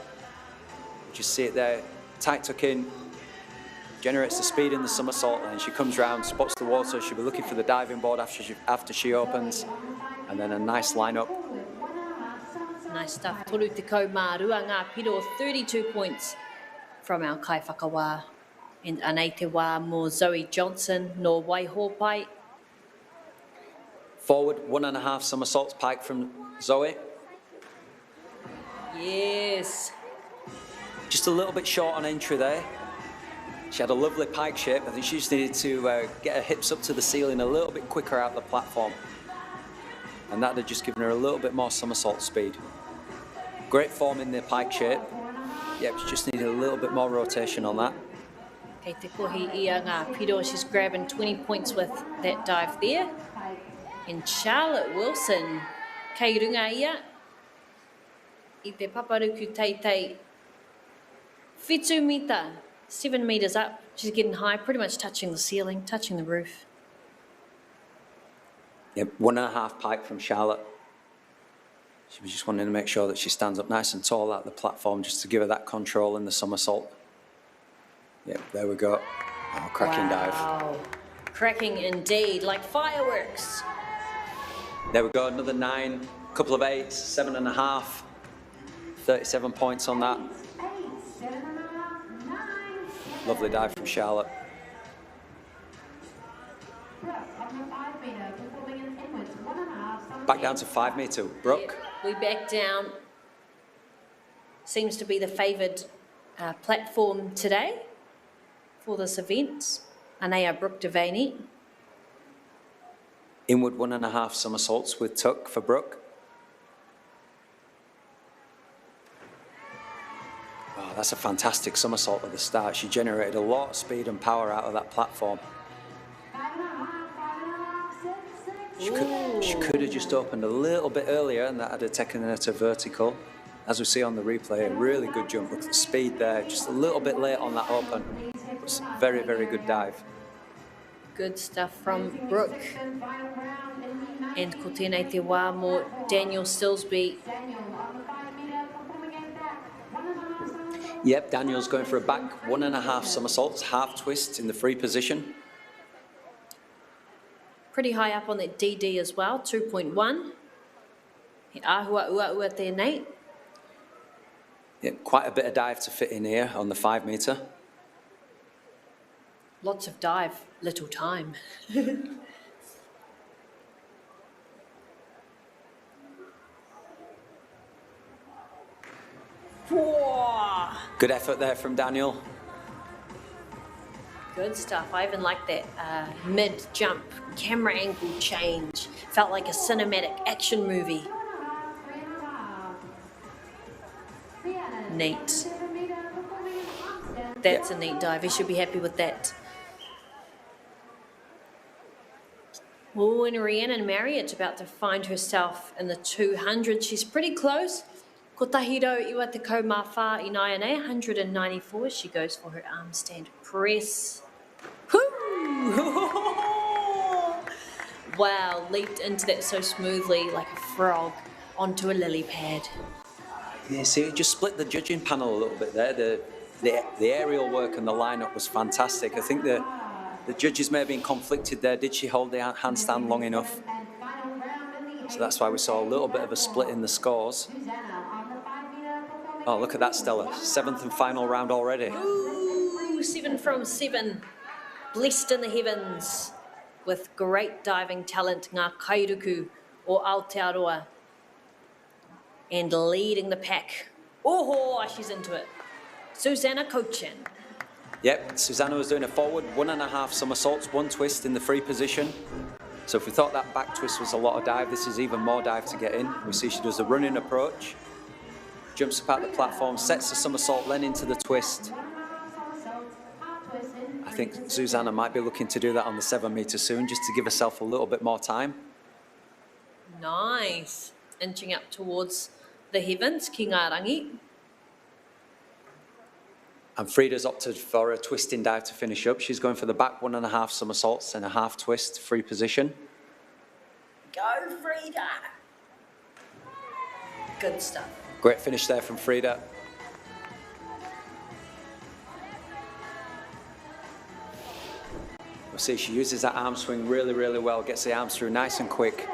Just see it there, tight tuck in. Generates the speed in the somersault, and she comes round, spots the water. She'll be looking for the diving board after she opens, and then a nice lineup. Nice stuff. Toru te kau mā rua ngā piro, 32 points from our kai whakawā. And anei te wā mo Zoe Johnson no Waihopai. Forward 1.5 somersaults pike from Zoe. Yes. Just a little bit short on entry there. She had a lovely pike shape. I think she just needed to get her hips up to the ceiling a little bit quicker out the platform. And that had just given her a little bit more somersault speed. Great form in the pike shape. Yep, she just needed a little bit more rotation on that. Kei te kohi ia ngā piro, she's grabbing 20 points with that dive there. And Charlotte Wilson, kei runga ia, i te paparuku teitei, whitu mita, 7 meters up. She's getting high, pretty much touching the ceiling, touching the roof. Yep, 1.5 pike from Charlotte. She was just wanting to make sure that she stands up nice and tall out the platform, just to give her that control in the somersault. Yep, there we go. Oh, cracking dive. Cracking indeed, like fireworks. There we go, another 9, couple of 8s, 7.5. 37 points on that. Lovely dive from Charlotte. Back down to 5 meter, Brooke. We back down. Seems to be the favoured platform today for this event. Anea Brooke Devaney. Inward 1.5 somersaults with tuck for Brooke. Oh, that's a fantastic somersault at the start. She generated a lot of speed and power out of that platform. She could have just opened a little bit earlier, and that had her taken her to vertical. As we see on the replay, a really good jump. Look at the speed there, just a little bit late on that open. It's a very, very good dive. Good stuff from Brooke. And ko tēnei te wā mo Daniel Stillsby. Yep, Daniel's going for a back 1.5 somersaults, half twist in the free position. Pretty high up on that DD as well, 2.1. He āhua ua tēnei. Yep, quite a bit of dive to fit in here on the 5 meter. Lots of dive, little time. Good effort there from Daniel. Good stuff. I even like that mid-jump camera angle change. Felt like a cinematic action movie. Neat. That's a neat dive. You should be happy with that. And Rhiannon Marriott about to find herself in the 200. She's pretty close. Ko Tahiro iwa te kau mā whā I nai anei, 194. She goes for her arm stand press. Whoo! Wow, leaped into that so smoothly like a frog onto a lily pad. Yeah, see, it just split the judging panel a little bit there. The aerial work and the lineup was fantastic. I think the judges may have been conflicted there. Did she hold the handstand long enough? So that's why we saw a little bit of a split in the scores. Oh, look at that, Stella. 7th and final round already. Ooh, 7 from 7. Blessed in the heavens with great diving talent, ngā kairuku o Aotearoa. And leading the pack. Oh, she's into it. Susanna Cochin. Yep, Susanna was doing a forward, 1.5 somersaults, 1 twist in the free position. So if we thought that back twist was a lot of dive, this is even more dive to get in. We see she does a running approach, jumps up out the platform, sets the somersault, then into the twist. I think Susanna might be looking to do that on the 7 metre soon, just to give herself a little bit more time. Nice. Inching up towards the heavens, ki ngā rangi. And Frida's opted for a twisting dive to finish up. She's going for the back 1.5 somersaults and a half twist, free position. Go, Frida. Good stuff. Great finish there from Frida. We'll see she uses that arm swing really, really well. Gets the arms through nice and quick.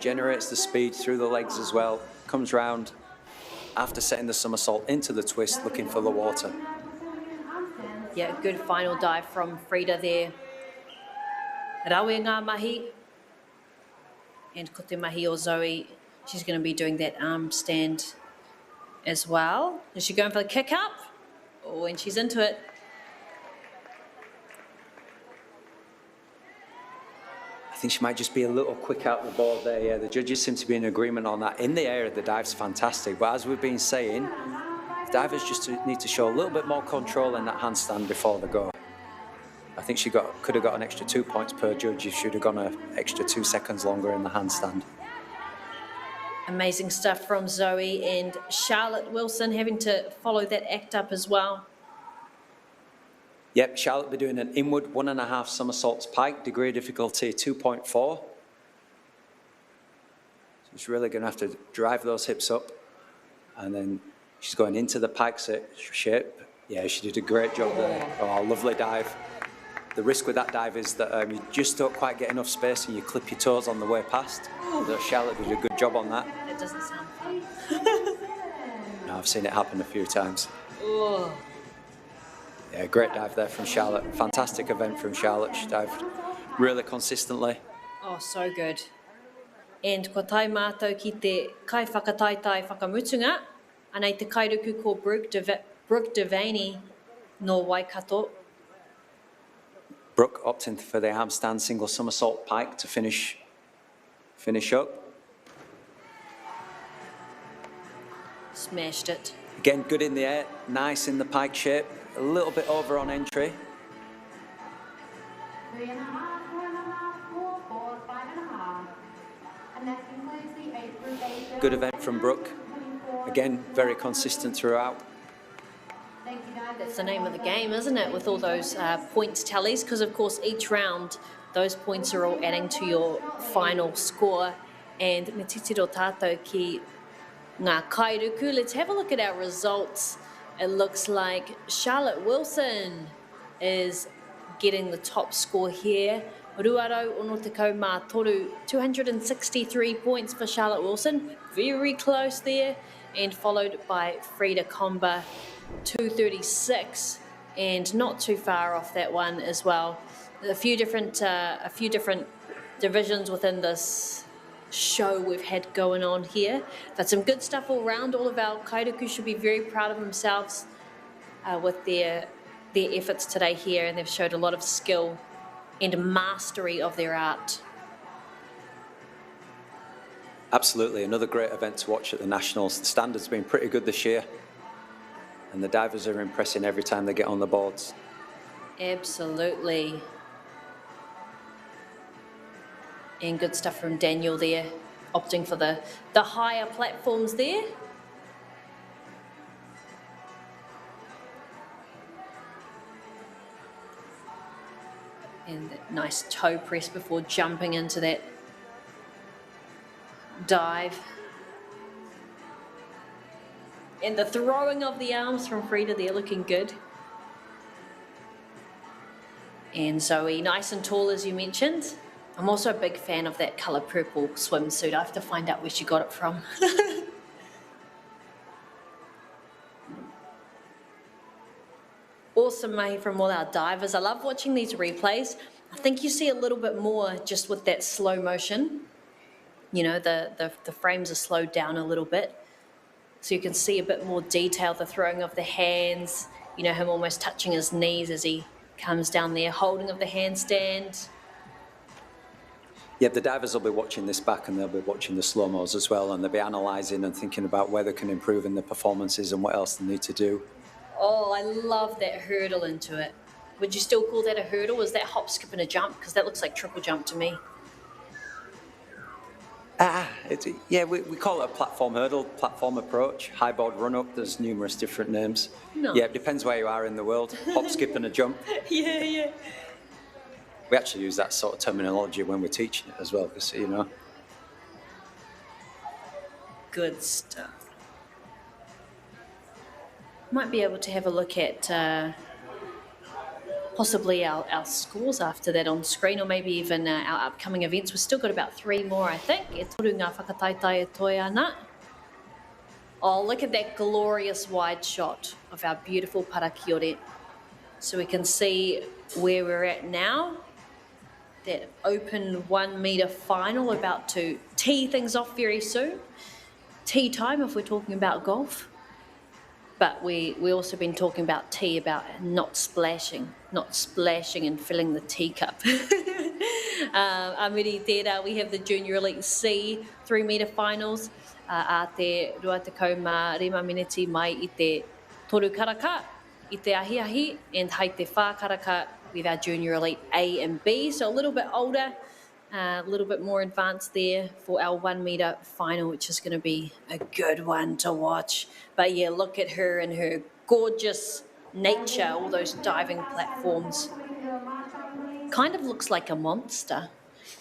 Generates the speed through the legs as well. Comes round after setting the somersault into the twist, looking for the water. Yeah, good final dive from Frida there. Rawe ngā mahi. And ko te mahi o Zoe, she's going to be doing that arm stand as well. Is she going for the kick up? Oh, and she's into it. I think she might just be a little quick out the board there. Yeah, the judges seem to be in agreement on that. In the air, the dive's fantastic. But as we've been saying, divers just need to show a little bit more control in that handstand before they go. I think she could have got an extra 2 points per judge if she'd have gone an extra 2 seconds longer in the handstand. Amazing stuff from Zoe, and Charlotte Wilson having to follow that act up as well. Yep, Charlotte will be doing an inward 1.5 somersaults pike, degree of difficulty 2.4. She's really going to have to drive those hips up, and then she's going into the pike shape. Yeah, she did a great job there. Oh, lovely dive. The risk with that dive is that you just don't quite get enough space and you clip your toes on the way past. So Charlotte did a good job on that. It doesn't sound fun. No, I've seen it happen a few times. Oh. Yeah, great dive there from Charlotte. Fantastic event from Charlotte. She dived really consistently. Oh, so good. And ko tai mātou ki te kai whakataitai whakamutunga, anei te kairuku ko Brooke Devaney no Waikato. Brooke opting for the arm stand single somersault pike to finish up. Smashed it. Again, good in the air, nice in the pike shape. A little bit over on entry. 3.5, 4.5, 4, 4, 5.5. And that concludes the 8 group A. Good event from Brooke. Again, very consistent throughout. That's the name of the game, isn't it? With all those points tallies, because of course each round those points are all adding to your final score. And me titiro tātou ki ngā kairuku. Let's have a look at our results. It looks like Charlotte Wilson is getting the top score here. Ruaro ono te kau mā toru, 263 points for Charlotte Wilson. Very close there. And followed by Frida Comba, 236, and not too far off that one as well. A few different divisions within this show we've had going on here, but some good stuff all round. All of our kairuku should be very proud of themselves with their efforts today here, and they've showed a lot of skill and mastery of their art. Absolutely, another great event to watch at the Nationals. The standard's been pretty good this year, and the divers are impressing every time they get on the boards. Absolutely. And good stuff from Daniel there, opting for the higher platforms there. Nice toe press before jumping into that dive. And the throwing of the arms from Frida there, looking good. And Zoe, nice and tall as you mentioned. I'm also a big fan of that colour purple swimsuit. I have to find out where she got it from. Awesome mahi from all our divers. I love watching these replays. I think you see a little bit more just with that slow motion. You know, the frames are slowed down a little bit. So you can see a bit more detail, the throwing of the hands, you know, him almost touching his knees as he comes down there, holding of the handstand. Yeah, the divers will be watching this back and they'll be watching the slow-mos as well, and they'll be analysing and thinking about where they can improve in their performances and what else they need to do. Oh, I love that hurdle into it. Would you still call that a hurdle? Is that hop, skip and a jump? Because that looks like triple jump to me. Yeah, we call it a platform hurdle, platform approach, high board run-up. There's numerous different names. No. Yeah, it depends where you are in the world. Hop, skip and a jump. Yeah. We actually use that sort of terminology when we're teaching it as well, because, you know. Good stuff. Might be able to have a look at possibly our scores after that on screen, or maybe even our upcoming events. We've still got about 3 more, I think. E toru ngā whakataitai e toi ana. Oh, look at that glorious wide shot of our beautiful parakiore. So we can see where we're at now. That open 1 metre final, about to tee things off very soon. Tee time if we're talking about golf. But we also been talking about tea, about not splashing and filling the teacup. Amiri tērā, we have the Junior Elite C 3 metre finals. A te 25 miniti mai I te toru karaka, I te ahi, and hei te whā karaka with our Junior Elite A and B. So a little bit older, a little bit more advanced there for our 1 metre final, which is going to be a good one to watch. But yeah, look at her and her gorgeous nature, all those diving platforms. Kind of looks like a monster.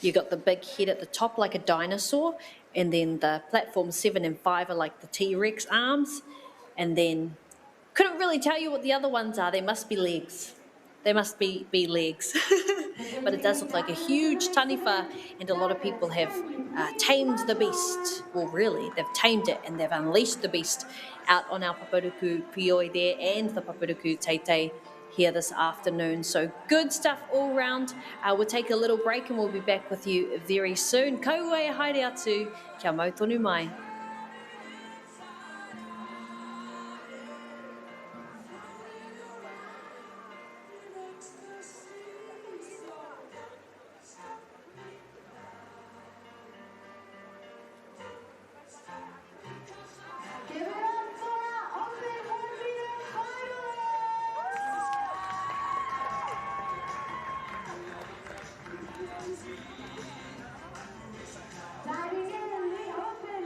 You got the big head at the top like a dinosaur, and then the platform 7 and 5 are like the T-Rex arms. And then, couldn't really tell you what the other ones are. They must be legs. They must be legs. But it does look like a huge taniwha, and a lot of people have tamed the beast. Well, really, they've tamed it and they've unleashed the beast out on our Paparuku Pioi there and the Paparuku Teitei here this afternoon. So good stuff all round. We'll take a little break and we'll be back with you very soon. Kaua e haere atu, kia mau tonu mai. Diving in the open,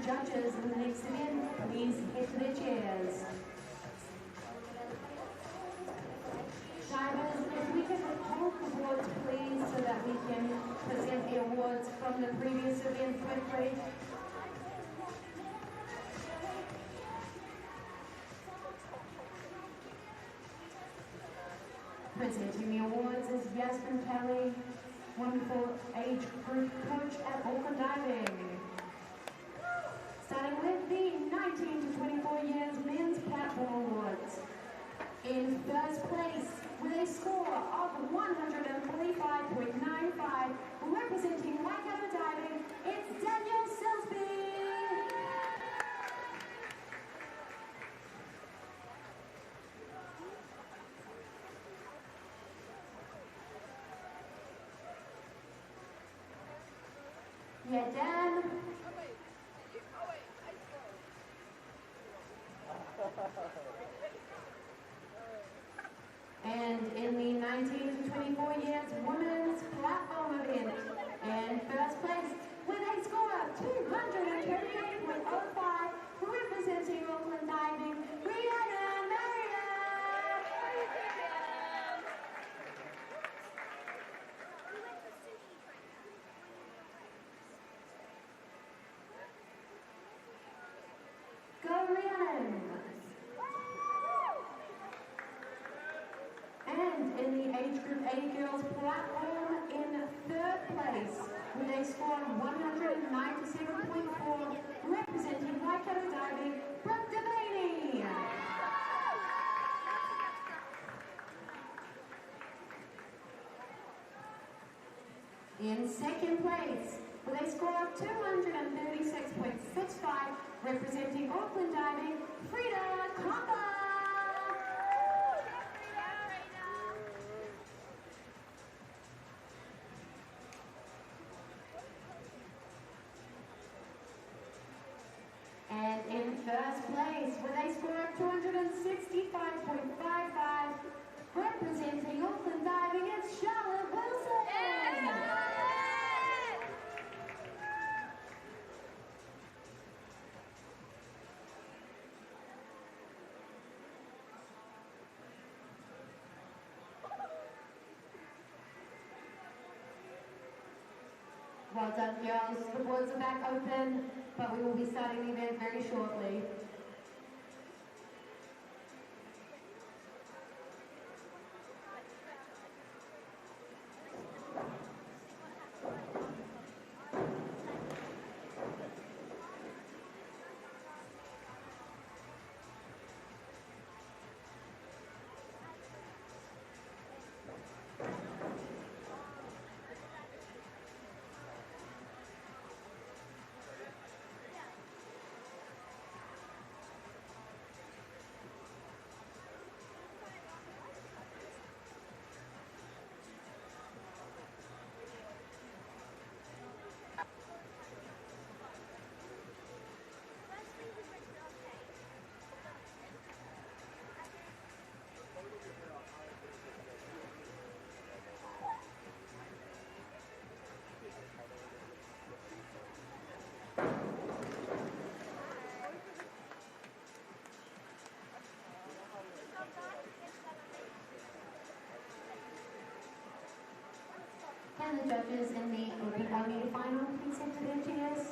judges in the next event please head to their chairs. Divers, if we could hold the boards please so that we can present the awards from the previous event quickly. Presenting the awards is Yasmin Kelly, wonderful age group coach at Auckland Diving. Starting with the 19 to 24 years men's platform awards. In first place, with a score of 145.95, representing Waikato Diving, it's Daniel Silsby. Yeah, Dan. And in the 19 to 24 years women's platform event, in first place with a score of 238.05, representing Auckland Diving, Rihanna Marriott. Go Rhiannon! And in the age group 80 girls platform in third place with a score of 197.4, representing Waikato Diving, Brooke Devaney. In second place with a score of 236.65, representing Auckland Diving, Frida Kompa. And in first place with a score of 265.55, representing Auckland Diving, it's Charlotte Wilson. Well done, girls. The boards are back open, but we will be starting the event very shortly. And the judges in the open only final please head to their chairs.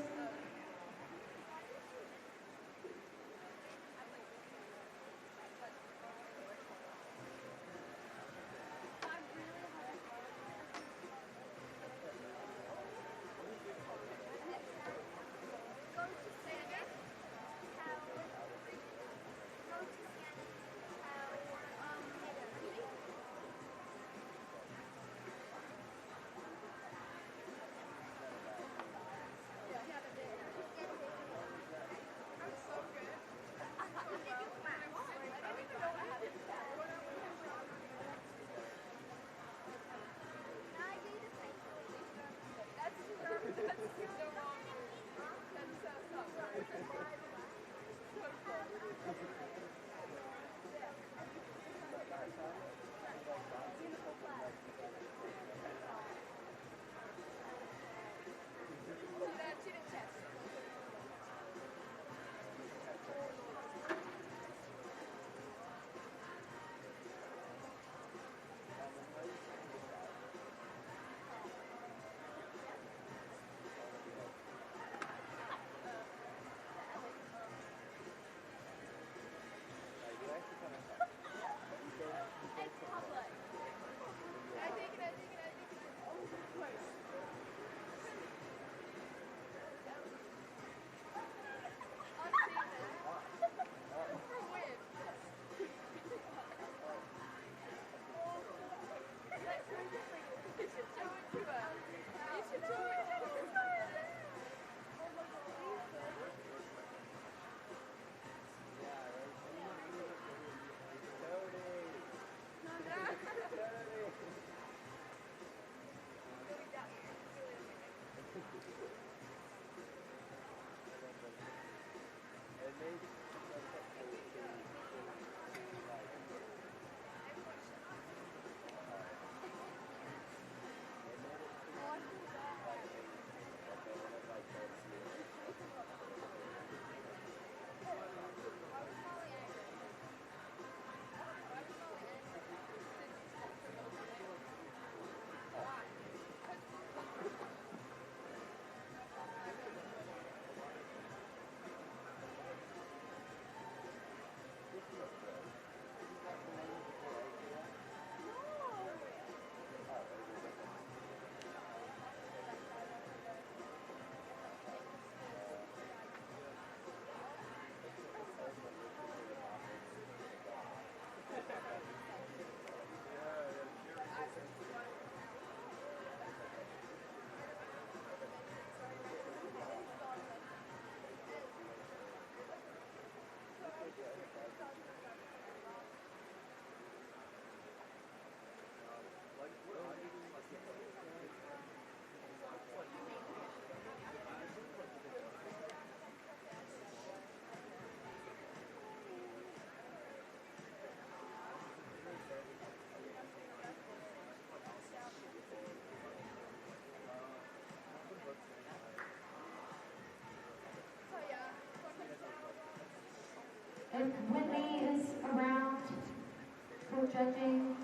for judging.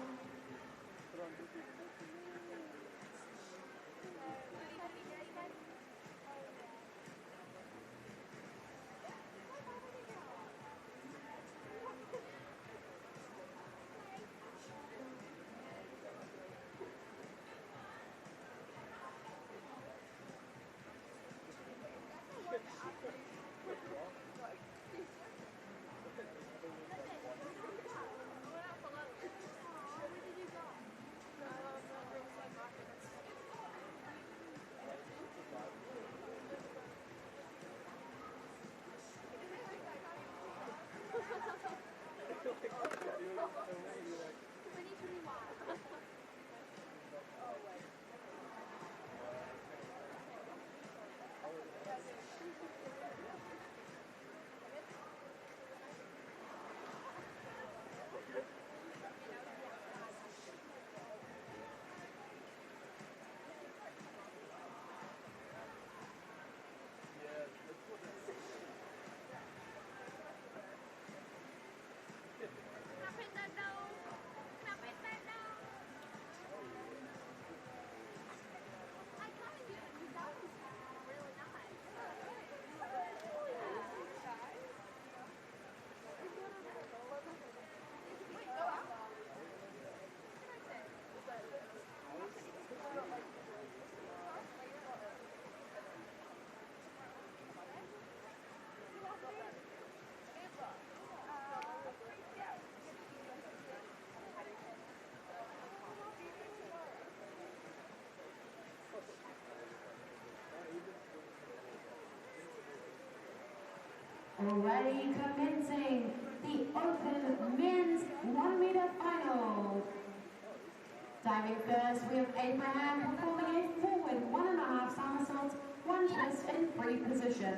Already commencing the Open Men's 1 meter final. Diving first, we have Abraham performing a forward 1.5 somersaults, 1 twist in free position.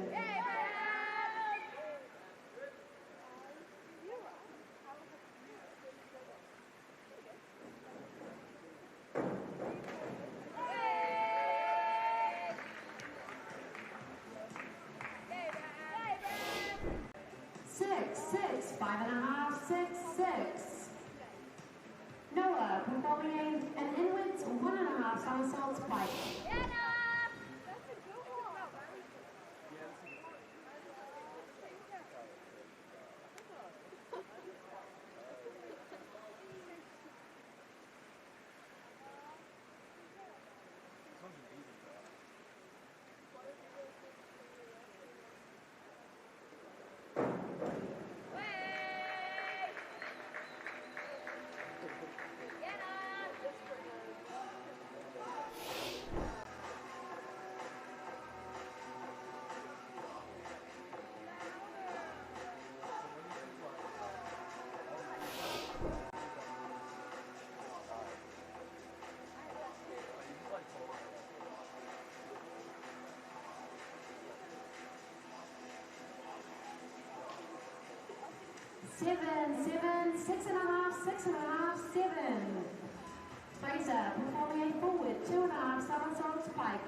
6, 5.5, 6, 6. Noah performing an inwards 1.5 somersaults pike. Seven, 6.5, 6.5, 7. Fraser performing a forward 2.5 somersaults pike.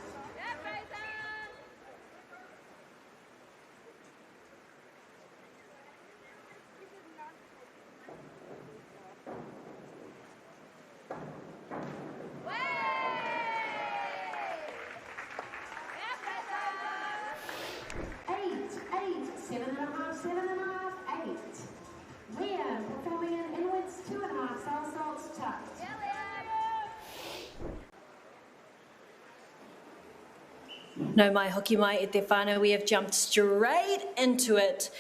Eight, 7.5, 7.5, 8. Liam performing an inwards 2.5 somersaults tucked. No mai hoki mai e te whānau. We have jumped straight into it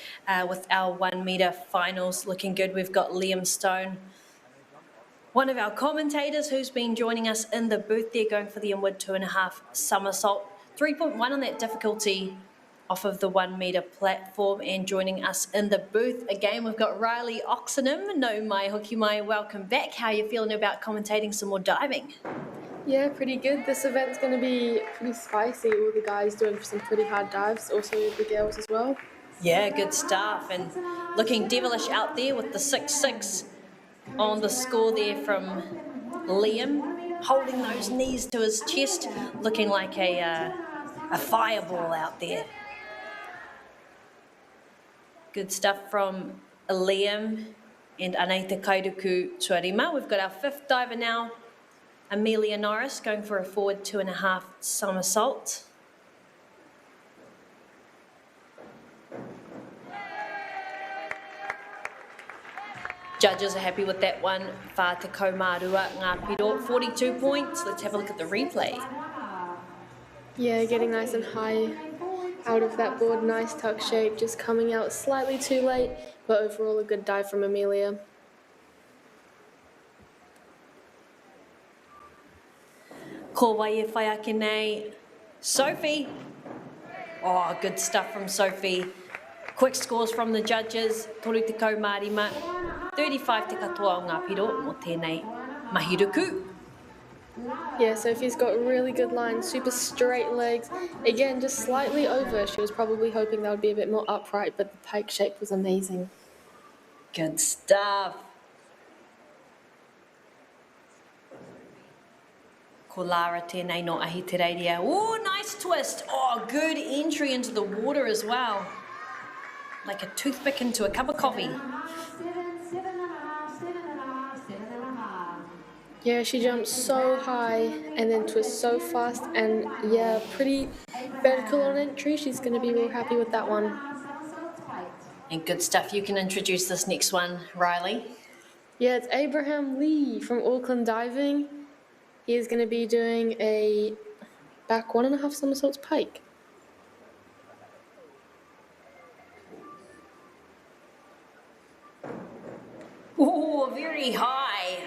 with our 1 meter finals. Looking good. We've got Liam Stone, one of our commentators who's been joining us in the booth there, going for the inward 2.5 somersault. 3.1 on that difficulty off of the 1 meter platform, and joining us in the booth again, we've got Riley Oxenham. No mai hoki mai, welcome back. How are you feeling about commentating some more diving? Yeah, pretty good. This event's going to be pretty spicy. All the guys doing some pretty hard dives, also the girls as well. Yeah, good stuff, and looking devilish out there with the 6-6 on the score there from Liam, holding those knees to his chest, looking like a fireball out there. Good stuff from Liam, and anei te kairuku tuarima. We've got our fifth diver now, Amelia Norris, going for a forward 2.5 somersault. Judges are happy with that one. Wha te kaumarua ngā piro, 42 points. Let's have a look at the replay. Yeah, getting nice and high out of that board. Nice tuck shape, just coming out slightly too late, but overall a good dive from Amelia. Ko wai e whai ake nei. Sophie. Oh, good stuff from Sophie. Quick scores from the judges. Toru te kaumarima. 35 te katoa o ngā piro mo tēnei mahiruku. Yeah, Sophie's got really good lines, super straight legs. Again, just slightly over. She was probably hoping that would be a bit more upright, but the pike shape was amazing. Good stuff. Ko Lara tēnei no ahi te reiria. Oh, nice twist. Oh, good entry into the water as well. Like a toothpick into a cup of coffee. Yeah, she jumped so high and then twists so fast, and yeah, pretty vertical on entry. She's going to be real happy with that one. And good stuff. You can introduce this next one, Riley. Yeah, it's Abraham Lee from Auckland Diving. He is going to be doing a back 1.5 somersaults pike. Oh, very high.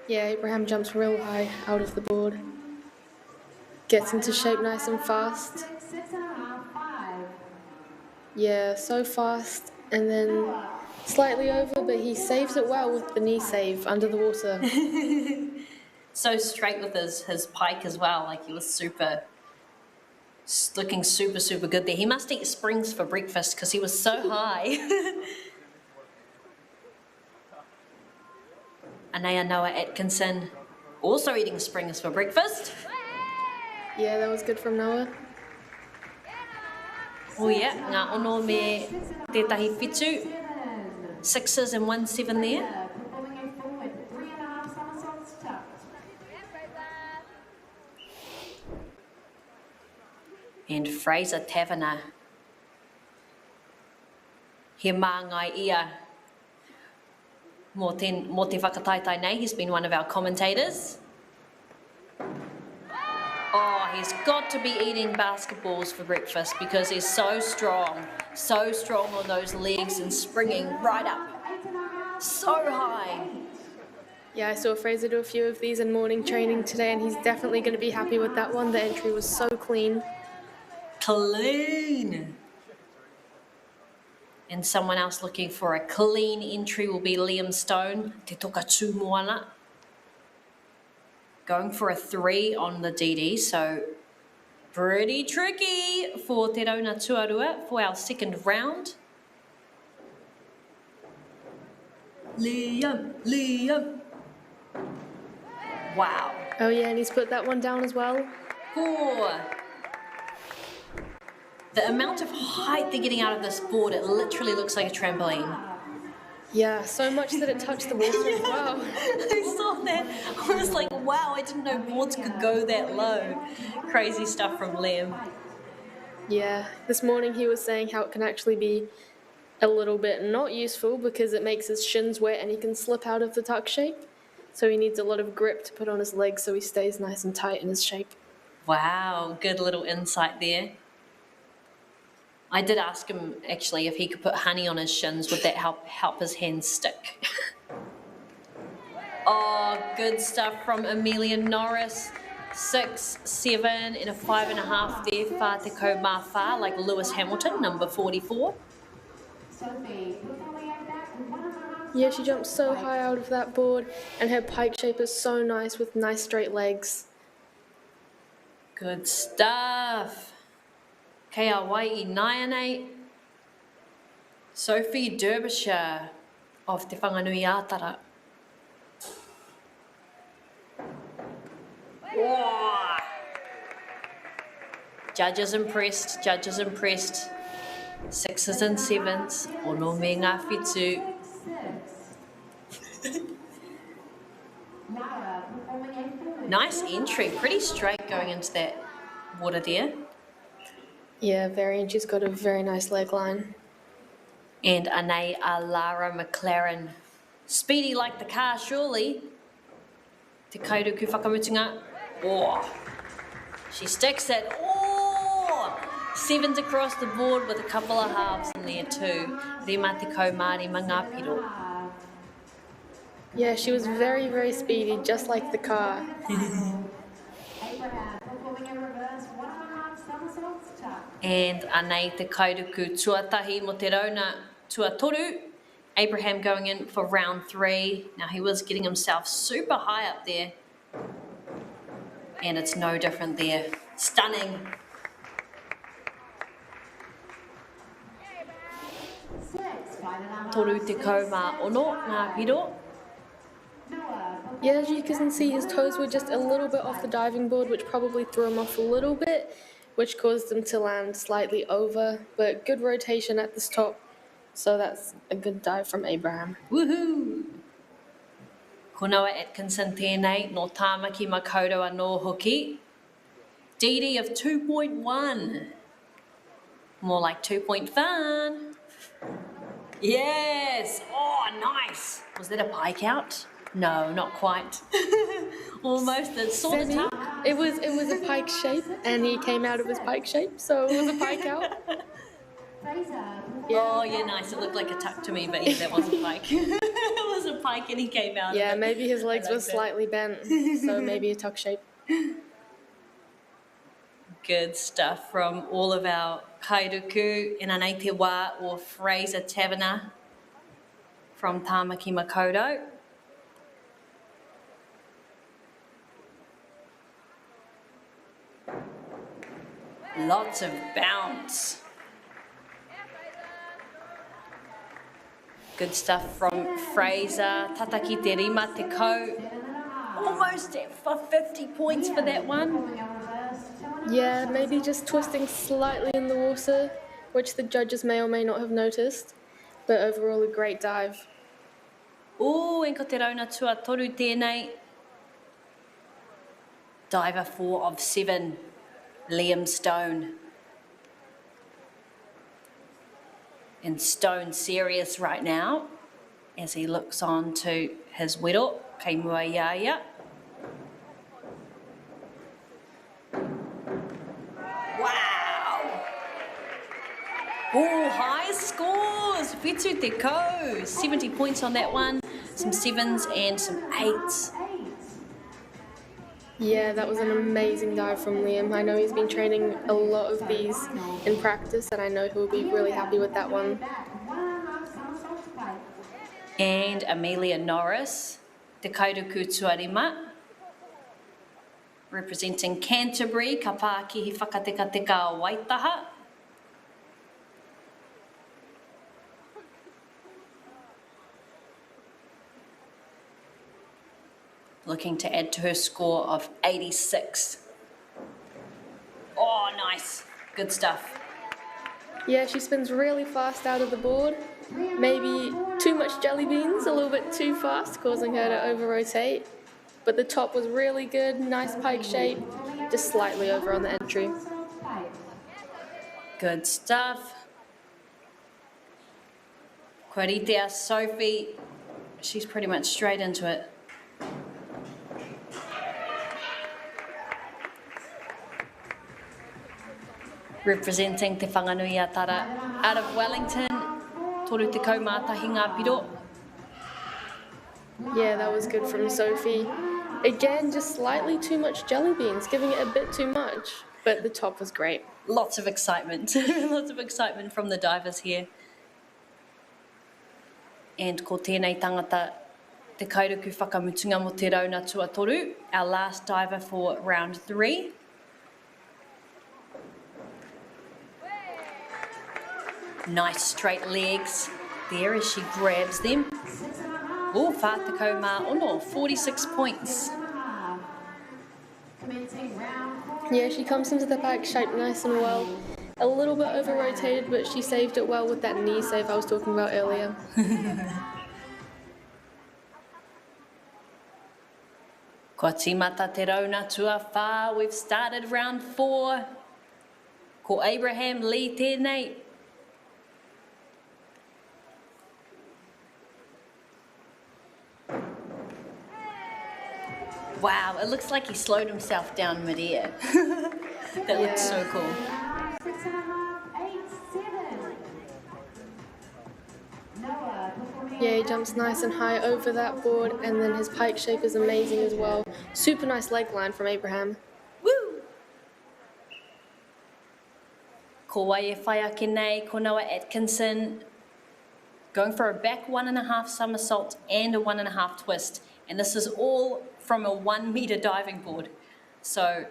Yeah, Abraham jumps real high out of the board. Gets into shape nice and fast. Yeah, so fast, and then slightly over, but he saves it well with the knee save under the water. So straight with his pike as well, like he was looking super good there. He must eat springs for breakfast because he was so high. Anea Noah Atkinson also eating springs for breakfast. Yeah, that was good from Noah. Oh yeah, ngā ono me tētahi whitu. 6s and 1-7 there. And Fraser Taverner. He māngai ia. Mō te whakataitai nei, he's been one of our commentators. Oh, he's got to be eating basketballs for breakfast because he's so strong on those legs and springing right up. So high. Yeah, I saw Fraser do a few of these in morning training today, and he's definitely going to be happy with that one. The entry was so clean. Clean. And someone else looking for a clean entry will be Liam Stone, Te Toka Tū Moana. Going for a 3 on the DD, so pretty tricky for Te Rauna Tuarua for our second round. Liam. Wow. Oh yeah, and he's put that one down as well. 4. The amount of height they're getting out of this board, it literally looks like a trampoline. Yeah, so much that it touched the water as well. I saw that. I was like, wow, I didn't know boards could go that low. Crazy stuff from Liam. Yeah, this morning he was saying how it can actually be a little bit not useful because it makes his shins wet and he can slip out of the tuck shape. So he needs a lot of grip to put on his legs so he stays nice and tight in his shape. Wow, good little insight there. I did ask him, actually, if he could put honey on his shins. Would that help his hands stick? Oh, good stuff from Amelia Norris. 6, 7, and a 5.5 there. Wha te kaumawha, like Lewis Hamilton, number 44. Yeah, she jumped so high out of that board, and her pike shape is so nice with nice straight legs. Good stuff. Kei Wai Naianei. Sophie Derbyshire of Te Whanganui Ātara. Whoa. Judges impressed. 6s and 7s. Ono me ngā whitu. Lara performing a fluid. Nice entry, pretty straight going into that water there. Yeah, very, and she's got a very nice leg line. And Anae Lara McLaren. Speedy like the car, surely. Te kairuku whakamutunga. Oh, she sticks it. Oh, 7s across the board with a couple of halves in there too. Rema te kaumari mangapiro. Yeah, she was very, very speedy, just like the car. Abraham performing a reverse 1.5 somersaults tuck. And Anae te kairuku tuatahi mo te rauna tuatoru. Abraham going in for round 3. Now he was getting himself super high up there. And it's no different there. Stunning. Toru te kauma ono ngā piro. Yeah, as you can see, his toes were just a little bit off the diving board, which probably threw him off a little bit, which caused him to land slightly over. But good rotation at this top, so that's a good dive from Abraham. Woohoo! Ko Noah Atkinson tēnei, no Tāmaki Makaurau anō hoki. DD of 2.1. More like 2.5. Yes! Oh, nice! Was that a pike out? No, not quite. Almost. It saw the tuck. It was a pike shape, and he came out of his pike shape, so it was a pike out. Oh, yeah, nice. It looked like a tuck to me, but yeah, that was a pike. It was a pike and he came out Yeah, of it. maybe his legs I were like that. slightly bent, so maybe a tuck shape. Good stuff from all of our kairuku in Anei Te Wā or Fraser Taverner from Tāmaki Makaurau. Lots of bounce. Good stuff from Fraser. Tataki te rima te kau. Almost for 50 points for that one. Yeah, maybe just twisting slightly in the water, which the judges may or may not have noticed, but overall a great dive. Oh, and ko te rauna tua toru tēnei. Diver 4 of 7, Liam Stone. And Stone serious right now as he looks on to his wero, kei mua iaia. Wow! Oh, high scores! Whitu te ko! 70 points on that one. Some 7s and some 8s. Yeah, that was an amazing dive from Liam. I know he's been training a lot of these in practice, and I know he'll be really happy with that one. And Amelia Norris, Te Kairuku Tuarima, representing Canterbury, ka pā ki hi whakatekateka o Waitaha. Looking to add to her score of 86. Oh, nice. Good stuff. Yeah, she spins really fast out of the board. Maybe too much jelly beans, a little bit too fast, causing her to over-rotate. But the top was really good, nice pike shape, just slightly over on the entry. Good stuff. Kwaritea Sophie, she's pretty much straight into it. Representing Te Whanganui-a-Tara out of Wellington, toru te kaumātahi ngā piro. Yeah, that was good from Sophie. Again, just slightly too much jelly beans, giving it a bit too much, but the top was great. Lots of excitement. Lots of excitement from the divers here. And ko tēnei tangata te kairuku whakamutunga mo te rauna tuatoru, our last diver for round 3. Nice straight legs there as she grabs them. Oh, whātekau mā ono, 46 points. Yeah, she comes into the pike shape nice and well. A little bit over-rotated, but she saved it well with that knee save I was talking about earlier. Ko tīmata te rauna tuawha, we've started round 4. Ko Abraham Lee tēnei. Wow, it looks like he slowed himself down mid-air. That looks so cool. 6.5, 8, 7. Noah performing. Yeah, he jumps nice and high over that board, and then his pike shape is amazing as well. Super nice leg line from Abraham. Woo! Ko Waie Whaiake nei, ko Noah Atkinson. Going for a back 1.5 somersault and a 1.5 twist. And this is all from a 1 meter diving board. So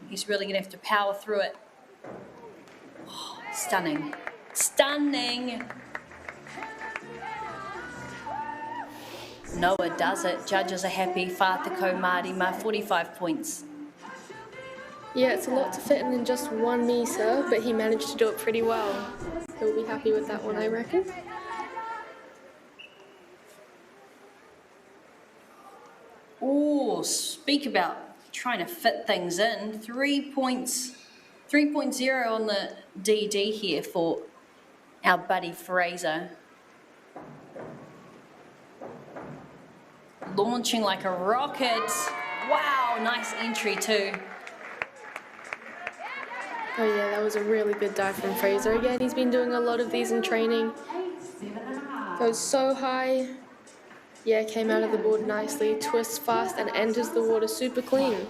he's really gonna have to power through it. Oh, stunning. Stunning. Noah does it. Judges are happy. Whātako Mārima, 45 points. Yeah, it's a lot to fit in just 1 meter, but he managed to do it pretty well. He'll be happy with that one, I reckon. Oh, speak about trying to fit things in. 3 points, 3.0 on the DD here for our buddy Fraser. Launching like a rocket. Wow, nice entry too. Oh yeah, that was a really good dive from Fraser. Again, he's been doing a lot of these in training. Goes so high. Yeah, came out of the board nicely, twists fast and enters the water super clean.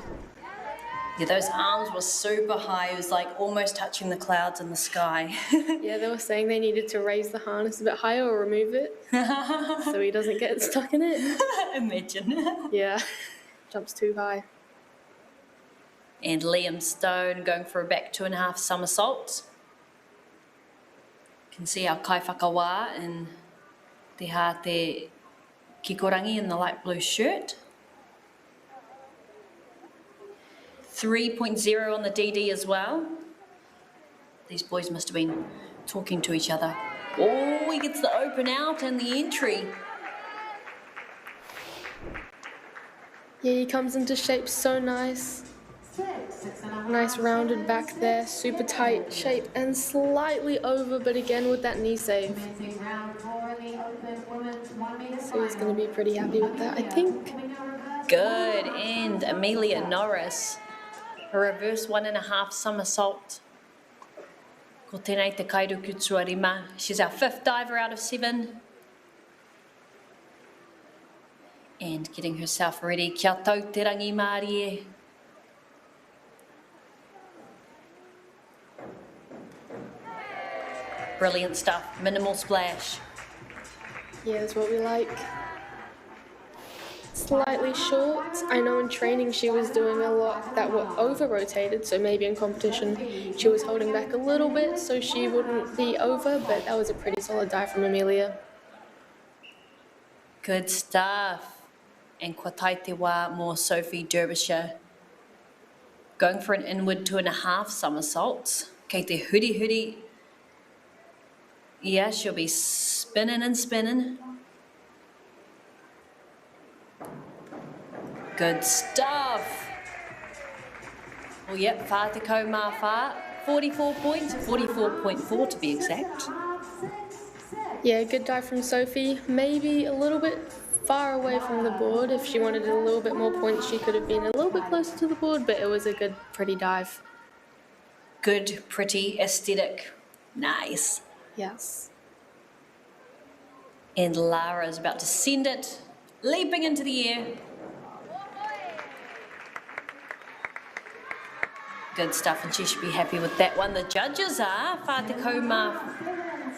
Yeah, those arms were super high. It was like almost touching the clouds in the sky. Yeah, they were saying they needed to raise the harness a bit higher or remove it so he doesn't get stuck in it. Imagine. Yeah, jumps too high. And Liam Stone going for a back 2.5 somersaults. You can see our kaiwhakawā in te hāte Kikorangi in the light blue shirt. 3.0 on the DD as well. These boys must have been talking to each other. Oh, he gets the open out and the entry. Yeah, he comes into shape so nice. Nice rounded back there, super tight shape and slightly over, but again with that knee save. So he's going to be pretty happy with that, I think. Good, and Amelia Norris, a reverse 1.5 somersault. Ko tēnei te kairuku tuarima. She's our 5th diver out of 7. And getting herself ready. Kia tau te rangi Mārie. Brilliant stuff, minimal splash. Yeah, that's what we like. Slightly short. I know in training she was doing a lot that were over-rotated, so maybe in competition she was holding back a little bit so she wouldn't be over, but that was a pretty solid dive from Amelia. Good stuff. And kua tai te wā more Sophie Derbyshire. Going for an inward 2.5 somersaults. Kei te huri huri. Yeah, she'll be spinning and spinning. Good stuff. Well, yep, whātako mā whā. 44 points, 44.4 to be exact. Yeah, good dive from Sophie. Maybe a little bit far away from the board. If she wanted a little bit more points, she could have been a little bit closer to the board, but it was a good, pretty dive. Good, pretty, aesthetic. Nice. Yes. And Lara is about to send it, leaping into the air. Good stuff, and she should be happy with that one. The judges are whātako mā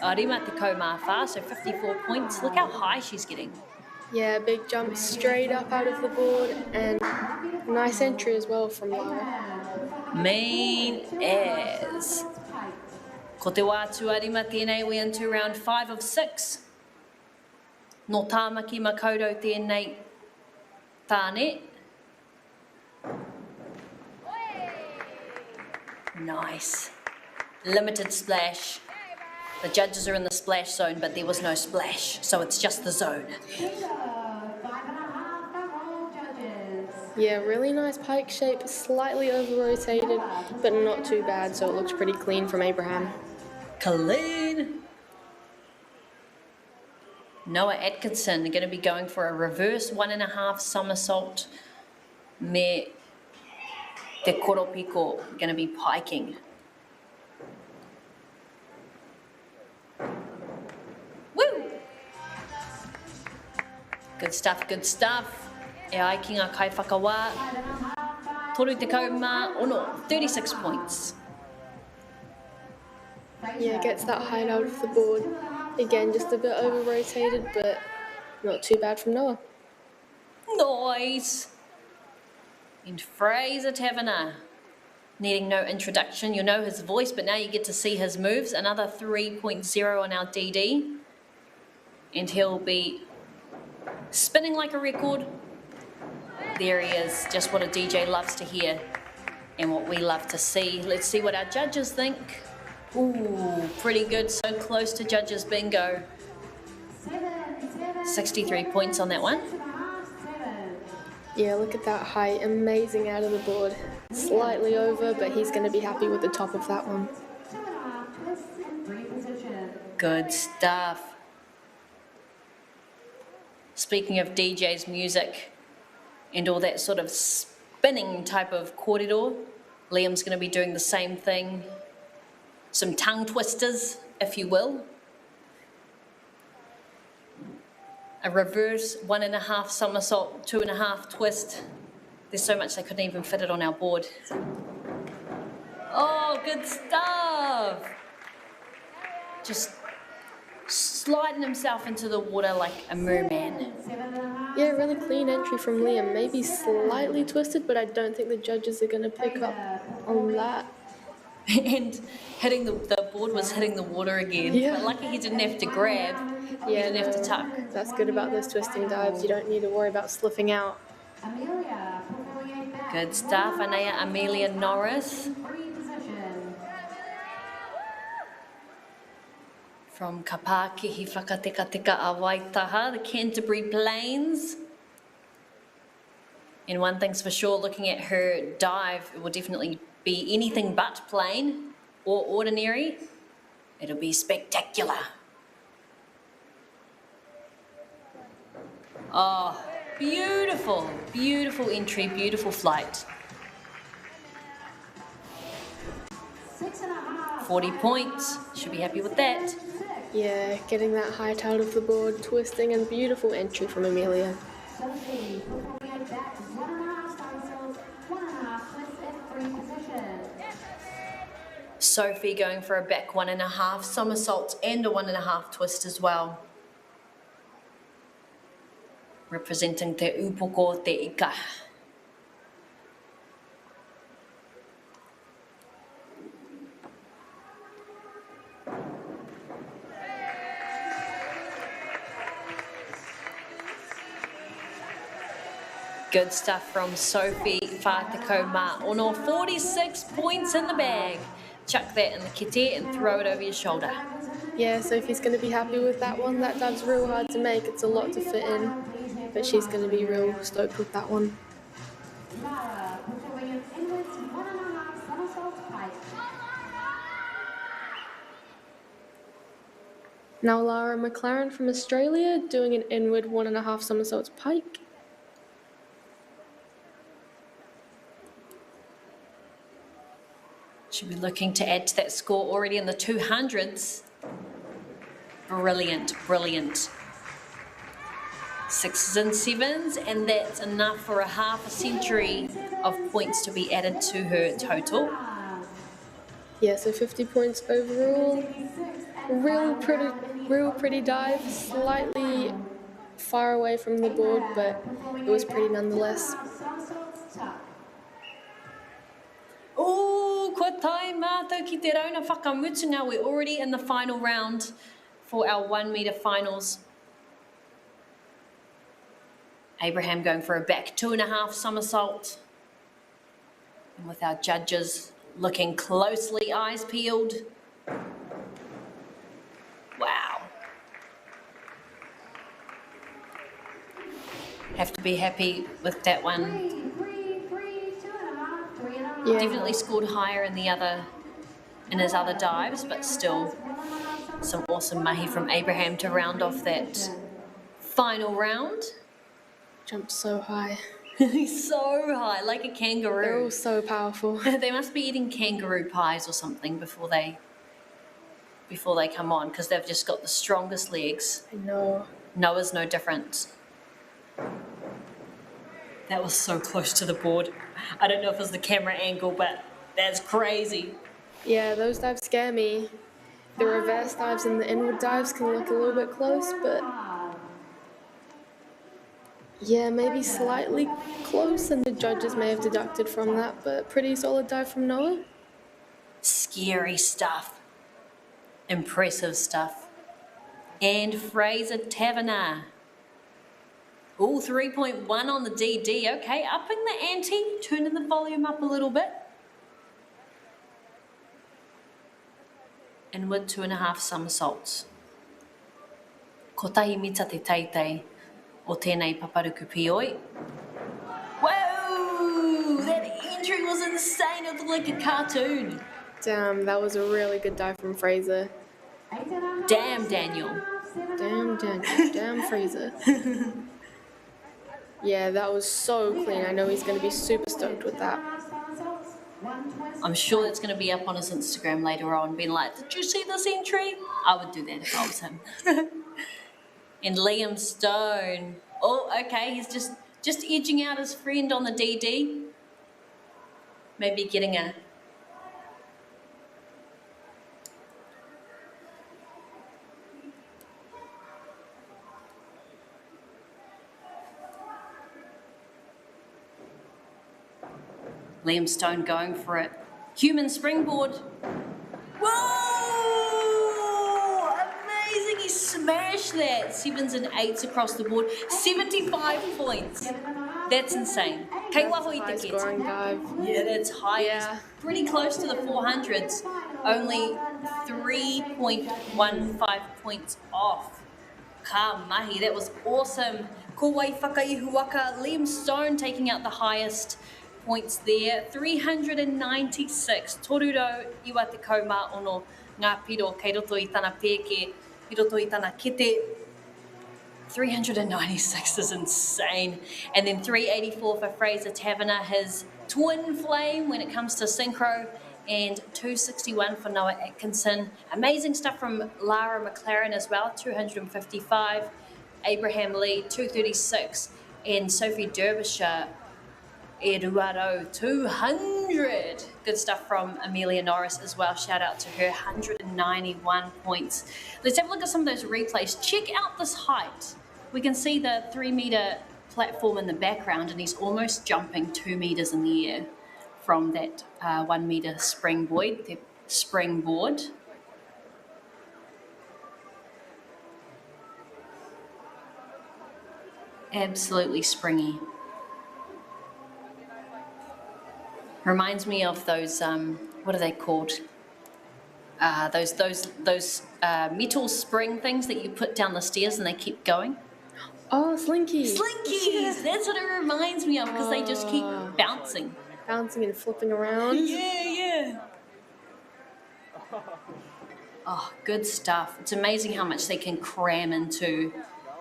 Arimātiko mā whā, so 54 points. Look how high she's getting. Yeah, big jump straight up out of the board, and nice entry as well from Lara. Mean as. Ko te wā tuarima tēnei, we're into round 5 of 6. No tāmaki makoto tēnei tāne. Nice. Limited splash. The judges are in the splash zone, but there was no splash, so it's just the zone. Yeah, really nice pike shape, slightly over-rotated, but not too bad, so it looks pretty clean from Abraham. Clean. Noah Atkinson going to be going for a reverse 1.5 somersault. Me Te Koropiko going to be piking. Woo! Good stuff, good stuff. E ai ki ngā kai whakawā. Toru te kauma ono, 36 points. Yeah, gets that height out of the board. Again, just a bit over-rotated, but not too bad from Noah. Nice. And Fraser Taverner, needing no introduction. You know his voice, but now you get to see his moves. Another 3.0 on our DD. And he'll be spinning like a record. There he is, just what a DJ loves to hear and what we love to see. Let's see what our judges think. Ooh, pretty good, so close to judges bingo. 63 points on that one. Yeah, look at that height, amazing out of the board. Slightly over, but he's going to be happy with the top of that one. Good stuff. Speaking of DJ's music and all that sort of spinning type of kōrero, Liam's going to be doing the same thing. Some tongue twisters, if you will. A reverse 1.5 somersault, 2.5 twist. There's so much they couldn't even fit it on our board. Oh, good stuff. Just sliding himself into the water like a merman. Yeah, really clean entry from Liam. Maybe slightly twisted, but I don't think the judges are going to pick up on that. And hitting the board was hitting the water again. Yeah. But lucky he didn't have to grab. He didn't have to tuck. That's good about those twisting dives. You don't need to worry about slipping out. Good stuff. Anaya Amelia Norris. From Kapakihi Whakatekateka a Waitaha, the Canterbury Plains. And one thing's for sure, looking at her dive, it will definitely be anything but plain or ordinary. It'll be spectacular. Oh, beautiful, beautiful entry, beautiful flight. 40 points, should be happy with that. Yeah, getting that height out of the board, twisting, and beautiful entry from Amelia. Sophie going for a back 1.5 somersault and a 1.5 twist as well. Representing Te Upoko Te Ika. Good stuff from Sophie Whāteko Mā-ono. 46 points in the bag. Chuck that in the kite and throw it over your shoulder. Yeah, Sophie's going to be happy with that one. That dive's real hard to make. It's a lot to fit in. But she's going to be real stoked with that one. Now Lara McLaren from Australia doing an inward 1.5 somersaults pike. Should be looking to add to that score already in the 200s. Brilliant, brilliant. 6s and 7s, and that's enough for a half a century of points to be added to her total. Yeah, so 50 points overall. Real pretty dive, slightly far away from the board, but it was pretty nonetheless. Oh, ko tai mātou ki te rauna whakamutunga. We're already in the final round for our 1 metre finals. Abraham going for a back 2.5 somersault. And with our judges looking closely, eyes peeled. Wow. Have to be happy with that one. Yeah. Definitely scored higher in his other dives, but still some awesome mahi from Abraham to round off that final round. Jumped so high. He's so high, like a They're kangaroo. all so powerful. They must be eating kangaroo pies or something before they come on, because they've just got the strongest legs. I know. Noah's no different. That was so close to the board. I don't know if it was the camera angle, but that's crazy. Yeah, those dives scare me. The reverse dives and the inward dives can look a little bit close, but yeah, maybe slightly close, and the judges may have deducted from that, but pretty solid dive from Noah. Scary stuff. Impressive stuff. And Fraser Taverner. Ooh, 3.1 on the DD. Okay, upping the ante, turning the volume up a little bit. And with 2.5 somersaults. Ko tahi mita te teitei o tēnei paparuku pioi. Whoa! That entry was insane. It looked like a cartoon. Damn, that was a really good dive from Fraser. Damn, Daniel. Damn, Daniel. Damn, Fraser. Yeah, that was so clean. I know he's going to be super stoked with that. I'm sure that's going to be up on his Instagram later on, being like, did you see this entry? I would do that if I was him. And Liam Stone. Oh, okay, he's just edging out his friend on the DD. Maybe getting a... Liam Stone going for it. Human springboard. Whoa! Amazing. He smashed that. 7s and 8s across the board. 75 points. That's insane. Kei waho i te High-scoring dive. Yeah, that's high. Yeah. It's pretty close to the 400s. Only 3.15 points off. Ka mahi, that was awesome. Ko wai whakaihu waka. Liam Stone taking out the highest points there, 396. Toruro iwa te kauma ono ngā piro kei roto i tana pēke, i roto i tana kete. 396 is insane. And then 384 for Fraser Taverner, his twin flame when it comes to synchro, and 261 for Noah Atkinson. Amazing stuff from Lara McLaren as well, 255. Abraham Lee, 236. And Sophie Derbyshire, Eduardo, 200. Good stuff from Amelia Norris as well. Shout out to her, 191 points. Let's have a look at some of those replays. Check out this height. We can see the 3-meter platform in the background, and he's almost jumping 2 meters in the air from that 1 meter springboard. Absolutely springy. Reminds me of those, what are they called? Those metal spring things that you put down the stairs and they keep going. Oh, Slinkies. Slinkies! Yeah. That's what it reminds me of, because they just keep bouncing. Bouncing and flipping around. Yeah. Oh, good stuff. It's amazing how much they can cram into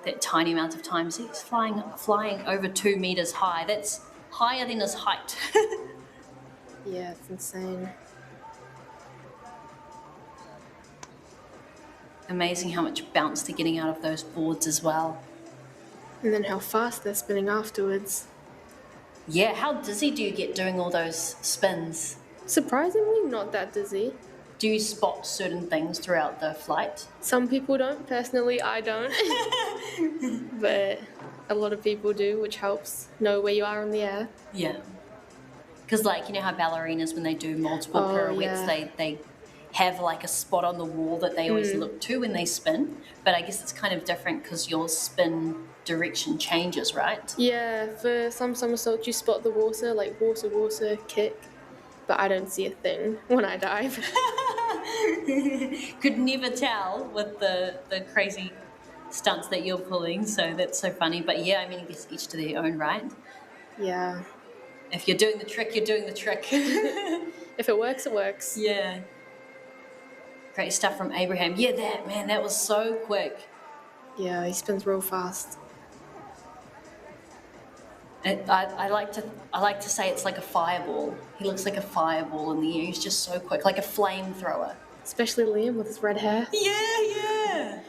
that tiny amount of time. See, he's flying over 2 meters high. That's higher than his height. Yeah, it's insane. Amazing how much bounce they're getting out of those boards as well. And then how fast they're spinning afterwards. Yeah, how dizzy do you get doing all those spins? Surprisingly, not that dizzy. Do you spot certain things throughout the flight? Some people don't. Personally, I don't. But a lot of people do, which helps know where you are in the air. Yeah. Because, like, you know how ballerinas, when they do multiple pirouettes, they have, like, a spot on the wall that they always look to when they spin. But I guess it's kind of different because your spin direction changes, right? Yeah, for some somersaults, you spot the water, like water, kick. But I don't see a thing when I dive. Could never tell with the crazy stunts that you're pulling, so that's so funny. But, yeah, I mean, I guess each to their own, right? Yeah. If you're doing the trick, you're doing the trick. If it works, it works. Yeah. Great stuff from Abraham. Yeah, that was so quick. Yeah, he spins real fast. I like to say it's like a fireball. He looks like a fireball in the air. He's just so quick, like a flamethrower. Especially Liam with his red hair. Yeah.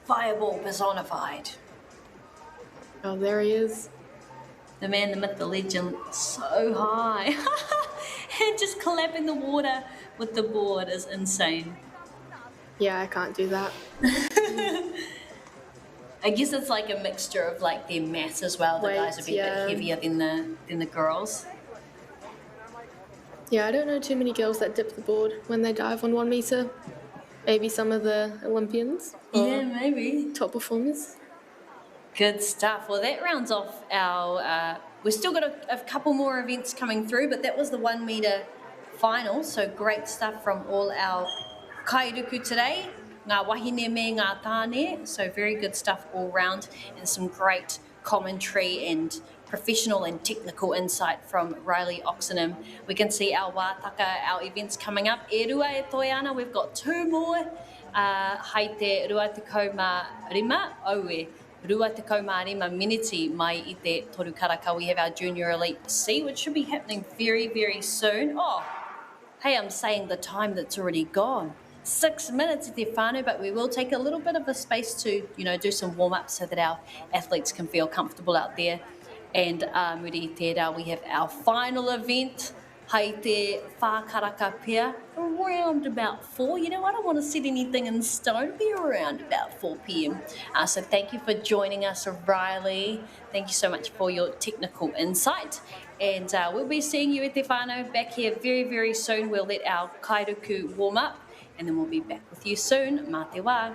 Fireball personified. Oh, there he is. The man, the myth, the legend, so high. And just clapping the water with the board is insane. Yeah, I can't do that. I guess it's like a mixture of like their mass as well. The guys are a bit heavier than the girls. Yeah, I don't know too many girls that dip the board when they dive on 1 meter. Maybe some of the Olympians. Yeah, maybe. Top performers. Good stuff. Well, that rounds off our... we've still got a couple more events coming through, but that was the 1 meter final. So great stuff from all our kairuku today. Ngā wahine me ngā tāne. So very good stuff all round, and some great commentary and professional and technical insight from Riley Oxenham. We can see our wātaka, our events coming up. E rua e toi ana, we've got 2 more. Hei te rua tekau mā rima, aue. Rua tekau mā rima miniti mai I te toru karaka. We have our Junior Elite C, which should be happening very, very soon. Oh, hey, I'm saying the time that's already gone. 6 minutes at the whānau, but we will take a little bit of a space to, do some warm-ups so that our athletes can feel comfortable out there. And muri tērā, we have our final event, hei te whākaraka pia, around about 4. I don't want to set anything in stone, it'll be around about 4 p.m. So thank you for joining us, Riley. Thank you so much for your technical insight. And we'll be seeing you at te whānau back here very, very soon. We'll let our kairuku warm up, and then we'll be back with you soon. Mā te wā.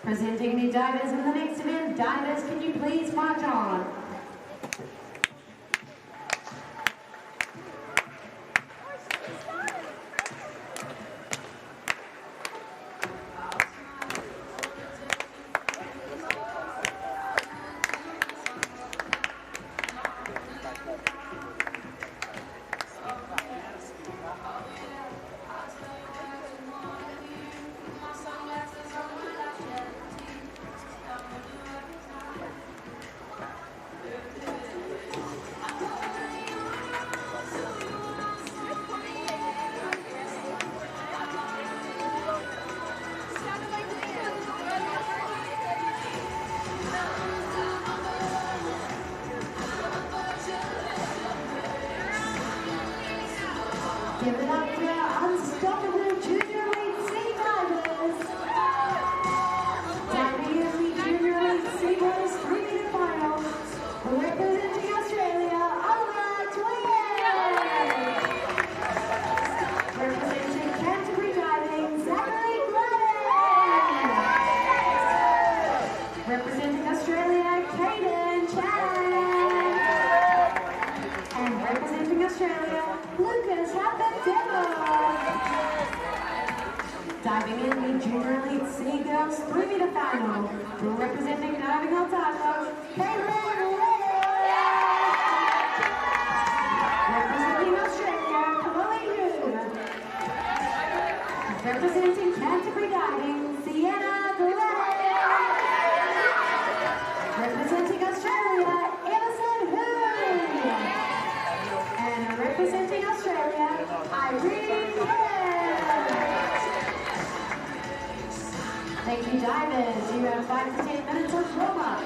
Presenting the divers in the next event. Divers, can you please march on? Give it up for our unstoppable junior elite sea divers. Diving in the junior elite sea boys 3-meter final. Representing Australia, Ola Twigg. Representing Canterbury Diving, Zachary Gladden. Representing Australia, Caden Chan. And representing Australia, Lucas Hapademo. Diving in the Junior Elite Sea Girls 3-meter final. Representing Diving Otago, Caitlin Lee. Representing Australia, Chloe Yu. Representing Canterbury Diving, Sienna Glenn. Representing Australia, Emerson Hu. And representing Australia, Irene Hill. Thank you, divers. You have 5 to 10 minutes of warm-up.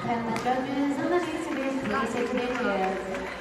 can the judges and the participants please take their chairs.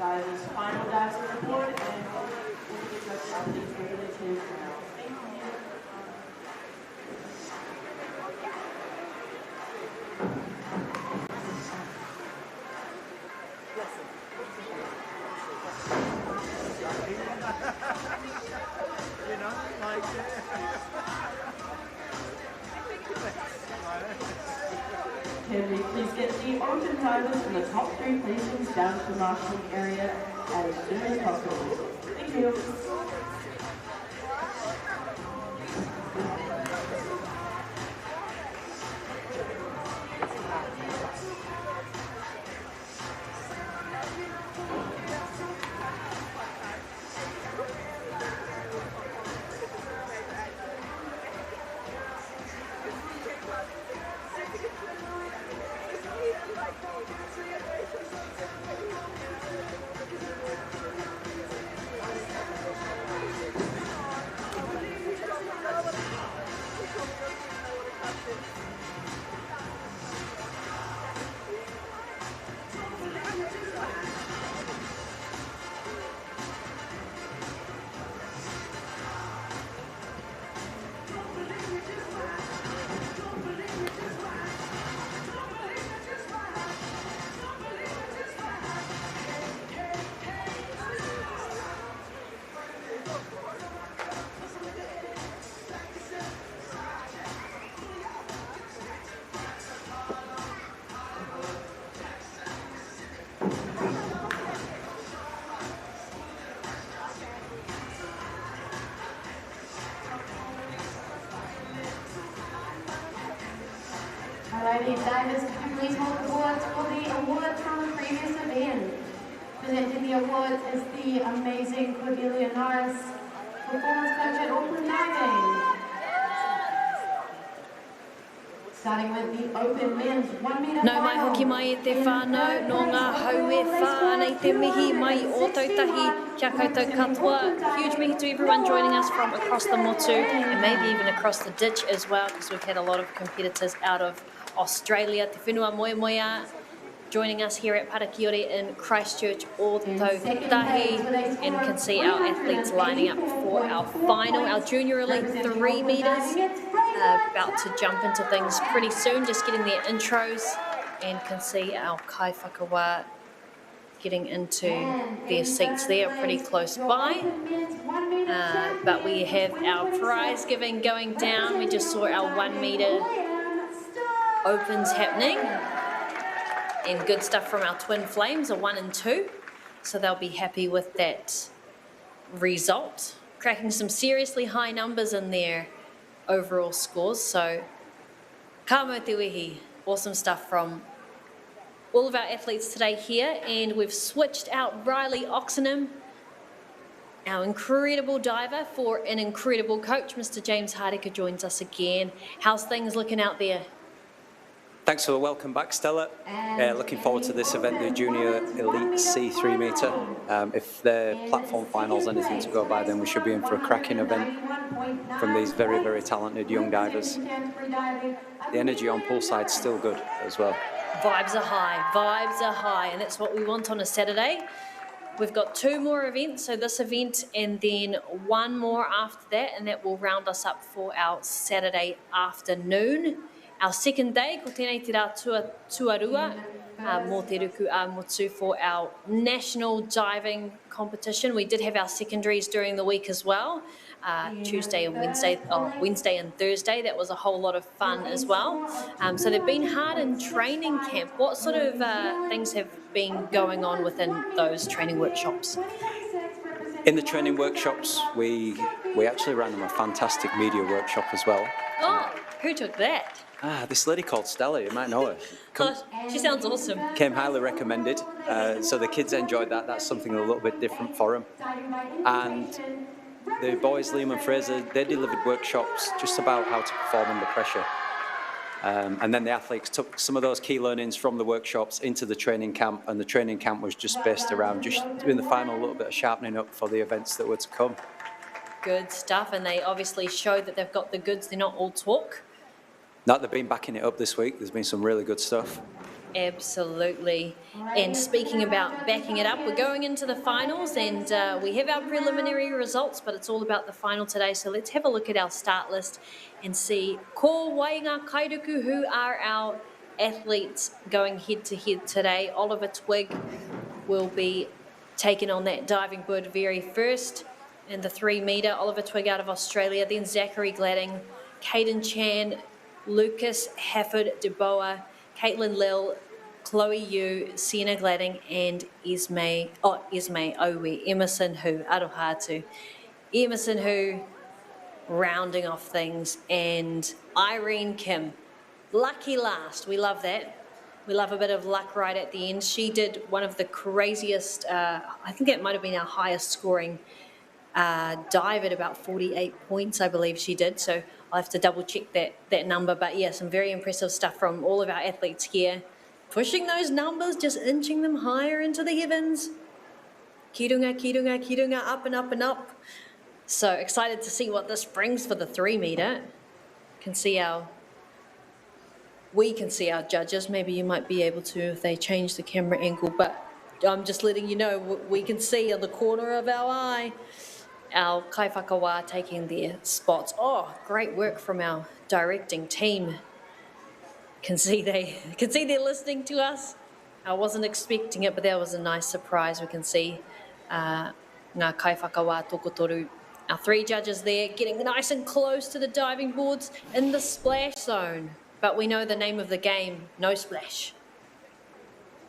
Divers' final dives report and just athletes regulation now. Thank you. You know, like Can we please get the ocean divers in the top 3 placings down to the marshalling area as soon as possible? Thank you. Alrighty, divers, could you please hold the awards for the awards from the previous event? Presenting the awards is the amazing Cordelia Norris, performance coach at Auckland Diving. Starting with the open men's 1 metre Nau mai final. hoki mai e te whānau, no ngā haue whānei te mihi mai o tautahi kia koutou katoa. Huge mihi to everyone joining us from across the motu and maybe even across the ditch as well, because we've had a lot of competitors out of Australia. Te whenua moemoea joining us here at Parakiore in Christchurch o tautahi, and you can see our athletes lining up for our final, our junior elite 3 metres. About to jump into things pretty soon, just getting their intros, and can see our kai whakawa getting into their seats there pretty close by. But we have our prize giving going down. We just saw our 1 metre opens happening, and good stuff from our twin flames, a 1 and 2, so they'll be happy with that result, cracking some seriously high numbers in their overall scores. So ka mau te wehi, awesome stuff from all of our athletes today here. And we've switched out Riley Oxenham Our incredible diver for an incredible coach, Mr. James Hardacre, joins us again. How's things looking out there? Thanks for the welcome back, Stella. Looking forward to this event, the Junior Elite C3 metre. If the platform final's anything to go by, then we should be in for a cracking event from these very, very talented young divers. The energy on poolside's still good as well. Vibes are high, and that's what we want on a Saturday. We've got 2 more events, so this event and then 1 more after that, and that will round us up for our Saturday afternoon. Our second day, ko tēnei te rā tuarua, mō te ruku a motu for our national diving competition. We did have our secondaries during the week as well, Tuesday and Wednesday and Thursday. That was a whole lot of fun as well. So they've been hard in training camp. What sort of things have been going on within those training workshops? In the training workshops, we actually ran them a fantastic media workshop as well. Oh, who took that? This lady called Stella, you might know her. She sounds awesome. Came highly recommended, so the kids enjoyed that. That's something a little bit different for them. And the boys, Liam and Fraser, they delivered workshops just about how to perform under pressure. And then the athletes took some of those key learnings from the workshops into the training camp, and the training camp was just based around just doing the final little bit of sharpening up for the events that were to come. Good stuff, and they obviously showed that they've got the goods. They're not all talk. No, they've been backing it up this week. There's been some really good stuff. Absolutely. And speaking about backing it up, we're going into the finals, and we have our preliminary results, but it's all about the final today. So let's have a look at our start list and see ko Wainga Kairuku, who are our athletes going head-to-head today. Oliver Twig will be taking on that diving bird very first in the 3 metre. Oliver Twig out of Australia, then Zachary Gladding, Caden Chan, Lucas Hafford DeBoa, Caitlin Lill, Chloe Yu, Sienna Gladding, and Emerson Hu, Arohatu. Emerson Hu rounding off things, and Irene Kim. Lucky last, we love that. We love a bit of luck right at the end. She did one of the craziest, I think it might have been our highest scoring dive at about 48 points, I believe she did. So I'll have to double check that number. But yeah, some very impressive stuff from all of our athletes here. Pushing those numbers, just inching them higher into the heavens. Kirunga, kirunga, kirunga, up and up and up. So excited to see what this brings for the 3 metre. We can see our judges. Maybe you might be able to if they change the camera angle, but I'm just letting you know we can see in the corner of our eye our kaiwhakawa taking their spots. Oh, great work from our directing team. Can see they're listening to us. I wasn't expecting it, but that was a nice surprise. We can see ngā kaiwhakawa tokotoru. Our 3 judges there getting nice and close to the diving boards in the splash zone. But we know the name of the game, no splash.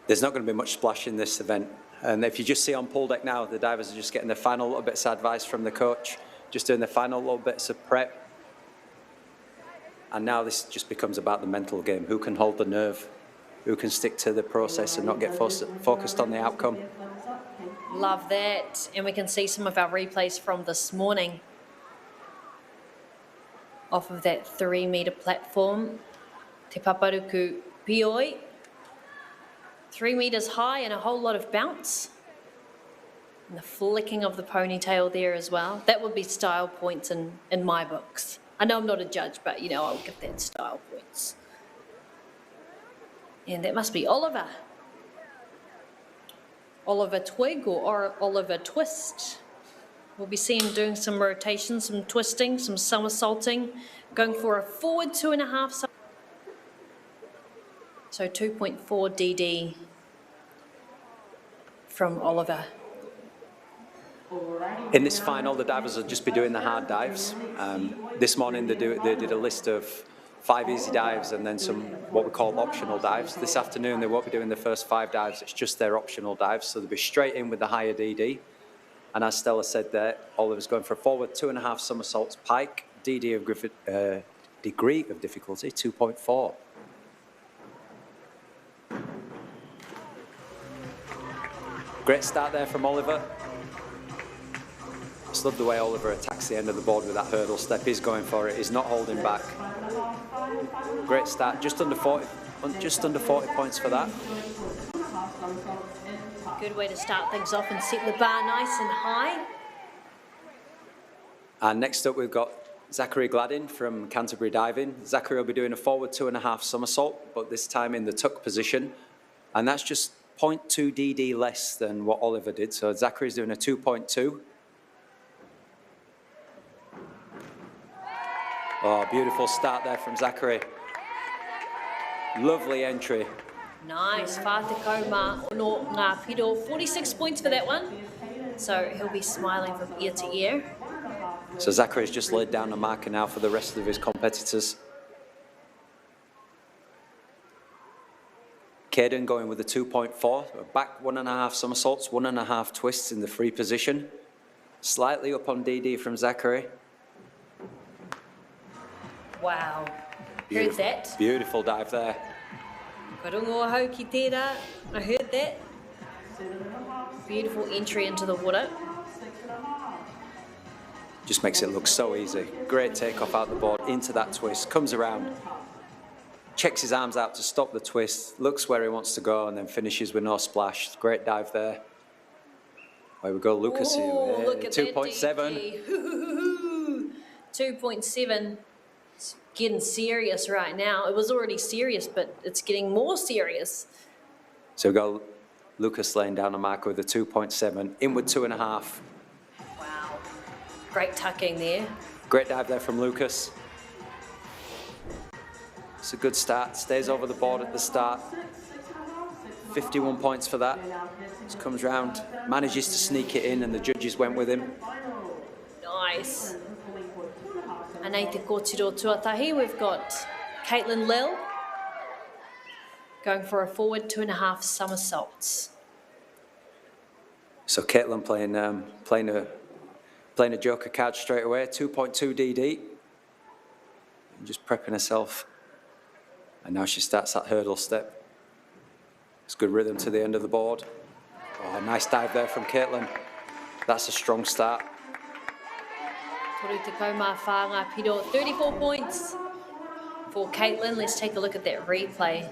There's not going to be much splash in this event. And if you just see on pool deck now, the divers are just getting the final little bits of advice from the coach, just doing the final little bits of prep. And now this just becomes about the mental game. Who can hold the nerve? Who can stick to the process and not get focused on the outcome? Love that. And we can see some of our replays from this morning off of that 3 metre platform. Te Paparuku Pioi. 3 metres high and a whole lot of bounce. And the flicking of the ponytail there as well. That would be style points in my books. I know I'm not a judge, but, you know, I'll give that style points. And that must be Oliver. Oliver Twig or Oliver Twist. We'll be seeing him doing some rotations, some twisting, some somersaulting, going for a forward 2.5. So 2.4 DD from Oliver. In this final, the divers will just be doing the hard dives. This morning they did a list of 5 easy dives and then some what we call optional dives. This afternoon they won't be doing the first 5 dives, it's just their optional dives. So they'll be straight in with the higher DD. And as Stella said there, Oliver's going for a forward 2.5 somersaults pike, DD of degree of difficulty 2.4. Great start there from Oliver. Just love the way Oliver attacks the end of the board with that hurdle step. He's going for it. He's not holding back. Great start. Just under 40 points for that. Good way to start things off and set the bar nice and high. And next up, we've got Zachary Gladden from Canterbury Diving. Zachary will be doing a forward 2.5 somersault, but this time in the tuck position. And that's just 0.2 DD less than what Oliver did. So Zachary's doing a 2.2. Oh, beautiful start there from Zachary. Lovely entry. Nice. Whātekau mā ono ngā piro. 46 points for that one. So he'll be smiling from ear to ear. So Zachary's just laid down a marker now for the rest of his competitors. Caden going with a 2.4. Back 1.5 somersaults, 1.5 twists in the free position. Slightly up on DD from Zachary. Wow. Heard that. Beautiful dive there. Karongo hau ki tērā. I heard that. Beautiful entry into the water. Just makes it look so easy. Great takeoff out the board into that twist. Comes around. Checks his arms out to stop the twist. Looks where he wants to go and then finishes with no splash. Great dive there. Away we go, Lucas here. Ooh, look at 2.7. 2.7. It's getting serious right now. It was already serious, but it's getting more serious. So we go Lucas laying down a marker with a 2.7. Inward 2.5. Wow. Great tucking there. Great dive there from Lucas. It's a good start. Stays over the board at the start. 51 points for that. Just comes round, manages to sneak it in, and the judges went with him. Nice. And ai te kōtiro tuatahi, we've got Caitlin Lill going for a forward 2.5 somersaults. So Caitlin playing a joker card straight away. 2.2 DD. And just prepping herself. And now she starts that hurdle step. It's good rhythm to the end of the board. Oh, nice dive there from Caitlin. That's a strong start. Toru te kaumā whānga piro. 34 points for Caitlin. Let's take a look at that replay.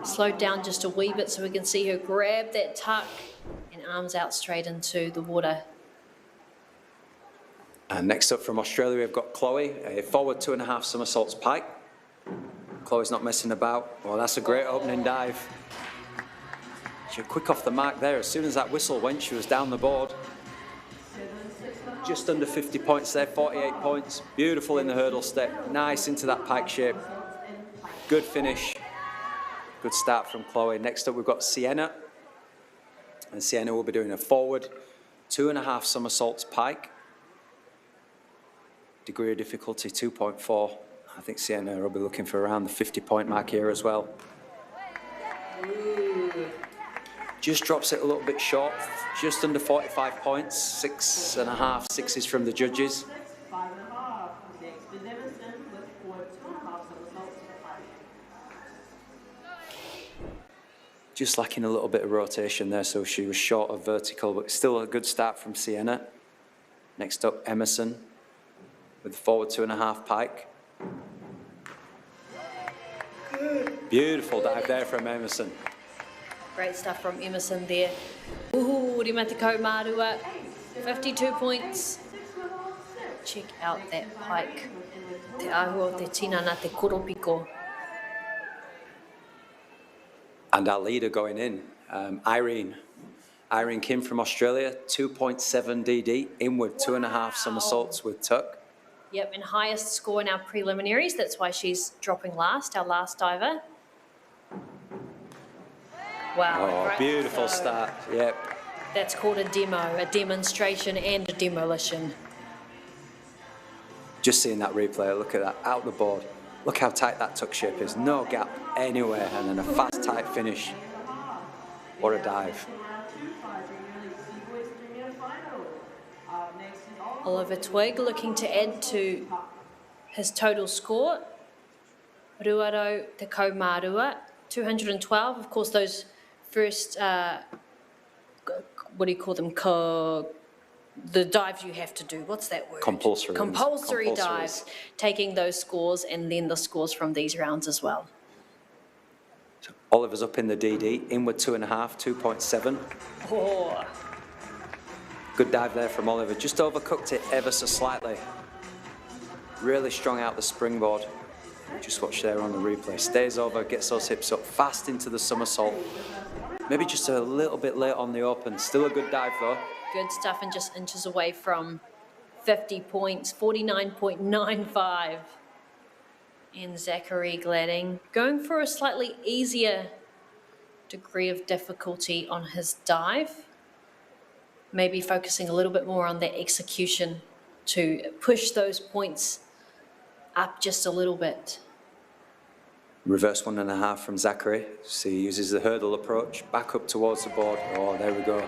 Slowed down just a wee bit so we can see her grab that tuck and arms out straight into the water. And next up from Australia, we've got Chloe, a forward 2.5 somersaults pike. Chloe's not messing about. Well, that's a great opening dive. She was quick off the mark there. As soon as that whistle went, she was down the board. Just under 50 points there, 48 points. Beautiful in the hurdle step. Nice into that pike shape. Good finish. Good start from Chloe. Next up, we've got Sienna. And Sienna will be doing a forward 2.5 somersaults pike. Degree of difficulty 2.4. I think Sienna will be looking for around the 50-point mark here as well. Just drops it a little bit short, just under 45 points, 6.5, 6s from the judges. Just lacking a little bit of rotation there, so she was short of vertical, but still a good start from Sienna. Next up, Emerson with the forward 2.5 pike. Beautiful dive there from Emerson. Great stuff from Emerson there. Uhu, Rimatikau Marua, 52 points. Check out that pike. Te ahua, te tinana, te koropiko. And our leader going in, Irene Kim from Australia, 2.7 DD, inward 2.5 somersaults with tuck. Yep, and highest score in our preliminaries. That's why she's dropping last, our last diver. Wow. Oh, beautiful start. Yep. That's called a demo, a demonstration and a demolition. Just seeing that replay, look at that, out the board. Look how tight that tuck shape is. No gap anywhere, and then a fast, tight finish. What a dive. Oliver Twig looking to add to his total score. Ruaro te kaumārua, 212. Of course, those first, what do you call them, the dives you have to do. What's that word? Compulsory. Compulsory Compulsories. dives, taking those scores and then the scores from these rounds as well. Oliver's up in the DD, inward 2.5, 2.7. Oh, Good dive there from Oliver. Just overcooked it ever so slightly. Really strong out the springboard. Just watch there on the replay. Stays over, gets those hips up, fast into the somersault. Maybe just a little bit late on the open. Still a good dive though. good stuff, and just inches away from 50 points, 49.95. And Zachary Gladding going for a slightly easier degree of difficulty on his dive. Maybe focusing a little bit more on the execution to push those points up just a little bit. Reverse 1.5 from Zachary. So he uses the hurdle approach, back up towards the board. Oh, there we go.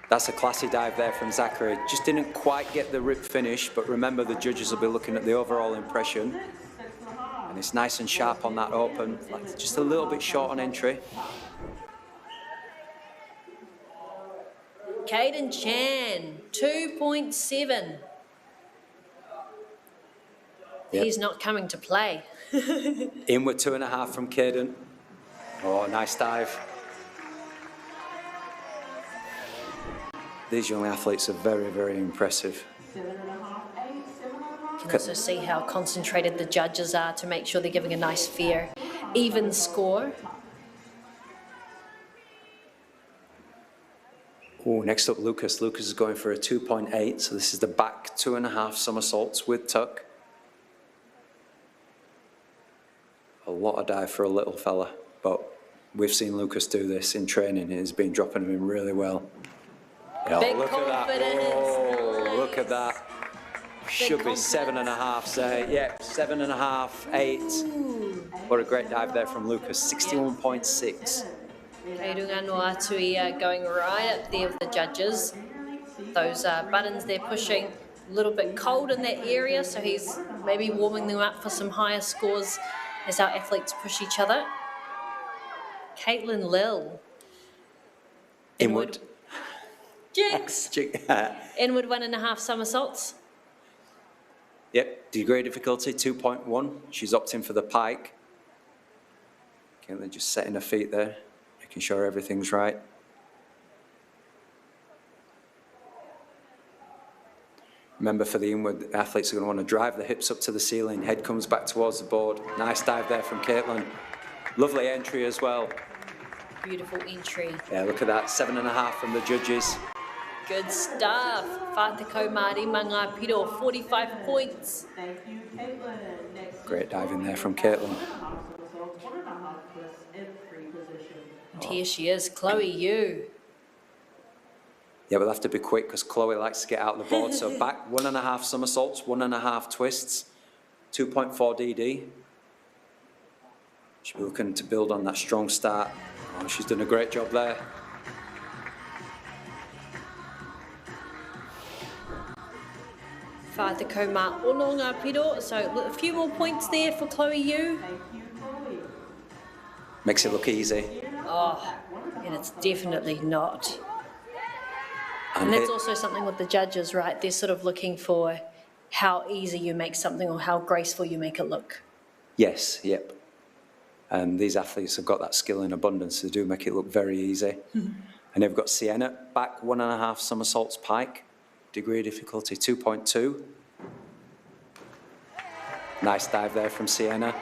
That's a classy dive there from Zachary. Just didn't quite get the rip finish, but remember the judges will be looking at the overall impression. And it's nice and sharp on that open, like just a little bit short on entry. Caden Chan, 2.7. Yep. He's not coming to play. Inward 2.5 from Caden. Oh, nice dive. These young athletes are very, very impressive. You can also see how concentrated the judges are to make sure they're giving a nice, fair, even score. Oh, next up, Lucas. Lucas is going for a 2.8, so this is the back 2.5 somersaults with tuck. A lot of dive for a little fella, but we've seen Lucas do this in training. He's been dropping them in really well. Yeah, Big look at that. confidence. Oh, Nice. look at that. Should be 7.5, say. Yeah, 7.5, 8. What a great dive there from Lucas. 61.6. Kei runga no atu ia going right up there with the judges. Those buttons they're pushing a little bit cold in that area, so he's maybe warming them up for some higher scores as our athletes push each other. Caitlin Lill. Inward. Jinx! Inward 1.5 somersaults. Yep, degree difficulty 2.1. She's opting for the pike. Caitlin just setting her feet there, making sure everything's right. Remember, for the inward, athletes are going to want to drive the hips up to the ceiling. Head comes back towards the board. Nice dive there from Caitlin. Lovely entry as well. Beautiful entry. Yeah, look at that. 7.5 from the judges. Good stuff. Whātako Māori Manga Piro, 45 points. Thank you, Caitlin. Next Great diving there from Caitlin. 1.5 twists in free position. And here she is, Chloe Yu. Yeah, we'll have to be quick because Chloe likes to get out of the board. So back 1.5 somersaults, 1.5 twists, 2.4 DD. She'll be looking to build on that strong start. Oh, she's done a great job there. Whātako Mā Ono Ngā Piro, so a few more points there for Chloe Yu. Thank you, Chloe. Makes it look easy. Oh, and it's definitely not. And that's also something with the judges, right? They're sort of looking for how easy you make something or how graceful you make it look. Yes, yep. And these athletes have got that skill in abundance. They do make it look very easy. And they've got Sienna, back 1.5 somersaults pike. Degree of difficulty 2.2. Nice dive there from Sienna.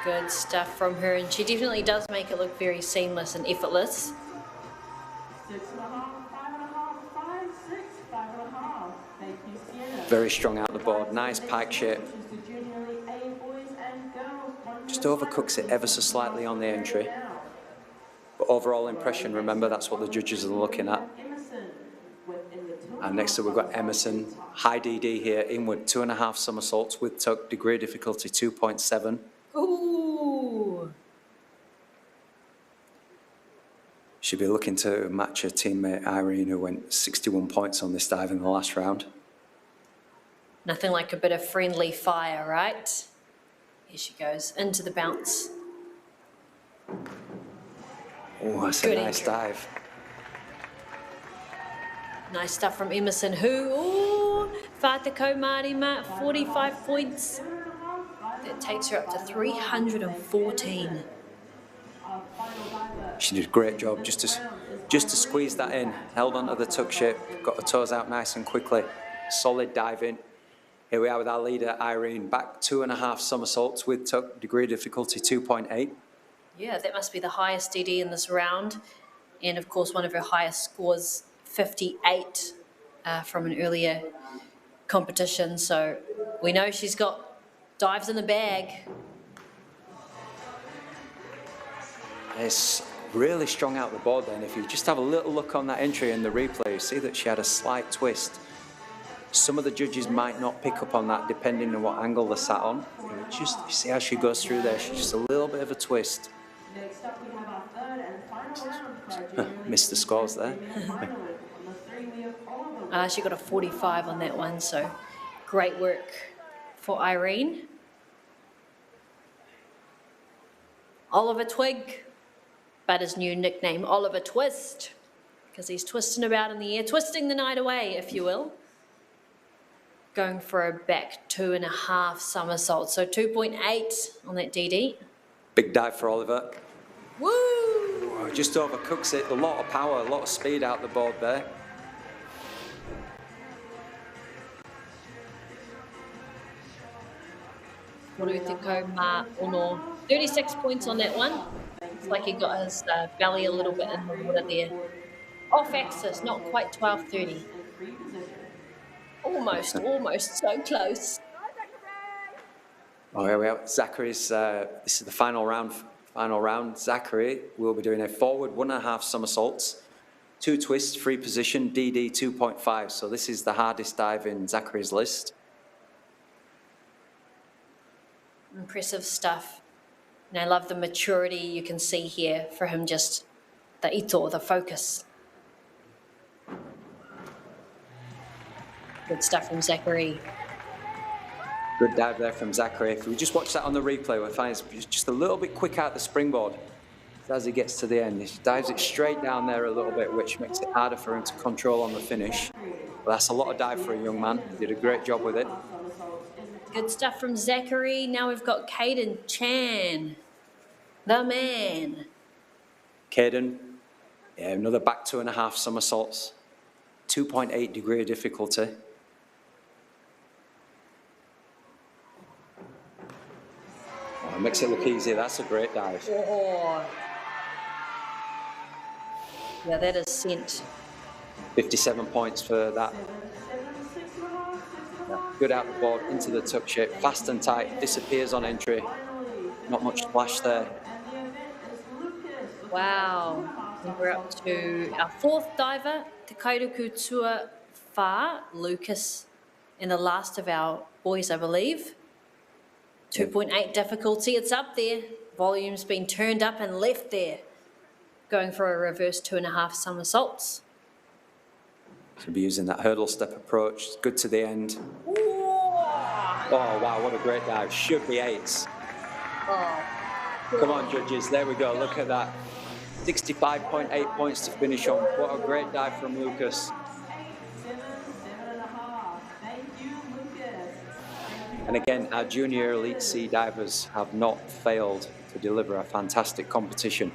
Good stuff from her, and she definitely does make it look very seamless and effortless. 6.5, 5.5, 5, 6, 5.5. Thank you, Sienna. Very strong out the board. Nice pike shape. Just overcooks it ever so slightly on the entry. But overall impression, remember, that's what the judges are looking at. And next up we've got Emerson, high DD here, inward 2.5 somersaults with tuck, degree of difficulty 2.7. Ooh! She'll be looking to match her teammate Irene, who went 61 points on this dive in the last round. Nothing like a bit of friendly fire, right? Here she goes, into the bounce. Oh, that's Good a nice entry. dive. Nice stuff from Emerson Hu. Ooh, Whātekau Marima, 45 points. That takes her up to 314. She did a great job just to squeeze that in. Held onto the tuck shape, got her toes out nice and quickly. Solid dive in. Here we are with our leader, Irene. Back 2.5 somersaults with tuck, degree of difficulty 2.8. Yeah, that must be the highest DD in this round. And of course, one of her highest scores, 58 from an earlier competition. So we know she's got dives in the bag. It's really strong out the board then. If you just have a little look on that entry in the replay, you see that she had a slight twist. Some of the judges might not pick up on that depending on what angle they're sat on. You see how she goes through there, she's just a little bit of a twist. Next up, we have our third and final round for our junior Missed the scores there. She got a 45 on that one, so great work for Irene. Oliver Twig, but his new nickname, Oliver Twist, because he's twisting about in the air, twisting the night away, if you will. Going for a back 2.5 somersault, so 2.8 on that DD. Big dive for Oliver. Woo! Just overcooks it. A lot of power, a lot of speed out the board there. Morutekau Ma Ono, 36 points on that one. It's like he got his belly a little bit in the water there. Off axis, not quite 12:30. Almost, so close. Oh, here we are. Zachary's, this is the final round. Zachary will be doing a forward 1.5 somersaults, 2 twists, free position, DD 2.5. So this is the hardest dive in Zachary's list. Impressive stuff. And I love the maturity you can see here for him, just the ito, the focus. Good stuff from Zachary. Good dive there from Zachary. If we just watch that on the replay, we'll find it's just a little bit quick out the springboard. As he gets to the end, he dives it straight down there a little bit, which makes it harder for him to control on the finish. But that's a lot of dive for a young man. He did a great job with it. Good stuff from Zachary. Now we've got Caden Chan, the man. Caden, yeah, another back 2.5 somersaults, 2.8 degree of difficulty. Oh, makes it look easy. That's a great dive. Oh. Yeah, that is sent. 57 points for that. Good out the board, into the tuck shape, fast and tight, disappears on entry. Not much splash there. Wow. And we're up to our 4th diver, Te Kairuku Tua Whā, Lucas, and the last of our boys, I believe. 2.8 difficulty, it's up there. Volume's been turned up and left there. Going for a reverse 2.5 somersaults. Should be using that hurdle step approach. Good to the end. Oh, wow, what a great dive. Should be 8s. Oh. Come on, judges. There we go. Look at that. 65.8 points to finish on. What a great dive from Lucas. And again, our junior Elite C divers have not failed to deliver a fantastic competition.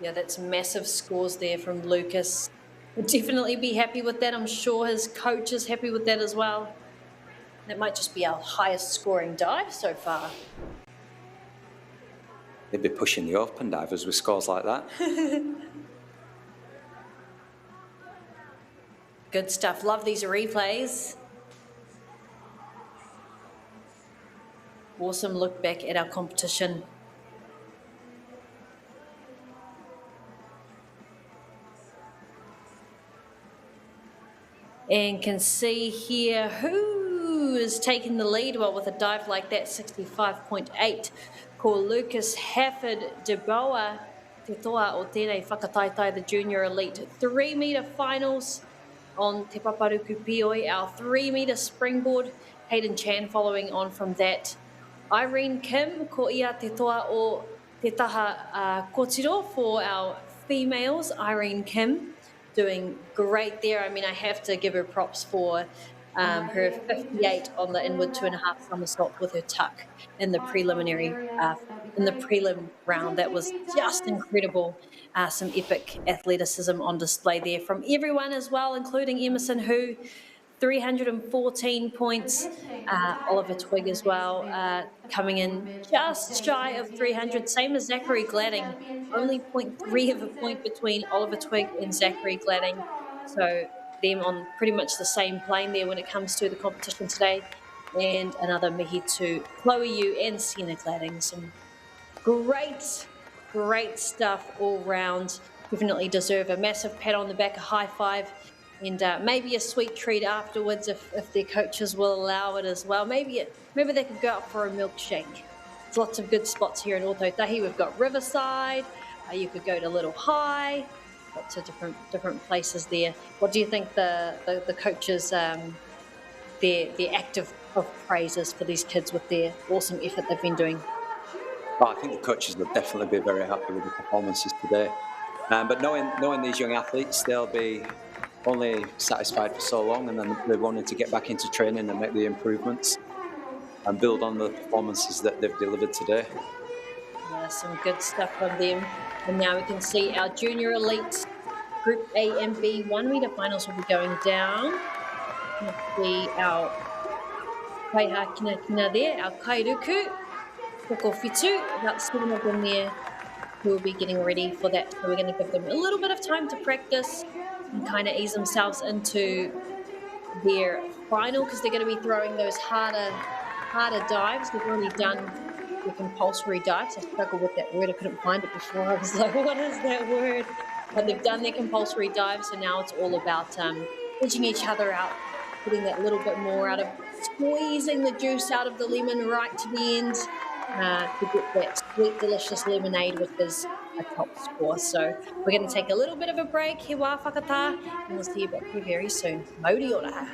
Yeah, that's massive scores there from Lucas. We'll definitely be happy with that. I'm sure his coach is happy with that as well. That might just be our highest scoring dive so far. They'd be pushing the open divers with scores like that. Good stuff. Love these replays. Awesome look back at our competition. And can see here who is taking the lead. Well, with a dive like that, 65.8, called Lucas Hafford de Boa, Te Toa o Tere Whakataitai, the Junior Elite 3-metre finals on Te Paparuku Pioi, our 3-metre springboard. Hayden Chan following on from that. Irene Kim, ko ia Te Toa o Te taha kōtiro for our females, Irene Kim, doing great there. I mean, I have to give her props for her 58 on the inward 2.5 somersault with her tuck in the preliminary, in the prelim round. That was just incredible. Some epic athleticism on display there from everyone as well, including Emerson, who 314 points. Oliver Twig as well, coming in just shy of 300, same as Zachary Gladding. Only 0.3 of a point between Oliver Twig and Zachary Gladding. So them on pretty much the same plane there when it comes to the competition today. And another mihi to Chloe Yu and Sienna Gladding. Some great stuff all round. Definitely deserve a massive pat on the back, a high five, and maybe a sweet treat afterwards if their coaches will allow it as well. Maybe they could go out for a milkshake. There's lots of good spots here in Ōtautahi. We've got Riverside. You could go to Little High. Lots of different places there. What do you think the coaches, their active of praises for these kids with their awesome effort they've been doing? Well, I think the coaches will definitely be very happy with the performances today. But knowing these young athletes, they'll be only satisfied for so long, and then they wanted to get back into training and make the improvements and build on the performances that they've delivered today. Yeah, some good stuff from them. And now we can see our junior elite Group A and B 1 metre finals will be going down. Let's see our Kaiha Kina there, our Kairuku, Koko Fitu, about 7 of them there who will be getting ready for that. So we're going to give them a little bit of time to practice and kind of ease themselves into their final, because they're going to be throwing those harder dives. They've already done the compulsory dives. I struggled with that word. I couldn't find it before. I was like, what is that word? But they've done their compulsory dives, so now it's all about edging each other out, getting that little bit more out of, squeezing the juice out of the lemon right to the end to get that sweet, delicious lemonade, which is a top score. So we're going to take a little bit of a break. He wā whakatā, and we'll see you back here very soon. Mauri ora.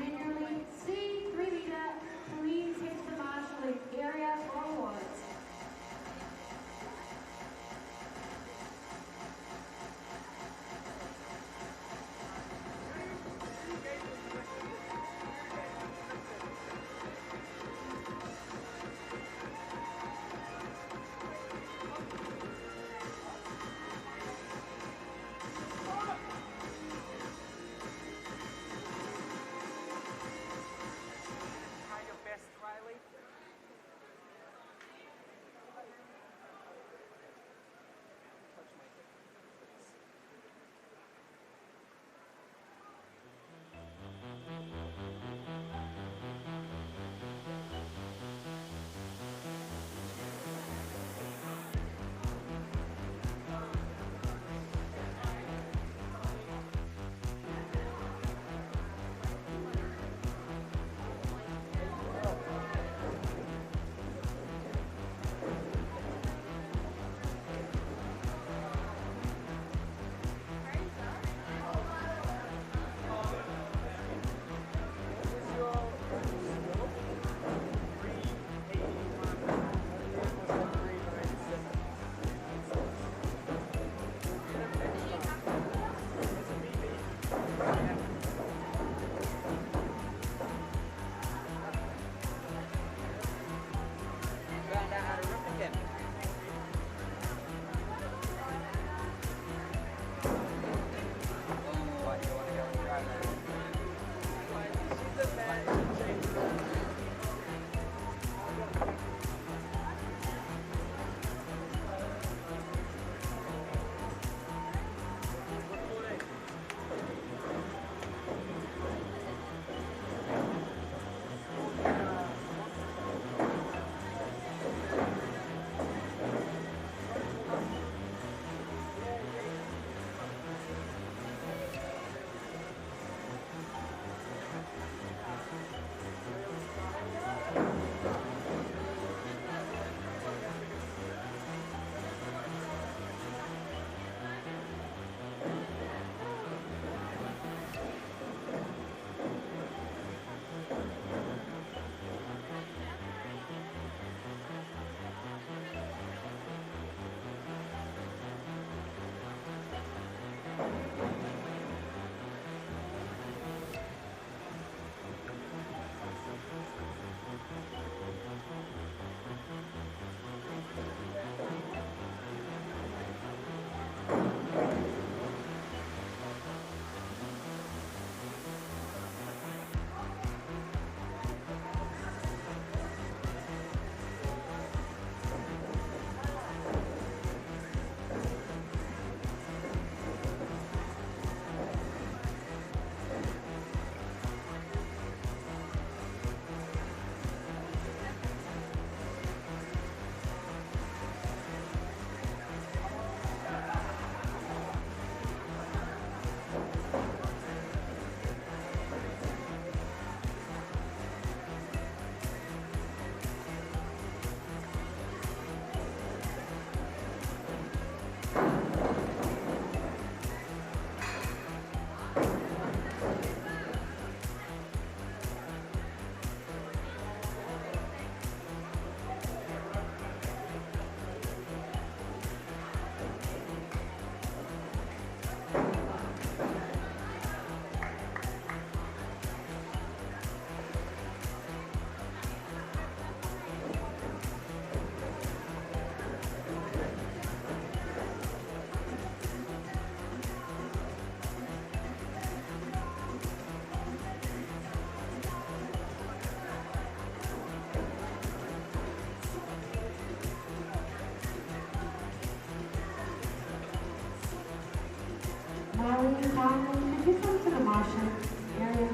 Molly Carmen, could you come to the Martian area?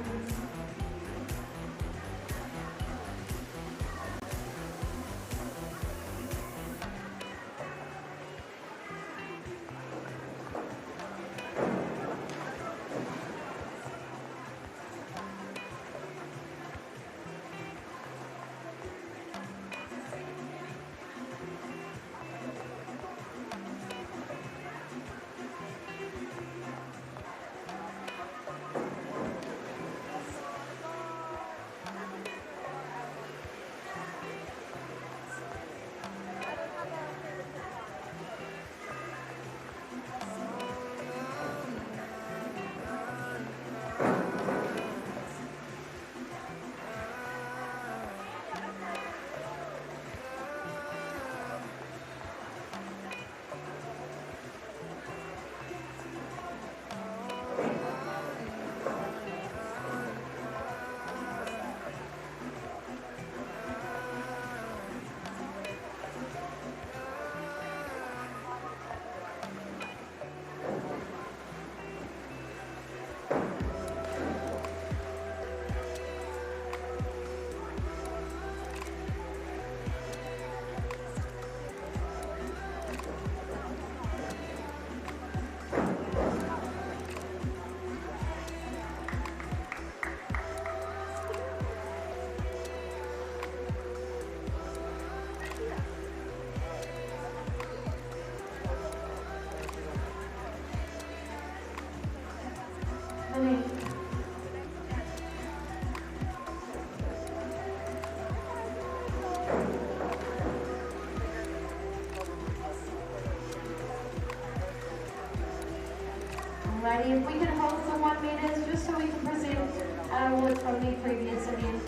Alrighty, if we can hold for 1 minute just so we can present our awards from the previous event.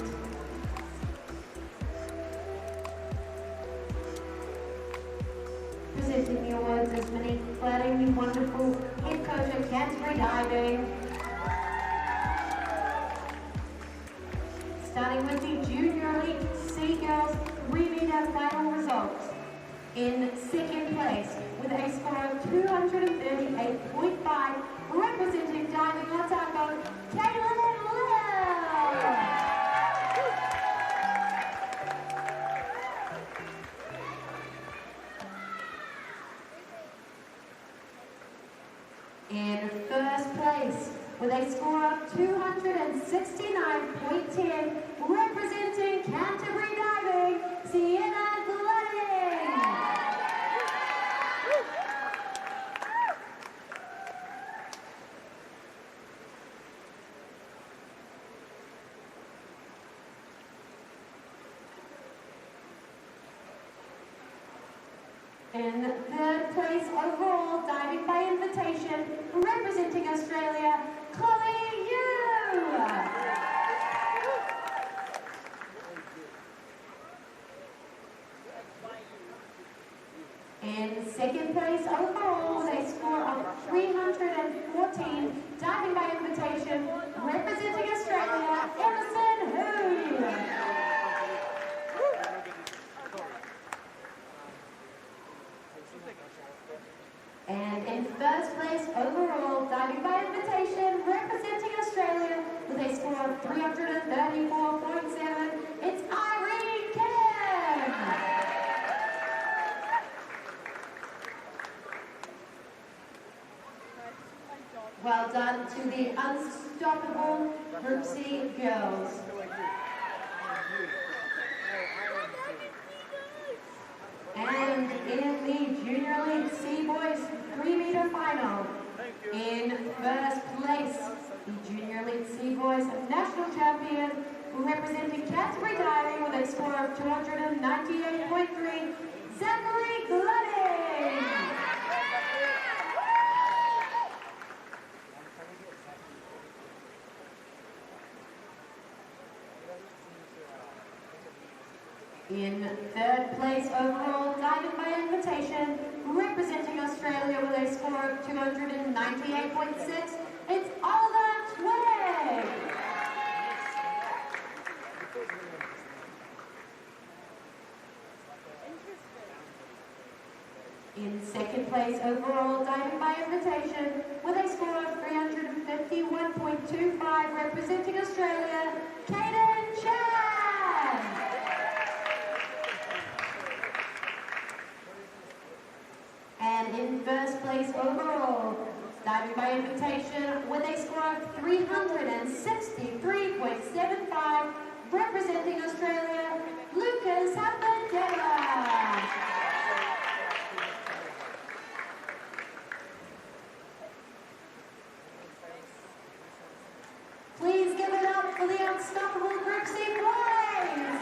Presenting the awards is Monique Gladding, the wonderful head coach of Canterbury Diving. Starting with the Junior Elite Sea Girls 3-meter final results. In second place, with a score of 238.5, representing Diving Otago, Caitlin Lill. In first place, with a score of 269.10, representing Canterbury Diving, Sienna Gladding. In third place overall, diving by invitation, representing Australia, Chloe Yu. In second place overall, with a score of 314, diving by invitation, representing Australia, Emerson Hu. And in first place overall, diving by invitation, representing Australia with a score of 334.7, it's Irene Kim. Well done to the unstoppable Group C girls. And in the Junior Elite Sea Boys 3-meter final, in first place, the Junior Elite Sea Boys national champion, representing Canterbury Diving with a score of 298.3, Zachary Gladding. In third place overall, diving by invitation, representing Australia with a score of 298.6, it's Oliver Twigg. In second place overall diving by invitation with a score of 351.25, representing Australia, Kaden Chan. And in first place overall, diving by invitation with a score of 363.75, representing Australia, Lucas Hapandela. Please give it up for the unstoppable Brixie boys.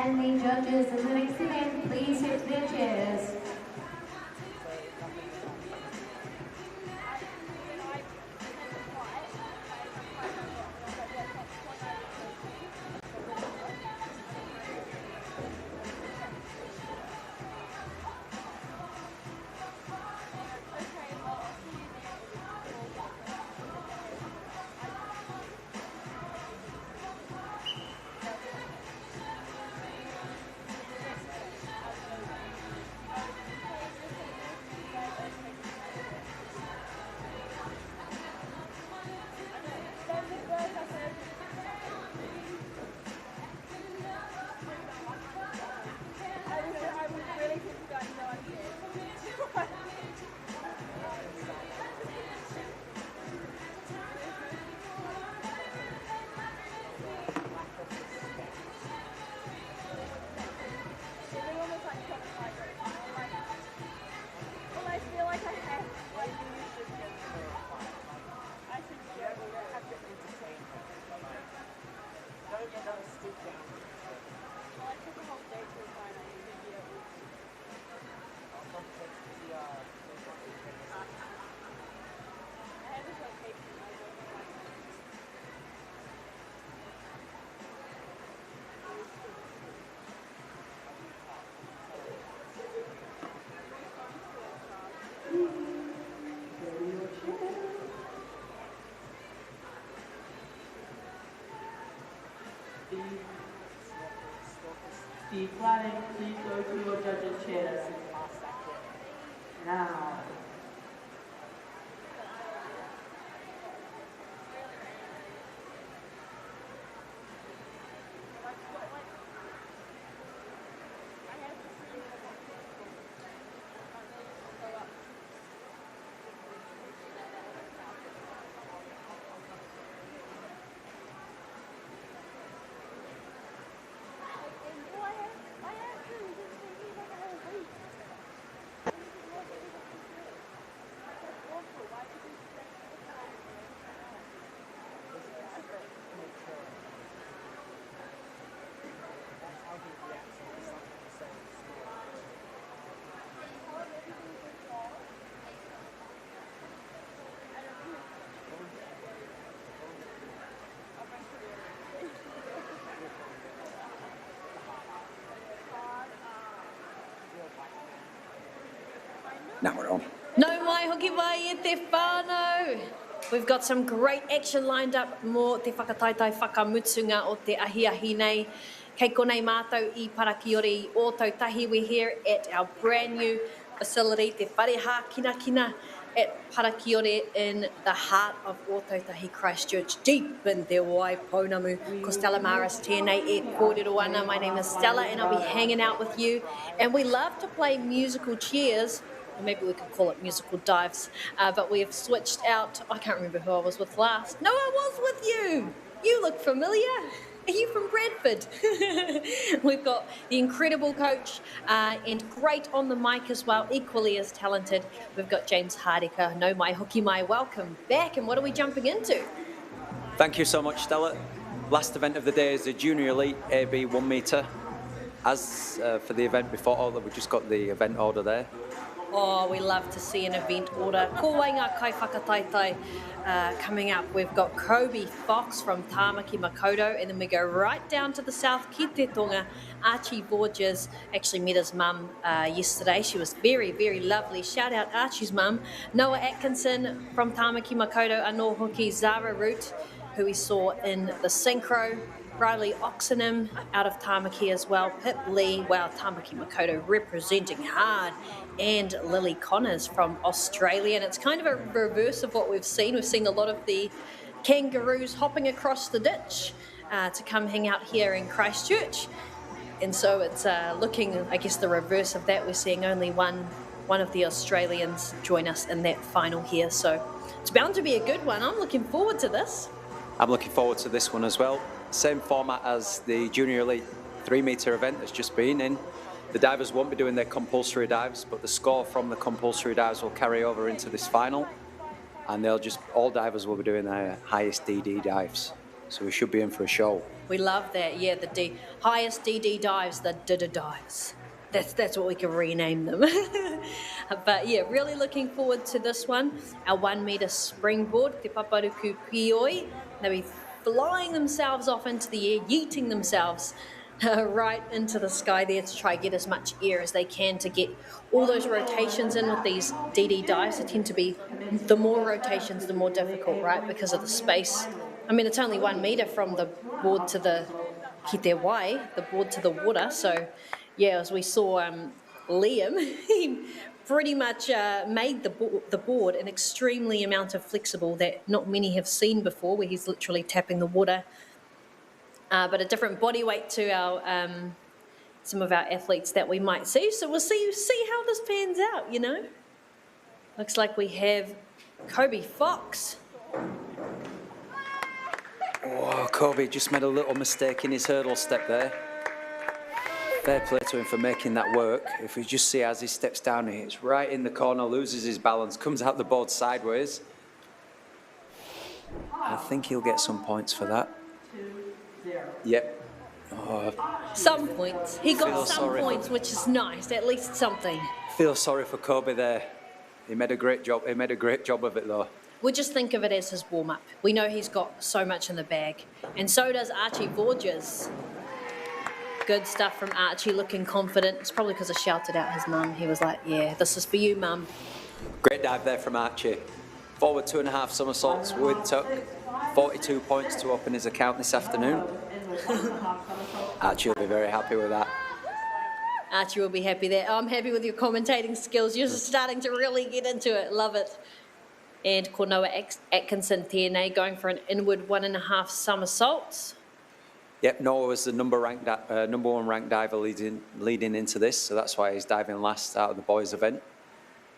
And the judges in the next event, please head to their chairs. Steve Flatting, please go to your judges' chairs. Now. Now we're on. No mai hoki mai e te whānau. We've got some great action lined up mō te whakataitai whakamutunga o te ahiahi nei. Kei konei mātou I Parakiori o Tautahi. We're here at our brand new facility, Te Whareha Kinakina at Parakiori in the heart of Ōtautahi Christchurch, deep in Te Waipounamu. Ko Stella Maris tēnei e kōrero ana. My name is Stella and I'll be hanging out with you. And we love to play musical chairs, or maybe we could call it musical dives, but we have switched out. I can't remember who I was with last. No, I was with you. You look familiar. Are you from Bradford? We've got the incredible coach and great on the mic as well, equally as talented. We've got James Hardika. No mai hoki mai, welcome back. And what are we jumping into? Thank you so much, Stella. Last event of the day is the Junior Elite AB 1 metre. As for the event before, we've just got the event order there. Oh, we love to see an event order. Ko wainga kai whakataitai coming up. We've got Kobe Fox from Tāmaki Makaurau, and then we go right down to the south, ki te tonga. Archie Borges actually met his mum yesterday. She was very, very lovely. Shout out Archie's mum. Noah Atkinson from Tāmaki Makaurau, anō hoki Zara Root, who we saw in the synchro. Riley Oxenham out of Tāmaki as well. Pip Lee, wow, Tāmaki Makaurau representing hard. And Lily Connors from Australia. And it's kind of a reverse of what we've seen. We've seen a lot of the kangaroos hopping across the ditch to come hang out here in Christchurch. And so it's looking, I guess, the reverse of that. We're seeing only one of the Australians join us in that final here. So it's bound to be a good one. I'm looking forward to this. I'm looking forward to this one as well. Same format as the Junior Elite 3 metre event that's just been in. The divers won't be doing their compulsory dives, but the score from the compulsory dives will carry over into this final. And all divers will be doing their highest DD dives. So we should be in for a show. We love that, yeah, the highest DD dives, the DD dives. That's what we can rename them. But yeah, really looking forward to this one. Our 1 metre springboard, Te Paparuku Pioi. They'll be flying themselves off into the air, yeeting themselves right into the sky there to try get as much air as they can to get all those rotations in with these DD dives. They tend to be, the more rotations, the more difficult, right, because of the space. I mean, it's only 1 metre from the board to the Kite Wai, the board to the water, so yeah, as we saw Liam, he pretty much made the board an extremely amount of flexible that not many have seen before, where he's literally tapping the water. But a different body weight to our some of our athletes that we might see. So we'll see how this pans out, you know. Looks like we have Kobe Fox. Oh, Kobe just made a little mistake in his hurdle step there. Fair play to him for making that work. If we just see as he steps down, it's right in the corner, loses his balance, comes out the board sideways. I think he'll get some points for that. Yep. Oh, Some points. He got some points, which is nice. At least something. feel sorry for Kobe there. He made a great job. He made a great job of it, though. We'll just think of it as his warm-up. We know he's got so much in the bag. And so does Archie Borges. Good stuff from Archie, looking confident. It's probably because I shouted out his mum. He was like, yeah, this is for you, mum. Great dive there from Archie. Forward 2.5 somersaults with tuck. 42 points to open his account this afternoon. Archie will be very happy with that. Archie will be happy there. I'm happy with your commentating skills. You're starting to really get into it. Love it. And Kornoa Atkinson TNA going for an inward 1.5 somersaults. Yep, Noah was the number one ranked diver leading into this, so that's why he's diving last out of the boys' event.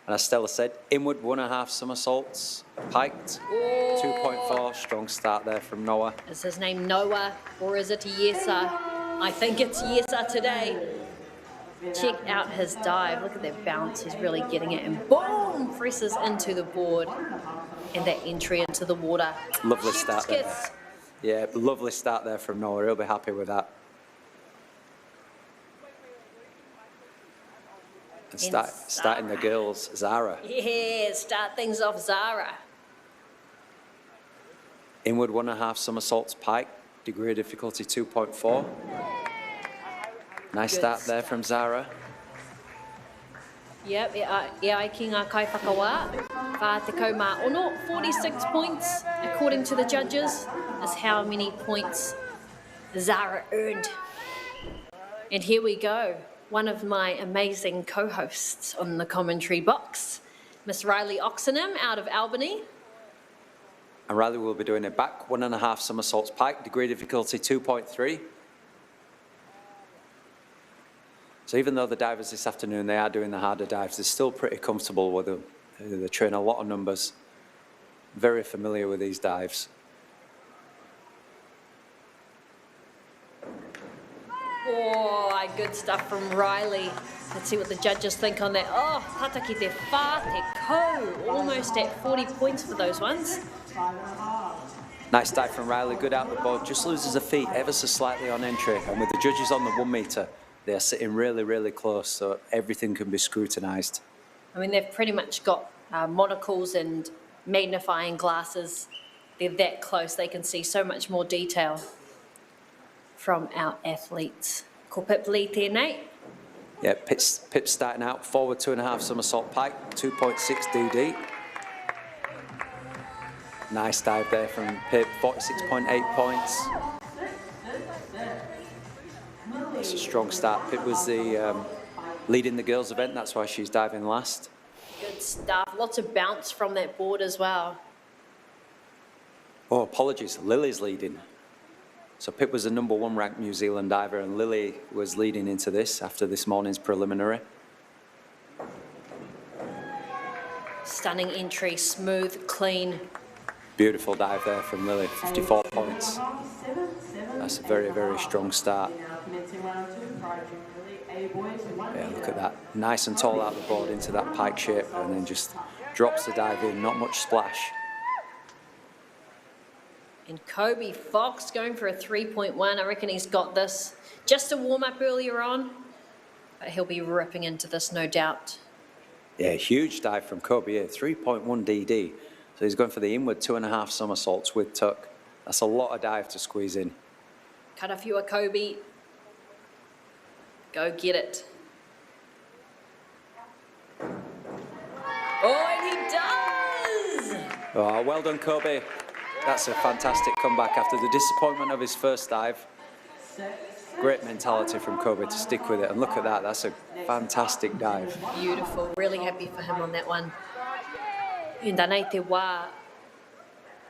And as Stella said, inward 1.5 somersaults, piked, 2.4, strong start there from Noah. Is his name Noah or is it Yesa? I think it's Yesa today. Check out his dive. Look at that bounce. He's really getting it. And boom! Presses into the board. And that entry into the water. Lovely start there. Yeah, lovely start there from Noah. He'll be happy with that. And starting the girls, Zara. Yeah, start things off, Zara. Inward 1.5 somersaults pike. Degree of difficulty 2.4. Nice start there from Zara. Yep, e ai ki ngā kaiwhakawā. Wha te kau mā ono, 46 points, according to the judges, is how many points Zara earned. And here we go, one of my amazing co-hosts on the commentary box, Miss Riley Oxenham out of Albany. And Riley will be doing a back 1.5 somersaults pike, degree difficulty 2.3. So even though the divers this afternoon, they are doing the harder dives, they're still pretty comfortable with them. They train a lot of numbers. Very familiar with these dives. Oh, good stuff from Riley. Let's see what the judges think on that. Oh, tataki te whā, te ko. Almost at 40 points for those ones. Nice dive from Riley, good out the board. Just loses a feet ever so slightly on entry. And with the judges on the 1 metre, they are sitting really, really close, so everything can be scrutinised. I mean, they've pretty much got monocles and magnifying glasses. They're that close. They can see so much more detail from our athletes. Ko Pip Lee tēnei. Yeah, Pip's starting out, forward 2.5 somersault pike, 2.6 DD. Nice dive there from Pip, 46.8 points. It's a strong start. Pip was the leading the girls' event, that's why she's diving last. Good stuff. Lots of bounce from that board as well. Oh, apologies. Lily's leading. So Pip was the number 1 ranked New Zealand diver, and Lily was leading into this after this morning's preliminary. Stunning entry, smooth, clean. Beautiful dive there from Lily, 54 points. That's a very, very strong start. Yeah, look at that. Nice and tall out the board into that pike shape, and then just drops the dive in, not much splash. And Kobe Fox going for a 3.1. I reckon he's got this. Just a warm-up earlier on, but he'll be ripping into this, no doubt. Yeah, huge dive from Kobe here, 3.1 DD. So he's going for the inward 2.5 somersaults with tuck. That's a lot of dive to squeeze in. Cut off your Kobe. Go get it. Oh, and he does! Oh, well done, Kobe. That's a fantastic comeback after the disappointment of his first dive. Great mentality from Kobe to stick with it. And look at that, that's a fantastic dive. Beautiful, really happy for him on that one. And anei te wā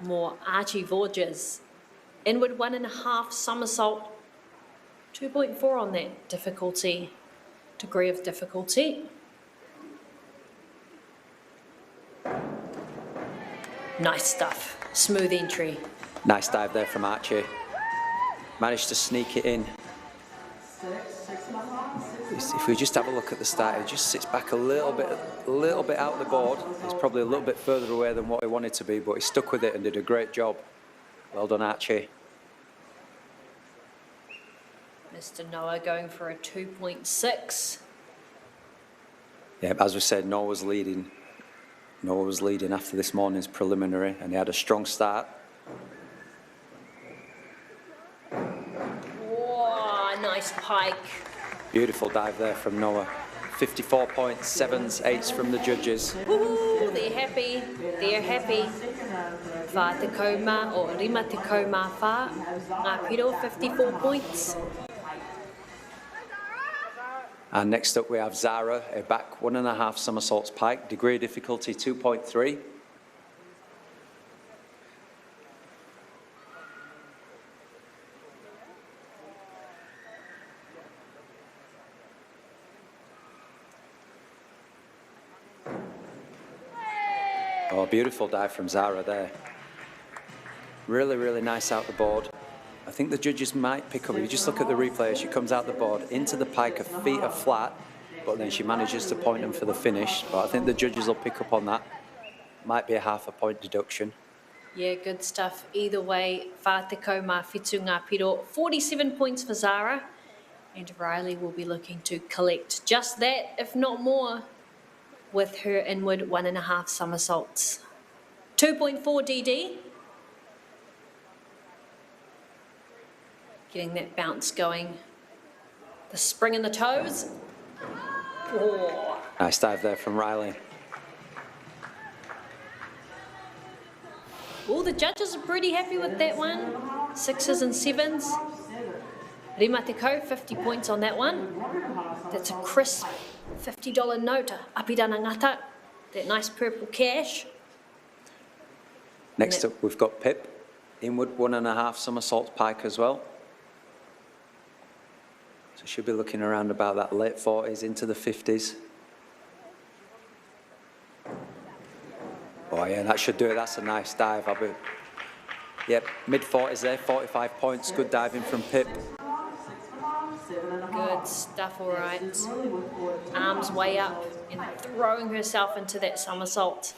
mō Archie Vorges. Inward 1.5 somersault. 2.4 on that difficulty, degree of difficulty. Nice stuff, smooth entry. Nice dive there from Archie. Managed to sneak it in. If we just have a look at the start, he just sits back a little bit out the board. He's probably a little bit further away than what he wanted to be, but he stuck with it and did a great job. Well done, Archie. Mr. Noah going for a 2.6. Yeah, as we said, Noah was leading. Noah was leading after this morning's preliminary, and he had a strong start. Whoa, nice pike. Beautiful dive there from Noah. 54 points, 7s, 8s from the judges. Ooh, they're happy. They're happy. Wha te kauma o rima te kauma wha. Ngā piro, 54 points. And next up we have Zara, a back 1.5 somersaults pike, degree of difficulty 2.3. Oh, beautiful dive from Zara there. Really, really nice out the board. I think the judges might pick up, if you just look at the replay, she comes out the board into the pike, her feet are flat, but then she manages to point them for the finish. But I think the judges will pick up on that. Might be a half a point deduction. Yeah, good stuff. Either way, wha te kauma whitu ngā piro. 47 points for Zara. And Riley will be looking to collect just that, if not more, with her inward 1.5 somersaults. 2.4 DD. Getting that bounce going. The spring in the toes. Oh. Nice dive there from Riley. Oh, the judges are pretty happy with that one. 6s and 7s. Rima te kau, 50 points on that one. That's a crisp $50 note. Apirana ngata. That nice purple cash. Next up we've got Pip. Inward 1.5 somersaults pike as well. So she'll be looking around about that late 40s into the 50s. Oh yeah, that should do it. That's a nice dive. Yep, mid-40s there, 45 points. Good diving from Pip. Good stuff, all right. Arms way up and throwing herself into that somersault.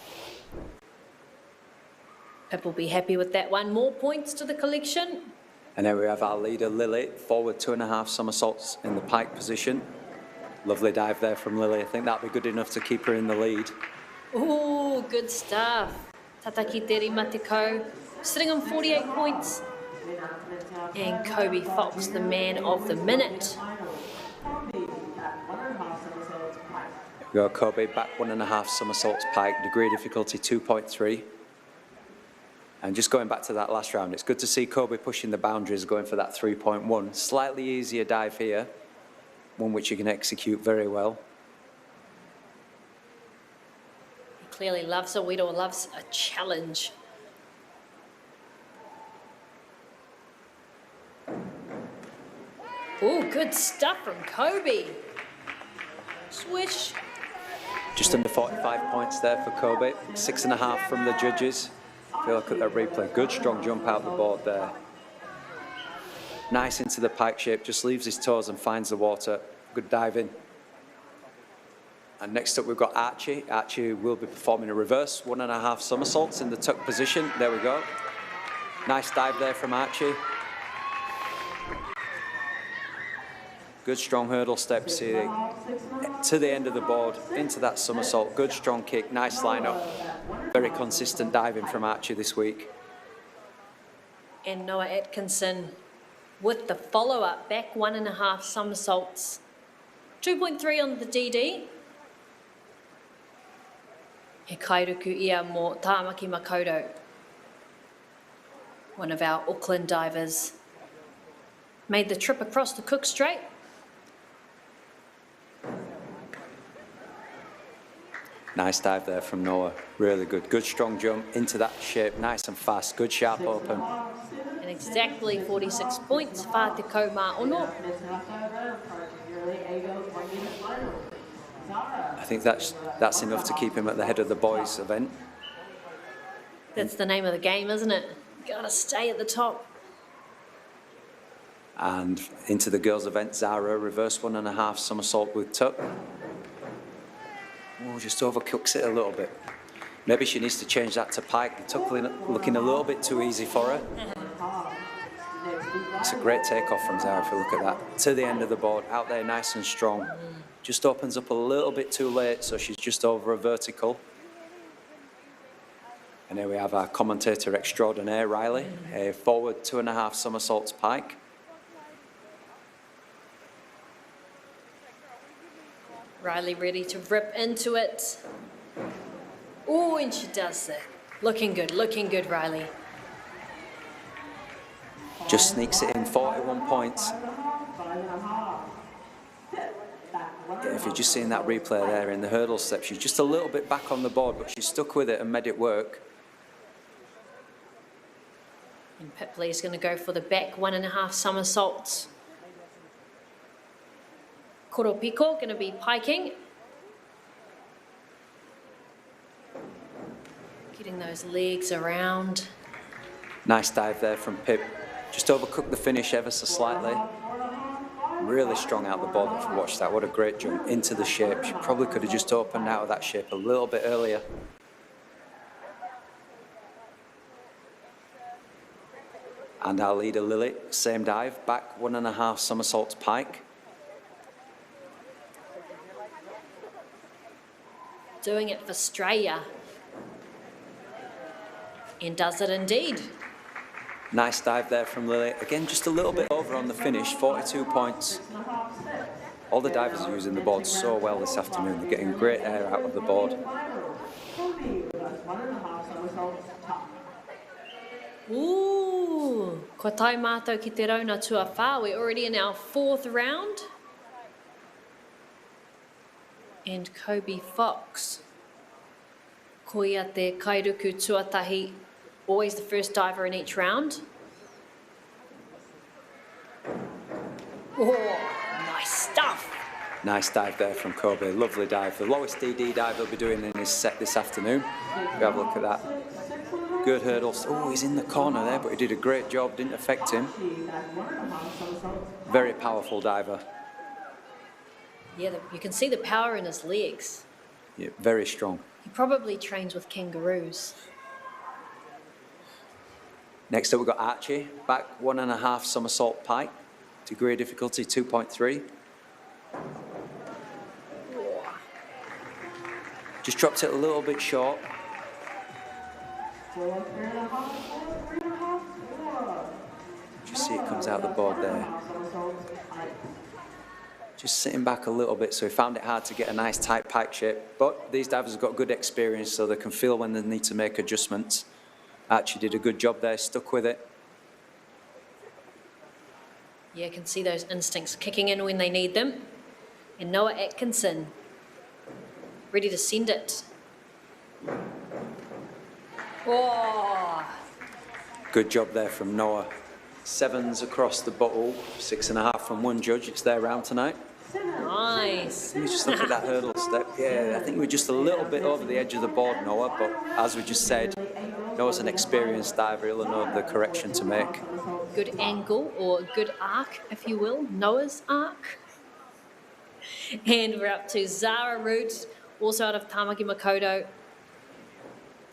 Pip will be happy with that one. More points to the collection. And then we have our leader, Lily, forward 2.5 somersaults in the pike position. Lovely dive there from Lily. I think that'll be good enough to keep her in the lead. Ooh, good stuff. Tataki te rima te kau. Sitting on 48 points. And Kobe Fox, the man of the minute. We got Kobe back 1.5 somersaults pike, degree of difficulty 2.3. And just going back to that last round, it's good to see Kobe pushing the boundaries, going for that 3.1. Slightly easier dive here, one which you can execute very well. He clearly loves a Widow, loves a challenge. Oh, good stuff from Kobe. Swish. Just under 45 points there for Kobe. 6.5 from the judges. If you look at that replay, good strong jump out the board there. Nice into the pike shape, just leaves his toes and finds the water. Good diving. And next up we've got Archie. Archie will be performing a reverse 1.5 somersaults in the tuck position. There we go. Nice dive there from Archie. Good strong hurdle step to the end of the board, into that somersault. Good strong kick, nice lineup. Very consistent diving from Archie this week. And Noah Atkinson with the follow-up, back 1.5 somersaults. 2.3 on the DD. He kairuku ia mo Tāmaki Makaurau, one of our Auckland divers. Made the trip across the Cook Strait. Nice dive there from Noah, really good. Good strong jump into that shape, nice and fast, good sharp open. And exactly 46 points, whā te kau mā ono. I think that's enough to keep him at the head of the boys' event. That's the name of the game, isn't it? Gotta stay at the top. And into the girls' event, Zara, reverse 1.5 somersault with tuck. Oh, just overcooks it a little bit. Maybe she needs to change that to pike. The tuck looking a little bit too easy for her. It's a great takeoff from Zara if you look at that. To the end of the board, out there nice and strong. Just opens up a little bit too late, so she's just over a vertical. And here we have our commentator extraordinaire, Riley. A forward 2.5 somersaults pike. Riley ready to rip into it. Oh, and she does it. Looking good, Riley. Just sneaks it in, 41 points. Yeah, if you're just seeing that replay there in the hurdle step, she's just a little bit back on the board, but she's stuck with it and made it work. And Pipley is going to go for the back 1.5 somersaults. Koropiko going to be piking. Getting those legs around. Nice dive there from Pip. Just overcooked the finish ever so slightly. Really strong out the board if you watch that. What a great jump into the shape. She probably could have just opened out of that shape a little bit earlier. And our leader Lily, same dive, back 1.5 somersaults pike. Doing it for Australia. And does it indeed. Nice dive there from Lily. Again, just a little bit over on the finish, 42 points. All the divers are using the board so well this afternoon. They're getting great air out of the board. Ooh, ko tai mātou ki te rauna tuawhā. We're already in our 4th round. And Kobe Fox. Ko ia te kairuku tuatahi, always the first diver in each round. Oh, nice stuff. Nice dive there from Kobe, lovely dive. The lowest DD dive he'll be doing in his set this afternoon. We have a look at that. Good hurdles. Oh, he's in the corner there, but he did a great job, didn't affect him. Very powerful diver. Yeah, you can see the power in his legs. Yeah, very strong. He probably trains with kangaroos. Next up we've got Archie, back 1.5 somersault pike. Degree of difficulty 2.3. Just dropped it a little bit short. Just see it comes out the board there. Just sitting back a little bit, so he found it hard to get a nice tight pike shape. But these divers have got good experience, so they can feel when they need to make adjustments. Archie did a good job there, stuck with it. Yeah, you can see those instincts kicking in when they need them. And Noah Atkinson, ready to send it. Oh! Good job there from Noah. 7s across the bottle, 6.5 from one judge. It's their round tonight. Nice. Let me just look at that hurdle step. Yeah, I think we're just a little bit over the edge of the board, Noah, but as we just said, Noah's an experienced diver. He'll know the correction to make. Good angle, or good arc, if you will. Noah's arc. And we're up to Zara Root, also out of Tāmaki Makaurau,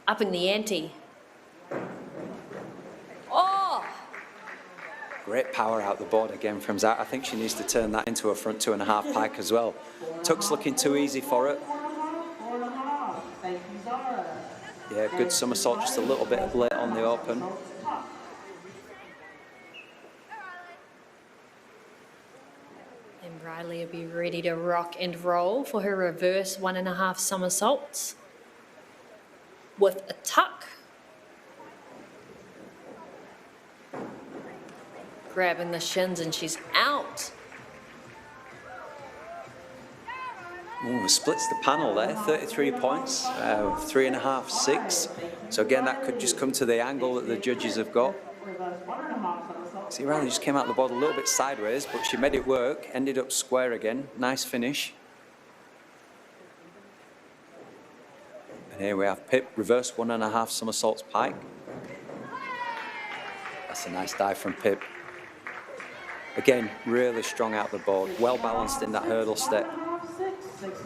upping the ante. Oh! Great power out the board again from Zara. I think she needs to turn that into a front 2.5 pike as well. Tuck's looking too easy for it. 4.5. Thank you, Zara. Yeah, good somersault, just a little bit late on the open. And Riley will be ready to rock and roll for her reverse 1.5 somersaults with a tuck. Grabbing the shins and she's out. Ooh, splits the panel there, 33 points, 3.5, 6. So again, that could just come to the angle that the judges have got. See, Riley just came out the board a little bit sideways, but she made it work, ended up square again. Nice finish. And here we have Pip, reverse 1.5 somersaults pike. That's a nice dive from Pip. Again, really strong out the board, well balanced in that hurdle step.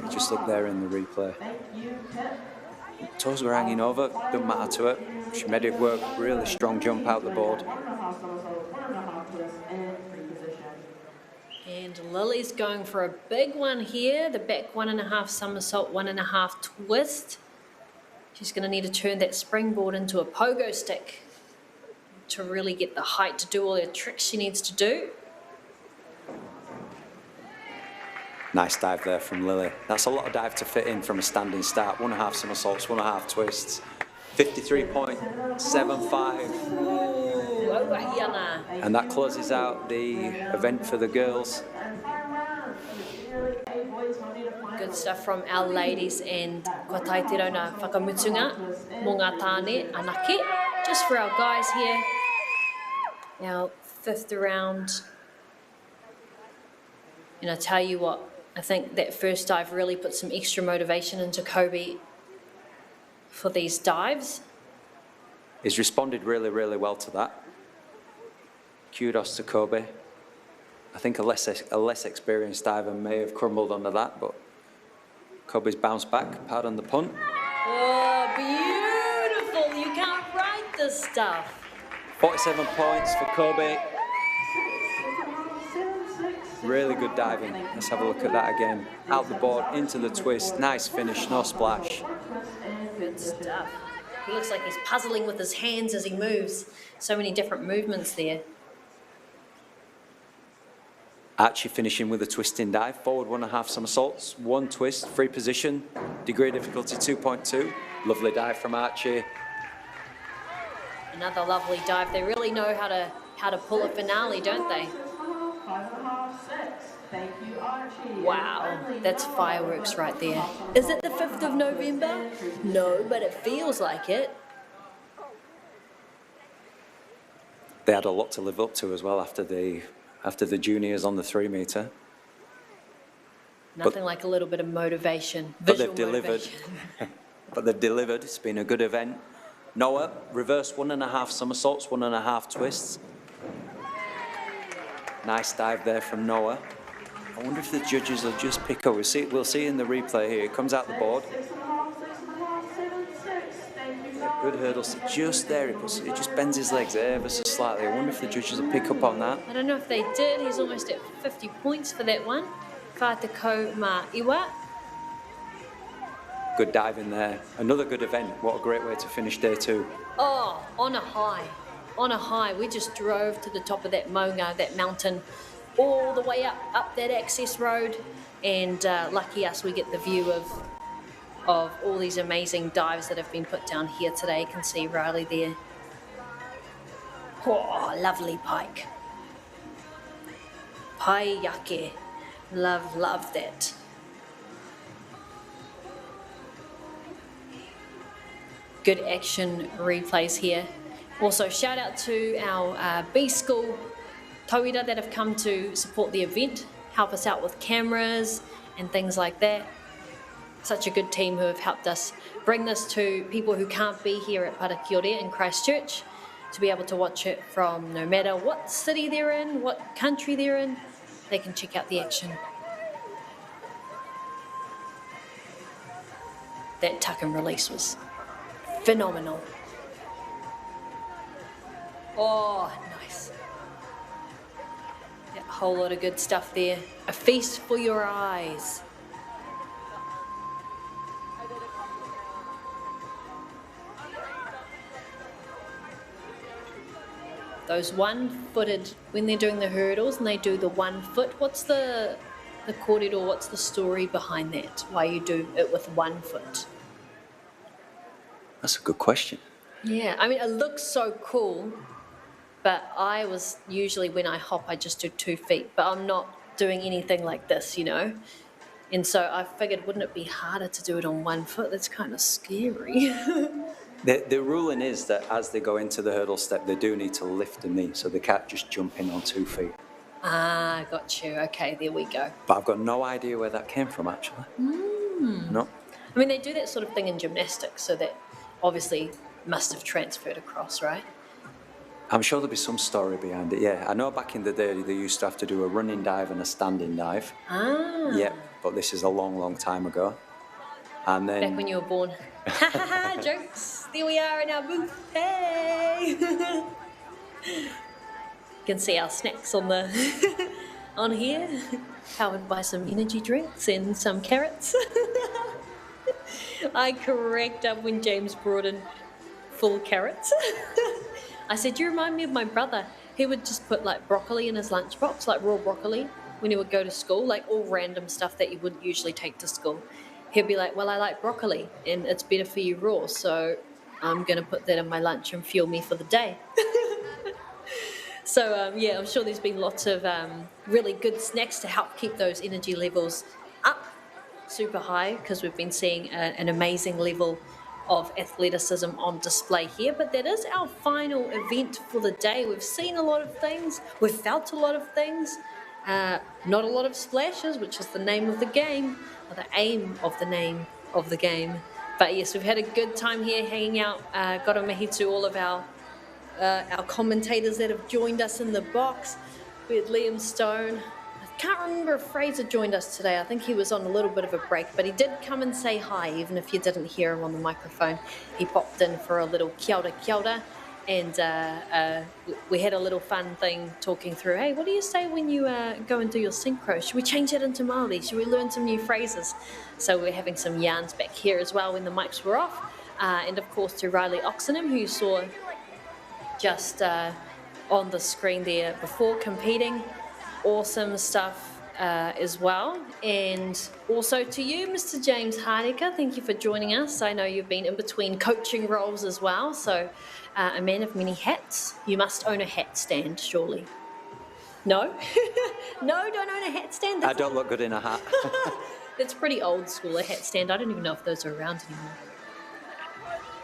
Just look there in the replay. Toes were hanging over, don't matter to her. She made it work, really strong jump out the board. And Lily's going for a big one here, the back 1.5 somersault, 1.5 twist. She's going to need to turn that springboard into a pogo stick to really get the height to do all the tricks she needs to do. Nice dive there from Lily. That's a lot of dive to fit in from a standing start. 1.5 somersaults, 1.5 twists. 53.75. And that closes out the event for the girls. Good stuff from our ladies, and ko tai te rau ngā whakamutunga mō ngā tāne anake. Just for our guys here. Now, 5th round. And I tell you what, I think that first dive really put some extra motivation into Kobe for these dives. He's responded really, really well to that. Kudos to Kobe. I think a less experienced diver may have crumbled under that, but Kobe's bounced back, pardon the pun. Oh, beautiful. You can't write this stuff. 47 points for Kobe. Really good diving. Let's have a look at that again. Out the board, into the twist. Nice finish, no splash. Good stuff. He looks like he's puzzling with his hands as he moves. So many different movements there. Archie finishing with a twisting dive. Forward 1.5 somersaults, 1 twist, free position. Degree difficulty 2.2. Lovely dive from Archie. Another lovely dive. They really know how to pull a finale, don't they? 5.5, 6. Thank you, Archie. Wow, that's fireworks right there. Is it the 5th of November? No, but it feels like it. They had a lot to live up to as well after the juniors on the 3 metre. Nothing like a little bit of motivation. But they've delivered. But they've delivered. It's been a good event. Noah, reverse 1.5 somersaults, 1.5 twists. Nice dive there from Noah. I wonder if the judges will just pick up. We'll see in the replay here. It comes out the board. Good hurdles. Just there. It just bends his legs ever so slightly. I wonder if the judges will pick up on that. I don't know if they did. He's almost at 50 points for that one. Whātako mā iwa. Good diving there. Another good event. What a great way to finish day 2. Oh, on a high. On a high. We just drove to the top of that maunga, that mountain, all the way up that access road. And lucky us, we get the view of all these amazing dives that have been put down here today. You can see Riley there. Oh, lovely pike. Pai yake. Love that. Good action replays here. Also, shout out to our B School tauira that have come to support the event, help us out with cameras and things like that. Such a good team who have helped us bring this to people who can't be here at Parakiore in Christchurch, to be able to watch it from no matter what city they're in, what country they're in, they can check out the action. That tuck and release was phenomenal. Oh, nice. Yeah, a whole lot of good stuff there. A feast for your eyes. Those one-footed, when they're doing the hurdles and they do the 1 foot, what's the kōrero, what's the story behind that? Why you do it with 1 foot? That's a good question. Yeah, I mean, it looks so cool, but I was usually, when I hop, I just do 2 feet, but I'm not doing anything like this, you know? And so I figured, wouldn't it be harder to do it on 1 foot? That's kind of scary. The ruling is that as they go into the hurdle step, they do need to lift the knee, so they can't just jump in on 2 feet. Ah, got you. Okay, there we go. But I've got no idea where that came from, actually. No. I mean, they do that sort of thing in gymnastics, so that obviously must have transferred across, right? I'm sure there'll be some story behind it, yeah. I know back in the day they used to have to do a running dive and a standing dive. Ah. Yeah, but this is a long, long time ago. And then... Back when you were born. Ha ha ha, jokes. There we are in our booth. Hey! You can see our snacks on the on here. Powered by some energy drinks and some carrots. I cracked up when James brought in full carrots. I said, you remind me of my brother. He would just put like broccoli in his lunchbox, like raw broccoli, when he would go to school, like all random stuff that you wouldn't usually take to school. He'd be like, well, I like broccoli and it's better for you raw, so I'm going to put that in my lunch and fuel me for the day. So, yeah, I'm sure there's been lots of really good snacks to help keep those energy levels up super high, because we've been seeing an amazing level of athleticism on display here. But that is our final event for the day. We've seen a lot of things. We've felt a lot of things. Not a lot of splashes, which is the name of the game, or the aim of the name of the game. But yes, we've had a good time here hanging out. Goro mihi to all of our commentators that have joined us in the box. We had Liam Stone. I can't remember if Fraser joined us today. I think he was on a little bit of a break, but he did come and say hi, even if you didn't hear him on the microphone. He popped in for a little kia ora, and we had a little fun thing talking through, hey, what do you say when you go and do your synchro? Should we change it into Māori? Should we learn some new phrases? So we're having some yarns back here as well when the mics were off. And of course to Riley Oxenham, who you saw just on the screen there before competing. Awesome stuff as well. And also to you, Mr. James Hardeka, thank you for joining us. I know you've been in between coaching roles as well, so a man of many hats. You must own a hat stand, surely. No? No, don't own a hat stand? I don't look good in a hat. It's pretty old school, a hat stand. I don't even know if those are around anymore.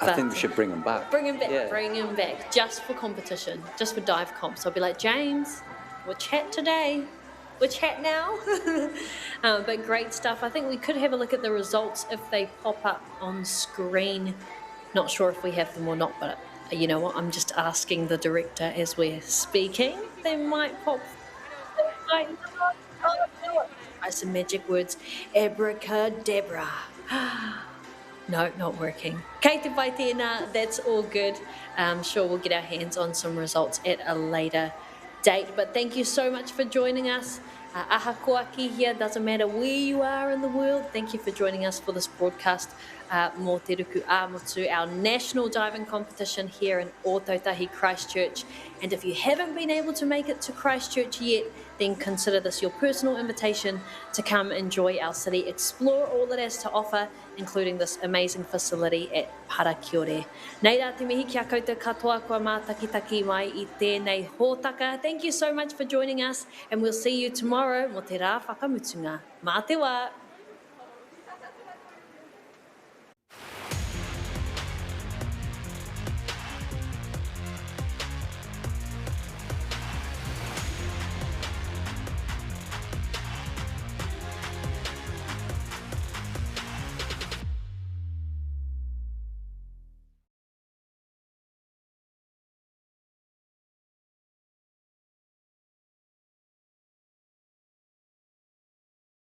I think we should bring them back. Bring them back, Yeah. bring them back, just for competition, just for dive comps. I'll be like, James, which hat today? Which hat now? But great stuff. I think we could have a look at the results if they pop up on screen. Not sure if we have them or not, but you know what? I'm just asking the director as we're speaking. They might pop. They might not. Oh, no. Try some magic words. Abracadabra. No, not working. Kei te pai tēnā, that's all good. I'm sure we'll get our hands on some results at a later date. But thank you so much for joining us. Aha koaki here, doesn't matter where you are in the world. Thank you for joining us for this broadcast. Mō te ruku ā-motu, our national diving competition here in Ōtautahi, Christchurch. And if you haven't been able to make it to Christchurch yet, then consider this your personal invitation to come enjoy our city, explore all it has to offer, including this amazing facility at Parakiore. Nei rā te mihi kia koutou katoa kua mātakitaki mai I tēnei hōtaka. Thank you so much for joining us, and we'll see you tomorrow mō te rā whakamutunga. Mā te wā!